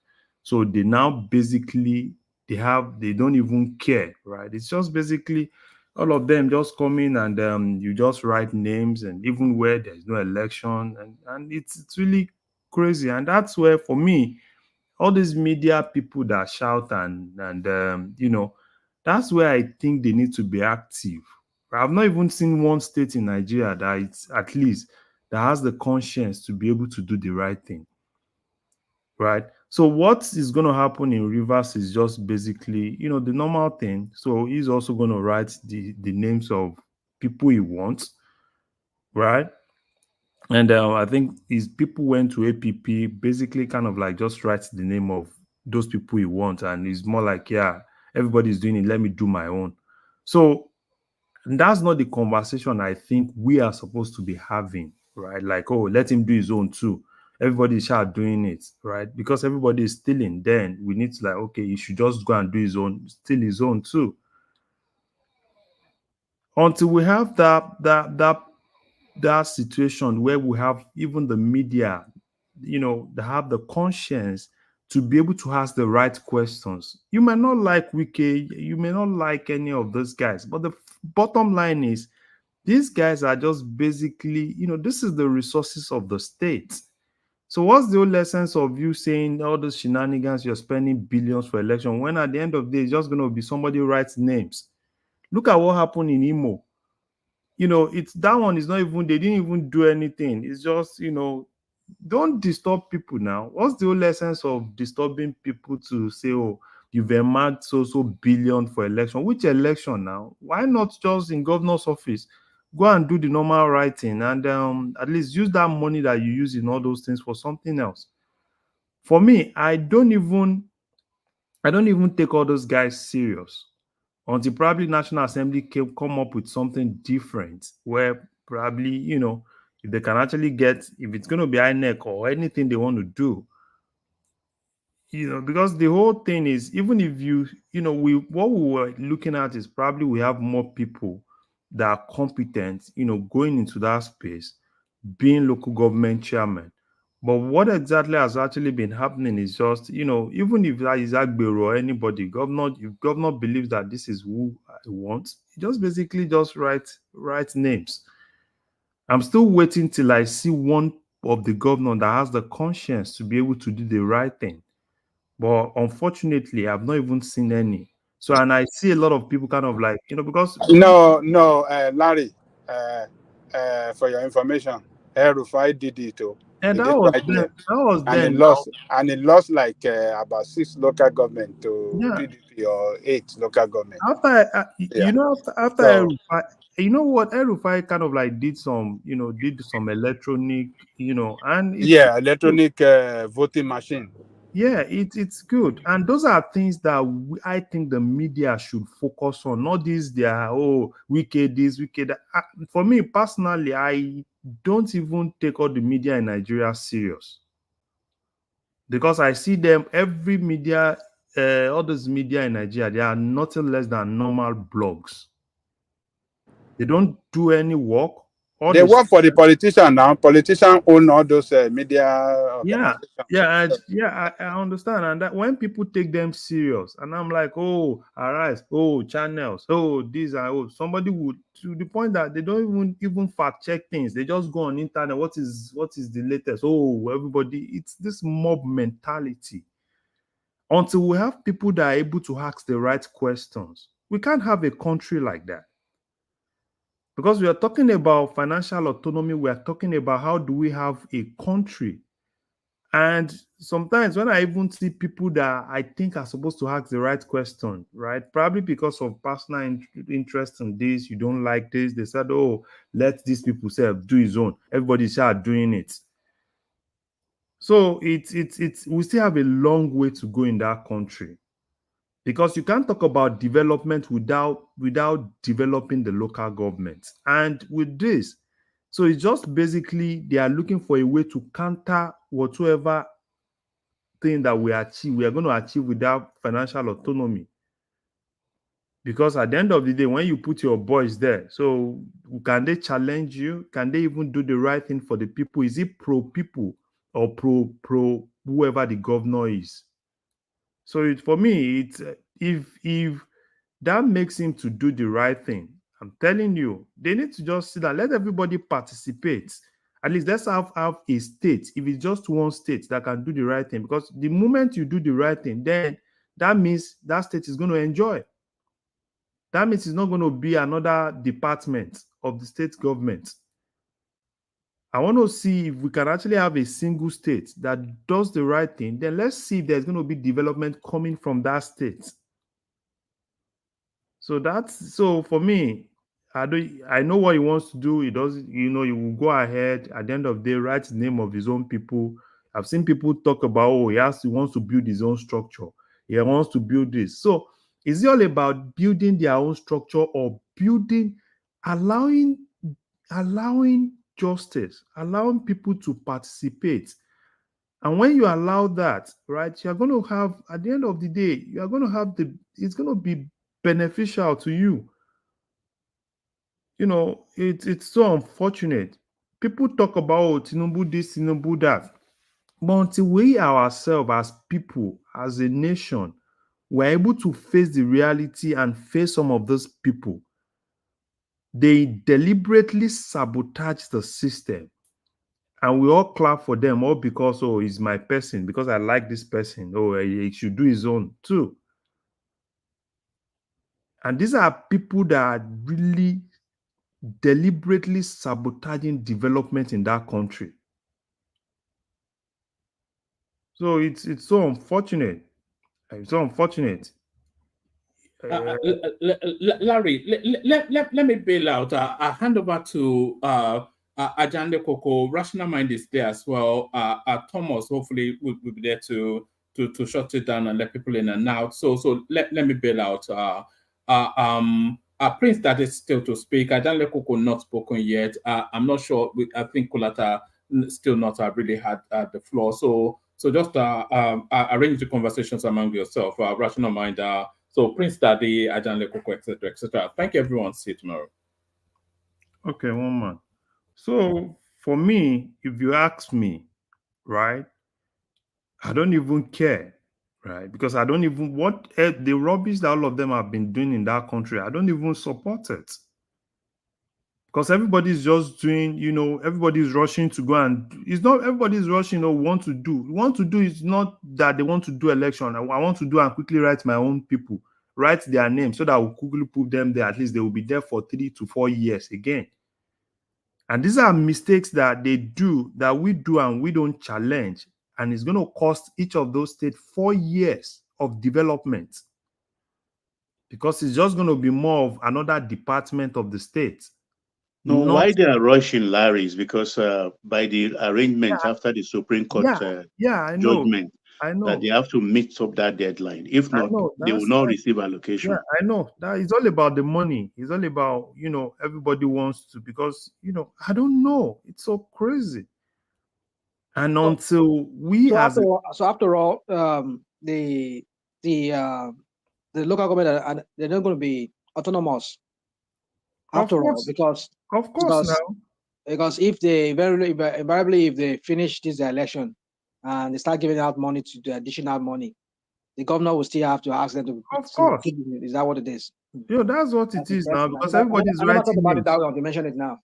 so they now basically they don't even care, right? It's just basically all of them just come in and you just write names, and even where there's no election, and it's really crazy. And that's where, for me, all these media people that shout and you know, that's where I think they need to be active. I've not even seen one state in Nigeria that it's at least that has the conscience to be able to do the right thing, right? So what is going to happen in Rivers is just basically, you know, the normal thing. So he's also going to write the names of people he wants, right? And I think his people went to APP, basically kind of like just writes the name of those people he wants. And it's more like, yeah, everybody's doing it, let me do my own. So that's not the conversation I think we are supposed to be having, right? Like, oh, let him do his own too. Everybody is doing it, right? Because everybody is stealing. Then we need to like, okay, he should just go and do his own, steal his own too. Until we have that situation where we have even the media, you know, they have the conscience to be able to ask the right questions. You may not like Wike, you may not like any of those guys, but the bottom line is these guys are just basically, you know, this is the resources of the state. So what's the whole essence of you saying all those shenanigans, you're spending billions for election, when at the end of the day, it's just going to be somebody who writes names? Look at what happened in Imo. You know, it's that one is not even, they didn't even do anything. It's just, you know, don't disturb people now. What's the whole essence of disturbing people to say, oh, you've earmarked so billion for election? Which election now? Why not just in governor's office? Go and do the normal writing and at least use that money that you use in all those things for something else. For me, I don't even take all those guys serious until probably National Assembly can come up with something different where probably, you know, if they can actually get, if it's going to be INEC or anything they want to do, you know, because the whole thing is, even if you know, what we were looking at is probably we have more people that are competent, you know, going into that space, being local government chairman. But what exactly has actually been happening is just, even if that is Agbero or anybody, if governor believes that this is who I want, he just basically just write names. I'm still waiting till I see one of the governor that has the conscience to be able to do the right thing. But unfortunately, I've not even seen any. So, and I see a lot of people kind of like, because... No, Larry, for your information, El-Rufai did it too. And that was then. And he lost like about 6 local government to PDP or 8 local government. After El-Rufai kind of like did some electronic, and electronic voting machine. Yeah, it's good, and those are things that I think the media should focus on. Not these, wicked this, wicked that. For me personally, I don't even take all the media in Nigeria serious, because I see them every media, all those media in Nigeria, they are nothing less than normal blogs. They don't do any work. They work for the politician now. Politicians own all those media organizations. I understand. And that when people take them serious, and I'm like, oh, Arise, oh, channels, oh, these are, somebody would, to the point that they don't even fact check things. They just go on internet. What is the latest? Oh, everybody, it's this mob mentality. Until we have people that are able to ask the right questions, we can't have a country like that. Because we are talking about financial autonomy, we are talking about how do we have a country. And sometimes when I even see people that I think are supposed to ask the right question, right? Probably because of personal interest in this, you don't like this. They said, oh, let these people do his own. Everybody start doing it. So we still have a long way to go in that country. Because you can't talk about development without developing the local government. And with this, so it's just basically they are looking for a way to counter whatsoever thing that we are going to achieve without financial autonomy. Because at the end of the day, when you put your boys there, so can they challenge you? Can they even do the right thing for the people? Is it pro people or pro whoever the governor is? So for me, if that makes him to do the right thing, I'm telling you, they need to just sit down, let everybody participate. At least let's have a state. If it's just one state that can do the right thing, because the moment you do the right thing, then that means that state is going to enjoy. That means it's not going to be another department of the state government. I want to see if we can actually have a single state that does the right thing. Then let's see if there's going to be development coming from that state. So for me, I know what he wants to do. He does, he will go ahead at the end of the day, write the name of his own people. I've seen people talk about, oh, he wants to build his own structure. He wants to build this. So is it all about building their own structure or allowing justice, allowing people to participate? And when you allow that, right, you're going to have, at the end of the day, you're going to have it's going to be beneficial to you. It's so unfortunate. People talk about Tinubu this, Tinubu that. But until we ourselves as people, as a nation, we're able to face the reality and face some of those people, they deliberately sabotage the system. And we all clap for them, all because, oh, he's my person, because I like this person. Oh, he should do his own too. And these are people that are really deliberately sabotaging development in that country. So it's so unfortunate. It's so unfortunate. Larry, let me bail out. I'll hand over to Ajande Koko. Rational Mind is there as well. Thomas, hopefully, will be there to shut it down and let people in and out. So let me bail out. Prince that is still to speak. Ajande Koko not spoken yet. I'm not sure. I think Kulata still not really had the floor. So just arrange the conversations among yourself. Rational Mind. So Prince Daddy, Ajande Koko, etc., etc. Thank you, everyone. See you tomorrow. Okay, one man. So for me, if you ask me, right? I don't even care, right? Because I don't even want the rubbish that all of them have been doing in that country. I don't even support it. Because everybody's just doing, everybody's rushing to go and it's not everybody's rushing or want to do. Want to do is not that they want to do election. I want to do and quickly write my own people, write their name so that I will quickly put them there. At least they will be there for 3 to 4 years again. And these are mistakes that they do, that we do and we don't challenge. And it's going to cost each of those states 4 years of development. Because it's just going to be more of another department of the state. No, why they are rushing, Larry, is because by the arrangement after the Supreme Court I know. judgment, I know that they have to meet up that deadline. If not, they will not receive allocation. Yeah, I know. That it's all about the money. It's all about, everybody wants to, because, I don't know. It's so crazy. And until we after all, the local government they're not going to be autonomous. After all, because if they invariably if they finish this election and they start giving out money to the additional money, the governor will still have to ask them to. Of course, is that what it is? That's what it is now, because everybody's writing. I about it down. They mention it now.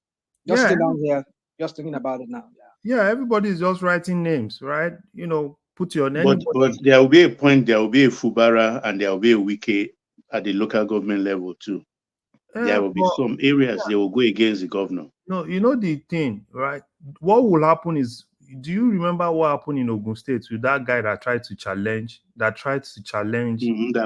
Just sitting down here, just thinking about it now. Yeah, everybody's just writing names, right? Put your name. But there will be a point. There will be a Fubara and there will be a Wike at the local government level too. There will be some areas they will go against the governor. No, the thing, right? What will happen is, do you remember what happened in Ogun State with that guy that tried to challenge? That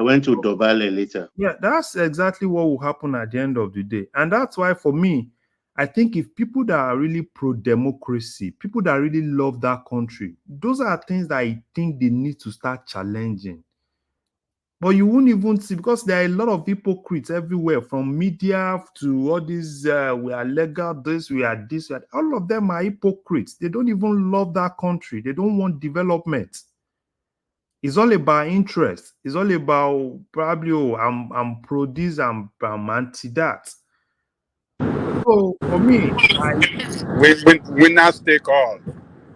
went to Dobale later. Yeah, that's exactly what will happen at the end of the day. And that's why, for me, I think if people that are really pro-democracy, people that really love that country, those are things that I think they need to start challenging. But you won't even see, because there are a lot of hypocrites everywhere, from media to all these, we are legal, this, we are this, all of them are hypocrites. They don't even love that country. They don't want development. It's all about interest. It's all about probably, I'm pro this, I'm anti that. So for me, winners take all.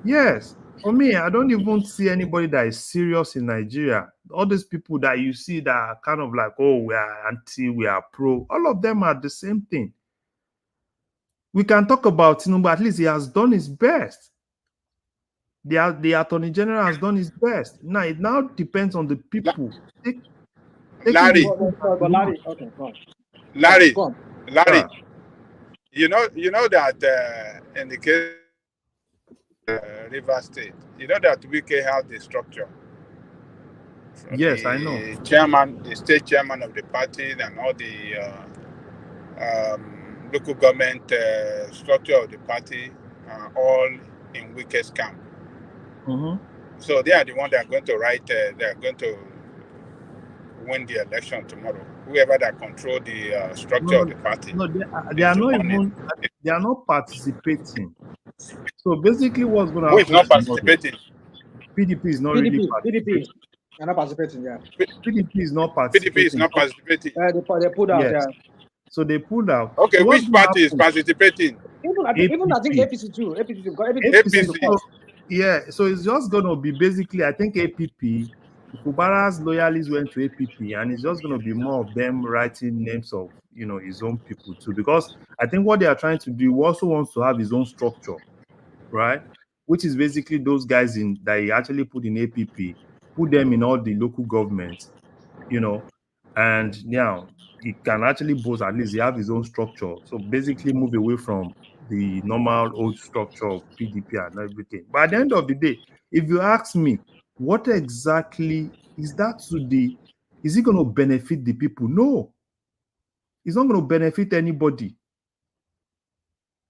Yes. For me, I don't even see anybody that is serious in Nigeria. All these people that you see that are kind of like, oh, we are anti, we are pro. All of them are the same thing. We can talk about Tinubu, but at least he has done his best. The Attorney General has done his best. Now, it now depends on the people. Larry, you know that in the case River State, that Wike has the structure. Yes, I know. The state chairman of the party, and all the local government structure of the party, all in Wike's camp. Mm-hmm. So they are the ones that are going to write. They are going to win the election tomorrow. Whoever that control the structure of the party. No, they are not even. They are not participating. So basically, what's going to happen? Who is not participating? PDP is not really participating. PDP. They're not participating, yeah. PDP is not participating. PDP is not participating. They pulled out, yes. So they pulled out. Okay, so which party is participating? Even I think APC too. APC. Yeah, so it's just going to be basically, I think APP, Fubara's loyalists went to APP, and it's just going to be more of them writing names of, his own people too. Because I think what they are trying to do, he also wants to have his own structure, right? Which is basically those guys that he actually put in APP, put them in all the local governments, and now he can actually boast, at least he have his own structure. So basically move away from the normal old structure of PDP and everything. But at the end of the day, if you ask me, what exactly is that is it going to benefit the people? No. It's not going to benefit anybody.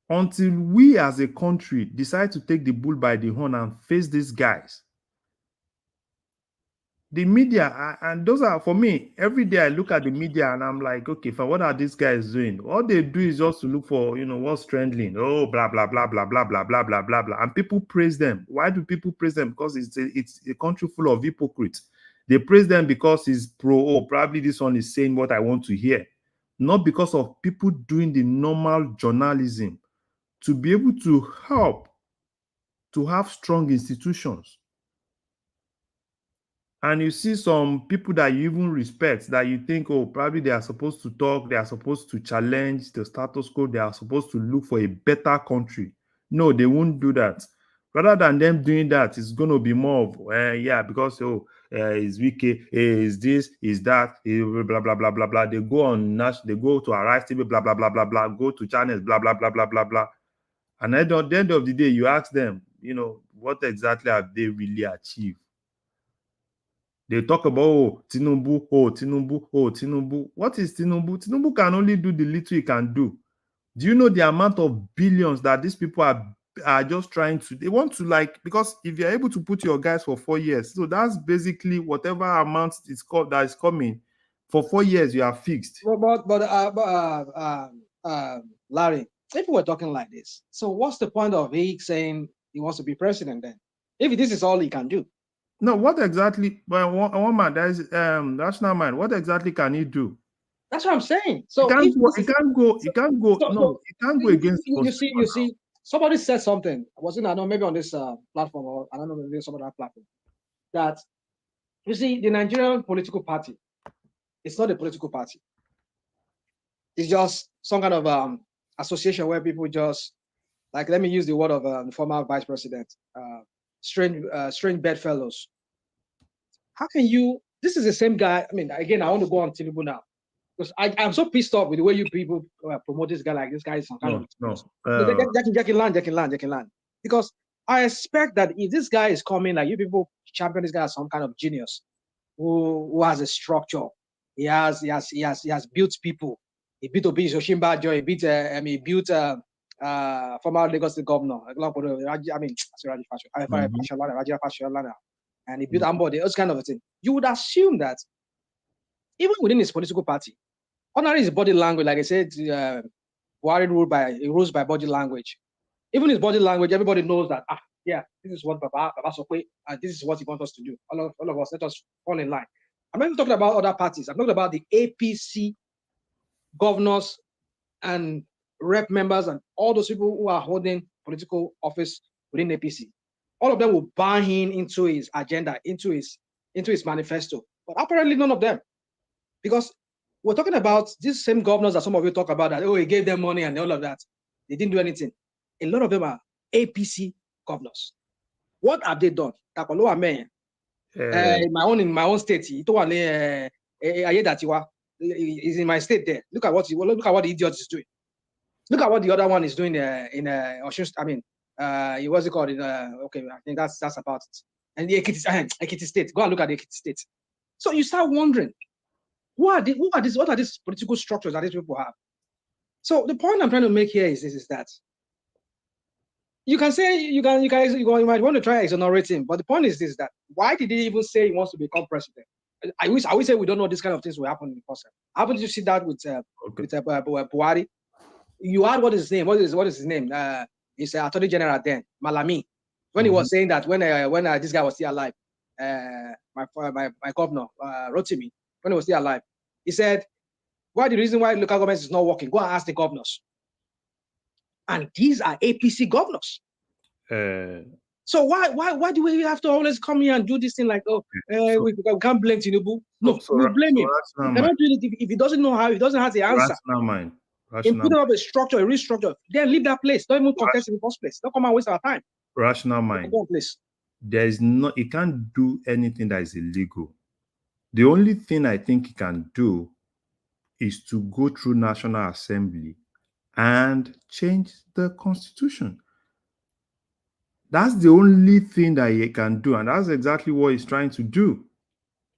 Until we as a country decide to take the bull by the horn and face these guys. The media, and those are, for me, every day I look at the media and I'm like, okay, what are these guys doing? All they do is just to look for, what's trending. Oh, blah, blah, blah, blah, blah, blah, blah, blah, blah, blah. And people praise them. Why do people praise them? Because it's a country full of hypocrites. They praise them because it's probably this one is saying what I want to hear. Not because of people doing the normal journalism to be able to help to have strong institutions. And you see some people that you even respect, that you think, oh, probably they are supposed to talk, they are supposed to challenge the status quo, they are supposed to look for a better country. No, they won't do that. Rather than them doing that, it's going to be more of, yeah, because, is Wiki, is this, is that, blah, blah, blah, blah, blah. They go on Nash, they go to Arise TV, blah, blah, blah, blah, blah, go to channels, blah, blah, blah, blah, blah, blah. And at the end of the day, you ask them, what exactly have they really achieved? They talk about, oh, Tinubu, oh, Tinubu, oh, Tinubu. What is Tinubu? Tinubu can only do the little he can do. Do you know the amount of billions that these people are just trying to, they want to, like, because if you're able to put your guys for 4 years, so that's basically whatever amount it's called that is coming, for 4 years you are fixed. Larry, if we're talking like this, so what's the point of he saying he wants to be president then? If this is all he can do. No, what exactly? Well, one man, that is national man. What exactly can he do? That's what I'm saying. So he can't go against. You see, somebody said something. I don't know, maybe on this platform, or I don't know, maybe some other platform. That you see, the Nigerian political party, it's not a political party. It's just some kind of association where people just, like, let me use the word of the former vice president. Strange bedfellows. How can you? This is the same guy. I mean, again, I want to go on Tinubu now because I'm so pissed off with the way you people promote this guy. Like this guy is some kind of Jackie Land. Because I expect that if this guy is coming, like you people champion this guy as some kind of genius who has a structure. He has built people. He built Obi Yoshimbajo. He built former Lagos State governor, and he built Ambode, those kind of a thing. You would assume that even within his political party, ordinarily his body language, like I said, Buhari rules by body language. Even his body language, everybody knows that, this is what Baba Sokwe, this is what he wants us to do. All of us, let us fall in line. I'm not even talking about other parties. I'm talking about the APC governors and rep members and all those people who are holding political office within APC. All of them will buy him into his agenda, into his manifesto. But apparently none of them. Because we're talking about these same governors that some of you talk about that, he gave them money and all of that. They didn't do anything. A lot of them are APC governors. What have they done? In my own state, is in my state there. Look at what the idiot is doing. Look at what the other one is doing in Osun. I mean, what's it called? Okay, I think that's about it. And the Ekiti State. Go and look at the Ekiti State. So you start wondering, what are these political structures that these people have? So the point I'm trying to make here is that you can say you might want to try exonerate him, but the point is this: that why did he even say he wants to become president? I wish say we don't know this kind of things will happen in the process. How did you see that with Buhari? You had what is his name? What is his name? He's Attorney General then, Malami. When he was saying that when this guy was still alive, my governor Rotimi, when he was still alive, he said, "Why the reason why local government is not working? Go and ask the governors." And these are APC governors. So why do we have to always come here and do this thing like, we can't blame Tinubu? No, we blame him. We cannot do it if he doesn't know how, he doesn't have the answer. In putting up a structure, a restructure, then leave that place. Don't even contest in the first place. Don't come and waste our time. Rational mind. There is no, he can't do anything that is illegal. The only thing I think he can do is to go through National Assembly and change the constitution. That's the only thing that he can do, and that's exactly what he's trying to do.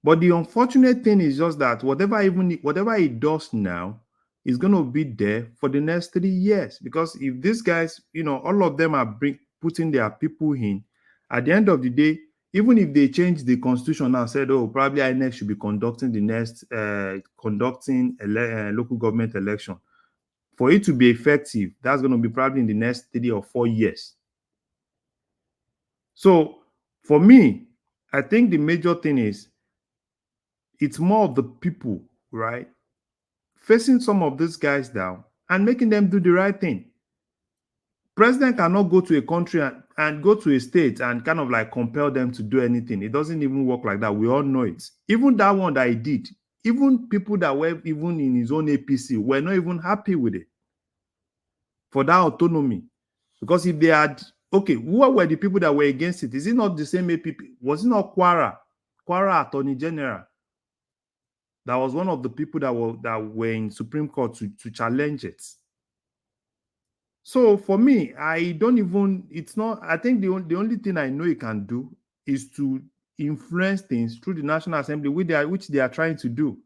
But the unfortunate thing is just that whatever he does now is going to be there for the next 3 years. Because if these guys, all of them are putting their people in, at the end of the day, even if they change the constitution now, said, probably INEC should be conducting the next local government election. For it to be effective, that's going to be probably in the next 3 or 4 years. So for me, I think the major thing is it's more of the people, right? Facing some of these guys down and making them do the right thing. President cannot go to a country and go to a state and kind of like compel them to do anything. It doesn't even work like that. We all know it. Even that one that he did, even people that were even in his own APC were not even happy with it for that autonomy. Because if they had, okay, who were the people that were against it? Is it not the same APP? Was it not Kwara Attorney General? That was one of the people that were in Supreme Court to challenge it. So for me, I don't even, it's not, I think the only thing I know he can do is to influence things through the National Assembly, which they are trying to do.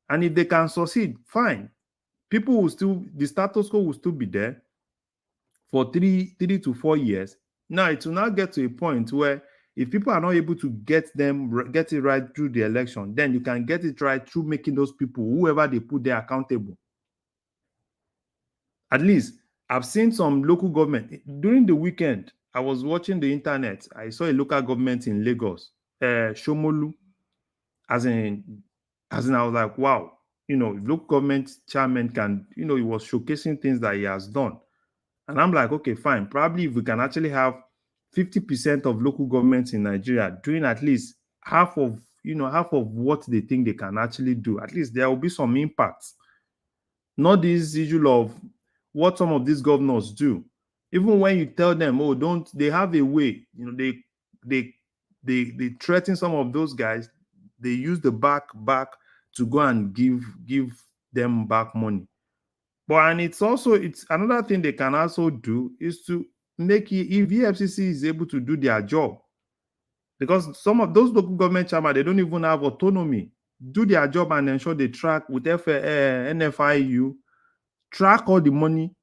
And if they can succeed, fine. People will still, the status quo will still be there for 3 to 4 years. Now it will now get to a point where if people are not able to get it right through the election, then you can get it right through making those people, whoever they put there, accountable. At least I've seen some local government during the weekend. I was watching the internet. I saw a local government in Lagos, Shomolu. As in, I was like, wow, if local government chairman can, he was showcasing things that he has done. And I'm like, okay, fine. Probably if we can actually have 50% of local governments in Nigeria doing at least half of what they think they can actually do, at least there will be some impact. Not this issue of what some of these governors do. Even when you tell them, oh, don't, they have a way, they threaten some of those guys. They use the back to go and give them back money. But and it's another thing they can also do is to make it, if EFCC is able to do their job, because some of those local government chairmen, they don't even have autonomy, do their job and ensure they track with NFIU, track all the money,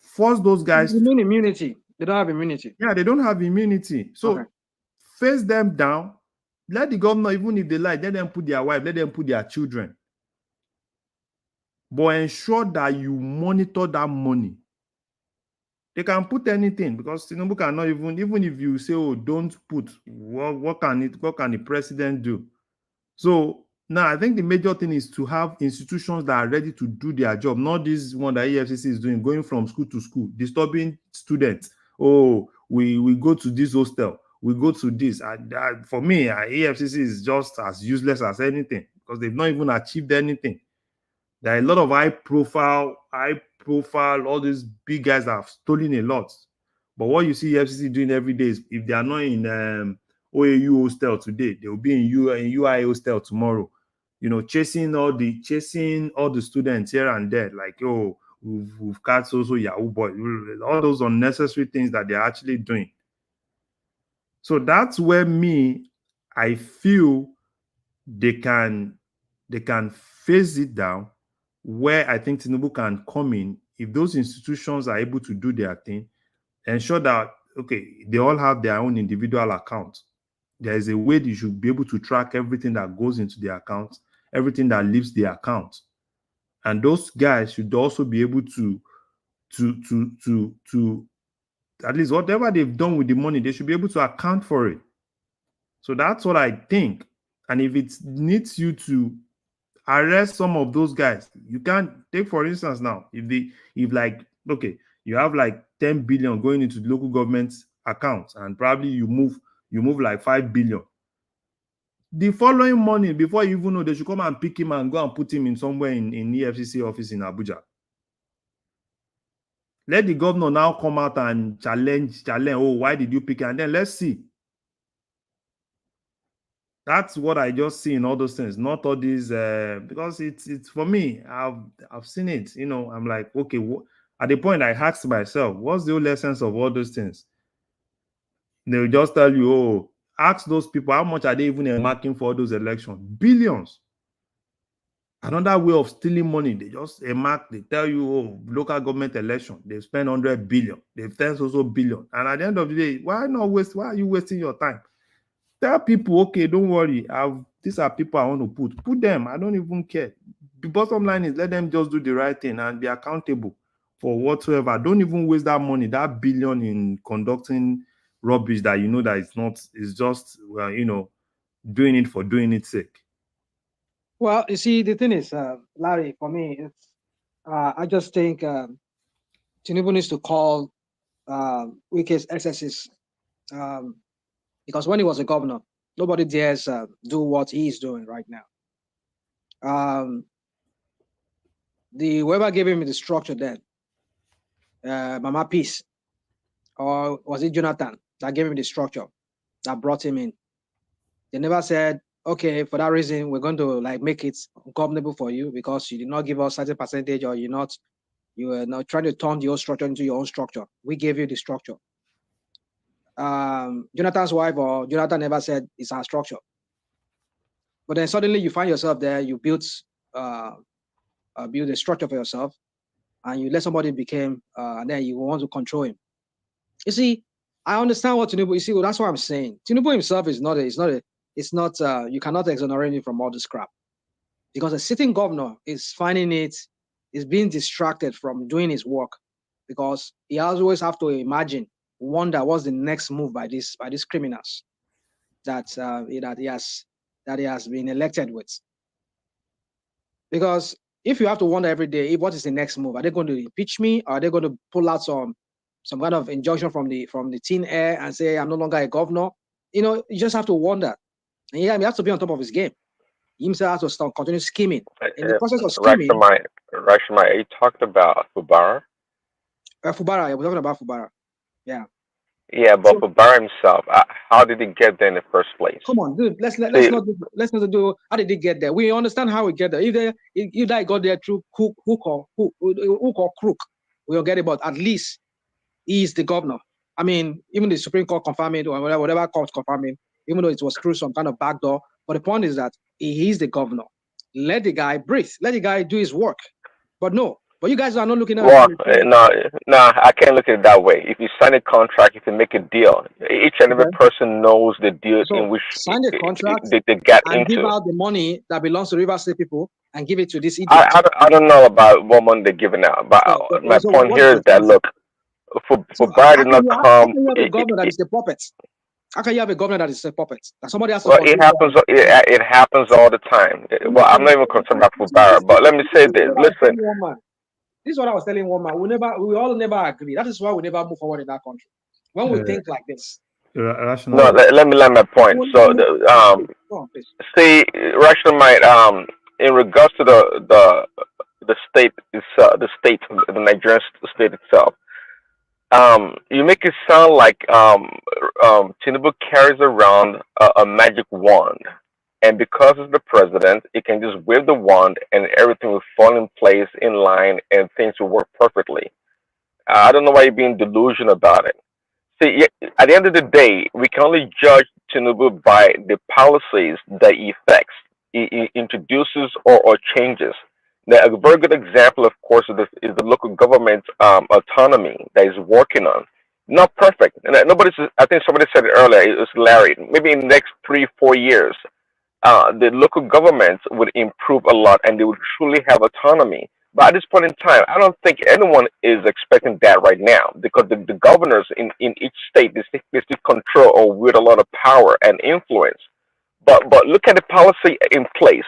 force those guys. You mean immunity? They don't have immunity. Yeah, they don't have immunity. So face them down. Let the governor, even if they lie, let them put their wife, let them put their children. But ensure that you monitor that money. They can put anything because Tinubu cannot even if you say, oh, don't put, what can the president do? So now I think the major thing is to have institutions that are ready to do their job, not this one that EFCC is doing, going from school to school, disturbing students. Oh, we go to this hostel, we go to this. For me, EFCC is just as useless as anything because they've not even achieved anything. There are a lot of high profile, all these big guys that have stolen a lot. But what you see EFCC doing every day is if they are not in OAU hostel today, they will be in UI hostel tomorrow. Chasing all the students here and there, like, oh, we've got also Yahoo boy, all those unnecessary things that they're actually doing. So that's where I feel they can phase it down, where I think Tinubu can come in if those institutions are able to do their thing, ensure that, okay, they all have their own individual accounts. There is a way they should be able to track everything that goes into the account, everything that leaves the account. And those guys should also be able to at least whatever they've done with the money, they should be able to account for it. So that's what I think. And if it needs you to arrest some of those guys, you can't take, for instance, now, if you have like 10 billion going into the local government accounts and probably you move like 5 billion. The following morning, before you even know, they should come and pick him and go and put him in somewhere in EFCC office in Abuja. Let the governor now come out and challenge, oh, why did you pick it? And then let's see. That's what I just see in all those things, not all these, because it's for me, I've seen it, I'm like, okay, at the point I asked myself, what's the whole essence of all those things? They'll just tell you, oh, ask those people, how much are they even marking for those elections? Billions. Another way of stealing money, they just they tell you, oh, local government election, they spend 100 billion, they've spent also billion. And at the end of the day, why are you wasting your time? Tell people, okay, don't worry, these are people I want to put them. I don't even care. The bottom line is let them just do the right thing and be accountable for whatsoever. Don't even waste that money, that billion, in conducting rubbish that that it's just doing it for doing its sake. Well, you see, the thing is, Larry, for me, it's I just think Tinubu needs to call Wike's excesses, because when he was a governor, nobody dares do what he is doing right now. Whoever gave him the structure then, Mama Peace, or was it Jonathan that gave him the structure that brought him in? They never said, okay, for that reason, we're going to like make it governable for you because you did not give us certain percentage, or you were not trying to turn the old structure into your own structure. We gave you the structure. Jonathan's wife or Jonathan never said it's our structure. But then suddenly you find yourself there, you build a structure for yourself, and you let somebody become, and then you want to control him. You see, I understand what Tinubu. You see, well, that's what I'm saying. Tinubu himself is not. You cannot exonerate him from all this crap, because a sitting governor is being distracted from doing his work, because he always have to wonder what's the next move by these criminals that he has been elected with. Because if you have to wonder every day, what is the next move? Are they going to impeach me? Or are they going to pull out some kind of injunction from the thin air and say I'm no longer a governor? You just have to wonder. And yeah, he has to be on top of his game. He himself has to continue scheming. In the process of scheming, Rashomai, you talked about Fubara. Fubara, yeah, we're talking about Fubara. Yeah. Yeah, but Fubara himself, how did he get there in the first place? Come on, dude. Let's not do. How did he get there? We understand how he get there. If he got there through hook or crook, we'll get it. But at least he is the governor. I mean, even the Supreme Court confirmed it, or whatever court confirmed it, even though it was through some kind of back door. But the point is that he is the governor. Let the guy breathe. Let the guy do his work. But no. But you guys are not looking at it. No, I can't look at it that way. If you sign a contract, if you make a deal, each and every person knows the deal in which sign the contract they got and into. give out the money that belongs to River State people and give it to this idiot. I don't know about what money they're giving out, but my point here is that look, Fubara did not come. How can you have a governor that is a puppet? How can you have a governor that is a puppet? That somebody has to. Well, it happens. It happens all the time. Well, I'm not even concerned about Fubara, but let me say this. Listen. This is what I was telling one man. We all never agree. That is why we never move forward in that country. When we think like this. No, let me land my point. So, see, Rational Might, in regards to the state itself, the Nigerian state itself, you make it sound like Tinubu carries around a magic wand. And because it's the president, it can just wave the wand and everything will fall in place, in line, and things will work perfectly. I don't know why you're being delusional about it. See, at the end of the day, we can only judge Tinubu by the policies that he effects, he introduces or changes. Now, a very good example, of course, is the local government autonomy that he's working on. Not perfect. And I think somebody said it earlier, it was Larry. Maybe in the next 3-4 years, the local governments would improve a lot and they would truly have autonomy. But at this point in time, I don't think anyone is expecting that right now, because the governors in each state, they still control or wield a lot of power and influence. But look at the policy in place.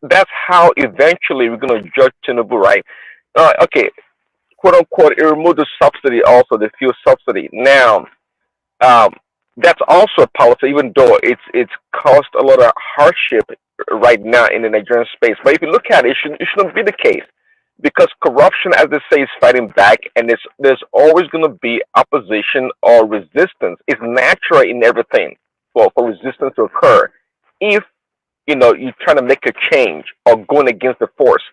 That's how eventually we're going to judge Tinubu, right? Okay, quote unquote, it removed the subsidy, also the fuel subsidy. Now, that's also a policy, even though it's caused a lot of hardship right now in the Nigerian space. But if you look at it, it shouldn't be the case, because corruption, as they say, is fighting back, and there's always going to be opposition or resistance. It's natural in everything for resistance to occur if you're trying to make a change or going against the force.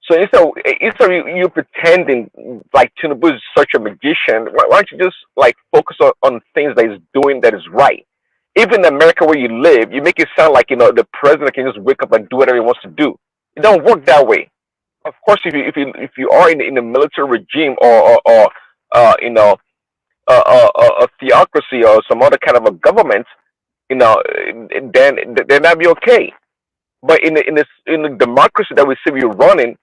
So instead of you pretending like Tinubu is such a magician, why don't you just like focus on things that he's doing that is right? Even in America where you live, you make it sound like the president can just wake up and do whatever he wants to do. It don't work that way. Of course, if you are in a military regime or a theocracy or some other kind of a government, then that'd be okay. But in the democracy that we see we're running,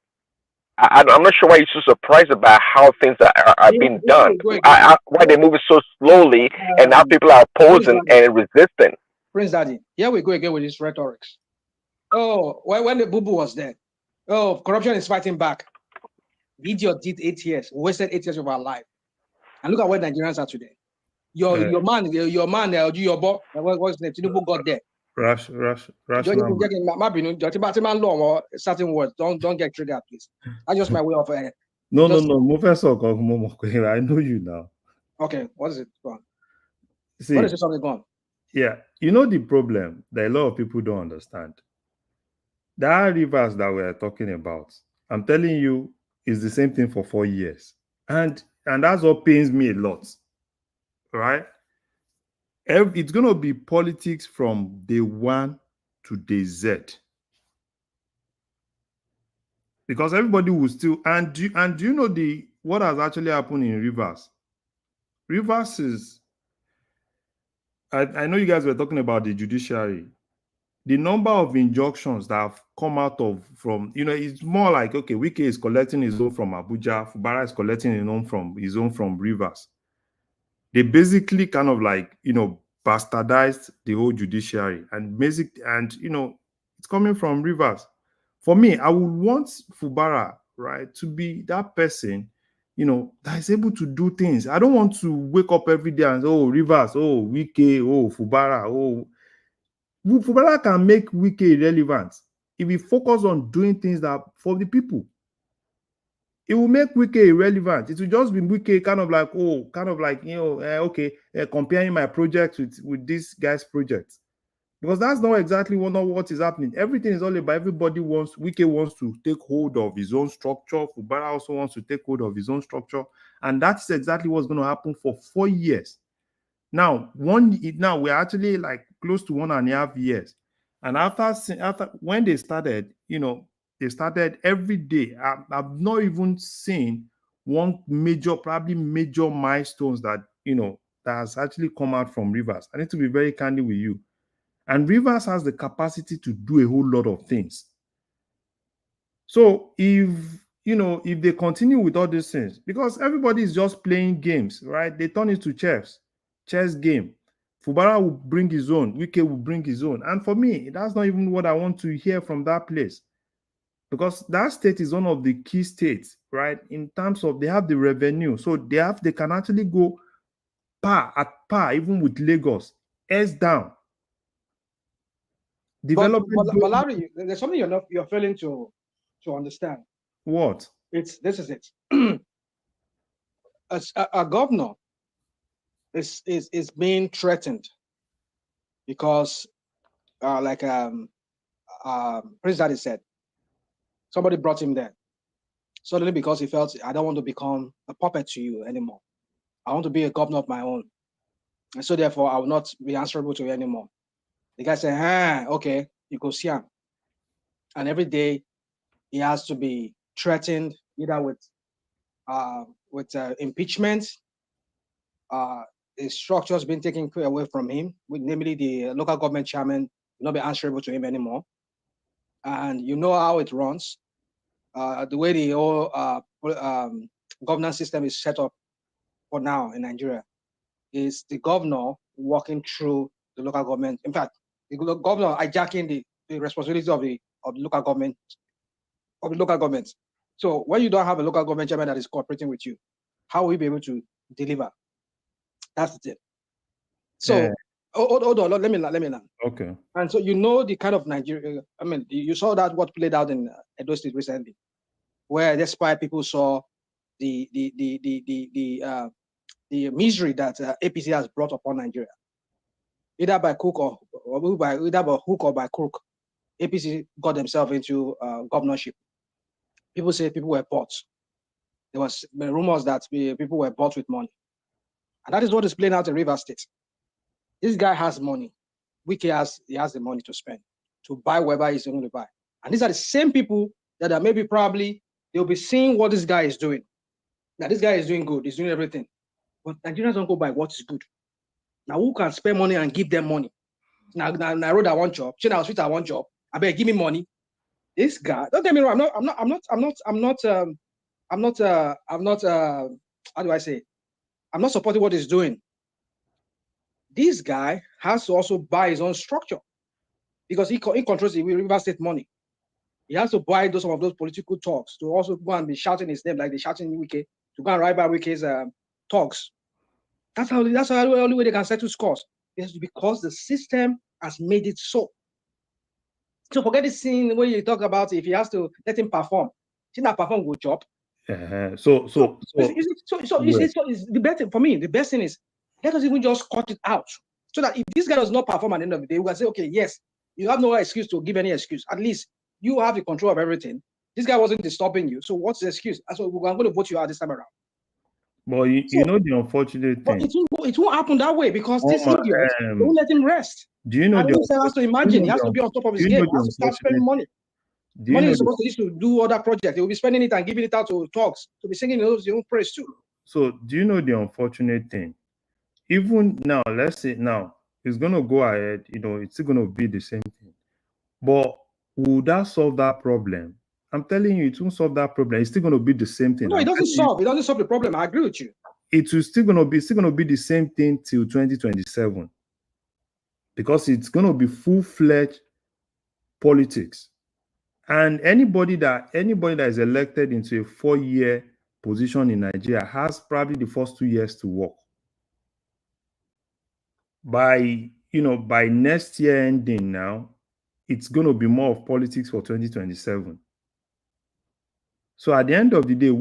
I'm not sure why you're so surprised about how things are being done. Why they're moving so slowly, and now people are opposing and resisting. Prince Daddy, here we go again with this rhetorics. Oh, when the boo-boo was there, oh, corruption is fighting back. The idiot did 8 years, wasted 8 years of our life. And look at where Nigerians are today. Your man, your boy, what's the name? Tinubu got there. Certain words. Don't get triggered, please. That's just my way of. No. I know you now. Okay, what is it? Go on. See, what is it? Something gone? Yeah, you know the problem that a lot of people don't understand. That rivers that we are talking about, I'm telling you, is the same thing for 4 years, and that's what pains me a lot. Right? It's going to be politics from day 1 to day Z. Because everybody will still, and do you know what has actually happened in Rivers? Rivers is, I know you guys were talking about the judiciary. The number of injunctions that have come out from, it's more like, okay, Wike is collecting his own from Abuja, Fubara is collecting his own from Rivers. They basically kind of like, bastardized the whole judiciary and it's coming from Rivers. For me, I would want Fubara, right, to be that person, that is able to do things. I don't want to wake up every day and say, oh, Rivers, oh, Wike, oh, Fubara, oh. Fubara can make Wike irrelevant if we focus on doing things that for the people. It will make Wike irrelevant. It will just be Wike comparing my project with this guy's project. Because that's not exactly what is happening. Everything is all about Wike wants to take hold of his own structure. Fubara also wants to take hold of his own structure. And that's exactly what's going to happen for 4 years. Now we're actually like close to 1.5 years. And after when they started, they started every day. I've not even seen one major milestones that, that has actually come out from Rivers. I need to be very candid with you. And Rivers has the capacity to do a whole lot of things. So if they continue with all these things, because everybody is just playing games, right? They turn it to chess game. Fubara will bring his own, Wike will bring his own. And for me, that's not even what I want to hear from that place. Because that state is one of the key states, right? In terms of they have the revenue. So they can actually go at par, even with Lagos, heads down. But Larry, there's something you're failing to understand. What? This is it. As a governor is being threatened because, Prince Daddy said, somebody brought him there suddenly because he felt, I don't want to become a puppet to you anymore. I want to be a governor of my own, and so therefore I will not be answerable to you anymore. The guy said, okay, you go see him. And every day he has to be threatened either with impeachment, the structures being taken away from him, namely the local government chairman will not be answerable to him anymore. And you know how it runs. The way the whole governance system is set up for now in Nigeria is the governor walking through the local government. In fact, the governor hijacking the responsibility of the local government. So when you don't have a local government chairman that is cooperating with you, how will you be able to deliver? That's it. So hold on, let me learn. Okay. And so the kind of Nigeria. I mean, you saw that what played out in Edo State recently, where despite people saw the misery that APC has brought upon Nigeria, either by hook or by crook, APC got themselves into governorship. People say people were bought. There was rumors that people were bought with money. And that is what is playing out in Rivers State. This guy has money. Wike has the money to spend, to buy whatever he's going to buy. And these are the same people that are probably, they'll be seeing what this guy is doing. Now, this guy is doing good. He's doing everything. But Nigerians don't go by what is good. Now, who can spend money and give them money? Now I wrote that one job. China was I one job. I better give me money. This guy, don't get me wrong. I'm not how do I say? I'm not supporting what he's doing. This guy has to also buy his own structure because he controls the River State money. He has to buy some of those political talks to also go and be shouting his name like they shouting Wike, to go and write by Wike's talks. That's the only way they can settle scores. Yes, because the system has made it so. So forget this scene where you talk about if he has to let him perform. See that perform good job. So the best thing for me, the best thing is let us even just cut it out. So that if this guy does not perform at the end of the day, we can say, okay, yes, you have no excuse to give any excuse. At least you have the control of everything. This guy wasn't disturbing you. So what's the excuse? So we're going to vote you out this time around. But you know the unfortunate thing. It won't happen that way because this idiot won't let him rest. Do you know the has to imagine he has to be on top of his game. He has to start spending money. Money is supposed to use to do other projects. He will be spending it and giving it out to talks. To be singing his own praise too. So do you know the unfortunate thing? Even now, let's say now it's gonna go ahead, it's still gonna be the same thing. But would that solve that problem? I'm telling you, it won't solve that problem. It's still gonna be the same thing. No, it doesn't solve. It doesn't solve the problem. I agree with you. It will still gonna be the same thing till 2027. Because it's gonna be full-fledged politics. And anybody that is elected into a 4-year position in Nigeria has probably the first 2 years to work. By next year ending now, it's going to be more of politics for 2027. So at the end of the day,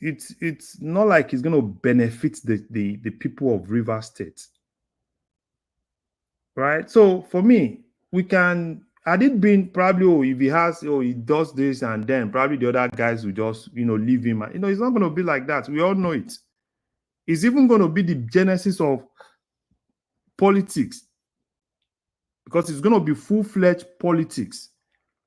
it's not like it's going to benefit the people of Rivers State, right? So for me, had it been probably, if he does this and then probably the other guys will just leave him. It's not going to be like that. We all know it. It's even going to be the genesis of politics, because it's going to be full-fledged politics,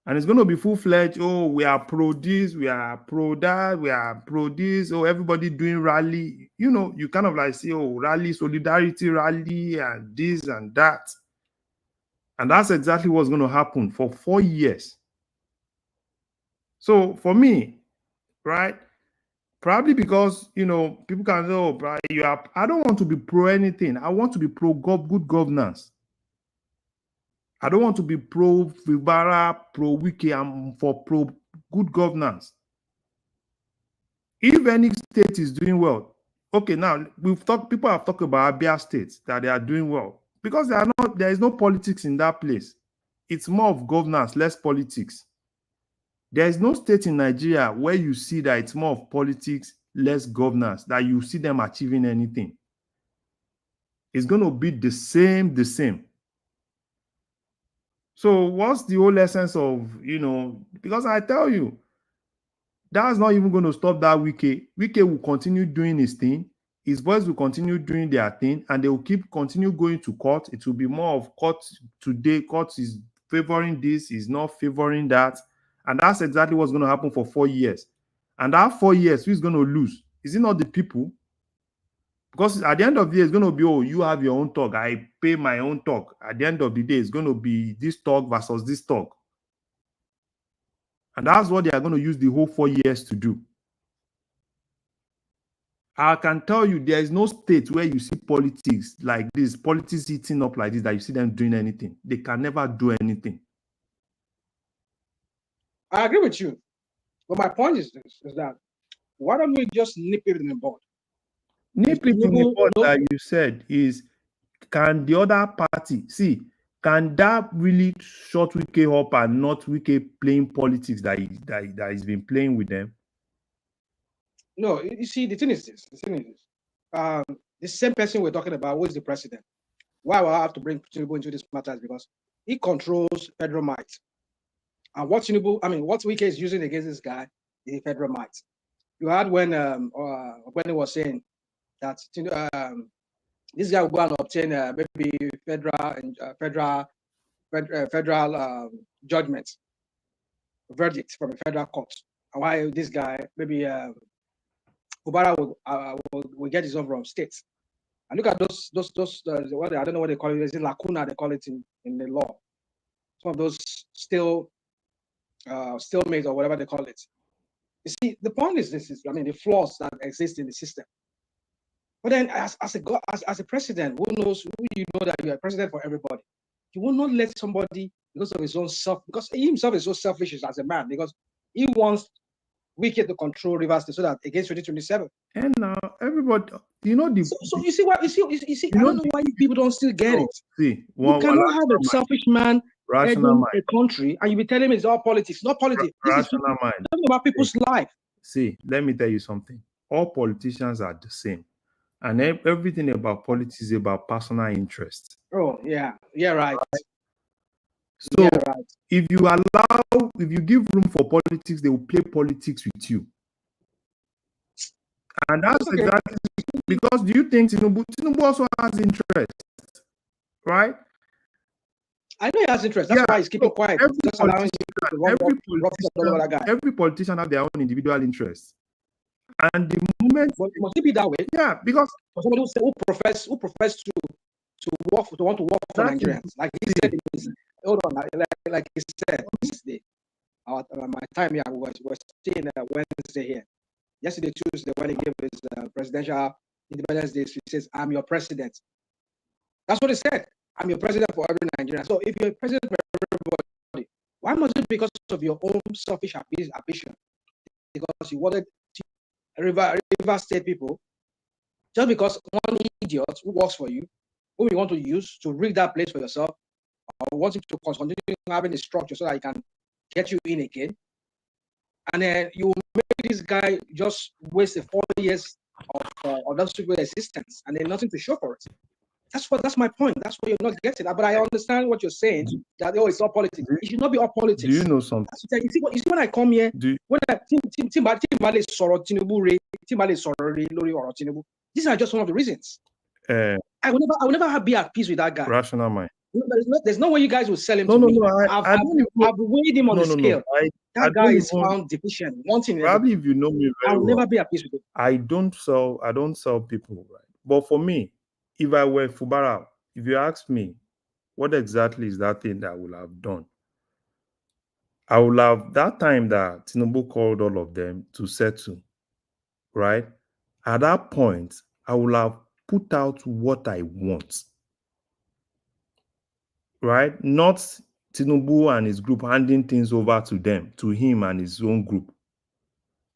and it's going to be full-fledged. Oh, we are pro this, we are pro that, we are pro this. Oh, everybody doing rally. You kind of like say, oh, rally, solidarity rally, and this and that. And that's exactly what's going to happen for 4 years. So for me, right, probably because, people can say, oh, I don't want to be pro anything. I want to be pro good governance. I don't want to be pro Fubara, pro Wike. I'm for pro good governance. If any state is doing well, okay, now people have talked about Abia states that they are doing well because there is no politics in that place. It's more of governance, less politics. There is no state in Nigeria where you see that it's more of politics, less governance, that you see them achieving anything. It's going to be the same. So what's the whole essence of, because I tell you, that's not even going to stop that Wike. Wike will continue doing his thing. His boys will continue doing their thing, and they will continue going to court. It will be more of court today. Court is favoring this, is not favoring that. And that's exactly what's going to happen for 4 years. And that 4 years, who's going to lose? Is it not the people? Because at the end of the day, it's going to be, oh, you have your own talk. I pay my own talk. At the end of the day, it's going to be this talk versus this talk. And that's what they are going to use the whole 4 years to do. I can tell you there is no state where you see politics like this, politics eating up like this, that you see them doing anything. They can never do anything. I agree with you. But my point is this, is that why don't we just nip it in the bud? Nip it in the bud that you said is, can the other party, can that really shut Wike up and not Wike playing politics that he's been playing with them? No, you see, the thing is this. The same person we're talking about, who is the president? Why will I have to bring Tinubu into this matter? Because he controls federal might. And what Wike is using against this guy is federal might. You heard when he was saying that this guy will go and obtain maybe federal judgment, verdict from a federal court. And why this guy maybe Fubara will get his own from states. And look at those what I don't know what they call it. Is it lacuna? They call it in the law. Some of those stalemates or whatever they call it. You see, the point is this: the flaws that exist in the system. But then, as a president, who knows? Who you know that you are president for everybody. You will not let somebody because of his own self, because he himself is so selfish as a man, because he wants Wike to control Rivers State so that against 2027. And now everybody, you know the. So you see what you see. I don't know why people don't still get it. See, You cannot have a selfish man heading a country and you be telling me it's all politics. Not politics. This is mind. talking about people's life. See, let me tell you something. All politicians are the same, and everything about politics is about personal interest. Oh yeah, right. So if you give room for politics, they will play politics with you. And that's exactly because do you think Tinubu also has interest, right? I know he has interest. That's why he's keeping quiet. Every politician have their own individual interests. And the moment must it be that way? Yeah, because somebody who profess to want to work for Nigerians, like he said, hold on, like he said, my time here was staying Wednesday here. Yesterday, Tuesday, when he gave his presidential Independence Day, he says, "I'm your president." That's what he said. I'm your president for every Nigerian. So if you're a president for everybody, why must it be because of your own selfish ambition? Because you wanted River State people, just because one idiot who works for you, who you want to use to rig that place for yourself, or want him to continue having a structure so that he can get you in again, and then you will make this guy just waste 4 years of that stupid existence, and then nothing to show for it. That's my point. That's what you're not getting. But I understand what you're saying. That it's all politics. It should not be all politics. Do you know something? You see when I come here, when these are just one of the reasons. I will never be at peace with that guy. Rational mind. There's no way you guys will sell him to me. I've weighed him on the scale. That guy is found deficient, wanting. Probably if you know me very I'll never be at peace with him. I don't sell people, right? But for me, if I were Fubara, if you ask me, what exactly is that thing that I would have done? I would have, that time that Tinubu called all of them to settle, right? At that point, I would have put out what I want, right? Not Tinubu and his group handing things over to them, to him and his own group.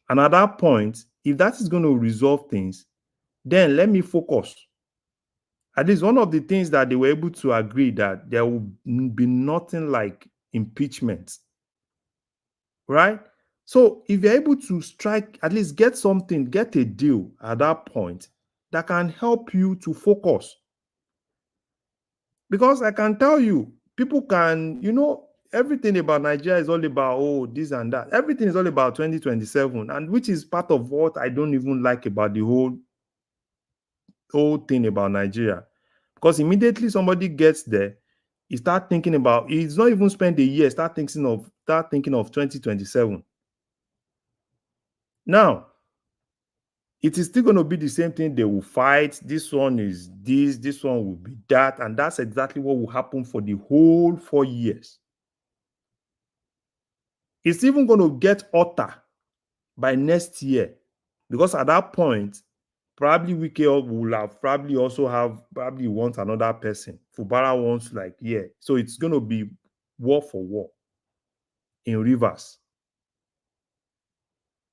And at that point, if that is going to resolve things, then let me focus. At least one of the things that they were able to agree that there will be nothing like impeachment, right? So if you're able to strike, at least get something, get a deal at that point that can help you to focus. Because I can tell you, people can, everything about Nigeria is all about, this and that. Everything is all about 2027, and which is part of what I don't even like about the whole thing about Nigeria. Because immediately somebody gets there, he start thinking about, he's not even spent a year, start thinking of 2027. Now, it is still going to be the same thing. They will fight. This one is this one will be that. And that's exactly what will happen for the whole 4 years. It's even going to get hotter by next year. Because at that point, probably Wike will have probably want another person. Fubara wants So it's going to be war for war in Rivers.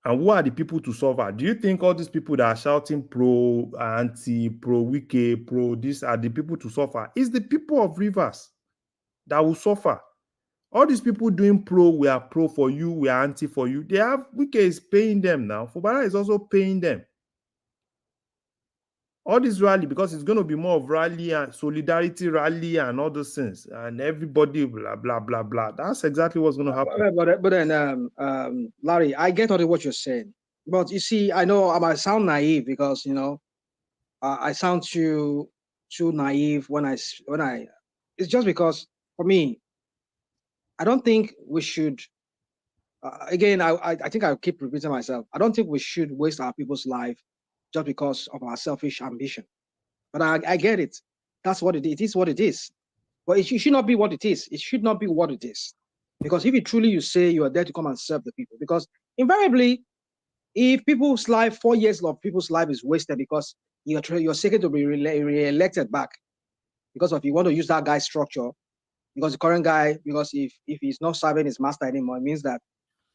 And who are the people to suffer? Do you think all these people that are shouting pro, anti, pro Wike, pro this are the people to suffer? It's the people of Rivers that will suffer. All these people doing pro, we are pro for you, we are anti for you. Wike is paying them now. Fubara is also paying them. All this rally, because it's going to be more of rally and solidarity rally and all those things, and everybody blah blah blah blah. That's exactly what's going to happen. But then, Larry, I get what you're saying, but you see, I know I might sound naive because I sound too naive when I. It's just because for me, I don't think we should. Again, I think I'll keep repeating myself. I don't think we should waste our people's life just because of our selfish ambition. But I get it. That's what it is. It is what it is. But it should not be what it is. It should not be what it is. Because if you say you are there to come and serve the people, because invariably, if people's life, 4 years of people's life is wasted because you're seeking to be re-elected back, because if you want to use that guy's structure because the current guy, because if he's not serving his master anymore, it means that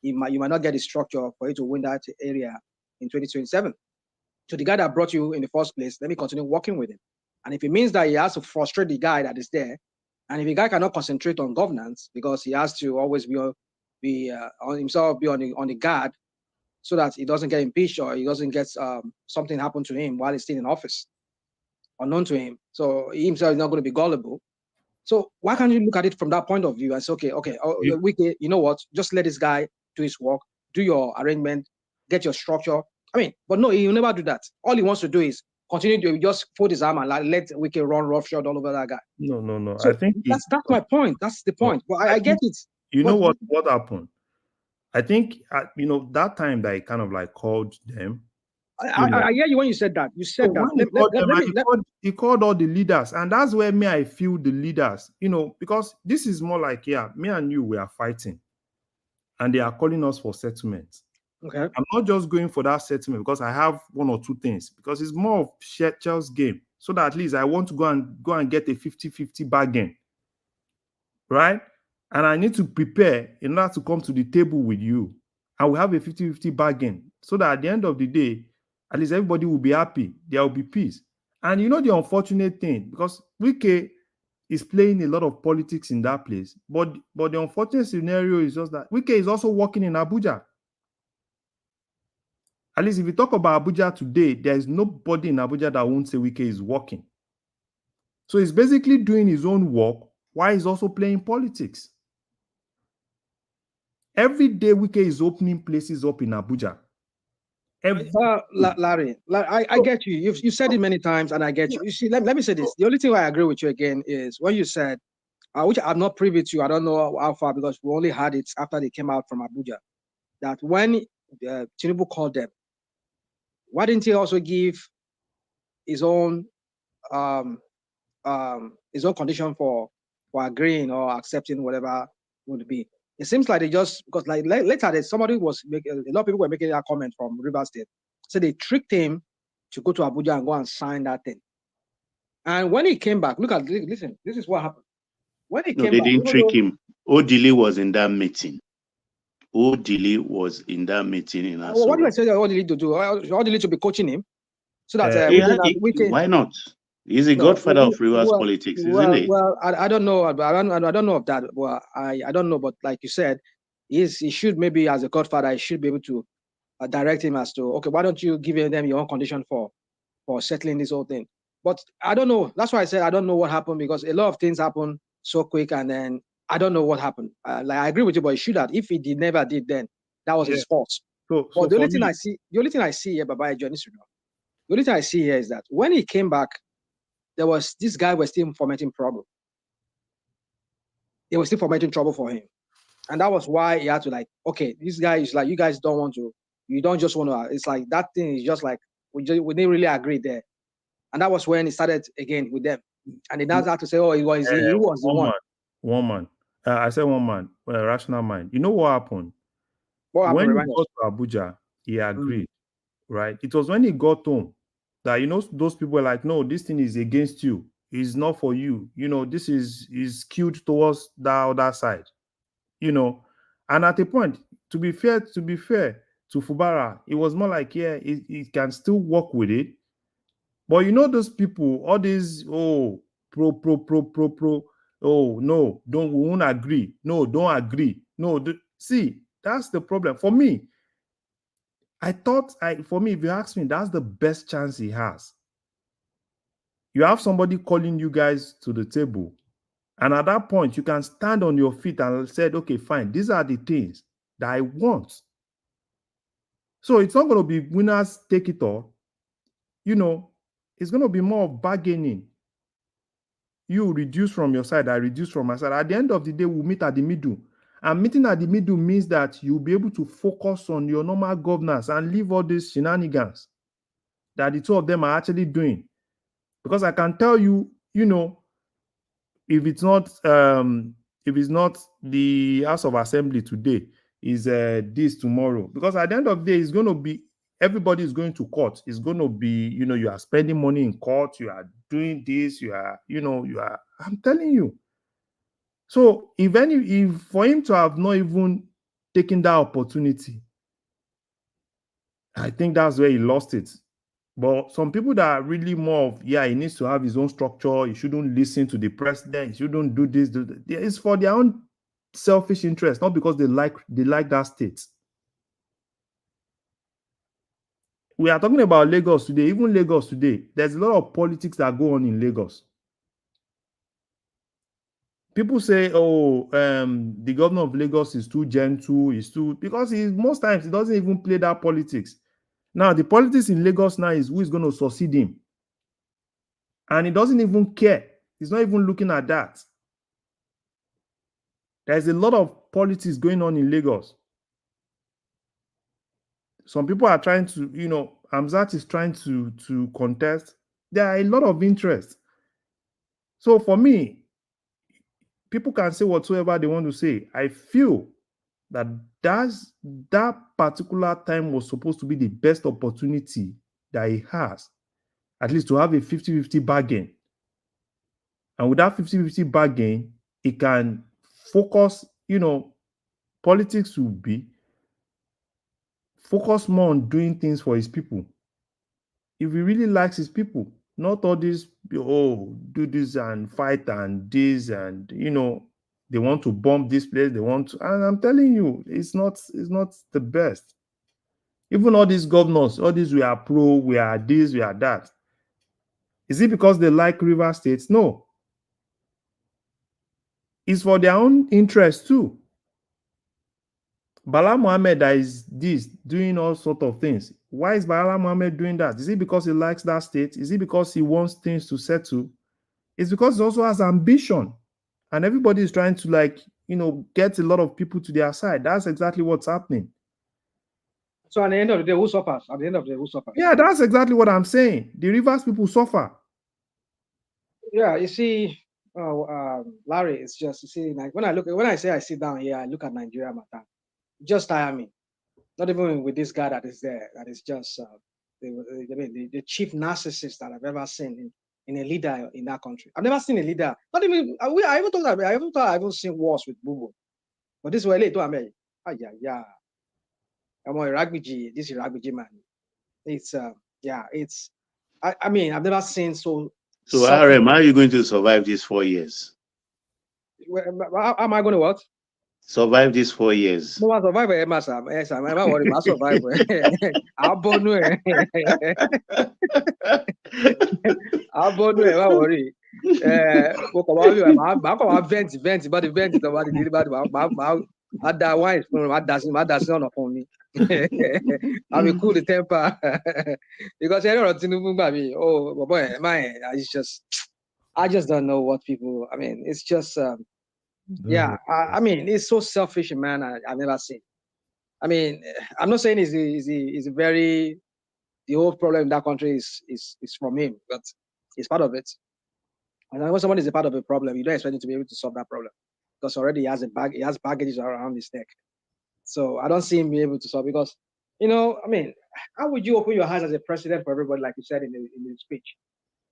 you might not get the structure for you to win that area in 2027. So the guy that brought you in the first place, let me continue working with him. And if it means that he has to frustrate the guy that is there, and if the guy cannot concentrate on governance because he has to always be on the guard, so that he doesn't get impeached or he doesn't get something happen to him while he's still in office, unknown to him. So he himself is not going to be gullible. So why can't you look at it from that point of view and say, Wike, you know what? Just let this guy do his work, do your arrangement, get your structure. I mean, but no, he'll never do that. All he wants to do is continue to just fold his arm and let Wike run roughshod all over that guy. No. So I think that's my point. That's the point. But I get it. You know what happened? I think that time that he kind of like called them. I hear you when you said that. You said that. He called all the leaders, and that's where I feel the leaders. Because this is more like me and you, we are fighting, and they are calling us for settlement. Okay. I'm not just going for that settlement because I have one or two things, because it's more of Chelsea game, so that at least I want to go and get a 50-50 bargain, right? And I need to prepare in order to come to the table with you, and we have a 50-50 bargain, so that at the end of the day, at least everybody will be happy. There will be peace. And the unfortunate thing, because Wike is playing a lot of politics in that place, but the unfortunate scenario is just that Wike is also working in Abuja. At least if you talk about Abuja today, there is nobody in Abuja that won't say Wike is working. So he's basically doing his own work while he's also playing politics. Every day Wike is opening places up in Abuja. Larry, I get you. You've said it many times, and I get you. You see, let me say this. The only thing I agree with you again is when you said, which I'm not privy to, I don't know how far, because we only had it after they came out from Abuja, that when Tinubu called them, why didn't he also give his own condition for agreeing or accepting whatever would be? It seems like they just, because like later somebody was making, a lot of people were making that comment from Rivers State. So they tricked him to go to Abuja and go and sign that thing. And when he came back, listen, this is what happened. When he came back, they didn't trick him. Odili was in that meeting. Odili was in that meeting in Asoro. What do I say that Odili to do? Odili to be coaching him? So that why not? He's a godfather of Rivers politics, isn't he? Well, I don't know. I don't know of that. Well, I don't know. But like you said, he should, maybe as a godfather, he should be able to direct him as to, okay, why don't you give them your own condition for settling this whole thing? But I don't know. That's why I said I don't know what happened, because a lot of things happen so quick, and then I don't know what happened. Like I agree with you, but he should have. If he never did, then that was his fault. So the only thing I see here, Baba Johnny, the only thing I see here is that when he came back, this guy was still fomenting trouble. They were still fomenting trouble for him. And that was why he had to, like, okay, this guy is like, you guys don't want to, you don't just want to, it's like, that thing is just like, we didn't really agree there. And that was when he started again with them. And he now had to say, oh, he was the one. One man. I said one man, rational mind. You know what happened? When he got to Abuja, he agreed, right? It was when he got home that, those people were like, no, this thing is against you. It's not for you. This is skewed towards the other side. And at a point, to be fair to Fubara, it was more like, he can still work with it. But those people, all these, pro, oh, no, we won't agree. No, don't agree. No, see, that's the problem. For me, if you ask me, that's the best chance he has. You have somebody calling you guys to the table, and at that point, you can stand on your feet and say, okay, fine, these are the things that I want. So it's not going to be winners take it all. It's going to be more of bargaining. You reduce from your side, I reduce from my side. At the end of the day, we'll meet at the middle. And meeting at the middle means that you'll be able to focus on your normal governance and leave all these shenanigans that the two of them are actually doing. Because I can tell you, if it's not the House of Assembly today, is this tomorrow. Because at the end of the day, it's going to be, everybody is going to court. It's going to be, you are spending money in court, you are doing this, I'm telling you. So if for him to have not even taken that opportunity, I think that's where he lost it. But some people that are really more of, yeah, he needs to have his own structure. He shouldn't listen to the president. He shouldn't do this. Do that. It's for their own selfish interest, not because they like that state. We are talking about Lagos today. Even Lagos today, there's a lot of politics that go on in Lagos. People say, oh, the governor of Lagos is too gentle, because most times he doesn't even play that politics. Now, the politics in Lagos now is who is going to succeed him. And he doesn't even care. He's not even looking at that. There's a lot of politics going on in Lagos. Some people are trying to, Hamzat is trying to contest. There are a lot of interest. So for me, people can say whatsoever they want to say. I feel that that particular time was supposed to be the best opportunity that he has, at least to have a 50-50 bargain. And with that 50-50 bargain, he can focus, politics will be focus more on doing things for his people. If he really likes his people, not all this, do this and fight and this and, they want to bomb this place, and I'm telling you, it's not the best. Even all these governors, all these we are pro, we are this, we are that. Is it because they like River States? No. It's for their own interest too. Bala Mohammed that is doing all sorts of things. Why is Bala Mohammed doing that? Is it because he likes that state? Is it because he wants things to settle? It's because he also has ambition. And everybody is trying to get a lot of people to their side. That's exactly what's happening. So at the end of the day, who suffers? At the end of the day, who suffers? Yeah, that's exactly what I'm saying. The Rivers people suffer. Yeah, you see, Larry, it's just, you see, like when I say I sit down here, I look at Nigeria matter. Just tire me. Not even with this guy that is there. That is just the chief narcissist that I've ever seen in a leader in that country. I've never seen a leader. Not even I even thought I haven't seen wars with Bubu. But this way to America. Yeah. I'm a Iragbiji. This Iragbiji man. It's I mean, I've never seen so. So RM, how are you going to survive these 4 years? How am I going to what? Survive these 4 years. No, I survive. Yes, I'm not worried. I survive. I'll born it. I'll born it. I'm worried. Vent, but the vent is about the otherwise, I does not upon me. I will cool the temper because I don't know. Oh boy, I just don't know what people. I mean, it's just. Yeah, I mean, it's so selfish, man. I've never seen. I mean, I'm not saying is a very the whole problem in that country is from him, but it's part of it. And when someone is a part of a problem, you don't expect him to be able to solve that problem because already he has baggages around his neck. So I don't see him be able to solve because, I mean, how would you open your eyes as a president for everybody, like you said in the speech,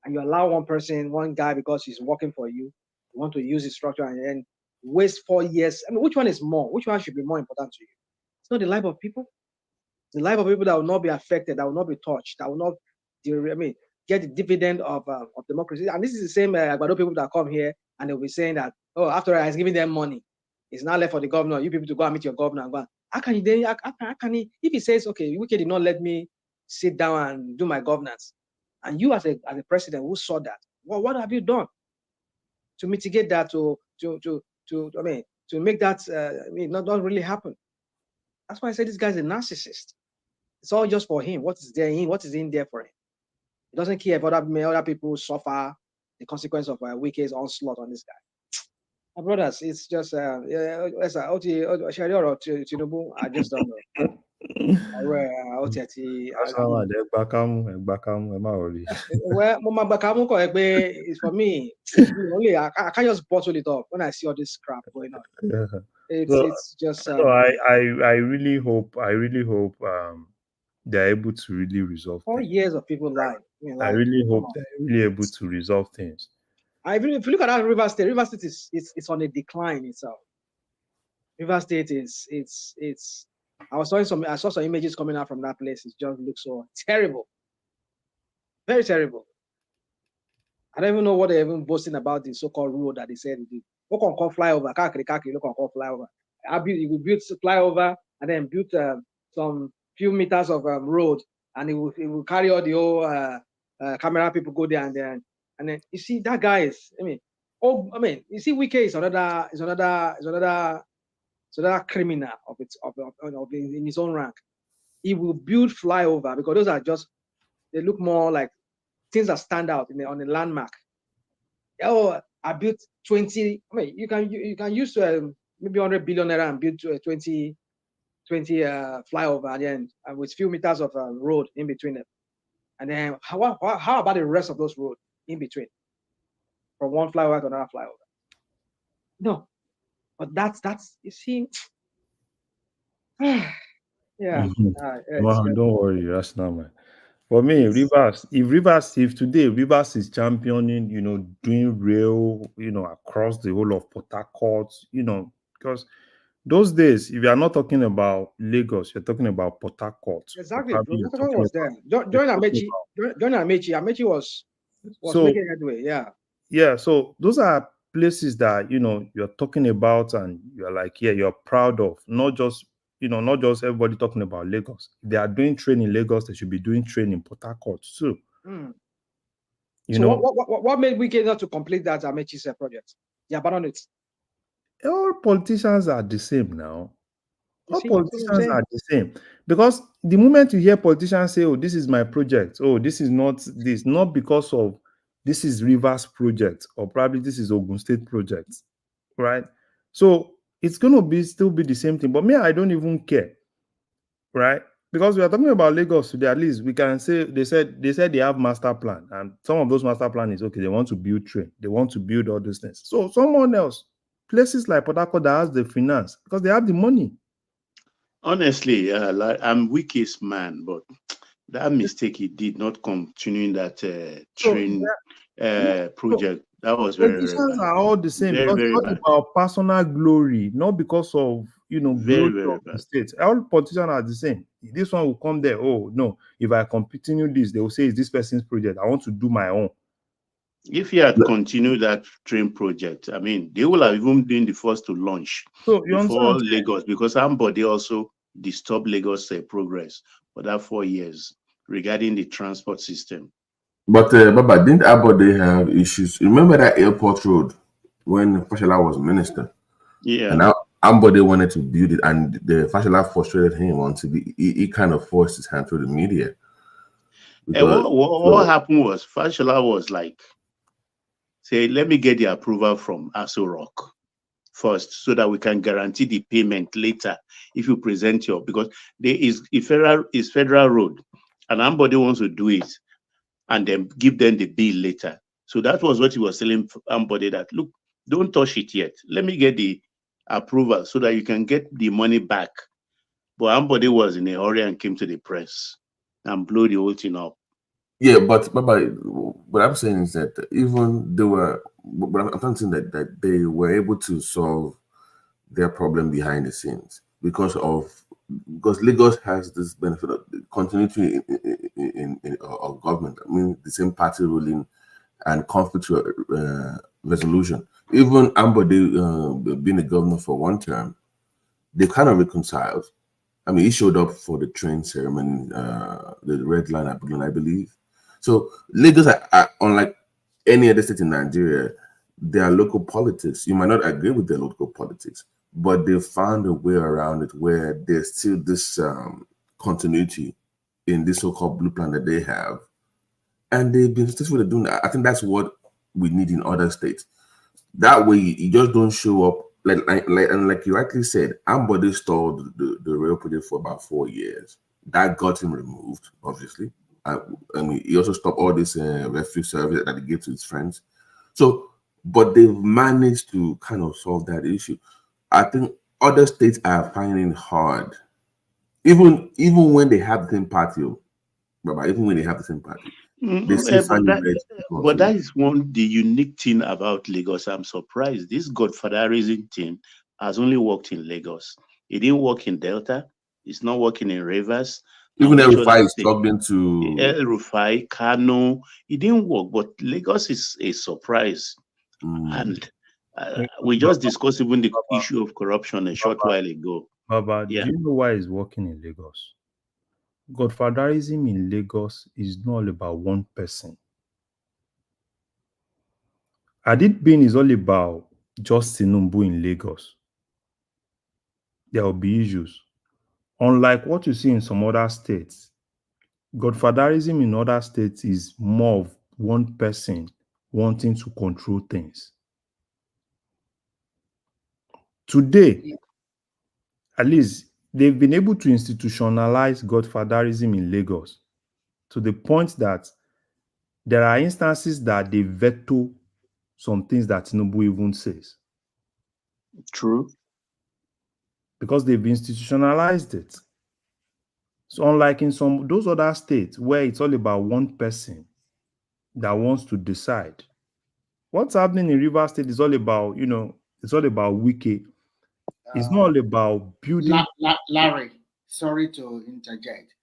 and you allow one guy because he's working for you, you want to use his structure and then waste 4 years? I mean, which one is more? Which one should be more important to you? It's not the life of people. The life of people that will not be affected, that will not be touched, that will not, get the dividend of democracy. And this is the same Agbado people that come here and they'll be saying that, oh, after all, he's giving them money. It's not left for the governor. You people to go and meet your governor and go. How can he? If he says, okay, Wike did not let me sit down and do my governance, and you as a president who saw that, well, what have you done to mitigate that? To make that not really happen? That's why I say this guy's a narcissist. It's all just for him. What is there in? What is in there for him? He doesn't care if other people suffer the consequence of Wike's onslaught on this guy. My brothers, it's just I just don't know. Well, it's for me. I can't just bottle it up when I see all this crap going on. It's just. So I really hope they're able to really resolve. 4 years of people lying. I really hope they're really able to resolve things. If you look at that River State is it's on a decline itself. River State is it's. I saw some images coming out from that place. It just looks so terrible, very terrible. I don't even know what they're even boasting about the so-called road that they said it did. Look on call flyover, look on call flyover. You built flyover and then built some few meters of road, and it will carry all the whole camera people go there, and then you see that guy is. You see Wike is another criminal in his own rank. He will build flyover because those are just, they look more like things that stand out on the landmark. Oh, I built 20. You can use maybe 100 billion naira and build 20 flyover, and then with few meters of road in between them. And then how about the rest of those roads in between, from one flyover to another flyover? No, but that's you see. Yeah. Don't worry, that's not man. For me, if today Rivers is championing, doing rail, across the whole of Port Harcourt, because those days, if you are not talking about Lagos, you're talking about Port Harcourt. Exactly. Port Harcourt was there. During Amechi was making headway. Yeah. Yeah. So those are places that you're talking about, and you're like, yeah, you're proud of, not just everybody talking about Lagos. If they are doing training in Lagos, they should be doing training in Port Harcourt too. What made Wike not to complete that Amechi's project? Yeah, but on it. All politicians are the same now. All politicians are the same, because the moment you hear politicians say, "Oh, this is my project," "Oh, this is not this," not because of this is Rivers project, or probably this is Ogun State project, right? So it's going to still be the same thing. But me, I don't even care, right? Because we are talking about Lagos today. At least we can say they said they have master plan, and some of those master plan is okay. They want to build train, they want to build all those things. So someone else, places like Port Harcourt, that has the finance because they have the money. Honestly, I'm Wike's man, but that mistake he did not continuing that train project. That was very politicians are all the same. Because it's not about personal glory, not because of glory of the state. All politicians are the same. This one will come there. Oh no, if I continue this, they will say it's this person's project. I want to do my own. If he had continued that train project, I mean, they will have even been the first to launch before Lagos, because somebody also disturbed Lagos' progress for that 4 years regarding the transport system. But Baba, didn't Abode have issues? Remember that airport road when Fashola was minister? Yeah. And now Ambode wanted to build it, and the Fashola frustrated him until he kind of forced his hand through the media. And what happened was Fashola was like, say, let me get the approval from Aso Rock first, so that we can guarantee the payment later if you present because there is a federal road, and somebody wants to do it and then give them the bill later. So that was what he was telling somebody, that look, don't touch it yet. Let me get the approval so that you can get the money back. But somebody was in a hurry and came to the press and blew the whole thing up. Yeah, but what I'm saying is that even they were, but I'm saying that they were able to solve their problem behind the scenes because Lagos has this benefit of continuity in government. I mean, the same party ruling and conflict resolution. Even Ambode being a governor for one term, they kind of reconciled. I mean, he showed up for the train ceremony, the Red Line, I believe. So Lagos, unlike any other state in Nigeria, their local politics, you might not agree with their local politics, but they found a way around it where there's still this continuity in this so-called blue plan that they have. And they've been successful at doing that. I think that's what we need in other states. That way, you just don't show up. Like you rightly said, Ambode stalled the rail project for about 4 years. That got him removed, obviously. I mean, he also stopped all this refuse service that he gave to his friends. So, but they've managed to kind of solve that issue. I think other states are finding it hard, even when they have the same party. Even when they have the same party, They still But find it that, very difficult. but that is the unique thing about Lagos. I'm surprised. This godfatherism thing has only worked in Lagos. It didn't work in Delta. It's not working in Rivers. Even And which El-Rufai other is state? struggling to. El-Rufai, Kano. It didn't work. But Lagos is a surprise. And we just discussed even the issue of corruption a short while ago. Baba, Yeah. do you know why it's working in Lagos? Godfatherism in Lagos is not all about one person. Aditbin is all about just Tinubu in Lagos. There will be issues. Unlike what you see in some other states, Godfatherism in other states is more of one person wanting to control things. Today, at least, they've been able to institutionalize Godfatherism in Lagos to the point that there are instances that they veto some things that Tinubu even says. True. Because they've institutionalized it. So unlike in some those other states where it's all about one person that wants to decide, what's happening in Rivers State is all about, it's all about Wike. It's not all about building. Larry, sorry to interject.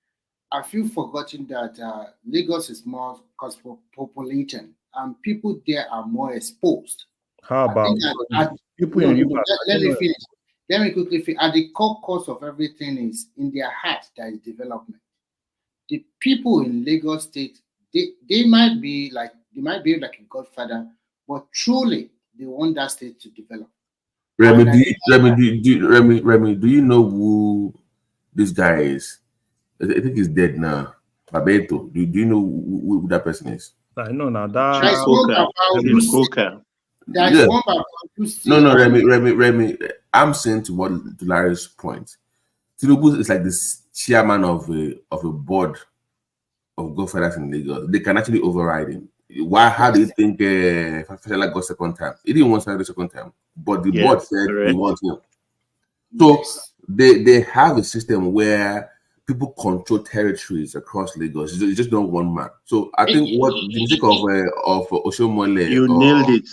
Have you forgotten that Lagos is more cosmopolitan and people there are more exposed? How about people in Rivers? Let me finish. Let me quickly finish. At the core cause of everything is in their heart that is development. The people in Lagos State, they might be like a godfather, but truly they want that state to develop. Remy, do you know who this guy is? I think he's dead now. Babeto. Do you know who that person is? I know now. No, Remy. I'm saying to Larry's point. Tinubu is like this chairman of a board of godfathers in Lagos. They can actually override him. Why? How do you think Fashola got second time? He didn't want the second time, but the board said they want him. So they have a system where people control territories across Lagos. It's just not one man. So I think what the mistake of Oshomole. You nailed it,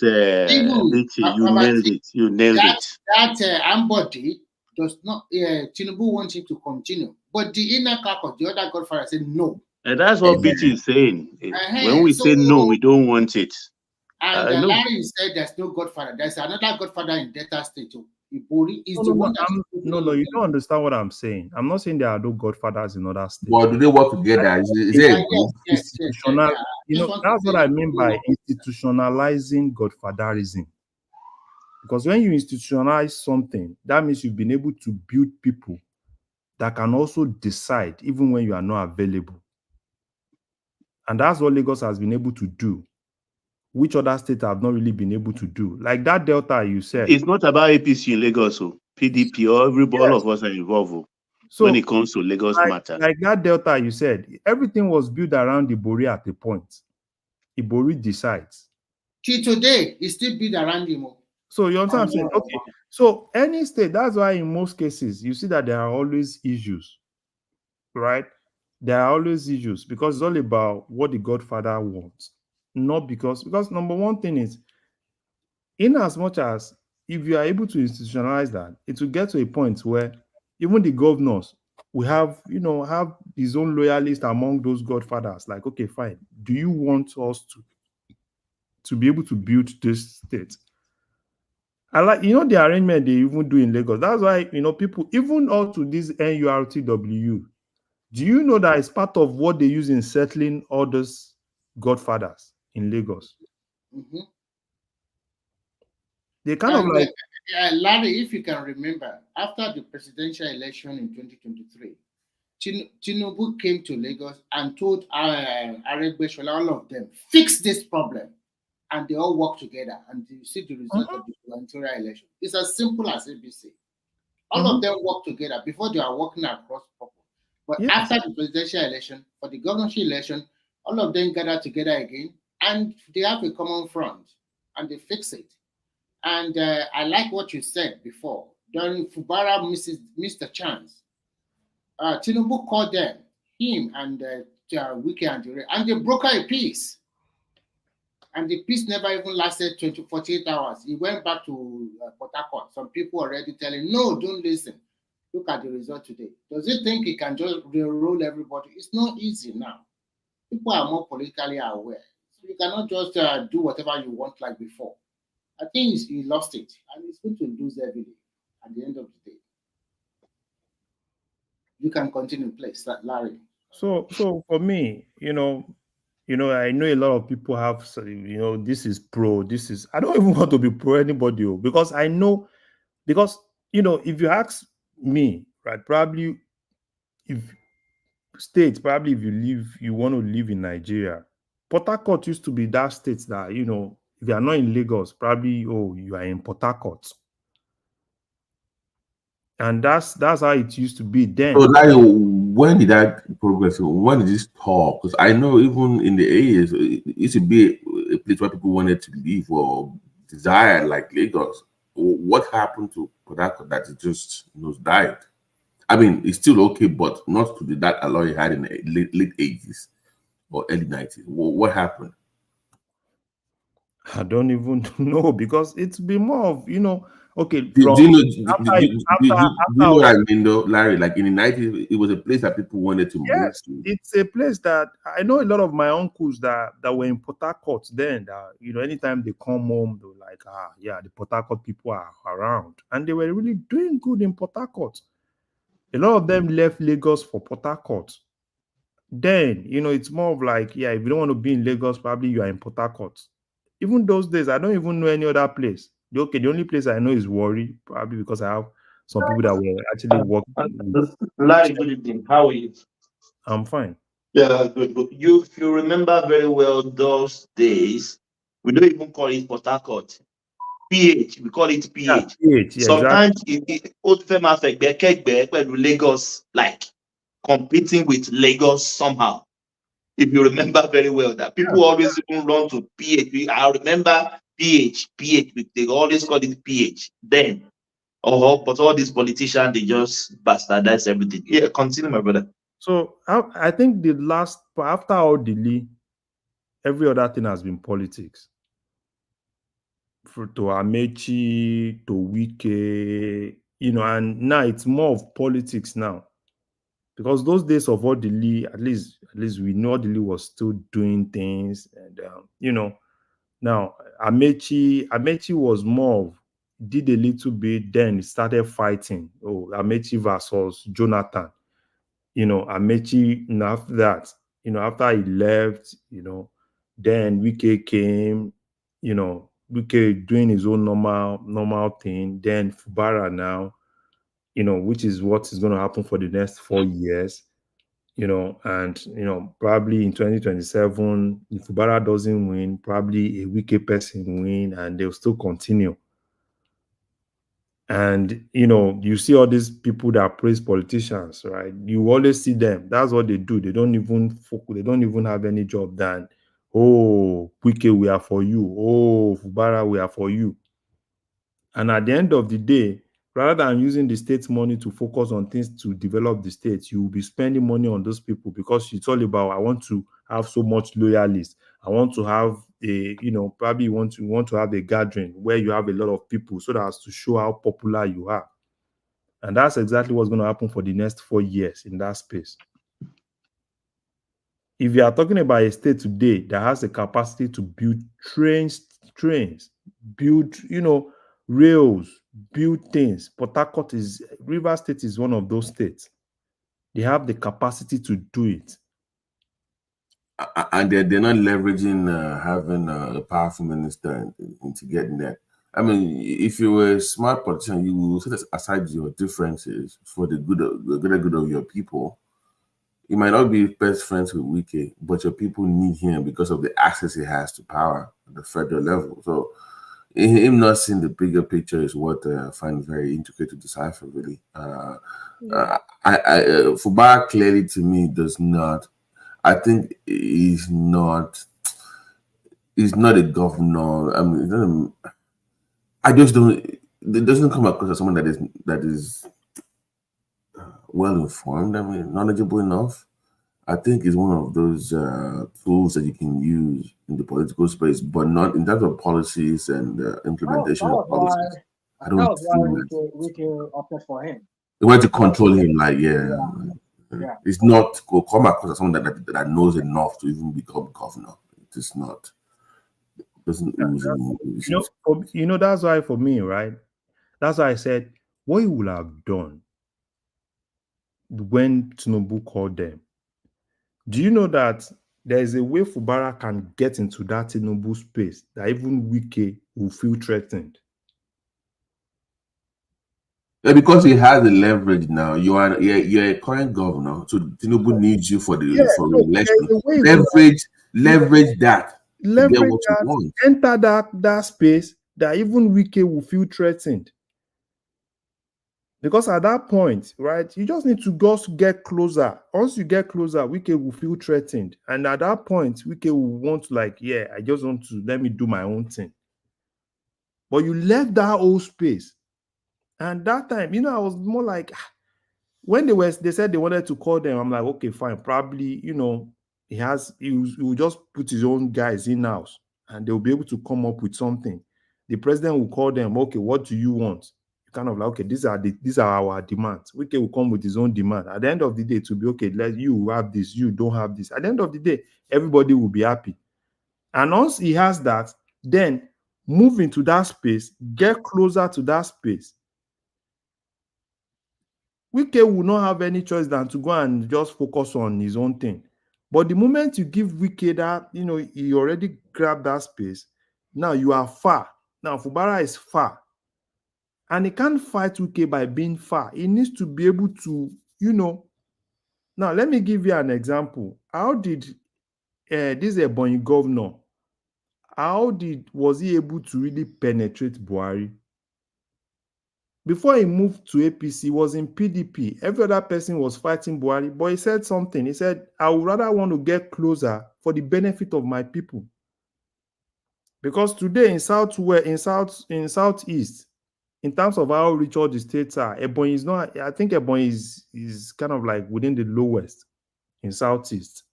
You nailed it. That Ambody does not. Tinubu wants him to continue, but the inner caucus, the other godfather, said no. And that's what BT is saying. When we say no, we don't want it. And Larry said there's no godfather. There's another godfather in Delta State. Ibori is the one that. No, you don't understand what I'm saying. I'm not saying there are no godfathers in other states. Well, do they work together? Yes. That's what I mean by institutionalizing godfatherism. Because when you institutionalize something, that means you've been able to build people that can also decide even when you are not available. And that's what Lagos has been able to do, which other states have not really been able to do. Like that Delta you said. It's not about APC in Lagos, PDP, or all of us are involved when it comes to Lagos matter. Like that Delta you said, everything was built around Ibori at the point. Ibori decides. Till today, it's still built around him. So you understand what I'm saying? Okay. So any state, that's why in most cases, you see that there are always issues, right? There are always issues because it's all about what the godfather wants. Not because number one thing is, in as much as if you are able to institutionalize that, it will get to a point where even the governors will have his own loyalists among those godfathers. Like, okay, fine. Do you want us to be able to build this state? I like, the arrangement they even do in Lagos. That's why, people, even all to this NURTW, do you know that it's part of what they use in settling all those godfathers in Lagos? Mm-hmm. They kind of like... Larry, if you can remember, after the presidential election in 2023, Tinubu came to Lagos and told Aregbesola, all of them, fix this problem. And they all work together, and you see the result of the gubernatorial election. It's as simple as ABC. All of them work together before they are working across purpose. But after the presidential election, for the governorship election, all of them gather together again, and they have a common front, and they fix it. And I like what you said before. During Fubara missed the chance. Tinubu called them, him and Wike and they brokered a peace. And the peace never even lasted 48 hours. He went back to Port Harcourt. Some people already telling, no, don't listen. Look at the result today. Does he think he can just roll everybody? It's not easy now. People are more politically aware. So you cannot just do whatever you want like before. I think he lost it. And he's going to lose every day at the end of the day. You can continue, please, Larry. So for me, I know a lot of people have, this is pro, this is, I don't even want to be pro anybody, because I know, because, if you ask me, right, probably if you want to live in Nigeria, Port Harcourt used to be that state that, if you are not in Lagos, probably, you are in Port Harcourt. And that's how it used to be then. So, like, when did that progress? When did this talk? Because I know even in the 80s, it used to be a place where people wanted to live or desired, like Lagos. What happened to Port Harcourt that it just died? I mean, it's still okay, but not to that alloy it had in the late 80s or early 90s. What happened? I don't even know, because it's been more of, okay. Do you know what I mean, though, Larry? Like in the 90s, it was a place that people wanted to move to. It's a place that I know a lot of my uncles that were in Port Harcourt then, that, anytime they come home, they're like, the Port Harcourt people are around. And they were really doing good in Port Harcourt. A lot of them left Lagos for Port Harcourt. Then, it's more of like, if you don't want to be in Lagos, probably you are in Port Harcourt. Even those days, I don't even know any other place. Okay, the only place I know is Warri, probably because I have some people that were actually working. Larry, good evening. How are you? I'm fine. Yeah, good. If you remember very well those days, we don't even call it Port Harcourt. PH, we call it PH. Sometimes it Lagos, like competing with Lagos somehow. If you remember very well, that people always even run to PH. I remember PH, they always call it PH then. But all these politicians, they just bastardize everything. Yeah, continue, my brother. So I think after all delay, every other thing has been politics. To Amechi, to Wike, and now it's more of politics now. Because those days of Odili, at least we know Odili was still doing things, and now Amechi was more of, did a little bit, then started fighting. Amechi versus Jonathan. Amechi, and after that, after he left, then Wike came, Wike doing his own normal thing. Then Fubara now, which is what is going to happen for the next 4 years, and, probably in 2027, if Fubara doesn't win, probably a Wike person win, and they'll still continue. And, you see all these people that praise politicians, right? You always see them. That's what they do. They don't even focus. They don't even have any job than, Wike, we are for you. Fubara, we are for you. And at the end of the day, rather than using the state's money to focus on things to develop the state, you will be spending money on those people, because it's all about, I want to have so much loyalists. I want to have probably you want to have a gathering where you have a lot of people, so that as to show how popular you are. And that's exactly what's going to happen for the next 4 years in that space. If you are talking about a state today that has the capacity to build trains, build, rails, build things, Port Harcourt Rivers State is one of those states. They have the capacity to do it. And they're not leveraging having a powerful minister into getting that. I mean, if you were a smart politician, you will set aside your differences for the good of your people. You might not be best friends with Wike, but your people need him because of the access he has to power at the federal level. So him not seeing the bigger picture is what I find very intricate to decipher, really. Fubara clearly, to me, does not. I think he's not a governor. I mean, I just don't. It doesn't come across as someone that is well informed. I mean, knowledgeable enough. I think it's one of those tools that you can use in the political space, but not in terms of policies and implementation of policies. I don't That was why think Wiki opted for him. they want to control him. Like, yeah. Yeah. It's not go come across as someone that knows enough to even become governor. It is not. Doesn't you know, that's why for me, right? That's why I said what he would have done when Tinubu called them. Do you know that there is a way Fubara can get into that Tinubu space that even Wike will feel threatened? Yeah, because he has the leverage now. You're a current governor, so Tinubu needs you for the election. Leverage that. Leverage to get what you that, want. enter that space that even Wike will feel threatened. Because at that point, right, you just need to just get closer. Once you get closer, Wike will feel threatened. And at that point, Wike will want to I just want to let me do my own thing. But you left that whole space. And that time, I was more like, when they said they wanted to call them, I'm like, okay, fine. Probably, he will just put his own guys in-house and they'll be able to come up with something. The president will call them, okay, what do you want? Kind of like, okay, these are our demands. Wike will come with his own demand. At the end of the day, to be okay, let you have this, you don't have this. At the end of the day, everybody will be happy. And once he has that, then move into that space, get closer to that space. Wike will not have any choice than to go and just focus on his own thing. But the moment you give Wike that, he already grabbed that space. Now you are far. Now Fubara is far. And he can't fight Wike by being far. He needs to be able to, Now, let me give you an example. How did this Ebonyi governor, was he able to really penetrate Buhari? Before he moved to APC, he was in PDP. Every other person was fighting Buhari, but he said something. He said, I would rather want to get closer for the benefit of my people. Because today in Southeast, in terms of how rich all the states are, Ebonyi is not, I think Ebonyi is kind of like within the lowest in Southeast.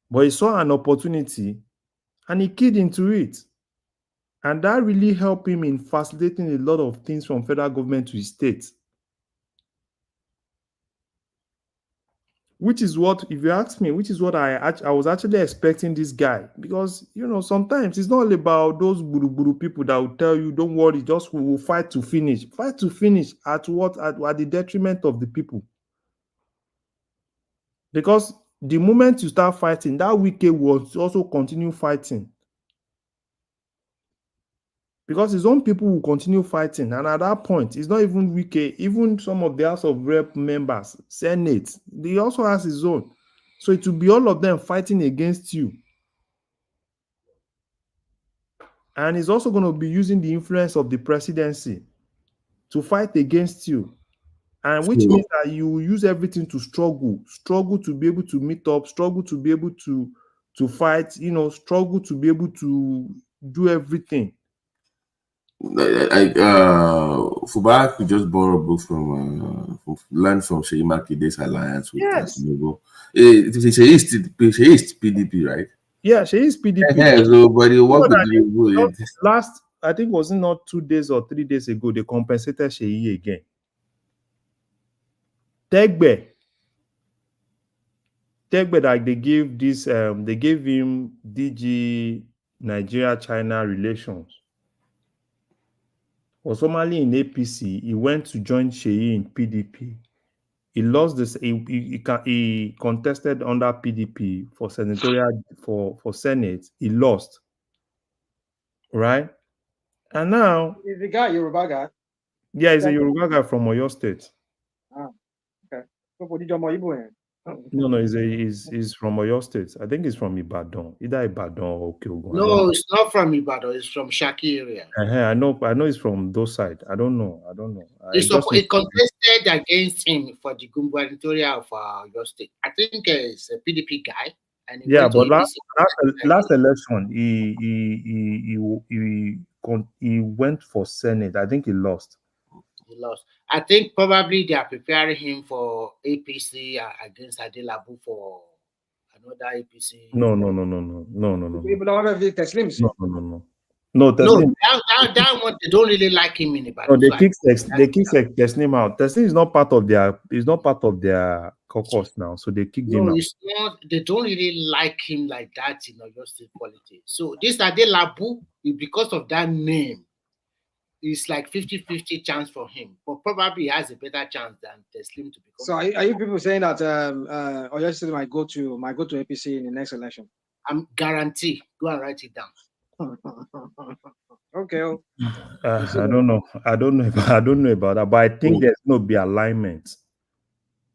But he saw an opportunity and he keyed into it. And that really helped him in facilitating a lot of things from federal government to his state. Which is what, if you ask me, which is what I was actually expecting this guy. Because, sometimes it's not all about those buru people that will tell you, don't worry, just we will fight to finish. Fight to finish at what? At the detriment of the people. Because the moment you start fighting, that Wike will also continue fighting. Because his own people will continue fighting. And at that point, it's not even Wike, even some of the House of Rep members, Senate, they also has his own. So it will be all of them fighting against you. And he's also going to be using the influence of the presidency to fight against you. And which means that you will use everything to struggle to be able to meet up, struggle to be able to fight, struggle to be able to do everything. Fubara could just borrow books learn from Seyi Makinde's alliance with Tinubu. Seyi is PDP, right? Yeah, Seyi is PDP. So, but what could last, I think, was it not 2 days or 3 days ago, they compensated Seyi again. Tegbe, like they gave this, they gave him DG Nigeria-China relations. Was formerly in APC, he went to join Seyi in PDP. He lost this. He contested under PDP for senatorial for Senate. He lost, right? And now Is the guy Yoruba guy? Yeah, he's a Yoruba guy from Oyo State. Ah, okay. No, he's from Oyo State. I think he's from Ibadan, either Ibadan or Okeogun. No, it's not from Ibadan. It's from Shaki area. I know it's from those side. I don't know. It contested against him for the gubernatorial of Oyo State. I think it's a PDP guy. And but last election, he went for Senate. I think he lost. He lost. I think probably they are preparing him for APC against Adelabu for another APC. No. No. That one they don't really like him in the battle. No, they kick Teslim out. Teslim is not part of their caucus now, so they kicked him out. It's not. They don't really like him like that in Oyo State politics. So this Adelabu, because of that name, it's like 50-50 chance for him, but probably he has a better chance than Teslim to become. So are you people saying that Oyo State might go to APC in the next election? I'm guarantee. Go and write it down. Okay. I don't know about that, but I think there's no be alignment.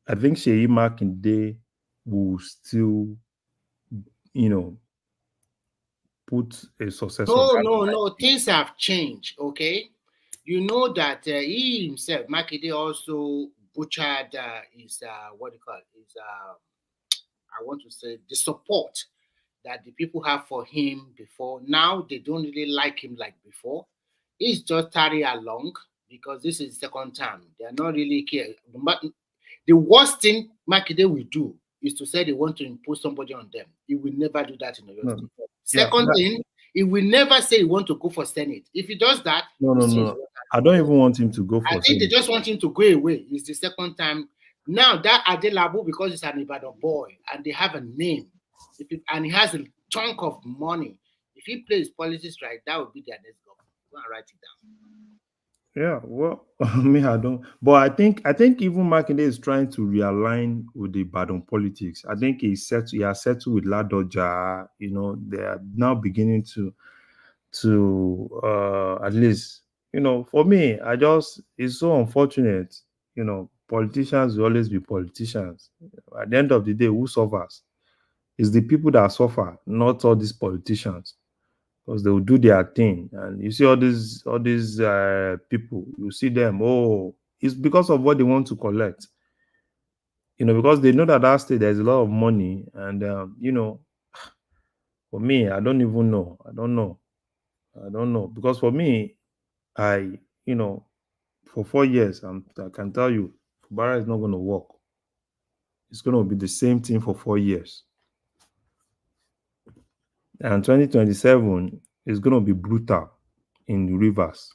I think Sheyi Makinde will still, put a successor. No. Things have changed. Okay, you know that he himself, Makinde, also butchered his I want to say the support that the people have for him before. Now they don't really like him like before. He's just carry along because this is the second time. They are not really care. The worst thing Makinde will do is to say they want to impose somebody on them. He will never do that in the State. Second thing, he will never say he want to go for Senate. If he does that, no. I don't even want him to go for I think Senate. they just want him to go away. It's the second time. Now that Adelabu, because it's an Ibadan boy and they have a name, and he has a chunk of money, if he plays politics right, that would be their next government. Go and write it down. Yeah, well, I don't. But I think even Makinde is trying to realign with the Badon politics. I think he has settled with Ladoja. They are now beginning to at least, for me, it's so unfortunate. Politicians will always be politicians. At the end of the day, who suffers? It's the people that suffer, not all these politicians, because they will do their thing. And you see all these people, you see them. Oh, it's because of what they want to collect. Because they know that state there's a lot of money, and for me, I don't even know. I don't know because for me, for 4 years, I can tell you, Fubara is not going to work. It's going to be the same thing for 4 years. And 2027 is going to be brutal in the Rivers.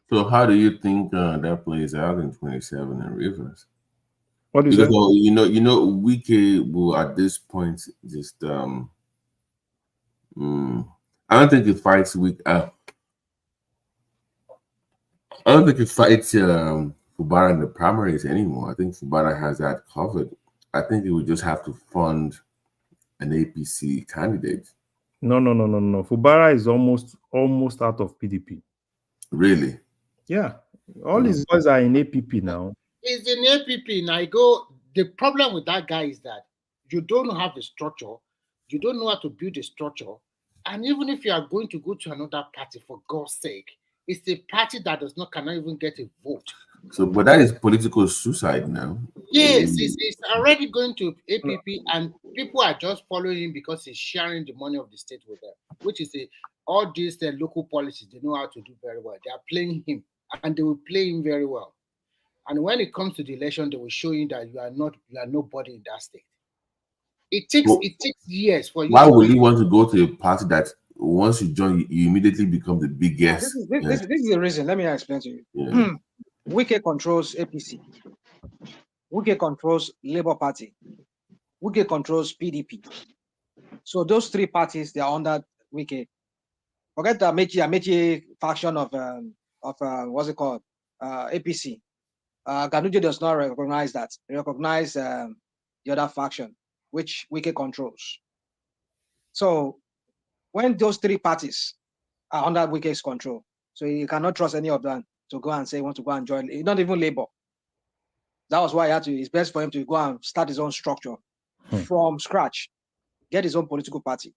So how do you think that plays out in 27 in Rivers? What do you say? Wike will at this point just I don't think he fights I don't think he fights Fubara in the primaries anymore. I think Fubara has that covered. I think he would just have to fund an APC candidate. No. Fubara is almost out of PDP. Really? Yeah. All his boys are in APP now. It's in APP. Now the problem with that guy is that you don't have the structure, you don't know how to build a structure, and even if you are going to go to another party, for God's sake, it's a party that cannot even get a vote. So, but that is political suicide now. Yes, it's already going to APP, and people are just following him because he's sharing the money of the state with them, which is all these local policies they know how to do very well. They are playing him, and they will play him very well. And when it comes to the election, they will show you that you are nobody in that state. It takes years for you. Why would you want to go to a party that once you join, you immediately become the biggest? This is the reason. Let me explain to you. Yeah. Wike controls APC. Wike controls Labour Party. Wike controls PDP. So those three parties, they are under Wike. Forget the Amechi faction of what's it called? APC. Ganduje does not recognize that. They recognize the other faction, which Wike controls. So when those three parties are under Wike's control, so you cannot trust any of them to go and say he wants to go and join, not even Labour. That was why it's best for him to go and start his own structure from scratch, get his own political party.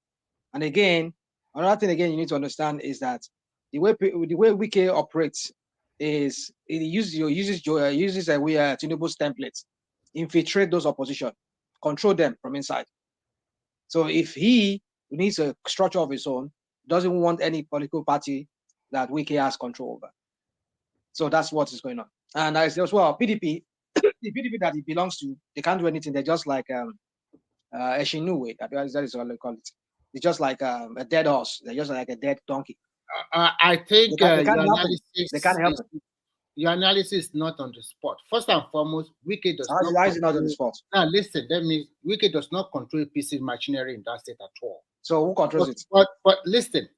And again, another thing you need to understand is that the way Wike operates is it uses Tinubu's templates, infiltrate those opposition, control them from inside. So if he needs a structure of his own, doesn't want any political party that Wike has control over. So that's what is going on. And I say as well, PDP, the PDP that it belongs to, they can't do anything. They're just like Eshinuwe. That is what they call it. It's just like a dead horse. They're just like a dead donkey. I think they can't help it. They can't help it. Your analysis is not on the spot. First and foremost, Wike does not. Why is it not on the spot? Now listen, that means Wike does not control APC machinery in that state at all. So who controls it? But listen,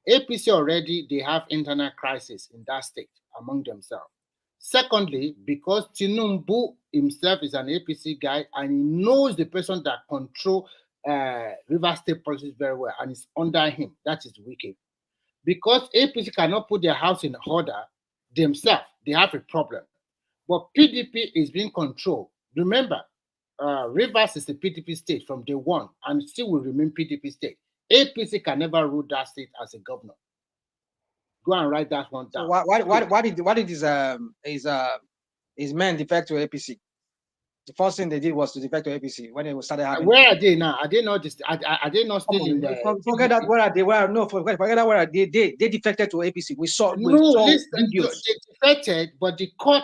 APC already they have internal crisis in that state among themselves. Secondly, because Tinubu himself is an APC guy and he knows the person that control River State politics very well and is under him. That is Wike. Because APC cannot put their house in order themselves, they have a problem. But PDP is being controlled. Remember, Rivers is a PDP state from day one and still will remain PDP state. APC can never rule that state as a governor. Go and write that one down. So why did his men defect to APC? The first thing they did was to defect to APC when they started having. Where are they now? Are they not are they not still in there? Forget that. Where are they? Forget that. Where are they? They defected to APC. We saw listen, videos. They defected, but the court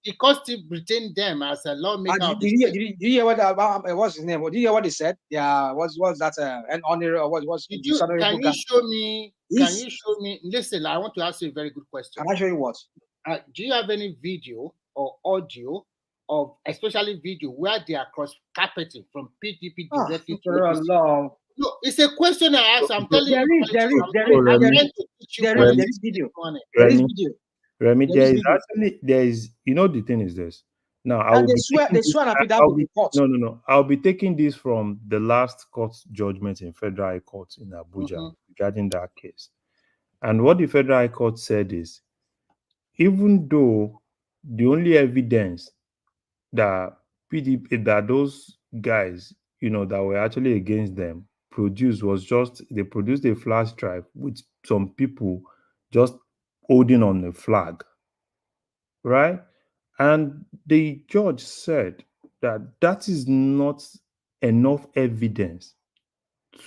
the court still retained them as a lawmaker. Did you hear what what's his name? Did you hear what they said? Yeah, was that an honor or was? Can you show me? Can you show me? Listen, I want to ask you a very good question. Can I show you what? Do you have any video or audio of, especially video, where they are cross carpeting from PDP directly to APC? No, it's a question I ask. I'm telling you. There is video. Remy, there is, you know, the thing is this. Now, they swear an affidavit in court. No. I'll be taking this from the last court judgment in Federal High Court in Abuja regarding that case. And what the Federal High Court said is, even though the only evidence that PDP, that those guys, you know, that were actually against them produced was just, they produced a flash drive with some people just holding on the flag, right? And the judge said that that is not enough evidence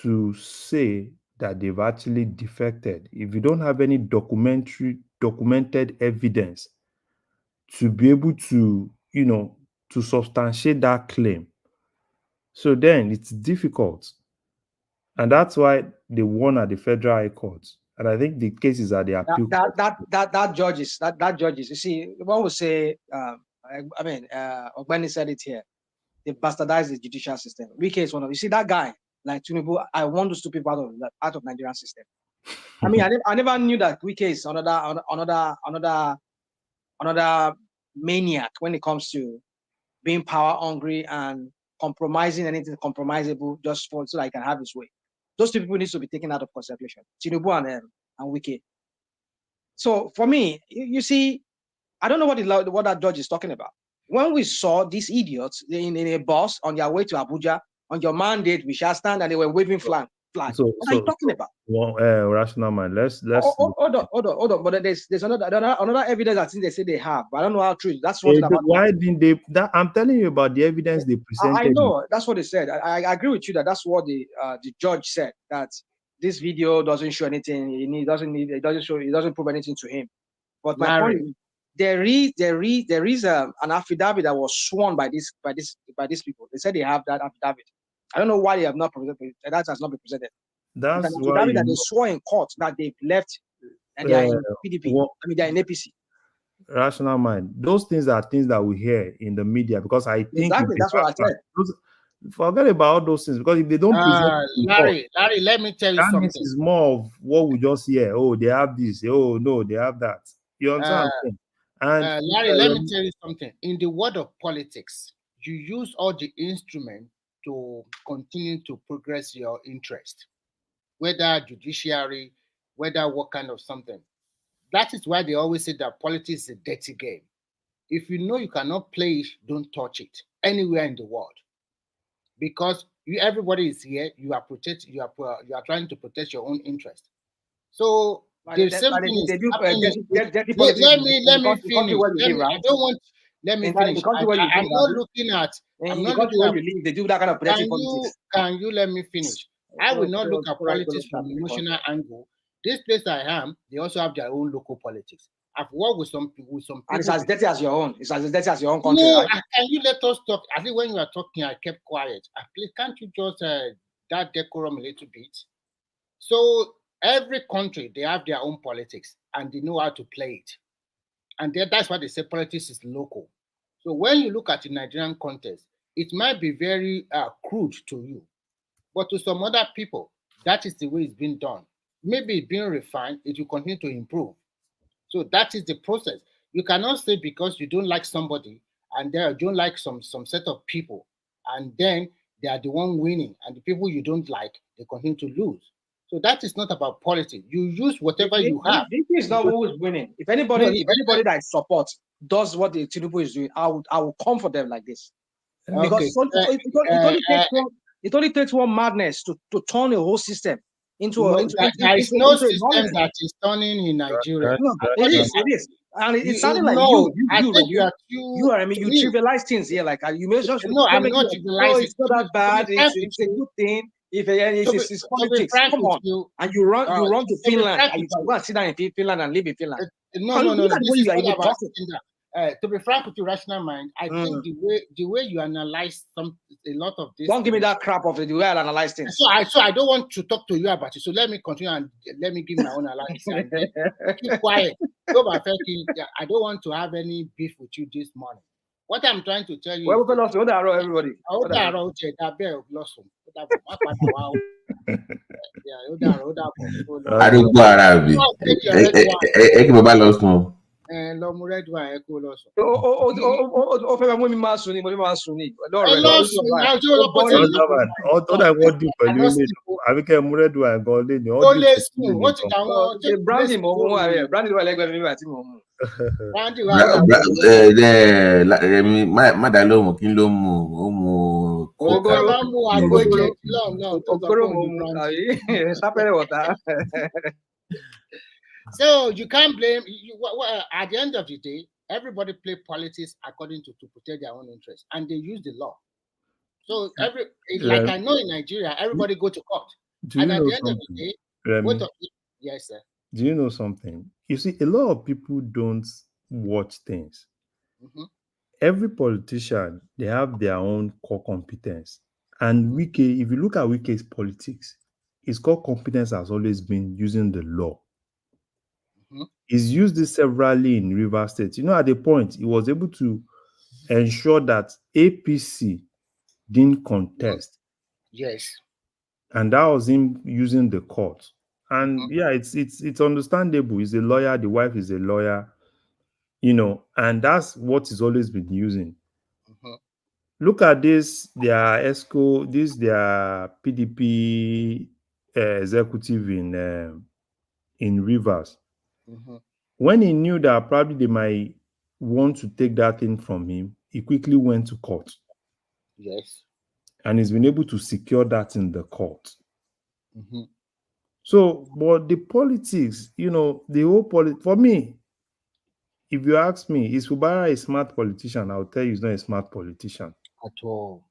to say that they've actually defected. If you don't have any documented evidence to be able to, you know, to substantiate that claim, so then it's difficult. And that's why they won at the Federal High Court. And I think the cases are the appeal. That judges. You see, one would say, Ogbeni said it here. They bastardized the judicial system. Wike is one of. You see that guy like Tinubu. I want those two people out of Nigerian system. I mean, I never knew that Wike is another maniac when it comes to being power hungry and compromising anything compromisable just so that he can have his way. Those two people need to be taken out of consideration. Tinubu and Wike. So for me, you see, I don't know what that judge is talking about. When we saw these idiots in a bus on their way to Abuja, on your mandate, we shall stand, and they were waving flag. What are you talking about? Well, rational mind. Let's hold on. But there's another evidence I think they say they have, but I don't know how true. That's what about. Why didn't they? I'm telling you about the evidence they presented. I know that's what they said. I agree with you that that's what the judge said, that this video doesn't show anything. It doesn't prove anything to him. But my point is, there is an affidavit that was sworn by these people. They said they have that affidavit. I don't know why they have not presented. That has not been presented. That's an affidavit that they swore in court that they've left and they are in PDP. They are in APC. Rational mind. Those things are things that we hear in the media, because I think exactly that's what I said. Forget about all those things, because if they don't present Larry, let me tell you something. It's more of what we just hear. Oh, they have this. Oh no, they have that. You understand? And Larry, let me tell you something. In the world of politics, you use all the instruments to continue to progress your interest, whether judiciary, whether what kind of something. That is why they always say that politics is a dirty game. If you know you cannot play it, don't touch it anywhere in the world, because everybody is here. You are trying to protect your own interest. So the same thing is happening. Let me finish. I don't want. Let me finish. I'm not looking at. I'm not looking at. They do that kind of politics. Can you let me finish? I will not look at politics from an emotional angle. This place I am, they also have their own local politics. I've worked with some people. And it's as dirty as your own. It's as dirty as your own country, No, right? can you let us talk? I think when you are talking, I kept quiet. Please, can't you just that decorum a little bit? So every country, they have their own politics and they know how to play it. And that's why they say politics is local. So when you look at the Nigerian context, it might be very crude to you, but to some other people, that is the way it's been done. Maybe it's being refined, it will continue to improve. So that is the process. You cannot say because you don't like somebody and they don't like some set of people, and then they are the one winning, and the people you don't like, they continue to lose. So that is not about politics. You use whatever you have. This is not who is winning. If anybody that I support does what the Tinubu is doing, I will come for them like this. Because it only takes one madness to turn a whole system into a. There is no system that is turning in Nigeria. It is. And it's sounding like you trivialize things here. Like you mentioned. No, I'm not trivializing. It's not that bad. It's a good thing. If it's politics, come on, and you run to Finland, and you go and sit down in Finland and live in Finland. No. To be frank with you, rational mind, I think the way you analyze a lot of this. Don't give me that crap of the way I analyze things. So I don't want to talk to you about it. So let me continue and let me give my own analysis. Keep quiet. I don't want to have any beef with you this morning. What I'm trying to tell you. Well, everybody. So you can't blame at the end of the day, everybody play politics according to protect their own interests, and they use the law. So I know in Nigeria, everybody go to court. And at the end of the day, yes, sir. Do you know something? You see, a lot of people don't watch things. Mm-hmm. Every politician, they have their own core competence. And Wike, if you look at Wike's politics, his core competence has always been using the law. Mm-hmm. He's used this severally in Rivers State. You know, at the point, he was able to ensure that APC didn't contest. Yes. And that was him using the court. And yeah, it's understandable. He's a lawyer. The wife is a lawyer, you know, and that's what he's always been using. Mm-hmm. Look at this, their ESCO, their PDP executive in Rivers. Mm-hmm. When he knew that probably they might want to take that thing from him, he quickly went to court. Yes. And he's been able to secure that in the court. Mm-hmm. So, but the politics, you know, the whole for me, if you ask me, is Fubara a smart politician? I'll tell you he's not a smart politician. At all.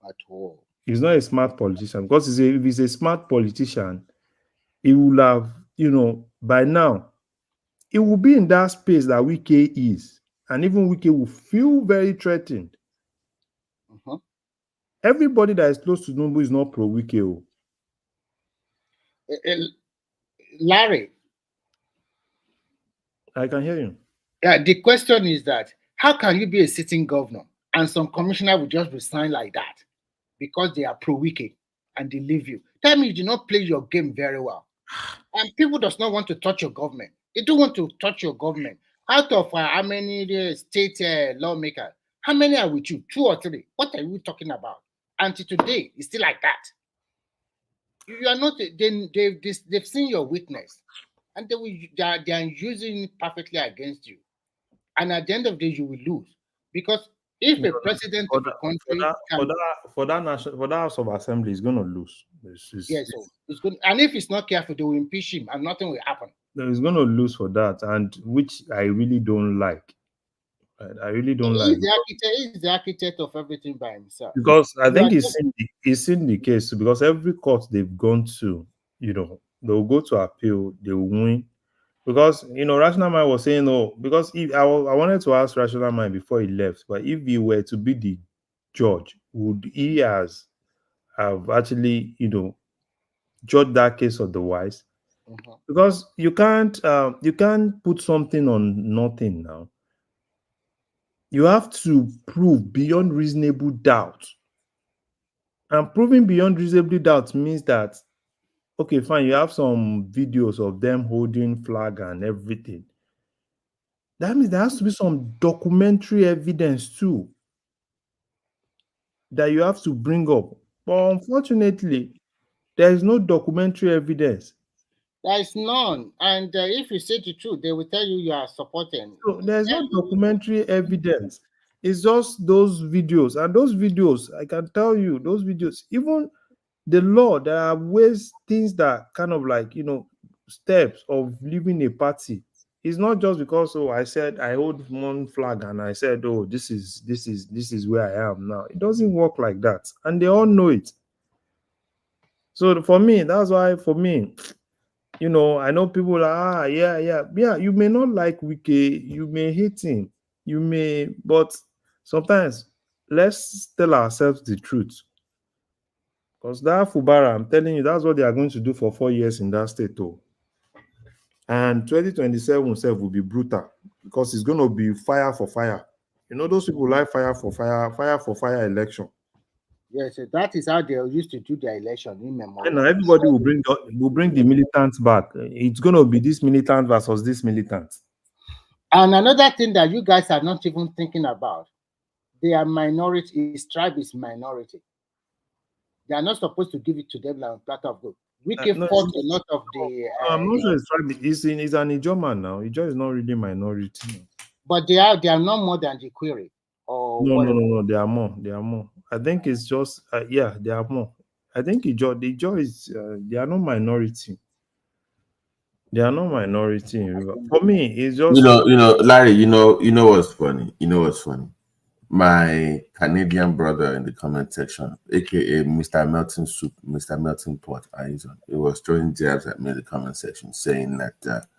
At all. He's not a smart politician, because if he's a smart politician, he will have, you know, by now, he will be in that space that Wike is. And even Wike will feel very threatened. Mm-hmm. Everybody that is close to Tinubu is not pro-Wike. Larry, I can hear you. Yeah, the question is that how can you be a sitting governor and some commissioner will just resign like that because they are pro-Wike and they leave you? Tell me you did not play your game very well. And people does not want to touch your government. They don't want to touch your government. Out of how many state lawmakers, how many are with you? 2 or 3? What are you talking about? Until today, it's still like that. You are not. They've seen your weakness, and they are using it perfectly against you. And at the end of the day, you will lose, because if a president of the country for that House of Assembly is going to lose. Yes, so it's good. And if it's not careful, they will impeach him, and nothing will happen. He's going to lose for that, and which I really don't like. I really don't like. He's the architect of everything by himself. Because I think he's seen the case, because every court they've gone to, you know, they'll go to appeal, they'll win. Because Rational Mind was saying, oh, because if I wanted to ask Rational Mind before he left, but if he were to be the judge, would he have actually, judge that case otherwise? Because you can't put something on nothing now. You have to prove beyond reasonable doubt. And proving beyond reasonable doubt means that, okay, fine, you have some videos of them holding flag and everything. That means there has to be some documentary evidence too that you have to bring up. But unfortunately, there is no documentary evidence. There is none. And if you say the truth, they will tell you are supporting. So there's no documentary evidence. It's just those videos. And those videos, I can tell you, those videos, even the law, there are ways, things that kind of like, steps of leaving a party. It's not just because, I said I hold one flag and I said, this is where I am now. It doesn't work like that. And they all know it. So for me, that's why for me, I know people are, you may not like Wike, you may hate him, but sometimes let's tell ourselves the truth. Because that Fubara, I'm telling you, that's what they are going to do for 4 years in that state too. And 2027 itself will be brutal because it's going to be fire for fire. Those people like fire for fire election. Yes, that is how they used to do their election in memory. And everybody will bring the militants back. It's going to be this militant versus this militant. And another thing that you guys are not even thinking about, they are minority. His tribe is minority. They are not supposed to give it to them like a platter of gold. Wike fought a lot of the. I'm not sure his tribe. He's an Ijo man now. Ijo is not really minority. But they are not more than the Query. No, they are more. They are more. I think it's just they are more. I think the Ijo is they are not minority. They are not minority in River. For me, it's just Larry. You know what's funny. My Canadian brother in the comment section, aka Mr. Melton Soup, Mr. Melton Pot, he was throwing jabs at me in the comment section, saying that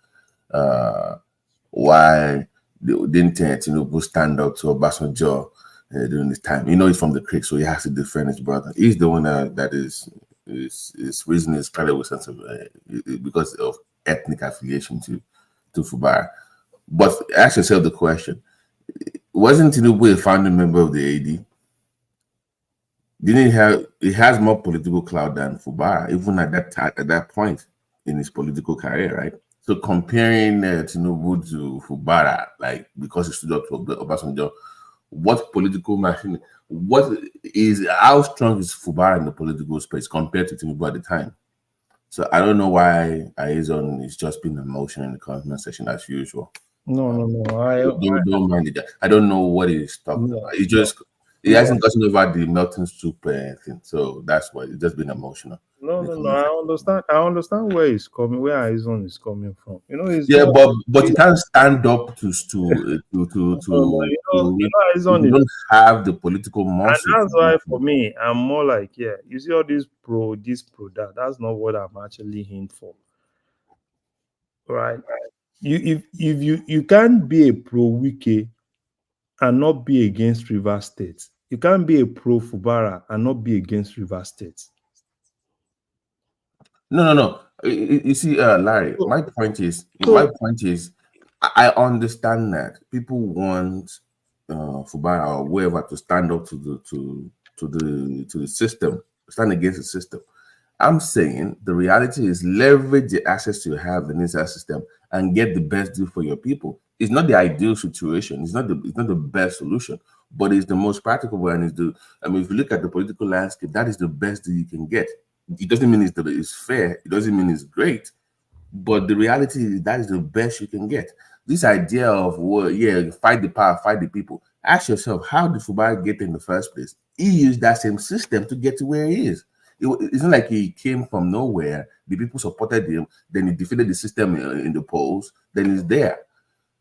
why didn't Tinubu stand up to Obasanjo during this time? He's from the creek, so he has to defend his brother. He's the one that is reason is kind of a sense of because of ethnic affiliation to Fubara. But ask yourself the question: wasn't Tinubu a founding member of the AD? Didn't he has more political clout than Fubara, even at that point in his political career, right? So comparing Tinubu to Fubara, like because he stood up to Obasanjo, what political machine? How strong is Fubara in the political space compared to Tinubu at the time? So I don't know why Aizon is just being emotional in the comment section as usual. No. Don't mind it. I don't know what he's talking about. He hasn't gotten over the Melton Soup thing, so that's why it's just been emotional. No. I understand where he's coming, where Aizon is coming from. But he can't stand up to Aizon you don't have the political muscle. And that's why for me, I'm more like, you see all this pro that. That's not what I'm actually in for. Right? If you can't be a pro Wike and not be against Rivers State. You can't be a pro Fubara and not be against Rivers State. No. You see, Larry, my point is, I understand that people want Fubara or whoever to stand up to the system, stand against the system. I'm saying the reality is leverage the access you have in this system and get the best deal for your people. It's not the ideal situation. It's not the best solution, but it's the most practical one. If you look at the political landscape, that is the best deal you can get. It doesn't mean it's fair. It doesn't mean it's great, but the reality is that is the best you can get. This idea of fight the power, fight the people. Ask yourself, how did Fubara get in the first place? He used that same system to get to where he is. It's not like he came from nowhere. The people supported him. Then he defeated the system in the polls. Then he's there.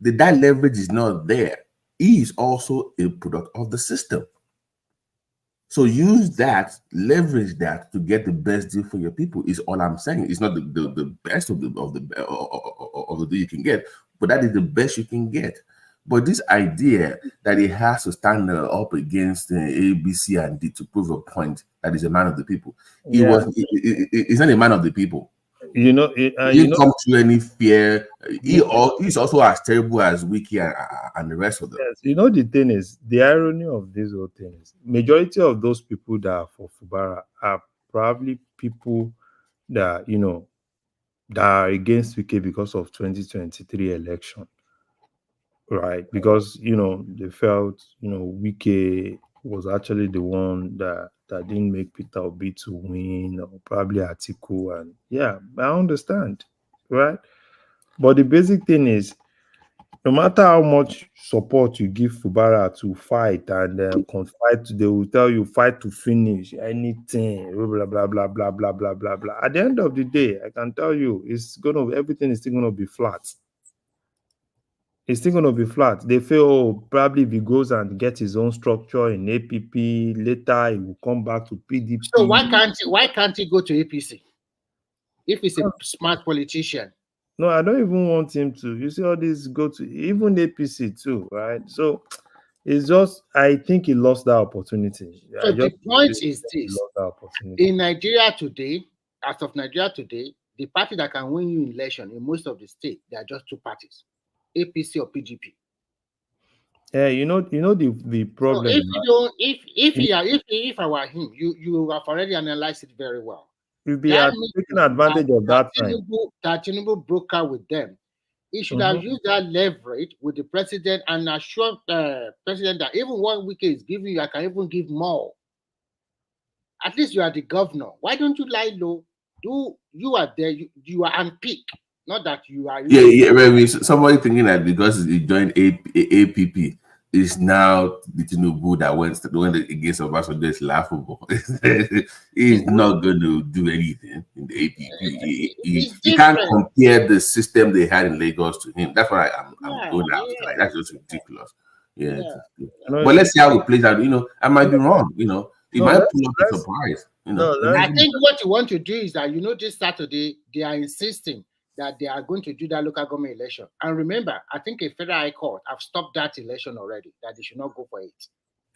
That leverage is not there. He is also a product of the system. So use that, leverage that to get the best deal for your people. Is all I'm saying. It's not the best of the deal you can get, but that is the best you can get. But this idea that he has to stand up against A, B, C, and D to prove a point that he's a man of the people. He's not a man of the people. He didn't come to any fear. He's also as terrible as Wiki and the rest of them. Yes, the thing is, the irony of this whole thing is, majority of those people that are for Fubara are probably people that that are against Wiki because of 2023 election. Right, because they felt Wike was actually the one that didn't make Peter Obi to win, or probably Atiku, and I understand, right? But the basic thing is, no matter how much support you give Fubara to fight and fight, they will tell you fight to finish anything, blah blah blah blah blah blah blah blah. At the end of the day, I can tell you, everything is still gonna be flat. It's still going to be flat. They feel probably if he goes and gets his own structure in APP, later he will come back to PDP. So why can't he go to APC if he's a smart politician? No, I don't even want him to. You see all this go to even APC too, right? So it's just, I think he lost that opportunity. So the point is this: in Nigeria today, as of Nigeria today, the party that can win you election in most of the states, there are just two parties: APC or PDP. Yeah, the problem. So if I were him, you have already analyzed it very well. You'll be taking advantage of that time. That Tinubu broke out with them. He should have used that leverage with the president and assured the president that even what Wike is giving you, I can even give more. At least you are the governor. Why don't you lie low? You are there. You are on peak. Not that you are. Somebody thinking that because he joined APP is now the Tinubu that went against Obasanjo is laughable. He's not going to do anything in the APP. You can't compare the system they had in Lagos to him. That's why I'm going after. Like, that's just ridiculous. But let's see how it plays out. I might be wrong. It might pull up a surprise. I think what you want to do is that this Saturday they are insisting that they are going to do that local government election. And remember, I think a federal high court have stopped that election already, that they should not go for it.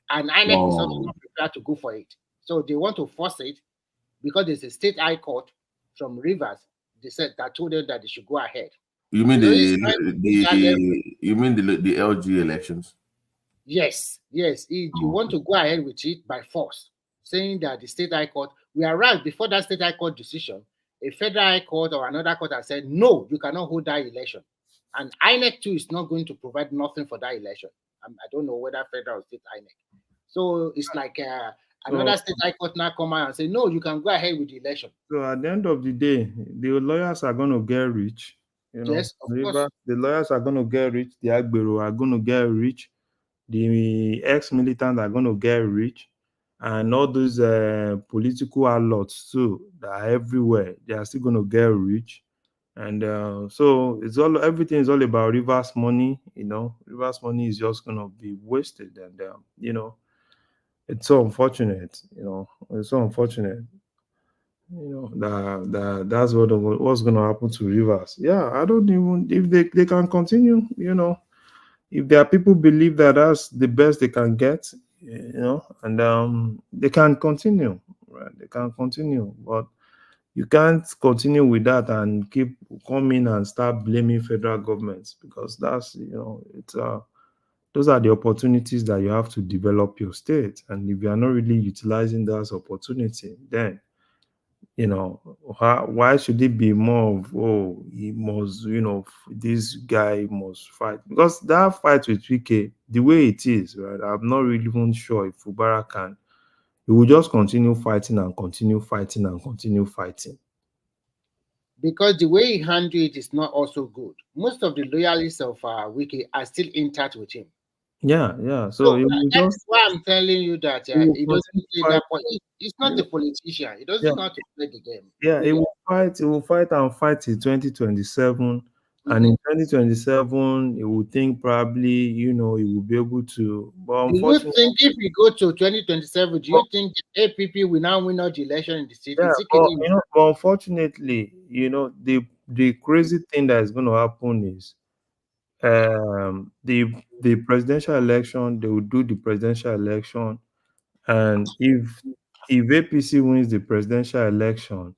And INEC is not prepared to go for it. So they want to force it because there's a state high court from Rivers. They said that told them that they should go ahead. You mean the LG elections? Yes. You want to go ahead with it by force, saying that the state high court, we are right before that state high court decision, a federal high court or another court has said, no, you cannot hold that election. And INEC too is not going to provide nothing for that election. I don't know whether federal or state INEC. So it's like another state high court now come out and say, no, you can go ahead with the election. So at the end of the day, the lawyers are going to get rich. Yes, of course. The lawyers are going to get rich. The Agbero are going to get rich. The ex-militants are going to get rich. And all those political outlets too that are everywhere, they are still going to get rich. And so everything is all about reverse money. Reverse money is just going to be wasted. And it's so unfortunate. It's so unfortunate. That's what's going to happen to Rivers. I don't even, if they can continue. If there are people believe that that's the best they can get. And they can continue, right? They can continue, but you can't continue with that and keep coming and start blaming federal governments, because that's those are the opportunities that you have to develop your state. And if you are not really utilizing that opportunity, then why should it be more of, he must, this guy must fight? Because that fight with Wike, the way it is, right, I'm not really even sure if Fubara can. He will just continue fighting and continue fighting and continue fighting. Because the way he handled it is not also good. Most of the loyalists of Wike are still in touch with him. So that's why I'm telling you that he doesn't play that point. He's not a politician. He doesn't know how to play the game. He will fight. He will fight and fight till 2027 And in 2027, he would think probably, he will be able to. But Do you unfortunately, think if we go to 2027, do you think the APP will now win out the election in the state? yeah, Is it but, killing but unfortunately, the crazy thing that is going to happen is the presidential election, they will do the presidential election, and if APC wins the presidential election,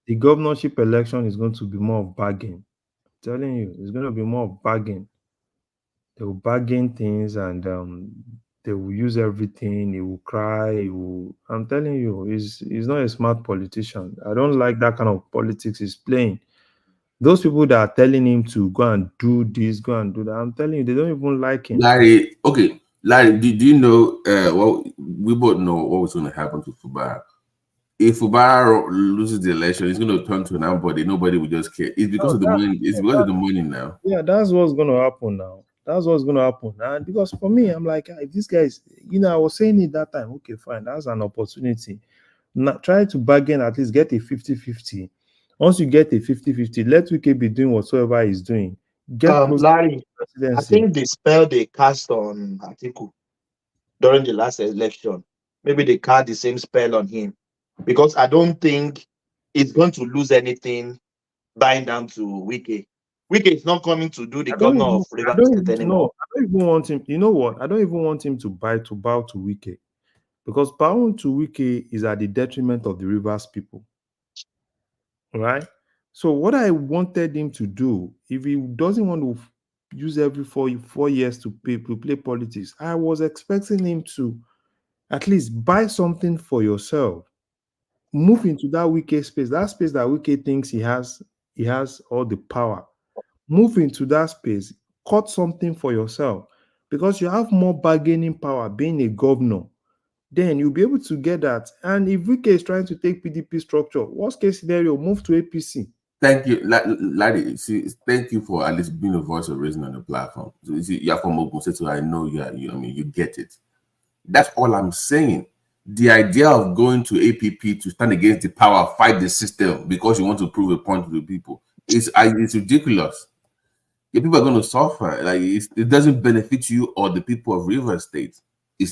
the governorship election is going to be more of bargain. I'm telling you, it's going to be more of bargain. They will bargain things, and they will use everything. He will cry. I'm telling you, he's not a smart politician. I don't like that kind of politics he's playing. Those people that are telling him to go and do this, go and do that, I'm telling you, they don't even like him. Larry, do you know well, we both know what was going to happen to Fubara. If Fubara loses the election, it's going to turn to nobody will just care. It's because of the money. It's because of the money now. Yeah, that's what's going to happen now. That's what's going to happen. And because for me, I'm like, if this guy's, I was saying it that time, okay, fine, that's an opportunity. Now, try to bargain, at least get a 50-50. Once you get a 50-50, let Wike be doing whatsoever he's doing. Get close Larry, to the presidency. I think the spell they cast on Atiku during the last election, maybe they cast the same spell on him, because I don't think he's going to lose anything buying down to Wike. Wike is not coming to do the governor of Rivers State anymore. I don't even want him. You know what? I don't even want him to bow to Wike, because bowing to Wike is at the detriment of the Rivers people. Right? So what I wanted him to do, if he doesn't want to use every 4 years to play politics, I was expecting him to at least buy something for yourself. Move into that Wike space, that space that Wike thinks he has all the power. Move into that space, cut something for yourself, because you have more bargaining power being a governor. Then you'll be able to get that. And if Wike is trying to take PDP structure, worst case scenario, move to APC. Thank you, Larry. Thank you for at least being a voice of reason on the platform. So you're from Ogun State, so I know you get it. That's all I'm saying. The idea of going to APP to stand against the power, fight the system because you want to prove a point to the people, it's ridiculous. Your people are going to suffer. Like it doesn't benefit you or the people of Rivers State. It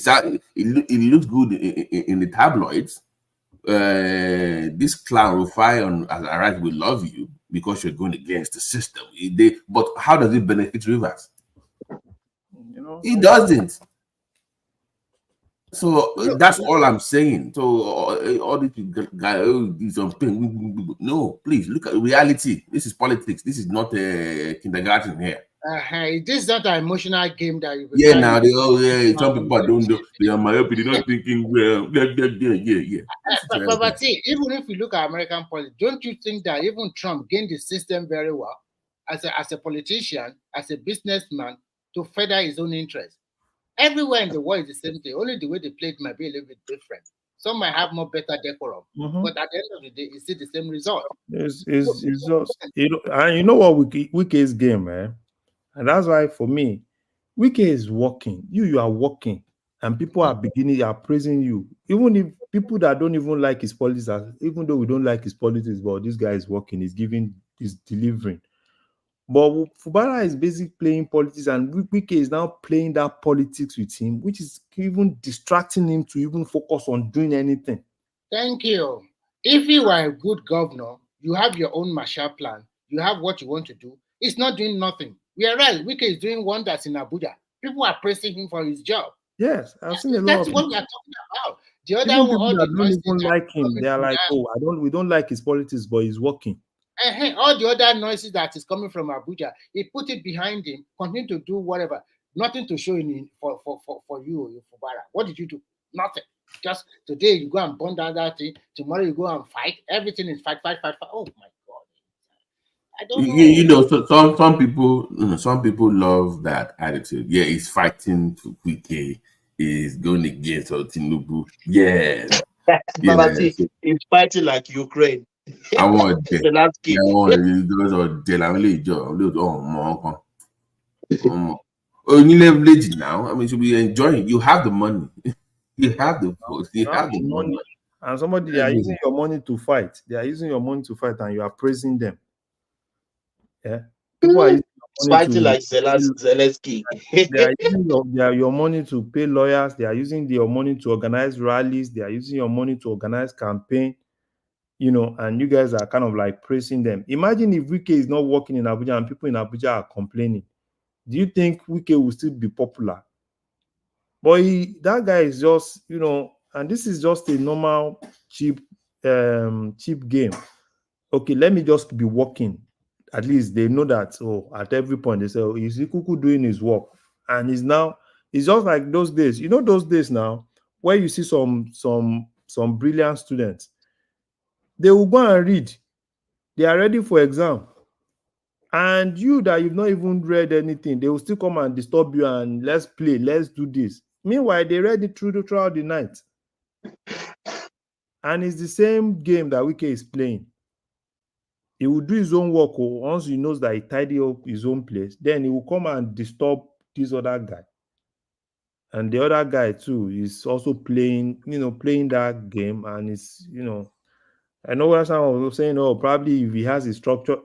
looks good in the tabloids. This clown Rufai on Arise will love you because you're going against the system. But how does it benefit Rivers? It doesn't. So that's all I'm saying. So all these guys, no, please look at reality. This is politics. This is not a kindergarten here. This is not an emotional game that you. Yeah, now some people don't do. They are myopia. They're not thinking well. Yeah. But see, even if we look at American politics, don't you think that even Trump gained the system very well as a politician, as a businessman, to further his own interests? Everywhere in the world is the same thing. Only the way they play it might be a little bit different. Some might have more better decorum, but at the end of the day, it's still the same result. It's just, and you know what Wike's game, man. And that's why for me, Wike is working. You are working, and people are praising you. Even if people that don't even like his politics, even though we don't like his politics, but this guy is working, he's delivering. But Fubara is basically playing politics, and Wike is now playing that politics with him, which is even distracting him to even focus on doing anything. Thank you. If you are a good governor, you have your own Marshall Plan, you have what you want to do. It's not doing nothing. Whereas Wike is doing wonders in Abuja. People are praising him for his job. Yes, I've seen a lot. That's of what we are talking about. The other people one, that don't even like him, they are like, we don't like his politics, but he's working. All the other noises that is coming from Abuja, he put it behind him, continue to do whatever. Nothing to show in for you, Fubara. What did you do? Nothing. Just today you go and burn down that thing. Tomorrow you go and fight. Everything is fight. Oh my God! I don't know. You know, so some people love that attitude. Yeah, he's fighting to Wike. He's going against Tinubu. Yeah. He's fighting like Ukraine. I want those are leverage now. I mean, should be enjoying. You have the money. You have the votes. You have the money. And they are using your money to fight. They are using your money to fight, and you are praising them. Yeah. People are using your money Fighting to like Zelensky. they are using your money to pay lawyers. They are using your money to organize rallies. They are using your money to organize campaign. You know, and you guys are kind of like praising them. Imagine if Wike is not working in Abuja and people in Abuja are complaining. Do you think Wike will still be popular? But that guy is just, you know, and this is just a normal cheap game. Okay, let me just be working. At least they know that. Oh, at every point they say, oh, is Ikuku doing his work? And it's just like those days. You know those days now where you see some brilliant students. They will go and read. They are ready for exam. And you that you've not even read anything, they will still come and disturb you and let's play, let's do this. Meanwhile, they read it throughout the night. And it's the same game that Wike is playing. He will do his own work once he knows that he tidy up his own place. Then he will come and disturb this other guy. And the other guy too is also playing that game. And it's, you know, I know what someone was saying, oh, probably if he has a structure,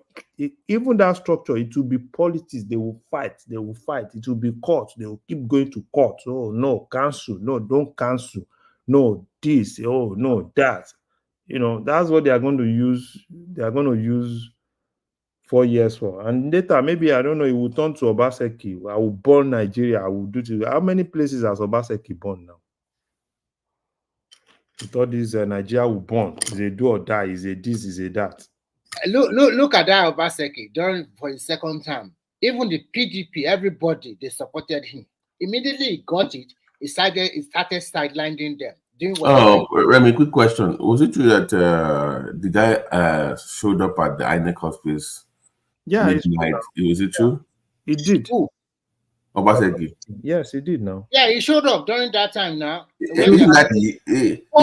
even that structure, it will be politics. They will fight. It will be court. They will keep going to court. Oh, no, cancel. No, don't cancel. No, this. Oh, no, that. You know, that's what they are going to use. They are going to use 4 years for. And later, maybe, I don't know, it will turn to Obaseki. I will burn Nigeria. I will do to. How many places has Obaseki burned now? You thought this Nigeria will burn. Is a do or die. Is a this, is a that. Look at that Obaseki for his second term. Even the PDP, everybody, they supported him. Immediately he got it, he started sidelining them. Oh, Remy, quick question. Was it true that the guy showed up at the INEC office? Yeah, was it true? He did. Obaseki. Yes, he did now. Yeah, he showed up during that time now. 4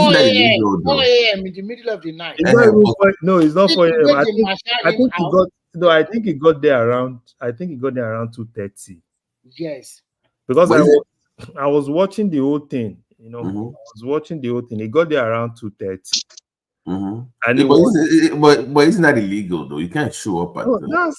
a.m. in the middle of the night. No, it's not 4 a.m. I think he got there around 2:30. Yes. Because I was watching the whole thing. You know, I was watching the whole thing. He got there around 2:30. And but isn't that illegal though? You can't show up at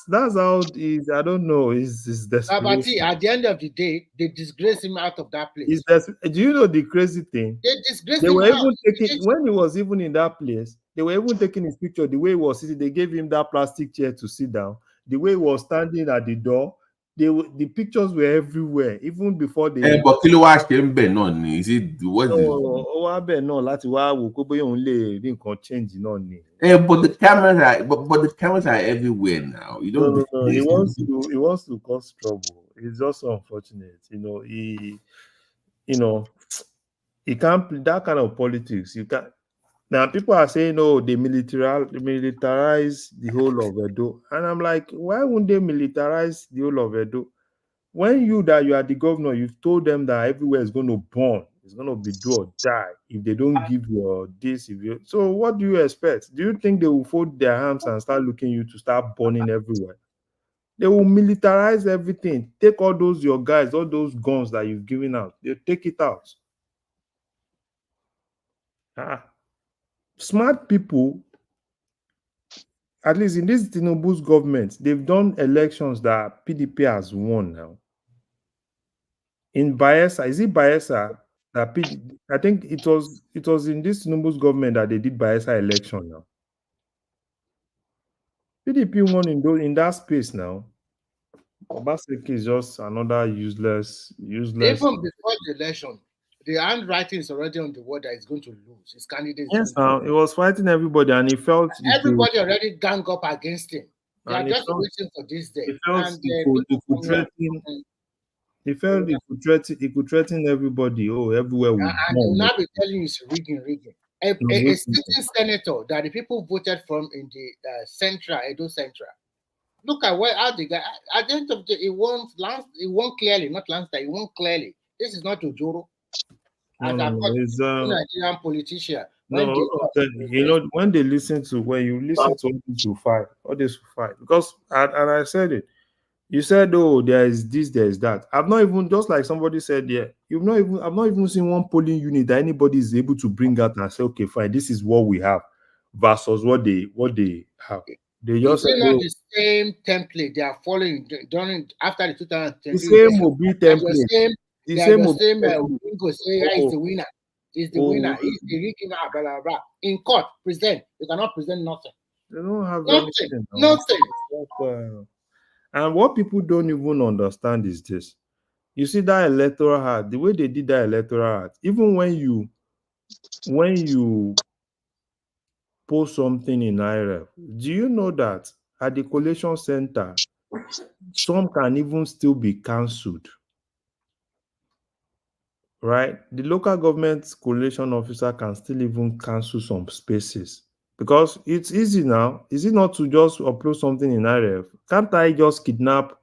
that's how it is. I don't know. It's but see, at the end of the day, they disgrace him out of that place. Do you know the crazy thing? They disgrace him. They were even taking when he was even in that place, they were even taking his picture. The way he was sitting, they gave him that plastic chair to sit down. The way he was standing at the door, the pictures were everywhere, even before they. But kí ló wá ṣe ń bẹ̀ náà ni? Is it what? Ó wá bẹ̀ náà láti wá wò pé bóyá òun lè rí nǹkan change náà ni. But the cameras are everywhere now. You don't. No. He wants to cause trouble. It's just so unfortunate, you know. He can't play that kind of politics. You can't. Now people are saying, "Oh, they militarize the whole of Edo," and I'm like, why wouldn't they militarize the whole of Edo? When you are the governor, you've told them that everywhere is going to burn, it's going to be do or die if they don't give you this. So what do you expect? Do you think they will fold their hands and start looking you to start burning everywhere? They will militarize everything. Take all those your guys, all those guns that you've given out. They take it out. Smart people, at least in this Tinubu's government, they've done elections that PDP has won now. In Bayelsa, is it Bayelsa that PDP? I think it was in this Tinubu's government that they did Bayelsa election now. PDP won in that space now. Obaseki is just another useless. Even before the election, the handwriting is already on the word that he's going to lose. His candidate. Yes, now he was fighting everybody, and he felt everybody already gang up against him. They are just waiting for this day. He felt he could threaten everybody. Oh, everywhere we and he will now be telling you it's rigging. A sitting senator that the people voted from in the Edo Central. Look at how the guy at the end of the day, he won clearly, not landslide. He won clearly. This is not Ojoro. No, it's Nigerian politician. when you listen to all this to fight, because and I said it. You said, oh, there is this, there is that. I've not even, just like somebody said, yeah, I've not even seen one polling unit that anybody is able to bring out and say, okay, fine, this is what we have versus what they have. They Is just it not go the same template they are following during after the 2020 the same election? mobile They are the template. same. The They are same the mobile same. template. Bingo say is Oh, the winner. Is the oh, winner. Is the rigging blah blah blah. In court, present. You cannot present nothing. they don't have Nothing. anything now. Nothing. And what people don't even understand is this. You see that electoral act, the way they did that electoral act, even when you post something in IRF, do you know that at the collation center, some can even still be cancelled? Right? The local government collation officer can still even cancel some spaces because it's easy now. Is it not to just upload something in IRF? Can't I just kidnap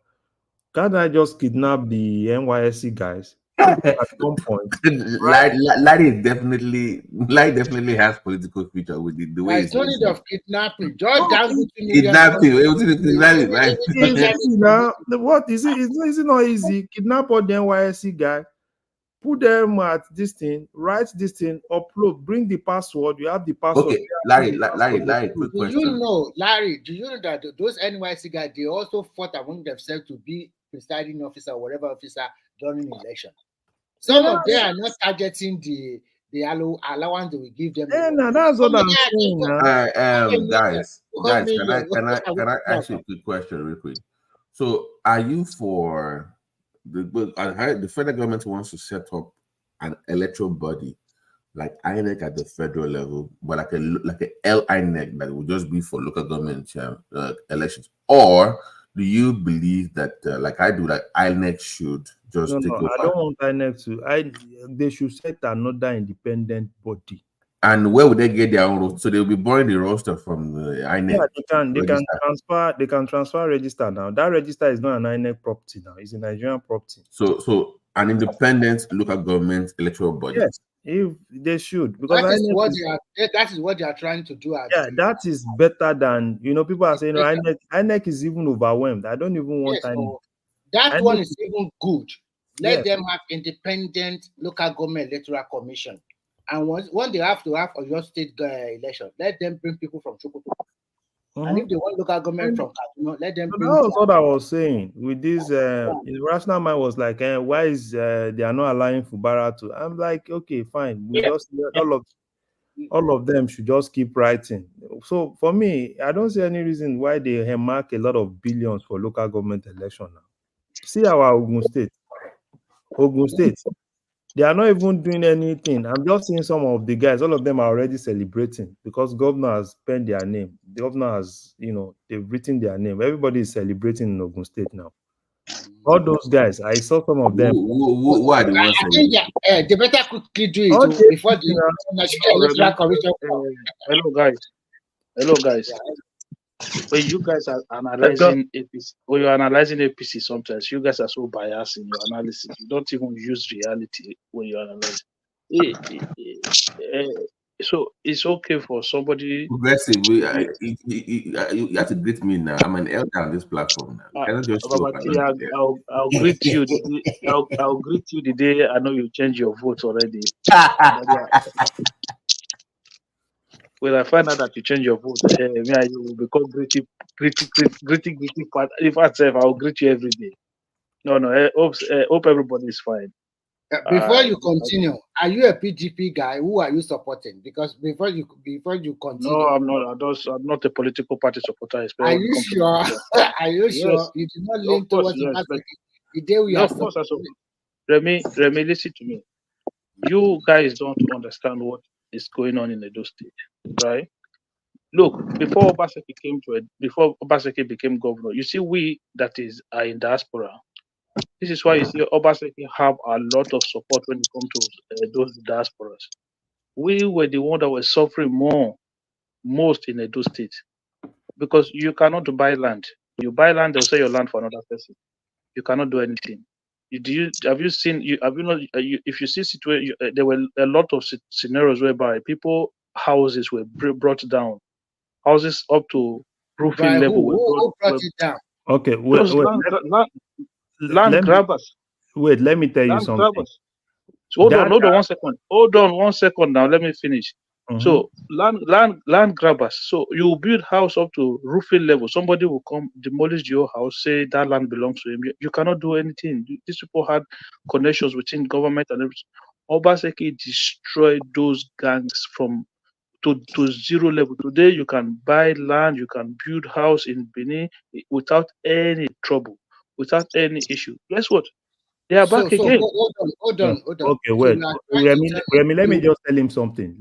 the NYSC guys at some point? Larry definitely has political future with the way There's no need of kidnapping. Just down to kidnapping. It's easy now. What is it? Is it not easy? Kidnap all the NYSC guy, put them at this thing, write this thing, upload, bring the password. You have the password. Okay, Larry, quick Do question. you know, Larry? Do you know that those NYC guys they also fought among themselves to be presiding officer or whatever officer during the election? Some of them are not targeting the allowance they will give them. No, that's what I'm saying. Guys, can I ask you a quick question real quick? So, are you for the federal government wants to set up an electoral body like INEC at the federal level, but like a LINEC that will just be for local government elections? Or do you believe that, like I do, that INEC should just take over? I don't want INEC to. They should set another independent body. And where would they get their own roster? So they'll be borrowing the roster from the INEC. Yeah, they can transfer register now. That register is not an INEC property now. It's a Nigerian property. So an independent local government electoral body. Yes, if they should, because that is what they are trying to do. That is better than people are saying. INEC is even overwhelmed. I don't even want INEC. That one is even good. Let them have independent local government electoral commission. And when they have to have a your state election, let them bring people from Sokoto. And if they want local government from Kaduna, let them bring. That was what I was saying. With this, rational mind was like, why is they are not allowing Fubara to? I'm like, okay, fine. We just all of them should just keep writing. So for me, I don't see any reason why they mark a lot of billions for local government election now. See our Ogun State. They are not even doing anything. I'm just seeing some of the guys, all of them are already celebrating because governor has penned their name. The governor has, they've written their name. Everybody is celebrating in Ogun State now. All those guys, I saw some of them. Who are the ones? I think they better quickly do it before the National Electoral Commission. Hello, guys. When you guys are analyzing APC, when you're analyzing APC, sometimes you guys are so biased in your analysis. You don't even use reality when you analyze. So it's okay for somebody. Progressive, you have to greet me now. I'm an elder on this platform now. I'll greet you. I'll greet you the day I know you change your vote already. When I find out that you change your vote, me and you will become greeting part. If I say I'll greet you every day. No, hope everybody is fine. Before you continue, are you a PGP guy? Who are you supporting? Because before you continue. No, I'm not. I'm not a political party supporter. Are you sure? Are you sure you do not lean towards the day we are? Of course, Remy, listen to me. You guys don't understand what is going on in Edo State, right? Look, before Obaseki became governor, you see, we that are in diaspora. This is why you see Obaseki have a lot of support when it comes to those diasporas. We were the one that were suffering most in Edo State because you cannot buy land. You buy land, they'll sell your land for another person. You cannot do anything. If you see situation, there were a lot of scenarios whereby houses were brought down, houses up to roofing level. Who brought it down? Okay, land grabbers. Wait, let me tell you something. Hold on 1 second. Hold on 1 second now. Let me finish. So land grabbers. So you build house up to roofing level. Somebody will come demolish your house, say that land belongs to him. You cannot do anything. These people had connections within government and everything. Obaseki destroyed those gangs to zero level. Today you can buy land, you can build house in Benin without any trouble, without any issue. Guess what? They are back again. Hold on. Okay, So wait. you are trying to Remy, let me you- just tell him something.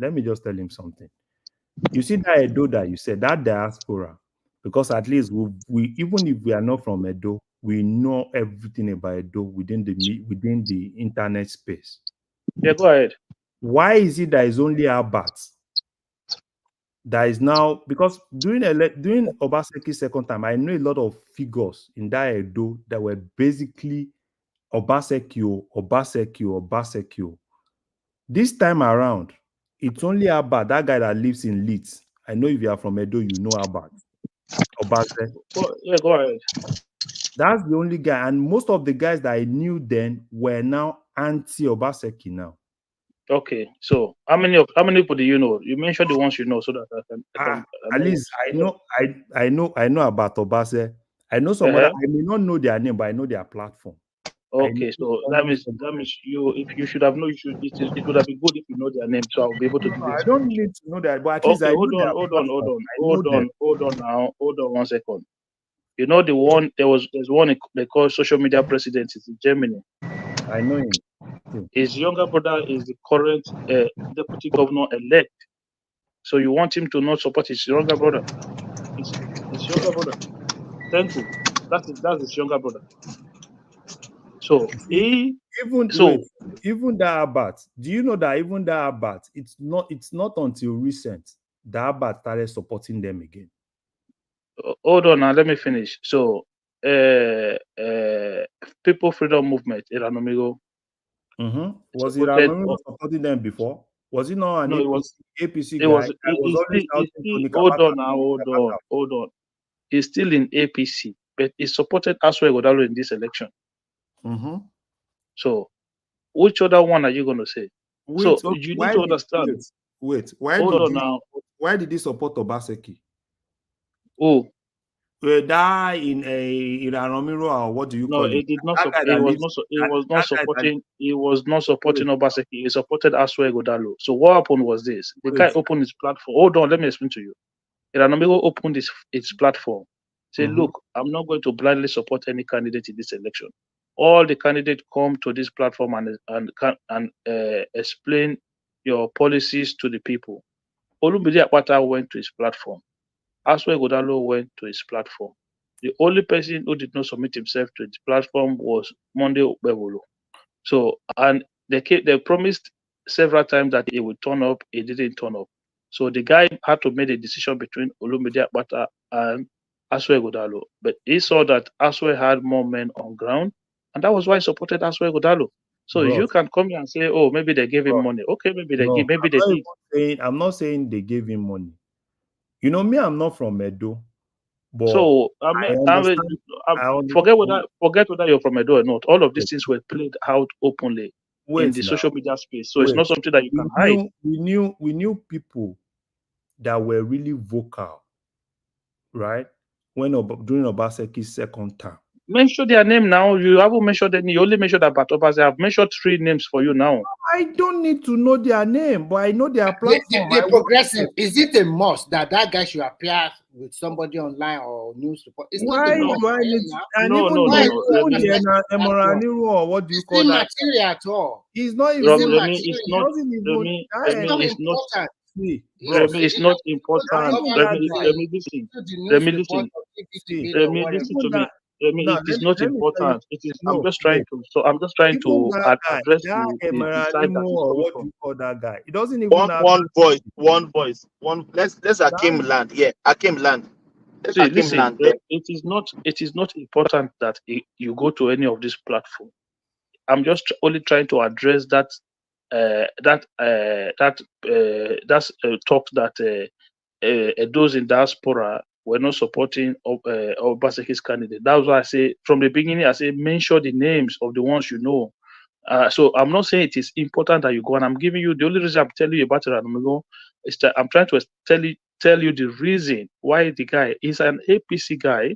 You see that Edo that you said, that diaspora, because at least we even if we are not from Edo, we know everything about Edo within the internet space. Yeah, go ahead. Why is it that it's only Albert that is now, because during Obaseki's second time, I know a lot of figures in that Edo that were basically Obaseki. This time around, it's only Albert, that guy that lives in Leeds. I know if you are from Edo, you know Albert. Obase. Yeah, go ahead. That's the only guy. And most of the guys that I knew then were now anti-Obaseki now. Okay, so how many people do you know? You mentioned the ones you know, so that I can At least I know about Obase. I know some other, I may not know their name, but I know their platform. Okay, so that means you, if you should have known, it would have been good if you know their name, so I'll be able to give you. I don't need to know that, but at least Okay, I hold know on 1 second. You know the one there's one they call social media president is in Germany. I know him. His younger brother is the current deputy governor elect. So you want him to not support his younger brother? His younger brother. Thank you. That's his younger brother. So even that Abat, do you know that even that Abat, it's not until recent that Abat started supporting them again. Hold on now, let me finish. So People Freedom Movement, Iranomigo. Was Iranomigo supporting them before? Was it not an APC guy? Hold on. He's still in APC, but he supported Asue Godalo in this election. So, which other one are you going to say? You need to understand. Why did he support Obaseki? Oh, die in Iranomiro, or what do you call it? No, it did not. He was not supporting Obaseki. He supported Asue Godalo. So what happened was this: the guy opened his platform. Hold on, let me explain to you. Iranomiro opened its platform. Say, look, I'm not going to blindly support any candidate in this election. All the candidates come to this platform and explain your policies to the people. Olumbide Akpata went to his platform. Asue Godalo went to his platform. The only person who did not submit himself to his platform was Monday Okpebholo. So, and they promised several times that he would turn up. He didn't turn up. So the guy had to make a decision between Olumbide Akpata and Asue Godalo. But he saw that Asue had more men on ground, and that was why he supported Asue Godalo. So you can come here and say, oh, maybe they gave him money. Okay, maybe they did. I'm not saying they gave him money. You know me, I'm not from Edo. But so forget whether you're from Edo or not. All of these things were played out openly in the social media space. So it's not something that you can hide. We knew people that were really vocal, right? During Obaseki's second term. Mention their name now. You haven't mentioned any. You only mentioned about Obase. I've mentioned 3 names for you now. I don't need to know their name, but I know their platform. The progressive. Is it a must that guy should appear with somebody online or news report? It's not a must. What do you call that? Material at all. It's not even. It's not important. Listen to me. It is not important. It is. I'm just trying to address the side what do you call that guy? It doesn't even one voice. Let's Akim land. Yeah, Akim land. Listen, it is not important that you go to any of these platforms. I'm just only trying to address that talk that those in diaspora were not supporting Obaseki's candidate. That's why I say from the beginning, I say mention the names of the ones you know. So I'm not saying it is important that you go, and I'm giving you the only reason I'm telling you about Iranomigo I'm trying to tell you the reason why the guy is an APC guy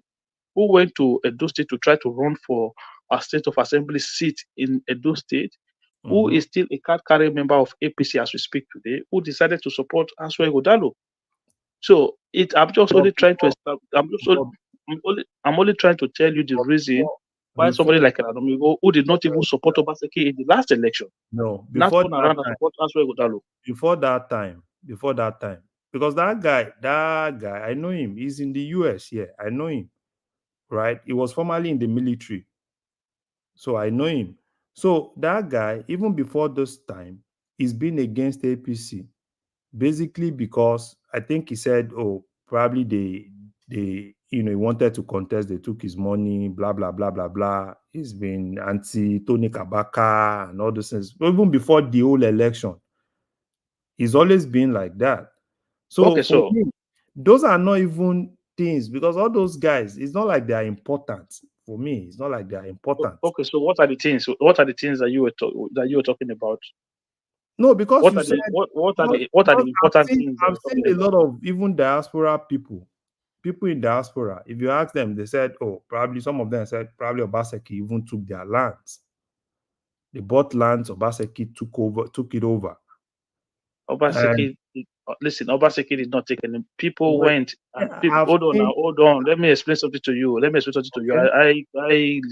who went to Edo State to try to run for a State of Assembly seat in Edo State, who is still a card-carrying member of APC as we speak today, who decided to support Aswa Godalo. So I'm just only trying to establish. I'm only trying to tell you the reason why somebody like Anadomigo, who did not even support Obaseki in the last election, No, not before turn that around and time, support Aswa Godalo. before that time, because that guy, I know him. He's in the US here. I know him, right? He was formerly in the military, so I know him. So that guy, even before this time, he's been against APC, basically because I think he said, oh, probably they he wanted to contest, they took his money, blah blah blah blah blah. He's been anti Tony Kabaka and all those things. Even before the whole election, he's always been like that. So Okay, for so me, those are not even things, because all those guys, it's not like they are important. For me, it's not like they are important. okay, so what are the things? What are the things that you were talking about? No, because What you are said the important things? I've seen a lot of even diaspora people in diaspora. If you ask them, they said, oh, probably some of them said probably Obaseki even took their lands. They bought lands, Obaseki took it over. Obaseki, listen, Obaseki did not take any. People Wait, went. And I've hold on seen- now, hold on. Let me explain something to you. Okay.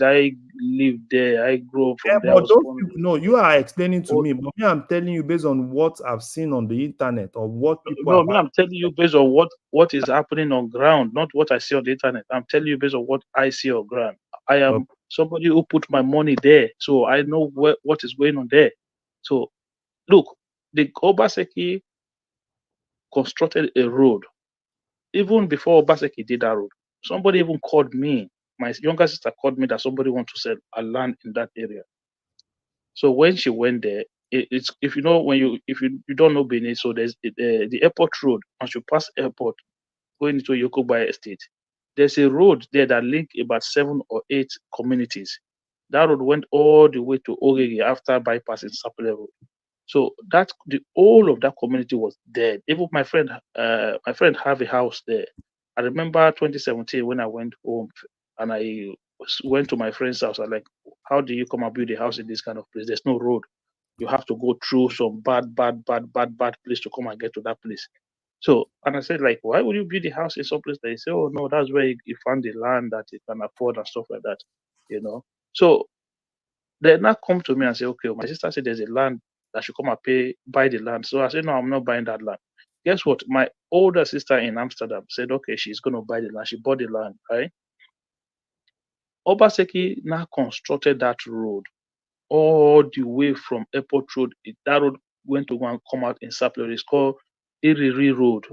I lived there. I grew up from Yeah, there. I but was those born people, there. no, you are explaining to me, but me, I'm telling you based on what I've seen on the internet or what people No, have. me, I'm telling you based on what is happening on ground, not what I see on the internet. I'm telling you based on what I see on ground. I am somebody who put my money there, so I know what is going on there. So, look, the Obaseki constructed a road even before Obaseki did that road. Somebody even called me. My younger sister called me that somebody wants to sell a land in that area. So when she went there, it's if you know if you don't know Benin, so there's the airport road. Once you pass airport, going into Yokobai Estate, there's a road there that link about 7 or 8 communities. That road went all the way to Ogege after bypassing Sapele Road. So the whole of that community was dead. Even my friend have a house there. I remember 2017 when I went home and I went to my friend's house. I like, how do you come and build a house in this kind of place? There's no road. You have to go through some bad place to come and get to that place. So, and I said, like, why would you build a house in some place? They say, oh no, that's where you found the land that you can afford and stuff like that, So they now come to me and say, okay, my sister said there's a land that should come and buy the land. So I said, no, I'm not buying that land. Guess what? My older sister in Amsterdam said, okay, she's going to buy the land. She bought the land, right? Obaseki now constructed that road all the way from Airport Road. That road went to go and come out in Sapele. It's called Iriri Road.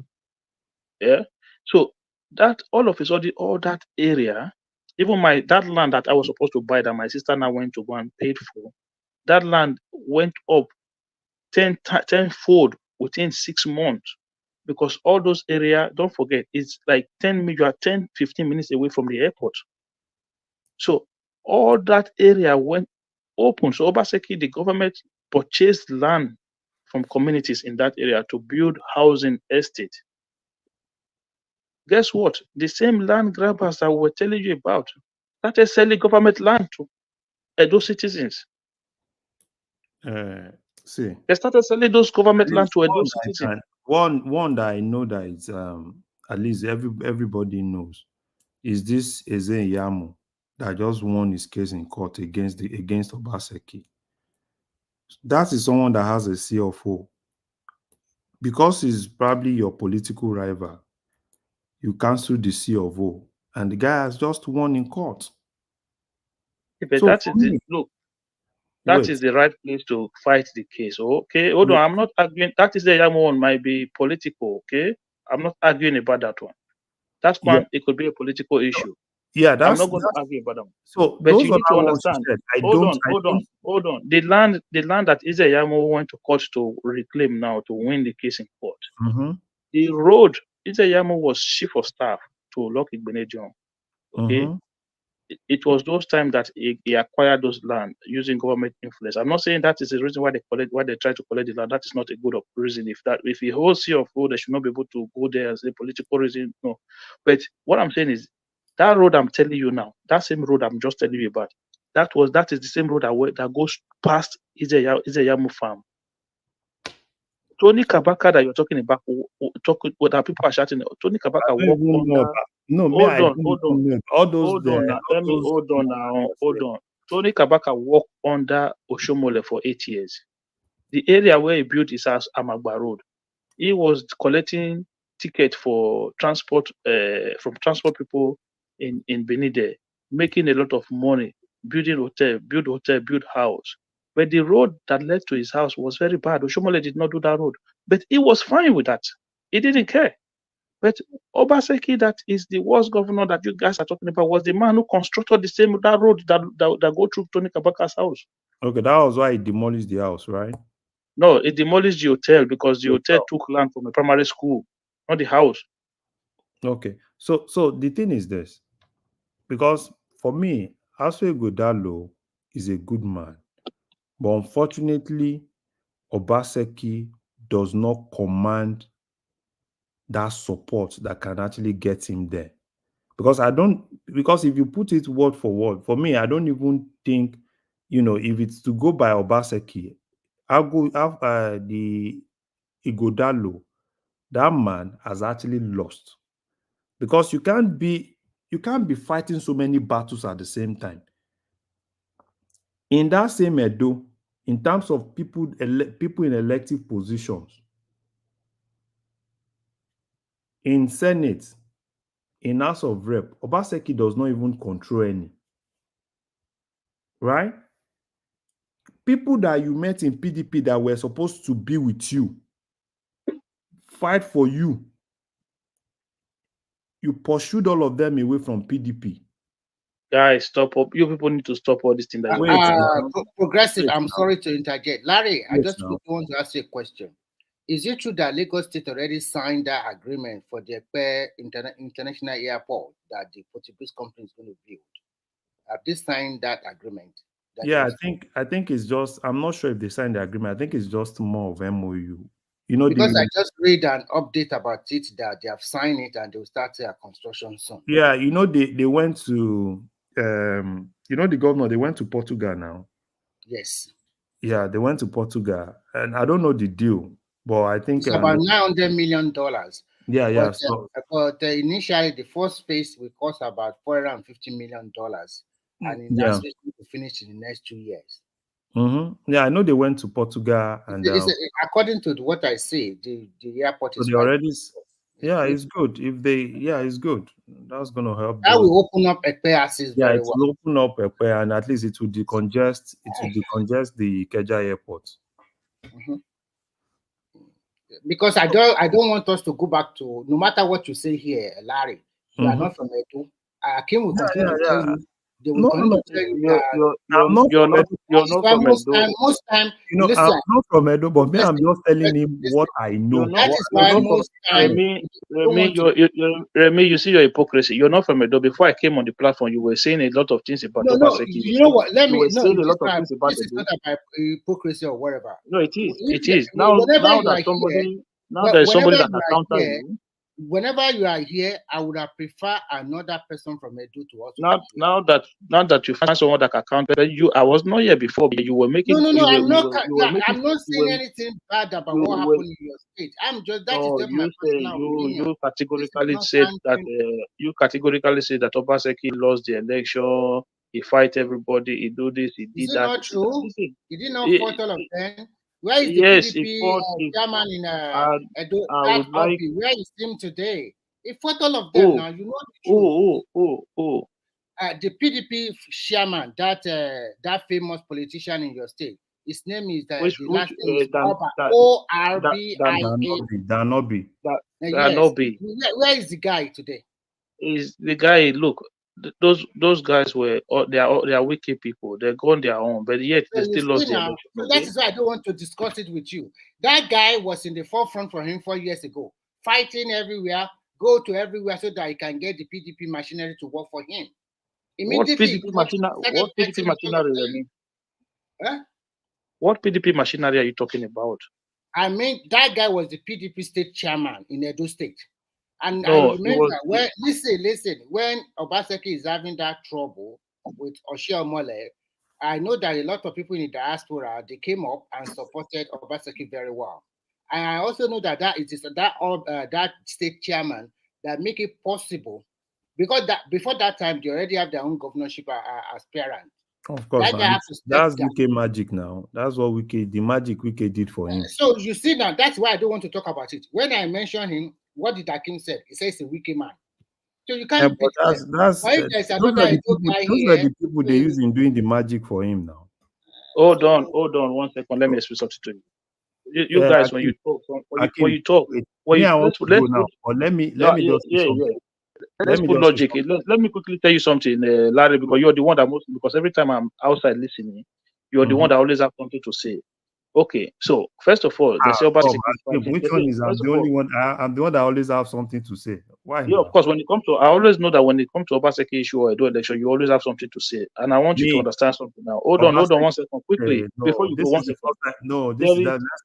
Yeah. So that all of a sudden, all that area, even that land that I was supposed to buy that my sister now went to go and paid for, that land went up 10-fold within 6 months, because all those area, don't forget, it's like 10, 15 minutes away from the airport. So all that area went open. So Obaseki, the government purchased land from communities in that area to build housing estate. Guess what? The same land grabbers that we were telling you about started selling government land to Edo citizens. See, They started selling those government land to Edo citizens. One that I know that is at least everybody knows is this Eze Yamu that just won his case in court against Obaseki. That is someone that has a CFO. Because he's probably your political rival, you cancel the CFO, and the guy has just won in court. But So that for is me, look, that is the right place to fight the case. Okay, hold on. I'm not arguing. That is the Yamu one might be political. Okay, I'm not arguing about that one. That one, it could be a political issue. Yeah, I'm not going to argue about that one. So But those you need to other ones you understand. said, Hold on. The land that Yamu went to court to reclaim now to win the case in court. Mhm. The road, Yamu was chief of staff to Lucky Benedion. Okay. Mhm. it was those times that he acquired those land using government influence. I'm not saying that is the reason why they try to collect the land. That is not a good reason. If he holds sea of road, they should not be able to go there as a political reason. No. But what I'm saying is that road I'm telling you now, that same road I'm just telling you about, that is the same road that goes past Izeyamu farm. Tony Kabaka that you're talking about, that people are shouting. Tony Kabaka walked under. No, Hold on. Tony Kabaka walked under Oshomole for 8 years. The area where he built his house, Amagba Road, he was collecting ticket for transport from transport people in Benin, making a lot of money, build house. But the road that led to his house was very bad. Oshomole did not do that road, but he was fine with that. He didn't care. But Obaseki, that is the worst governor that you guys are talking about, was the man who constructed that road that go through Tony Kabaka's house. Okay, that was why he demolished the house, right? No, it demolished the hotel because the hotel took land from a primary school, not the house. Okay, so the thing is this, because for me, Asue Godalo is a good man, but unfortunately, Obaseki does not command that support that can actually get him there. Because if you put it word for word, for me, I don't even think, if it's to go by Obaseki, I'll go the Igodalo, that man has actually lost. Because you can't be fighting so many battles at the same time. In that same Edo, in terms of people in elective positions, in Senate, in House of Rep, Obaseki does not even control any. Right? People that you met in PDP that were supposed to be with you, fight for you. You pursued all of them away from PDP. Guys, stop up. You people need to stop all this thing that Progressive, I'm sorry to interject. Larry, I just want to ask you a question. Is it true that Lagos State already signed that agreement for the Ekpe International Airport that the Portuguese company is going to build? Have they signed that agreement? Yeah, I think it's just, I'm not sure if they signed the agreement. I think it's just more of MOU. Because I just read an update about it that they have signed it and they'll start their construction soon. Yeah, they went to the governor, they went to Portugal now. Yes. Yeah, they went to Portugal. And I don't know the deal, but I think it's about $900 million. Yeah. But initially, the first phase will cost about $450 million. And in that phase, we will finish in the next 2 years. Mm-hmm. Yeah, I know they went to Portugal. And according to what I say, the airport is already. Yeah, it's good. It's good. That's going to help. That will open up Ekpe access very well. It will open up Ekpe, and at least it will decongest. It will decongest the Ikeja airport. Mm-hmm. Because I don't want us to go back to, no matter what you say here, Larry, you are not from Edo. Akim will continue to tell you. They will continue to tell you you're not from Edo. Most time, I'm not from Edo, but me, I'm just telling him what I know. That is why most time. Remy, you see your hypocrisy. You're not from Edo. Before I came on the platform, you were saying a lot of things about Obaseki. You know what? This is not about hypocrisy or whatever. No, it is. It is. Now there's somebody that accounts you. Whenever you are here, I would have preferred another person from Edo to also. Now that you find someone that can counter you, I was not here before, but you were making. No, I'm not saying anything bad about what happened in your state. You categorically said that Obaseki lost the election. He fight everybody. He do this. He did that. Is it not true? He did not fight all of them. Where is the PDP chairman in Edo? Where is him today? He fought all of them now. You know the truth. The PDP chairman, that famous politician in your state, his name is the last name is Danobi. Where is the guy today? Is the guy? Look, those guys were they are wicked people. They're gone their own, but yet they still lost the election. So that is why I don't want to discuss it with you. That guy was in the forefront for him 4 years ago, fighting everywhere, go to everywhere so that he can get the PDP machinery to work for him. What Immediately, PDP machinery? I mean, Huh? what PDP machinery are you talking about? I mean, that guy was the PDP state chairman in Edo State. And I No, it remember was when, listen, when Obaseki is having that trouble with Oshia Mole, I know that a lot of people in the diaspora, they came up and supported Obaseki very well. And I also know that that state chairman that make it possible, because that before that time, they already have their own governorship aspirant. Of course, That guy man. has to step That's down. Wike magic now. That's what the magic Wike did for him. So you see now, that's why I don't want to talk about it. When I mention him, what did Akim say? He says he's a wicked man. So you can't But beat them. Or if there's those another are the Edo people. guy Those are here, the people they use in doing the magic for him now. hold on 1 second. Let me explain something to you. You Yeah, guys, when you Akim, talk, wait. Me, I want to go now. But let me just say something. Let's put logic. Let me quickly tell you something, Larry, because you're the one that most, because every time I'm outside listening, you're the one that always have something to say. Okay, so first of all, they say Tom, Akim, which one is I'm the only one? I'm the one that always have something to say. Why? Yeah, of course. When it comes to, I always know that when it comes to Obaseki issue or Edo election, you always have something to say. And I want you to understand something now. Hold on 1 second, quickly, before you go 1 second. No,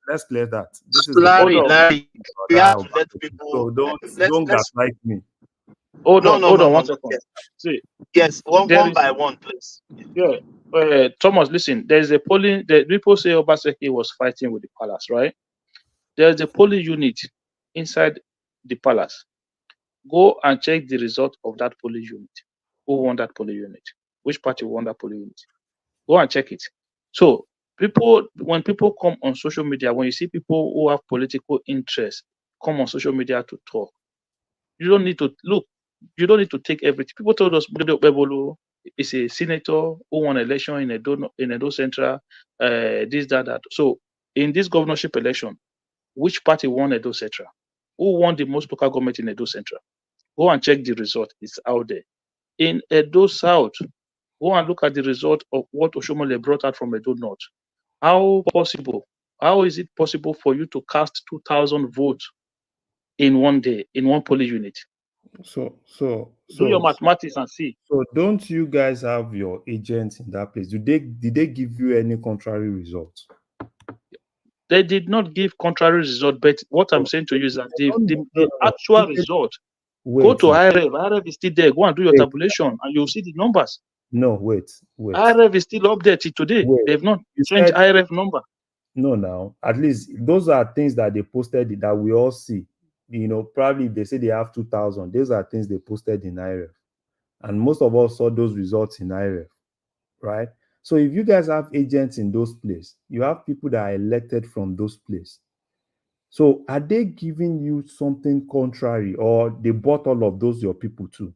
let's clear that. This is Larry, we have so to let people. don't gaslight me. Hold on 1 second. See, yes, one by one, please. Yeah. Thomas, listen, there's a polling, the people say Obaseki was fighting with the palace, right? There's a polling unit inside the palace. Go and check the result of that polling unit. Who won that polling unit? Which party won that polling unit? Go and check it. So when people come on social media, when you see people who have political interest come on social media to talk, you don't need to look. You don't need to take everything. People told us Bebolo is a senator who won an election in Edo Central, this, that. So in this governorship election, which party won Edo Central? Who won the most local government in Edo Central? Go and check the result. It's out there. In Edo South, go and look at the result of what Oshomole brought out from Edo North. How is it possible for you to cast 2,000 votes in one day, in one polling unit? So do your mathematics and see. So don't you guys have your agents in that place? Did they give you any contrary results? They did not give contrary result, but what I'm saying to you is that the actual result, go to IREV. IREV is still there. Go and do your tabulation and you'll see the numbers. No, wait. IREV is still updated today. They've not changed IREV number. No, now, at least those are things that they posted that we all see. You know, probably they say they have 2,000. Those are things they posted in IREV. And most of us saw those results in IREV, right? So if you guys have agents in those places, you have people that are elected from those places. So are they giving you something contrary, or they bought all of those your people too?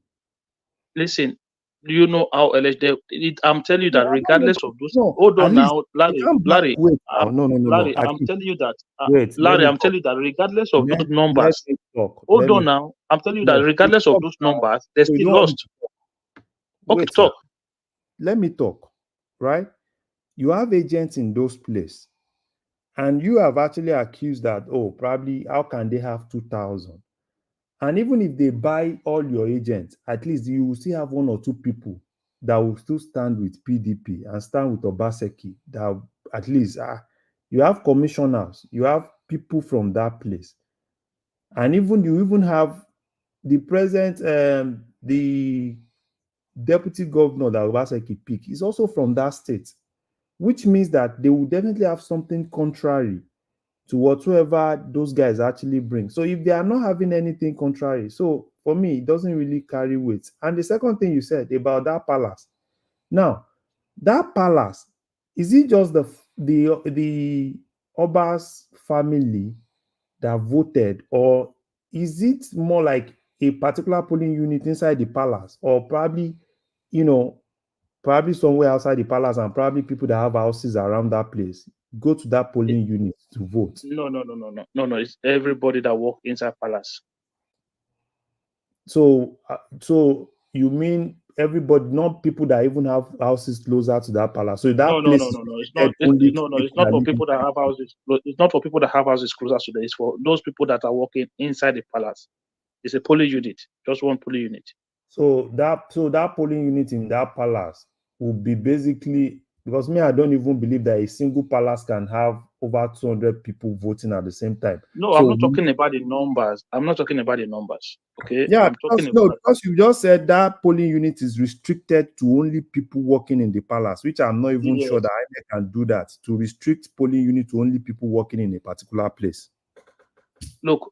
Listen, do you know how elected? I'm telling you that regardless of those. Hold on now, Larry. Larry, I'm telling you that. Larry, I'm telling you that regardless of those numbers. Hold on now. I'm telling you that regardless of those numbers, they're still lost. Okay, talk. Let me talk. Right? You have agents in those places, and you have actually accused that, oh, probably how can they have 2,000? And even if they buy all your agents, at least you will still have 1 or 2 people that will still stand with PDP and stand with Obaseki. That at least you have commissioners, you have people from that place, and you even have the present, the deputy governor that Obaseki picked is also from that state, which means that they will definitely have something contrary to whatsoever those guys actually bring. So if they are not having anything contrary, so for me, it doesn't really carry weight. And the second thing you said about that palace. Now, that palace, is it just the Oba's family that voted, or is it more like a particular polling unit inside the palace, or probably, probably somewhere outside the palace, and probably people that have houses around that place go to that polling unit to vote? No. It's everybody that walk inside palace. So you mean everybody, not people that even have houses closer to that palace? So that place it's not for people that have houses. It's not for people that have houses closer to there. It's for those people that are walking inside the palace. It's a polling unit, just one polling unit. So that polling unit in that palace will be basically, because me, I don't even believe that a single palace can have over 200 people voting at the same time. No, So I'm not talking about the numbers. I'm not talking about the numbers. Okay, yeah, I'm talking about because you just said that polling unit is restricted to only people working in the palace, which I'm not even sure that INEC can do that, to restrict polling unit to only people working in a particular place. Look,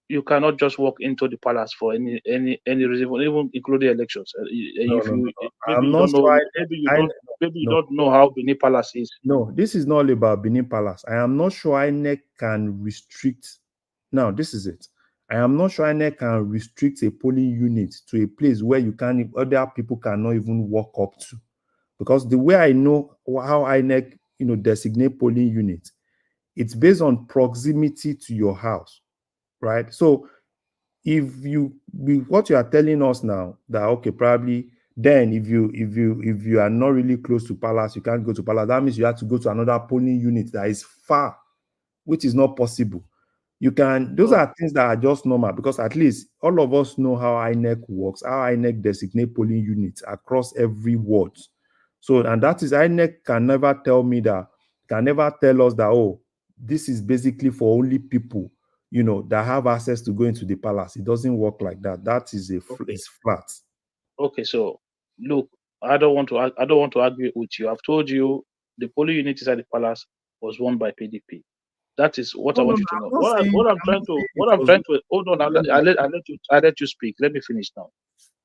you cannot just walk into the palace for any reason, even including elections. I'm not sure. Maybe you don't know how Benin Palace is. No, this is not about Benin Palace. I am not sure INEC can restrict. Now, this is it. I am not sure INEC can restrict a polling unit to a place where other people cannot even walk up to. Because the way I know how INEC, designate polling units, it's based on proximity to your house, right? So what you are telling us now, that okay, probably then if you are not really close to palace, you can't go to palace. That means you have to go to another polling unit that is far, which is not possible. Those are things that are just normal, because at least all of us know how INEC works, how INEC designate polling units across every ward. So, and that is, INEC can never tell us that, oh, this is basically for only people, that have access to go into the palace. It doesn't work like that. That is it's flat. Okay, so look, I don't want to argue with you. I've told you the polling unit inside the palace was won by PDP. That is what I want you to know. What I'm trying to hold on. I'll let you speak. Let me finish now.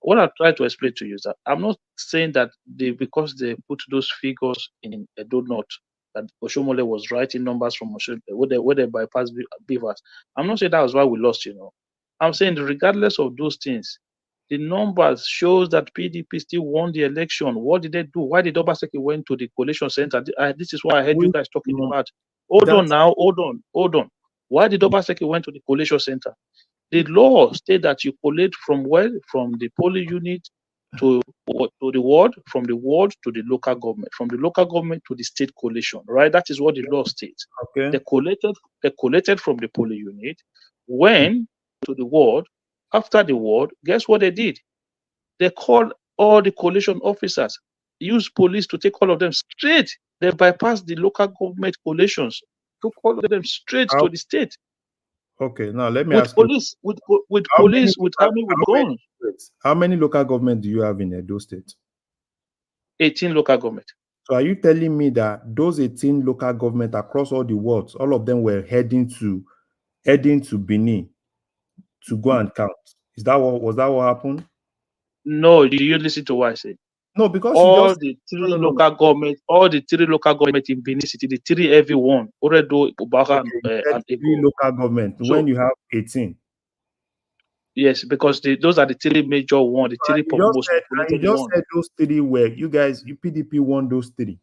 What I'm trying to explain to you is that I'm not saying that because they put those figures in Edo North, that Oshomole was writing numbers from where they bypassed Beavers. I'm not saying that was why we lost. I'm saying regardless of those things, the numbers shows that PDP still won the election. What did they do? Why did Obaseki went to the collation center? This is what I heard you guys talking about. Hold on. Why did Obaseki went to the collation center? The law states that you collate from where? From the polling unit to the ward, from the ward to the local government, from the local government to the state collation, right? That is what the law states. Okay. They collected from the polling unit, went to the ward. After the ward, guess what they did? They called all the collation officers, used police to take all of them straight. They bypassed the local government collations, took all of them straight to the state. Okay, now let me with ask police, you. With police, with army, with guns. How many local government do you have in Edo State? 18 local government. So are you telling me that those 18 local government across all the wards, all of them were heading to Benin to go and count? Was that what happened? No, do you listen to what I said? No, because all the three local government in Benin City, the three every one, Oredo, Ubaka, and three local government when you have 18. Yes, because those are the three major ones, the three most populated You just ones. said those three were you PDP won those three.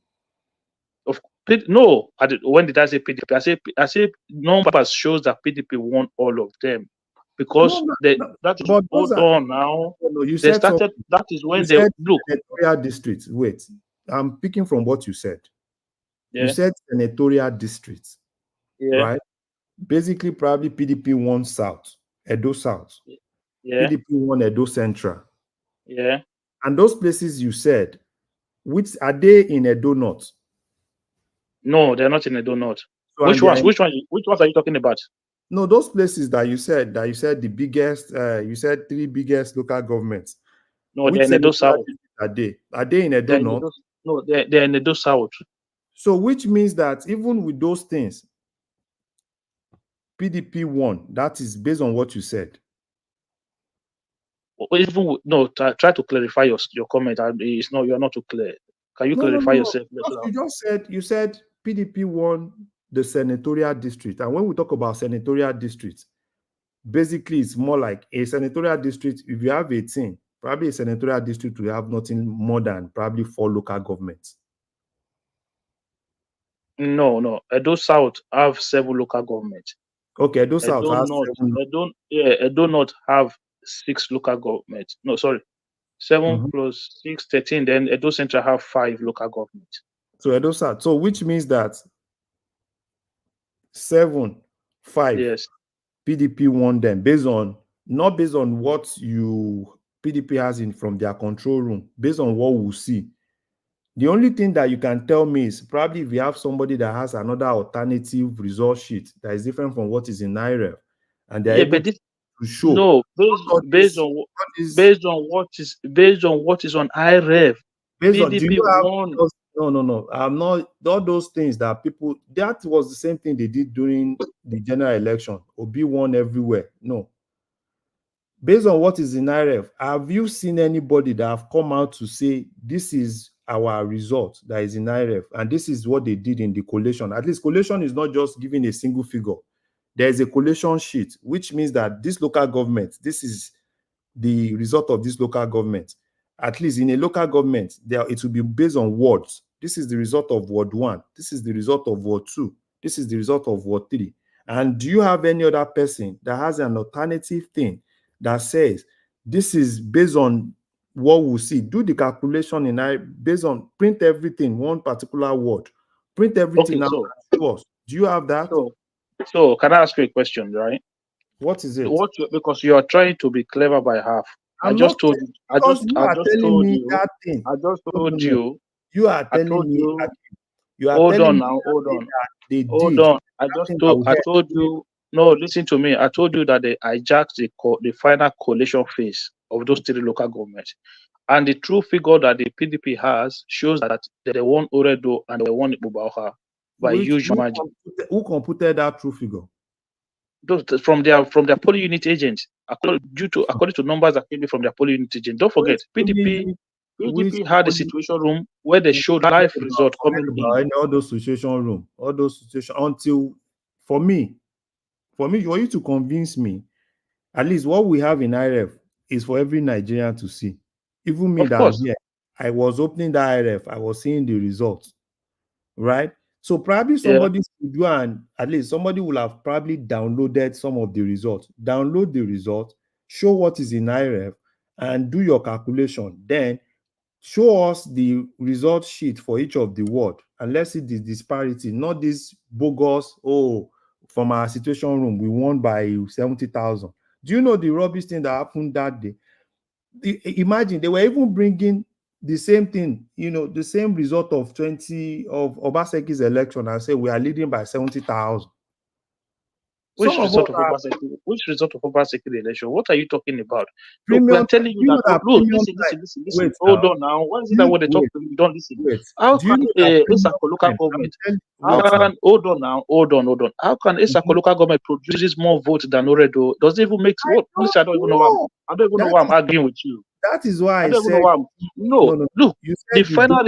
No, when did I say PDP? I say numbers shows that PDP won all of them. Because that is hold on now. No, you they said started. That is when they look. Senatorial districts. Wait, I'm picking from what you said. Yeah. You said senatorial districts, right? Basically, probably PDP won South, Edo South. Yeah. PDP won Edo Central. Yeah. And those places you said, which are they in Edo North? No, they're not in Edo North. So which ones are you talking about? No, those places that you said the biggest, you said three biggest local governments. No, they're in Edo South. Are they in Edo North? No, they're in Edo South. So which means that even with those things, PDP won. That is based on what you said. Even try to clarify your comment. You're not too clear. Can you clarify yourself? You said PDP won the senatorial district, and when we talk about senatorial districts, basically it's more like a senatorial district. If you have 18, probably a senatorial district will have nothing more than probably 4 local governments. No. Edo South have 7 local governments. Okay, Edo South has 7. Edo North have 6 local governments. No, sorry, 7 plus 6, 13. Then Edo Central have 5 local governments. So Edo South. So which means that 7, 5. Yes. PDP won them not based on what you PDP has in from their control room, based on what we see. The only thing that you can tell me is probably if you have somebody that has another alternative result sheet that is different from what is in IREF, and they're able to show. No, based on what is on IREF. Based on, do PDP you have won. no. I'm not all those things that people. That was the same thing they did during the general election. Obi won everywhere. No. Based on what is in IREF, have you seen anybody that have come out to say this is our result that is in IREF and this is what they did in the collation? At least collation is not just giving a single figure. There is a collation sheet, which means that this local government, this is the result of this local government. At least in a local government, it will be based on wards. This is the result of Ward 1. This is the result of Ward 2. This is the result of Ward 3. And do you have any other person that has an alternative thing that says this is based on what we see? Do the calculation based on print everything, one particular word. Print everything out to us. Do you have that? So can I ask you a question, right? What is it? Because you are trying to be clever by half. I just told you. I just told you. You are telling me. Hold on. I told you. No, listen to me. I told you that they hijacked the final coalition phase of those three local governments. And the true figure that the PDP has shows that they won Oredo and they won Ibubaoha by huge margin. Who computed that true figure? Those from their polling unit agents, according to numbers that came from their polling unit agent. Don't forget, PDP had a situation room where they showed live result coming in. All those situation room, until for you to convince me, at least what we have in IREF is for every Nigerian to see. Even me that here, I was opening the IREF, I was seeing the results, right? So probably somebody should do, and at least somebody will have probably downloaded some of the results. Download the result, show what is in IREF, and do your calculation. Then show us the result sheet for each of the word, and let's see the disparity, not this bogus, from our situation room, we won by 70,000. Do you know the rubbish thing that happened that day? Imagine they were even bringing the same thing, the same result of Obaseki's election, and say we are leading by 70,000. Which result of Obaseki election? What are you talking about? Look, we are telling you that. Look, listen. Wait, hold on now. Why is it that when they talk to you, don't listen? How can Esako local government? Hold on. How can Esako local government produce more votes than Oredo? Does it even make what? Listen, I don't even know why I'm arguing with you. That is why I said no. Look, the final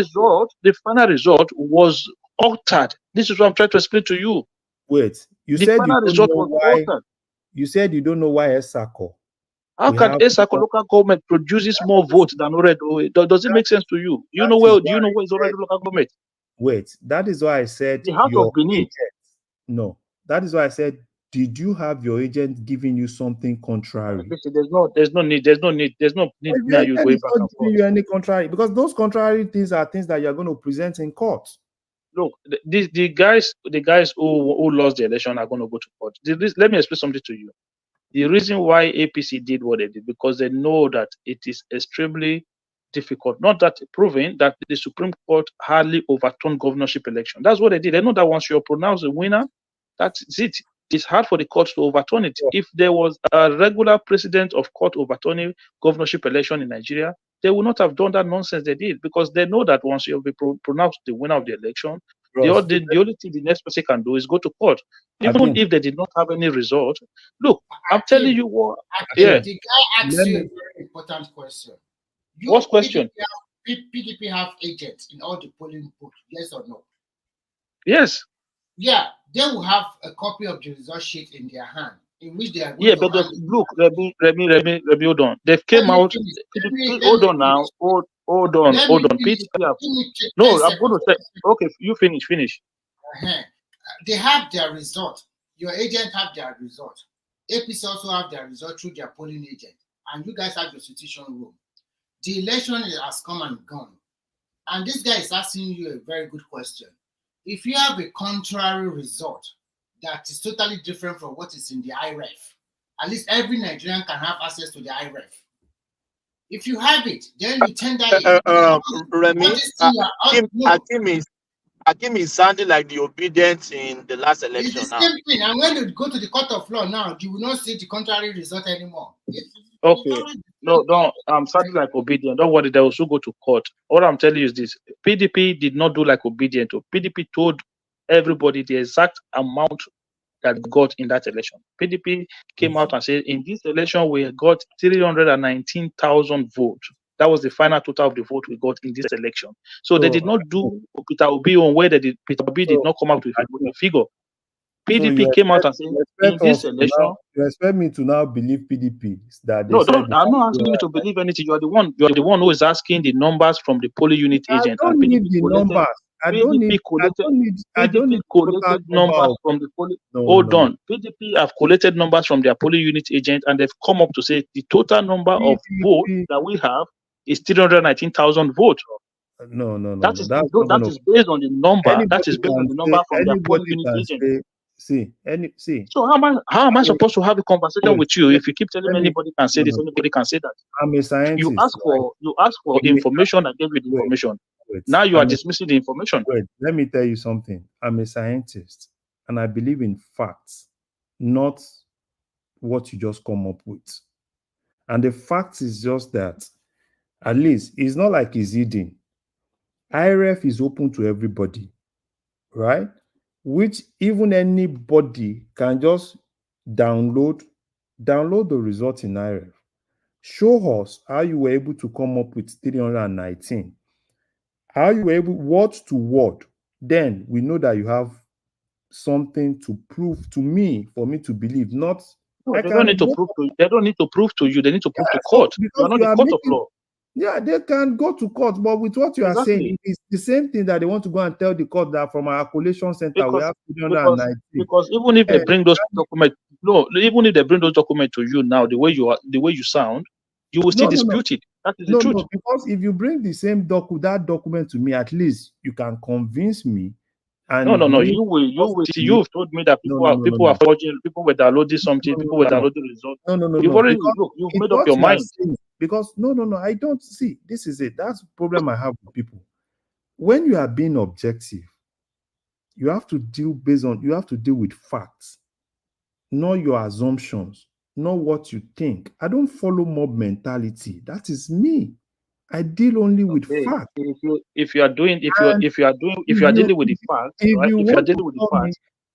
result was altered. This is what I'm trying to explain to you. Wait, you said you don't know why Esako. How can Esako local government produces more votes than Oredo? Does it make sense to you? Do you know where is Oredo local government? Wait, that is why I said the heart of Benin. No, that is why I said, did you have your agent giving you something contrary? Listen, there's no need now. You going back and forth. You any contrary, because those contrary things are things that you're going to present in court. Look, the guys who lost the election are going to go to court. Let me explain something to you. The reason why APC did what they did, because they know that it is extremely difficult, not that proving that the Supreme Court hardly overturned governorship election. That's what they did. They know that once you're pronounced a winner, that's it. It's hard for the court to overturn it. If there was a regular precedent of court overturning governorship election in Nigeria, they would not have done that nonsense they did, because they know that once you have been pronounced the winner of the election, the only thing the next person can do is go to court. Even if they did not have any result. Look, I'm telling you what. The guy asked you a very important question. What question? PDP have agents in all the polling booths, yes or no? Yes. Yeah, they will have a copy of the result sheet in their hand, in which they are going to look, Remy, hold on. They came out. Hold on now. Hold on. No, I'm going to say. Okay, you finish. They have their result. Your agent have their result. APC also have their result through their polling agent, and you guys have your situation room. The election has come and gone, and this guy is asking you a very good question. If you have a contrary result that is totally different from what is in the IREF, at least every Nigerian can have access to the IREF. If you have it, then you tender it. Remy, Hakim is sounding like the obedient in the last It's election the now. same thing. And when you go to the court of law now, you will not see the contrary result anymore. Okay. No, don't. I'm sounding like Obedient. Don't worry, they will still go to court. All I'm telling you is this: PDP did not do like Obedient. PDP told everybody the exact amount that got in that election. PDP came out and said, in this election, we got 319,000 votes. That was the final total of the vote we got in this election. So they did not do Peter Obi on where Peter Obi did not come out with a figure. PDP came out and said, in this election, you expect me to now believe PDP that they no, said don't. I'm not asking you to believe anything. You are the one. You are the one who is asking the numbers from the polling unit agent. I don't need the numbers. I don't need collated numbers from the polling. Hold on. PDP have collected numbers from their polling unit agent, and they've come up to say the total number of votes that we have is 319,000 votes. No. That is based on the number. That is based on the number from their polling unit agent. So how am I supposed to have a conversation with you if you keep telling me anybody can say this, anybody can say that? I'm a scientist. You ask for information, I gave you the information. Now you are dismissing the information. Wait, let me tell you something. I'm a scientist and I believe in facts, not what you just come up with. And the fact is just that, at least, it's not like it's hidden. IRF is open to everybody, right? Which even anybody can just download the result in IRF. Show us how you were able to come up with 319. How you were able, word to word. Then we know that you have something to prove to me, for me to believe. Not no, they don't need to prove to you. They don't need to prove to you. They need to prove to court. You are not the court of law. Yeah, they can go to court, but with what you are saying, it's the same thing that they want to go and tell the court that from our collation center we have 319. Because even if they bring those documents, even if they bring those documents to you now, the way you sound, you will still dispute it. That is the truth. No, because if you bring the same document to me, at least you can convince me. And no. You will. See, you've told me that people are forging, people were downloading something, people were downloading results. No. You've already you've made up your mind. Because no, I don't see. This is it. That's the problem I have with people. When you are being objective, you have to deal with facts, not your assumptions, not what you think. I don't follow mob mentality. That is me. I deal only with facts. If you are dealing with the facts,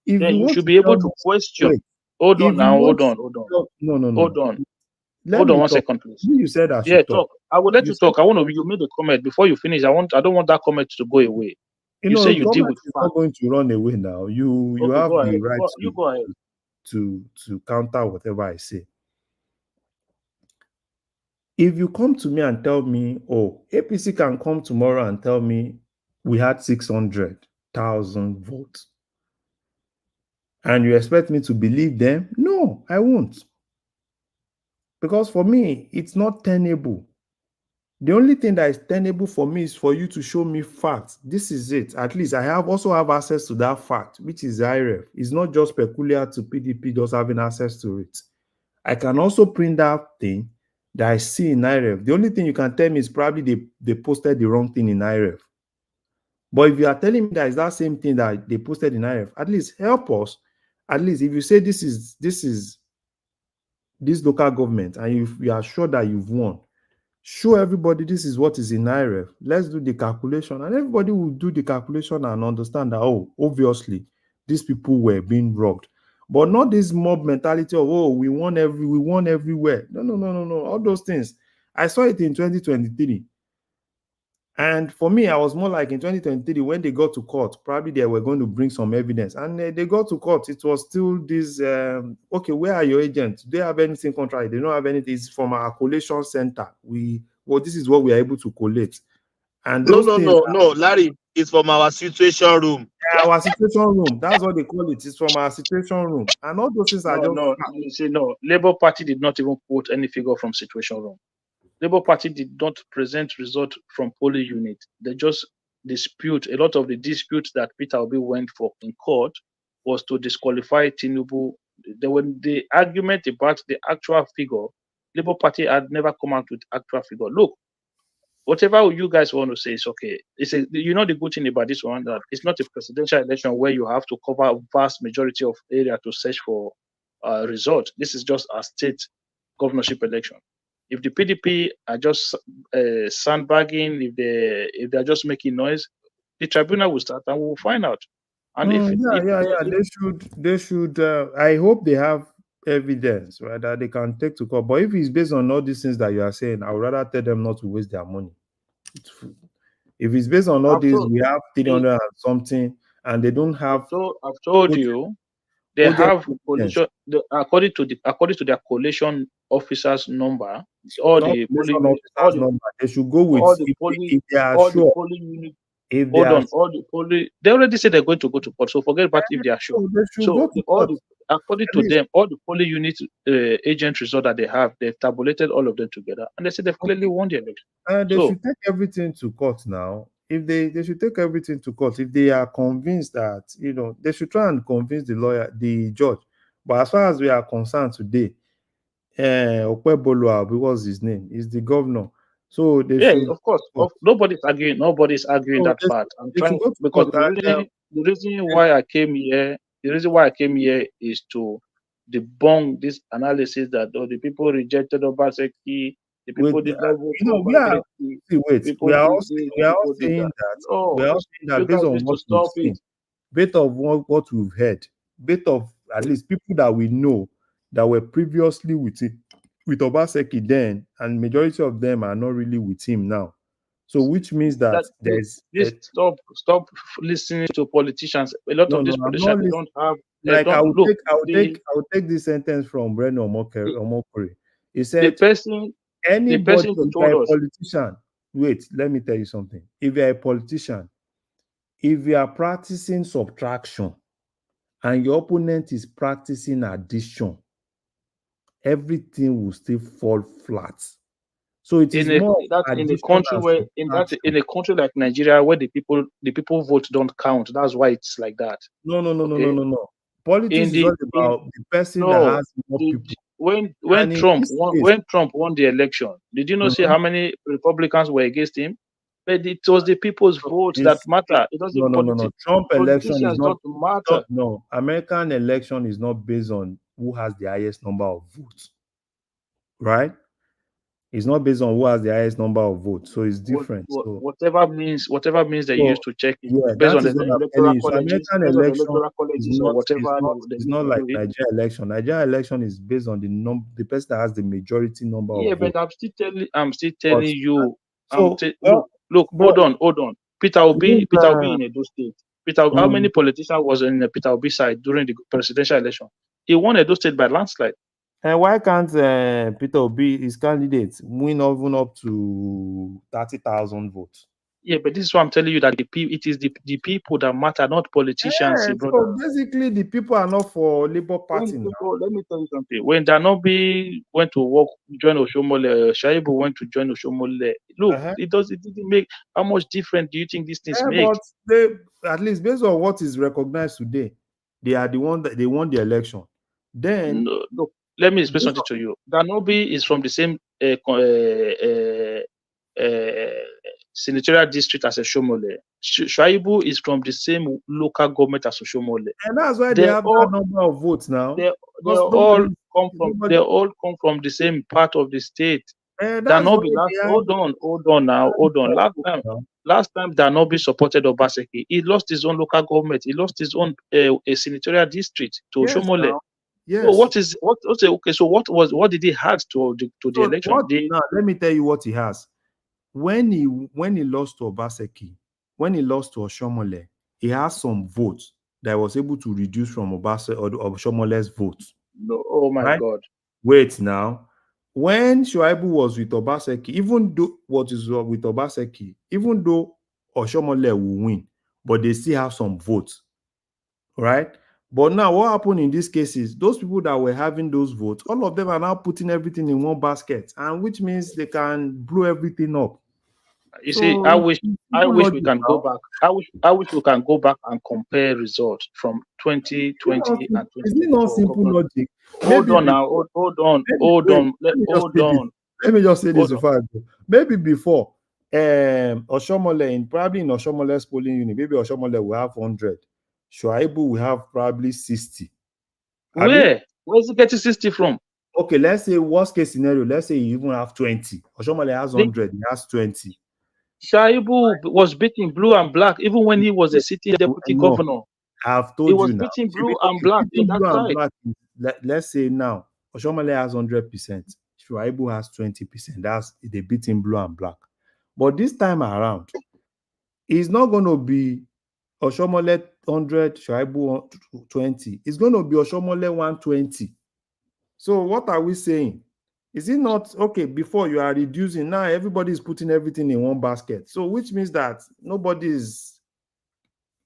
then you should be able to question. Hold on. Hold on. Hold on 1 second, please. You said I should talk. I will let you talk. You made a comment before you finish. I don't want that comment to go away. You say you deal with facts. Not going to run away now. You have the right to counter whatever I say. If you come to me and tell me, APC can come tomorrow and tell me we had 600,000 votes, and you expect me to believe them? No, I won't. Because for me, it's not tenable. The only thing that is tenable for me is for you to show me facts. This is it. At least I also have access to that fact, which is IRF. It's not just peculiar to PDP just having access to it. I can also print that thing that I see in IRF. The only thing you can tell me is probably they posted the wrong thing in IRF. But if you are telling me that it's that same thing that they posted in IRF, at least help us. At least if you say this is this local government and you are sure that you've won, show everybody this is what is in IRF. Let's do the calculation, and everybody will do the calculation and understand that, obviously these people were being robbed. But not this mob mentality of, we won everywhere. No. All those things. I saw it in 2023. And for me, I was more like in 2023, when they got to court, probably they were going to bring some evidence. And they got to court. It was still this, where are your agents? Do they have anything contrary? They don't have anything. It's from our collation center. This is what we are able to collate. And no, Larry, it's from our situation room. Yeah, our situation room. That's what they call it. It's from our situation room. And all those things are No. Labour Party did not even quote any figure from situation room. Labour Party did not present results from polling unit. They just dispute. A lot of the disputes that Peter Obi went for in court was to disqualify Tinubu. The argument about the actual figure, Labour Party had never come out with actual figure. Look, whatever you guys want to say is okay. The good thing about this one, that it's not a presidential election where you have to cover a vast majority of area to search for result. This is just a state governorship election. If the PDP are just sandbagging, if they're just making noise, the tribunal will start and we'll find out. And They should. I hope they have evidence, right, that they can take to court. But if it's based on all these things that you are saying, I would rather tell them not to waste their money. If it's based on all this, we have 300 and something, and they don't have. I've told you, they have coalition. According to their coalition officers' number, They should go with if they are sure. They already said they're going to go to court. So forget about if they are sure. According to them, all the polling unit agent result that they have, they've tabulated all of them together, and they said they've clearly won the election. They should take everything to court now. If they should take everything to court, if they are convinced that they should try and convince the judge. But as far as we are concerned today, Okpebolo, because his name is the governor. So of course, nobody's arguing that part. I'm trying because the reason why I came here is to debunk this analysis that the people rejected Obaseki, the people did not vote for Obaseki. We are all saying that based on what we've seen, based on what we've heard, based of at least people that we know that were previously with Obaseki then, and majority of them are not really with him now. So which means that there's stop listening to politicians. A lot of these politicians don't have. I will take this sentence from Reno Omokri. He said, anybody who is a politician. Wait, let me tell you something. If you're a politician, if you are practicing subtraction and your opponent is practicing addition, everything will still fall flat. So it is in a country like Nigeria where the people vote don't count. That's why it's like that. No. Politics is not about the person that has more people. When Trump won the election, did you not see how many Republicans were against him? But it was the people's votes that matter. It doesn't no. Trump election is not matter. No, American election is not based on who has the highest number of votes, right? It's not based on who has the highest number of votes, so it's different. Whatever means they used to check it based on the electoral colleges or whatever. It's not like Nigeria election. Nigeria election is based on the person that has the majority number of votes. But I'm still telling you. Look, hold on. Peter Obi in Edo State. How many politicians was in the Peter Obi side during the presidential election? He won Edo State by landslide. And why can't Peter Obi, his candidate, win even up to 30,000 votes? Yeah, but this is what I'm telling you, that it is the people that matter, not politicians. So basically, the people are not for Labour Party now. Let me tell you something. When Danobi went to work, join Oshomole, Shaibu went to join Oshomole. Look, it didn't make. How much different do you think these things make? But they, at least based on what is recognized today, they are the one that they won the election. Then no. Let me explain something to you. Danobi is from the same senatorial district as Oshomole. Shaibu is from the same local government as Oshomole. And that's why they have that number of votes now. They all come from the same part of the state. Danobi, hold on. Last time Danobi supported Obaseki, he lost his own local government. He lost his own senatorial district to Oshomole. Yes. So what did he have to the election? Now, let me tell you what he has. When he lost to Obaseki, when he lost to Oshomole, he has some votes that was able to reduce from Oshomole's votes. No, oh my God. Wait now. When Shuaibu was with Obaseki, even though Oshomole will win, but they still have some votes, right? But now what happened in this case is those people that were having those votes, all of them are now putting everything in one basket, and which means they can blow everything up. You see, I wish we can go back. I wish we can go back and compare results from 2020 and Is it not 2024. simple logic? Hold on now. Hold on. Let me just say this before I go. Maybe before Oshomole, probably in Oshomole's polling unit, maybe Oshomole will have 100. Shuaibu will have probably 60. Where's he getting 60 from? Okay, let's say worst case scenario, let's say you even have 20. Oshomole has 100, he has 20. Shaibu was beating blue and black even when he was a city deputy governor. I've told He you was now. beating blue and black in that side. Let's say now, Oshomole has 100%. Shuaibu has 20%. That's they beating blue and black. But this time around, it's not going to be Oshomole 100, Shuaibu 20. It's going to be Oshomole 120. So what are we saying? Is it not okay? Before you are reducing, now everybody is putting everything in one basket. So which means that nobody is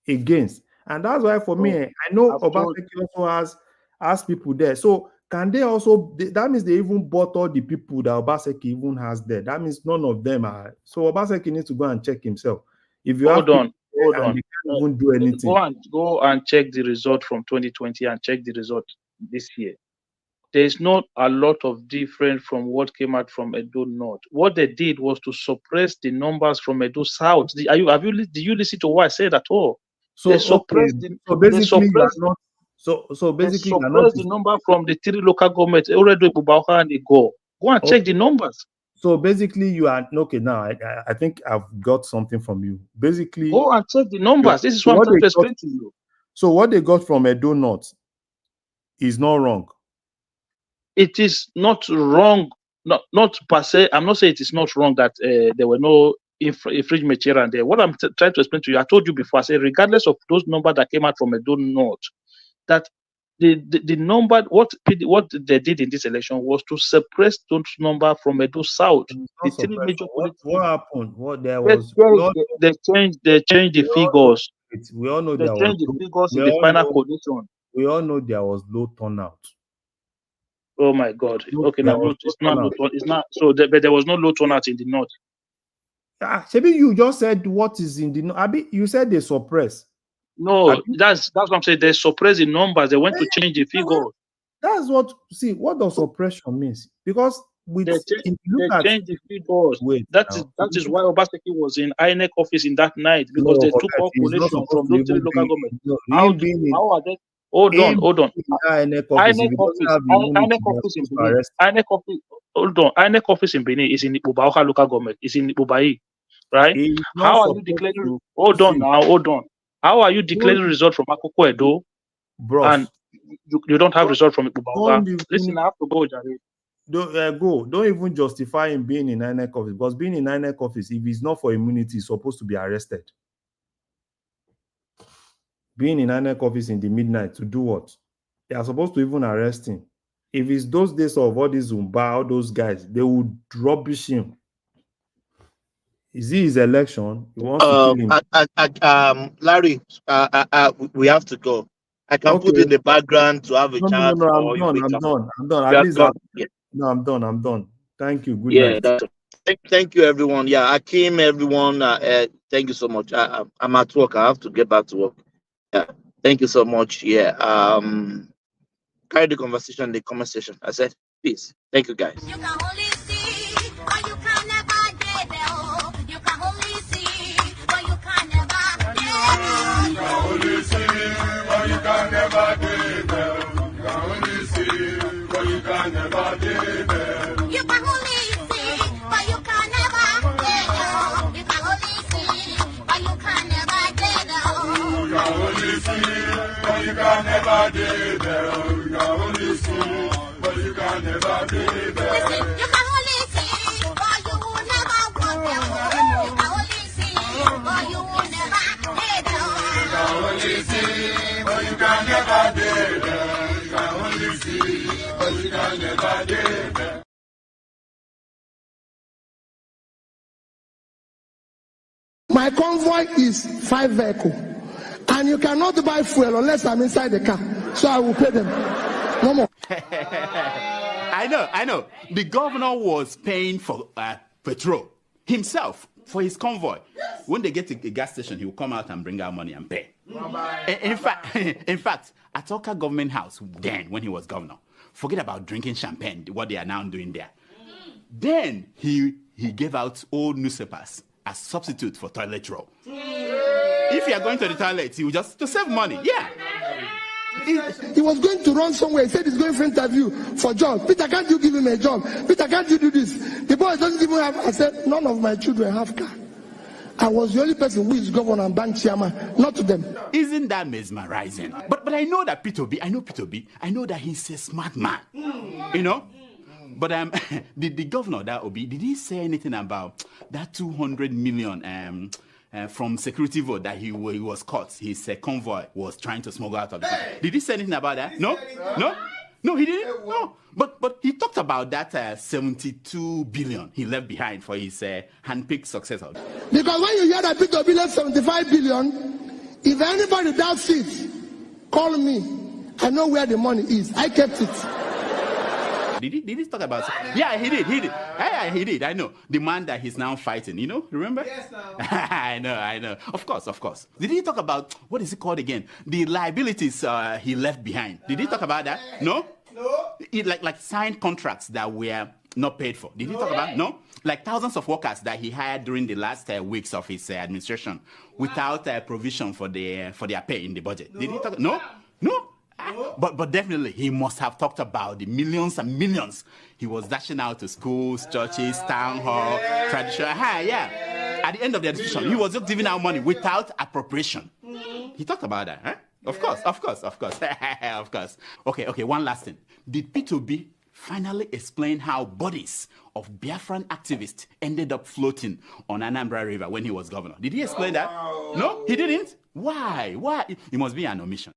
against. And that's why for me, I know Obaseki also has people there. So can they also, that means they even bought all the people that Obaseki even has there. That means none of them are. So Obaseki needs to go and check himself. If you hold on. They can't even do anything. Go and check the result from 2020 and check the result this year. There's not a lot of difference from what came out from Edo North. What they did was to suppress the numbers from Edo South. Did you listen to what I said at all? They suppressed the number from the 3 local governments, Oredo, Bubauka, and Igor. Go and check the numbers. So basically, you are okay now. I think I've got something from you. Basically, go and check the numbers. This is what I'm trying to explain to you. So what they got from Edo North is not wrong. It is not wrong, not per se. I'm not saying it is not wrong that there were no infringement material there. What I'm trying to explain to you, I told you before, I said regardless of those numbers that came out from Edo North, that the number, what they did in this election was to suppress those numbers from Edo South. The 3 major what happened? What there was they changed the figures. We all know they changed the figures in the final coalition. We all know there was low turnout. Oh my God! Okay, now it's not. So, but there was no low turnout in the north. Maybe you just said what is in the north. You said they suppress. No, that's what I'm saying. They suppress the numbers. They went to change the figure. That's what. See, what does suppression means? Because they changed the figures. That is why Obaseki was in INEC office in that night, because they took all coalition from those 3 local governments. How are they? Hold on. INEC office in Benin is in Ipobaoka local government. It's in Ipobai, right? How are you declaring? Hold on. How are you declaring result from Akoko Edo, bro? And you don't have result from Ipobaoka? Listen, I have to go, Jare. Don't even justify him being in INEC office, because being in INEC office, if it's not for immunity, he's supposed to be arrested. Being in INEC office in the midnight to do what? They are supposed to even arrest him. If it's those days of all these Zumba, all those guys, they would rubbish him. Is it his election? He wants to kill him. Larry, we have to go. I can put in the background to have a chat. No, I'm done. At least I'm done. Thank you. Good night. Thank you, everyone. Yeah, Akim, everyone. Thank you so much. I'm at work. I have to get back to work. Yeah, thank you so much. Yeah, carry the conversation in the comment section. I said, peace. Thank you, guys. You can only see, but you can never get there. You can only see, but you can never get there. You can only see, but you can never get there. You can only see, but you can never get there. You can only see, but you can never get there. You can only see, but you can never get there. You can only see, but you can never get there. You can only see, but you can never get there. Listen, you can only see, but you will never walk there. You can only see, but you will never get there. You can only see, but you can never get there. You can only see, but you can never get there. My convoy is 5 vehicles, and you cannot buy fuel unless I'm inside the car. So I will pay them. No more. I know. The governor was paying for petrol himself for his convoy. When they get to a gas station, he will come out and bring out money and pay. In fact, at Oka Government House, then when he was governor, forget about drinking champagne, what they are now doing there. Then he gave out old newspapers as substitute for toilet roll. If you are going to the toilet, he will just to save money. Yeah. He was going to run somewhere. He said he's going for interview for job. Peter, can't you give him a job? Peter, can't you do this? The boy doesn't even have. I said, none of my children have car. I was the only person who is governor and bank chairman, not to them. Isn't that mesmerizing? But I know that Peter B. I know that he's a smart man. You know? But the governor, that Obi, did he say anything about that 200 million from security vote that he was caught? His convoy was trying to smuggle out of the country. Did he say anything about that? No, he didn't. No, but he talked about that 72 billion he left behind for his handpicked successor. Because when you hear that Peter Obi left 75 billion, if anybody doubts it, call me. I know where the money is. I kept it. Did he talk about? Yeah, he did. Yeah, he did. I know the man that he's now fighting. You know, remember? Yes, no. I know. Of course. Did he talk about what is it called again? The liabilities he left behind. Did he talk about that? No. Like signed contracts that were not paid for. Did he talk about? No. Like thousands of workers that he hired during the last weeks of his administration without provision for their pay in the budget. Did he talk? No. But definitely he must have talked about the millions and millions he was dashing out to schools, churches, town hall, traditional. Yeah. At the end of the administration, he was just giving out money without appropriation. He talked about that, huh? Of course. Okay, one last thing. Did P2B finally explain how bodies of Biafran activists ended up floating on Anambra River when he was governor? Did he explain that? No, he didn't. Why? It must be an omission.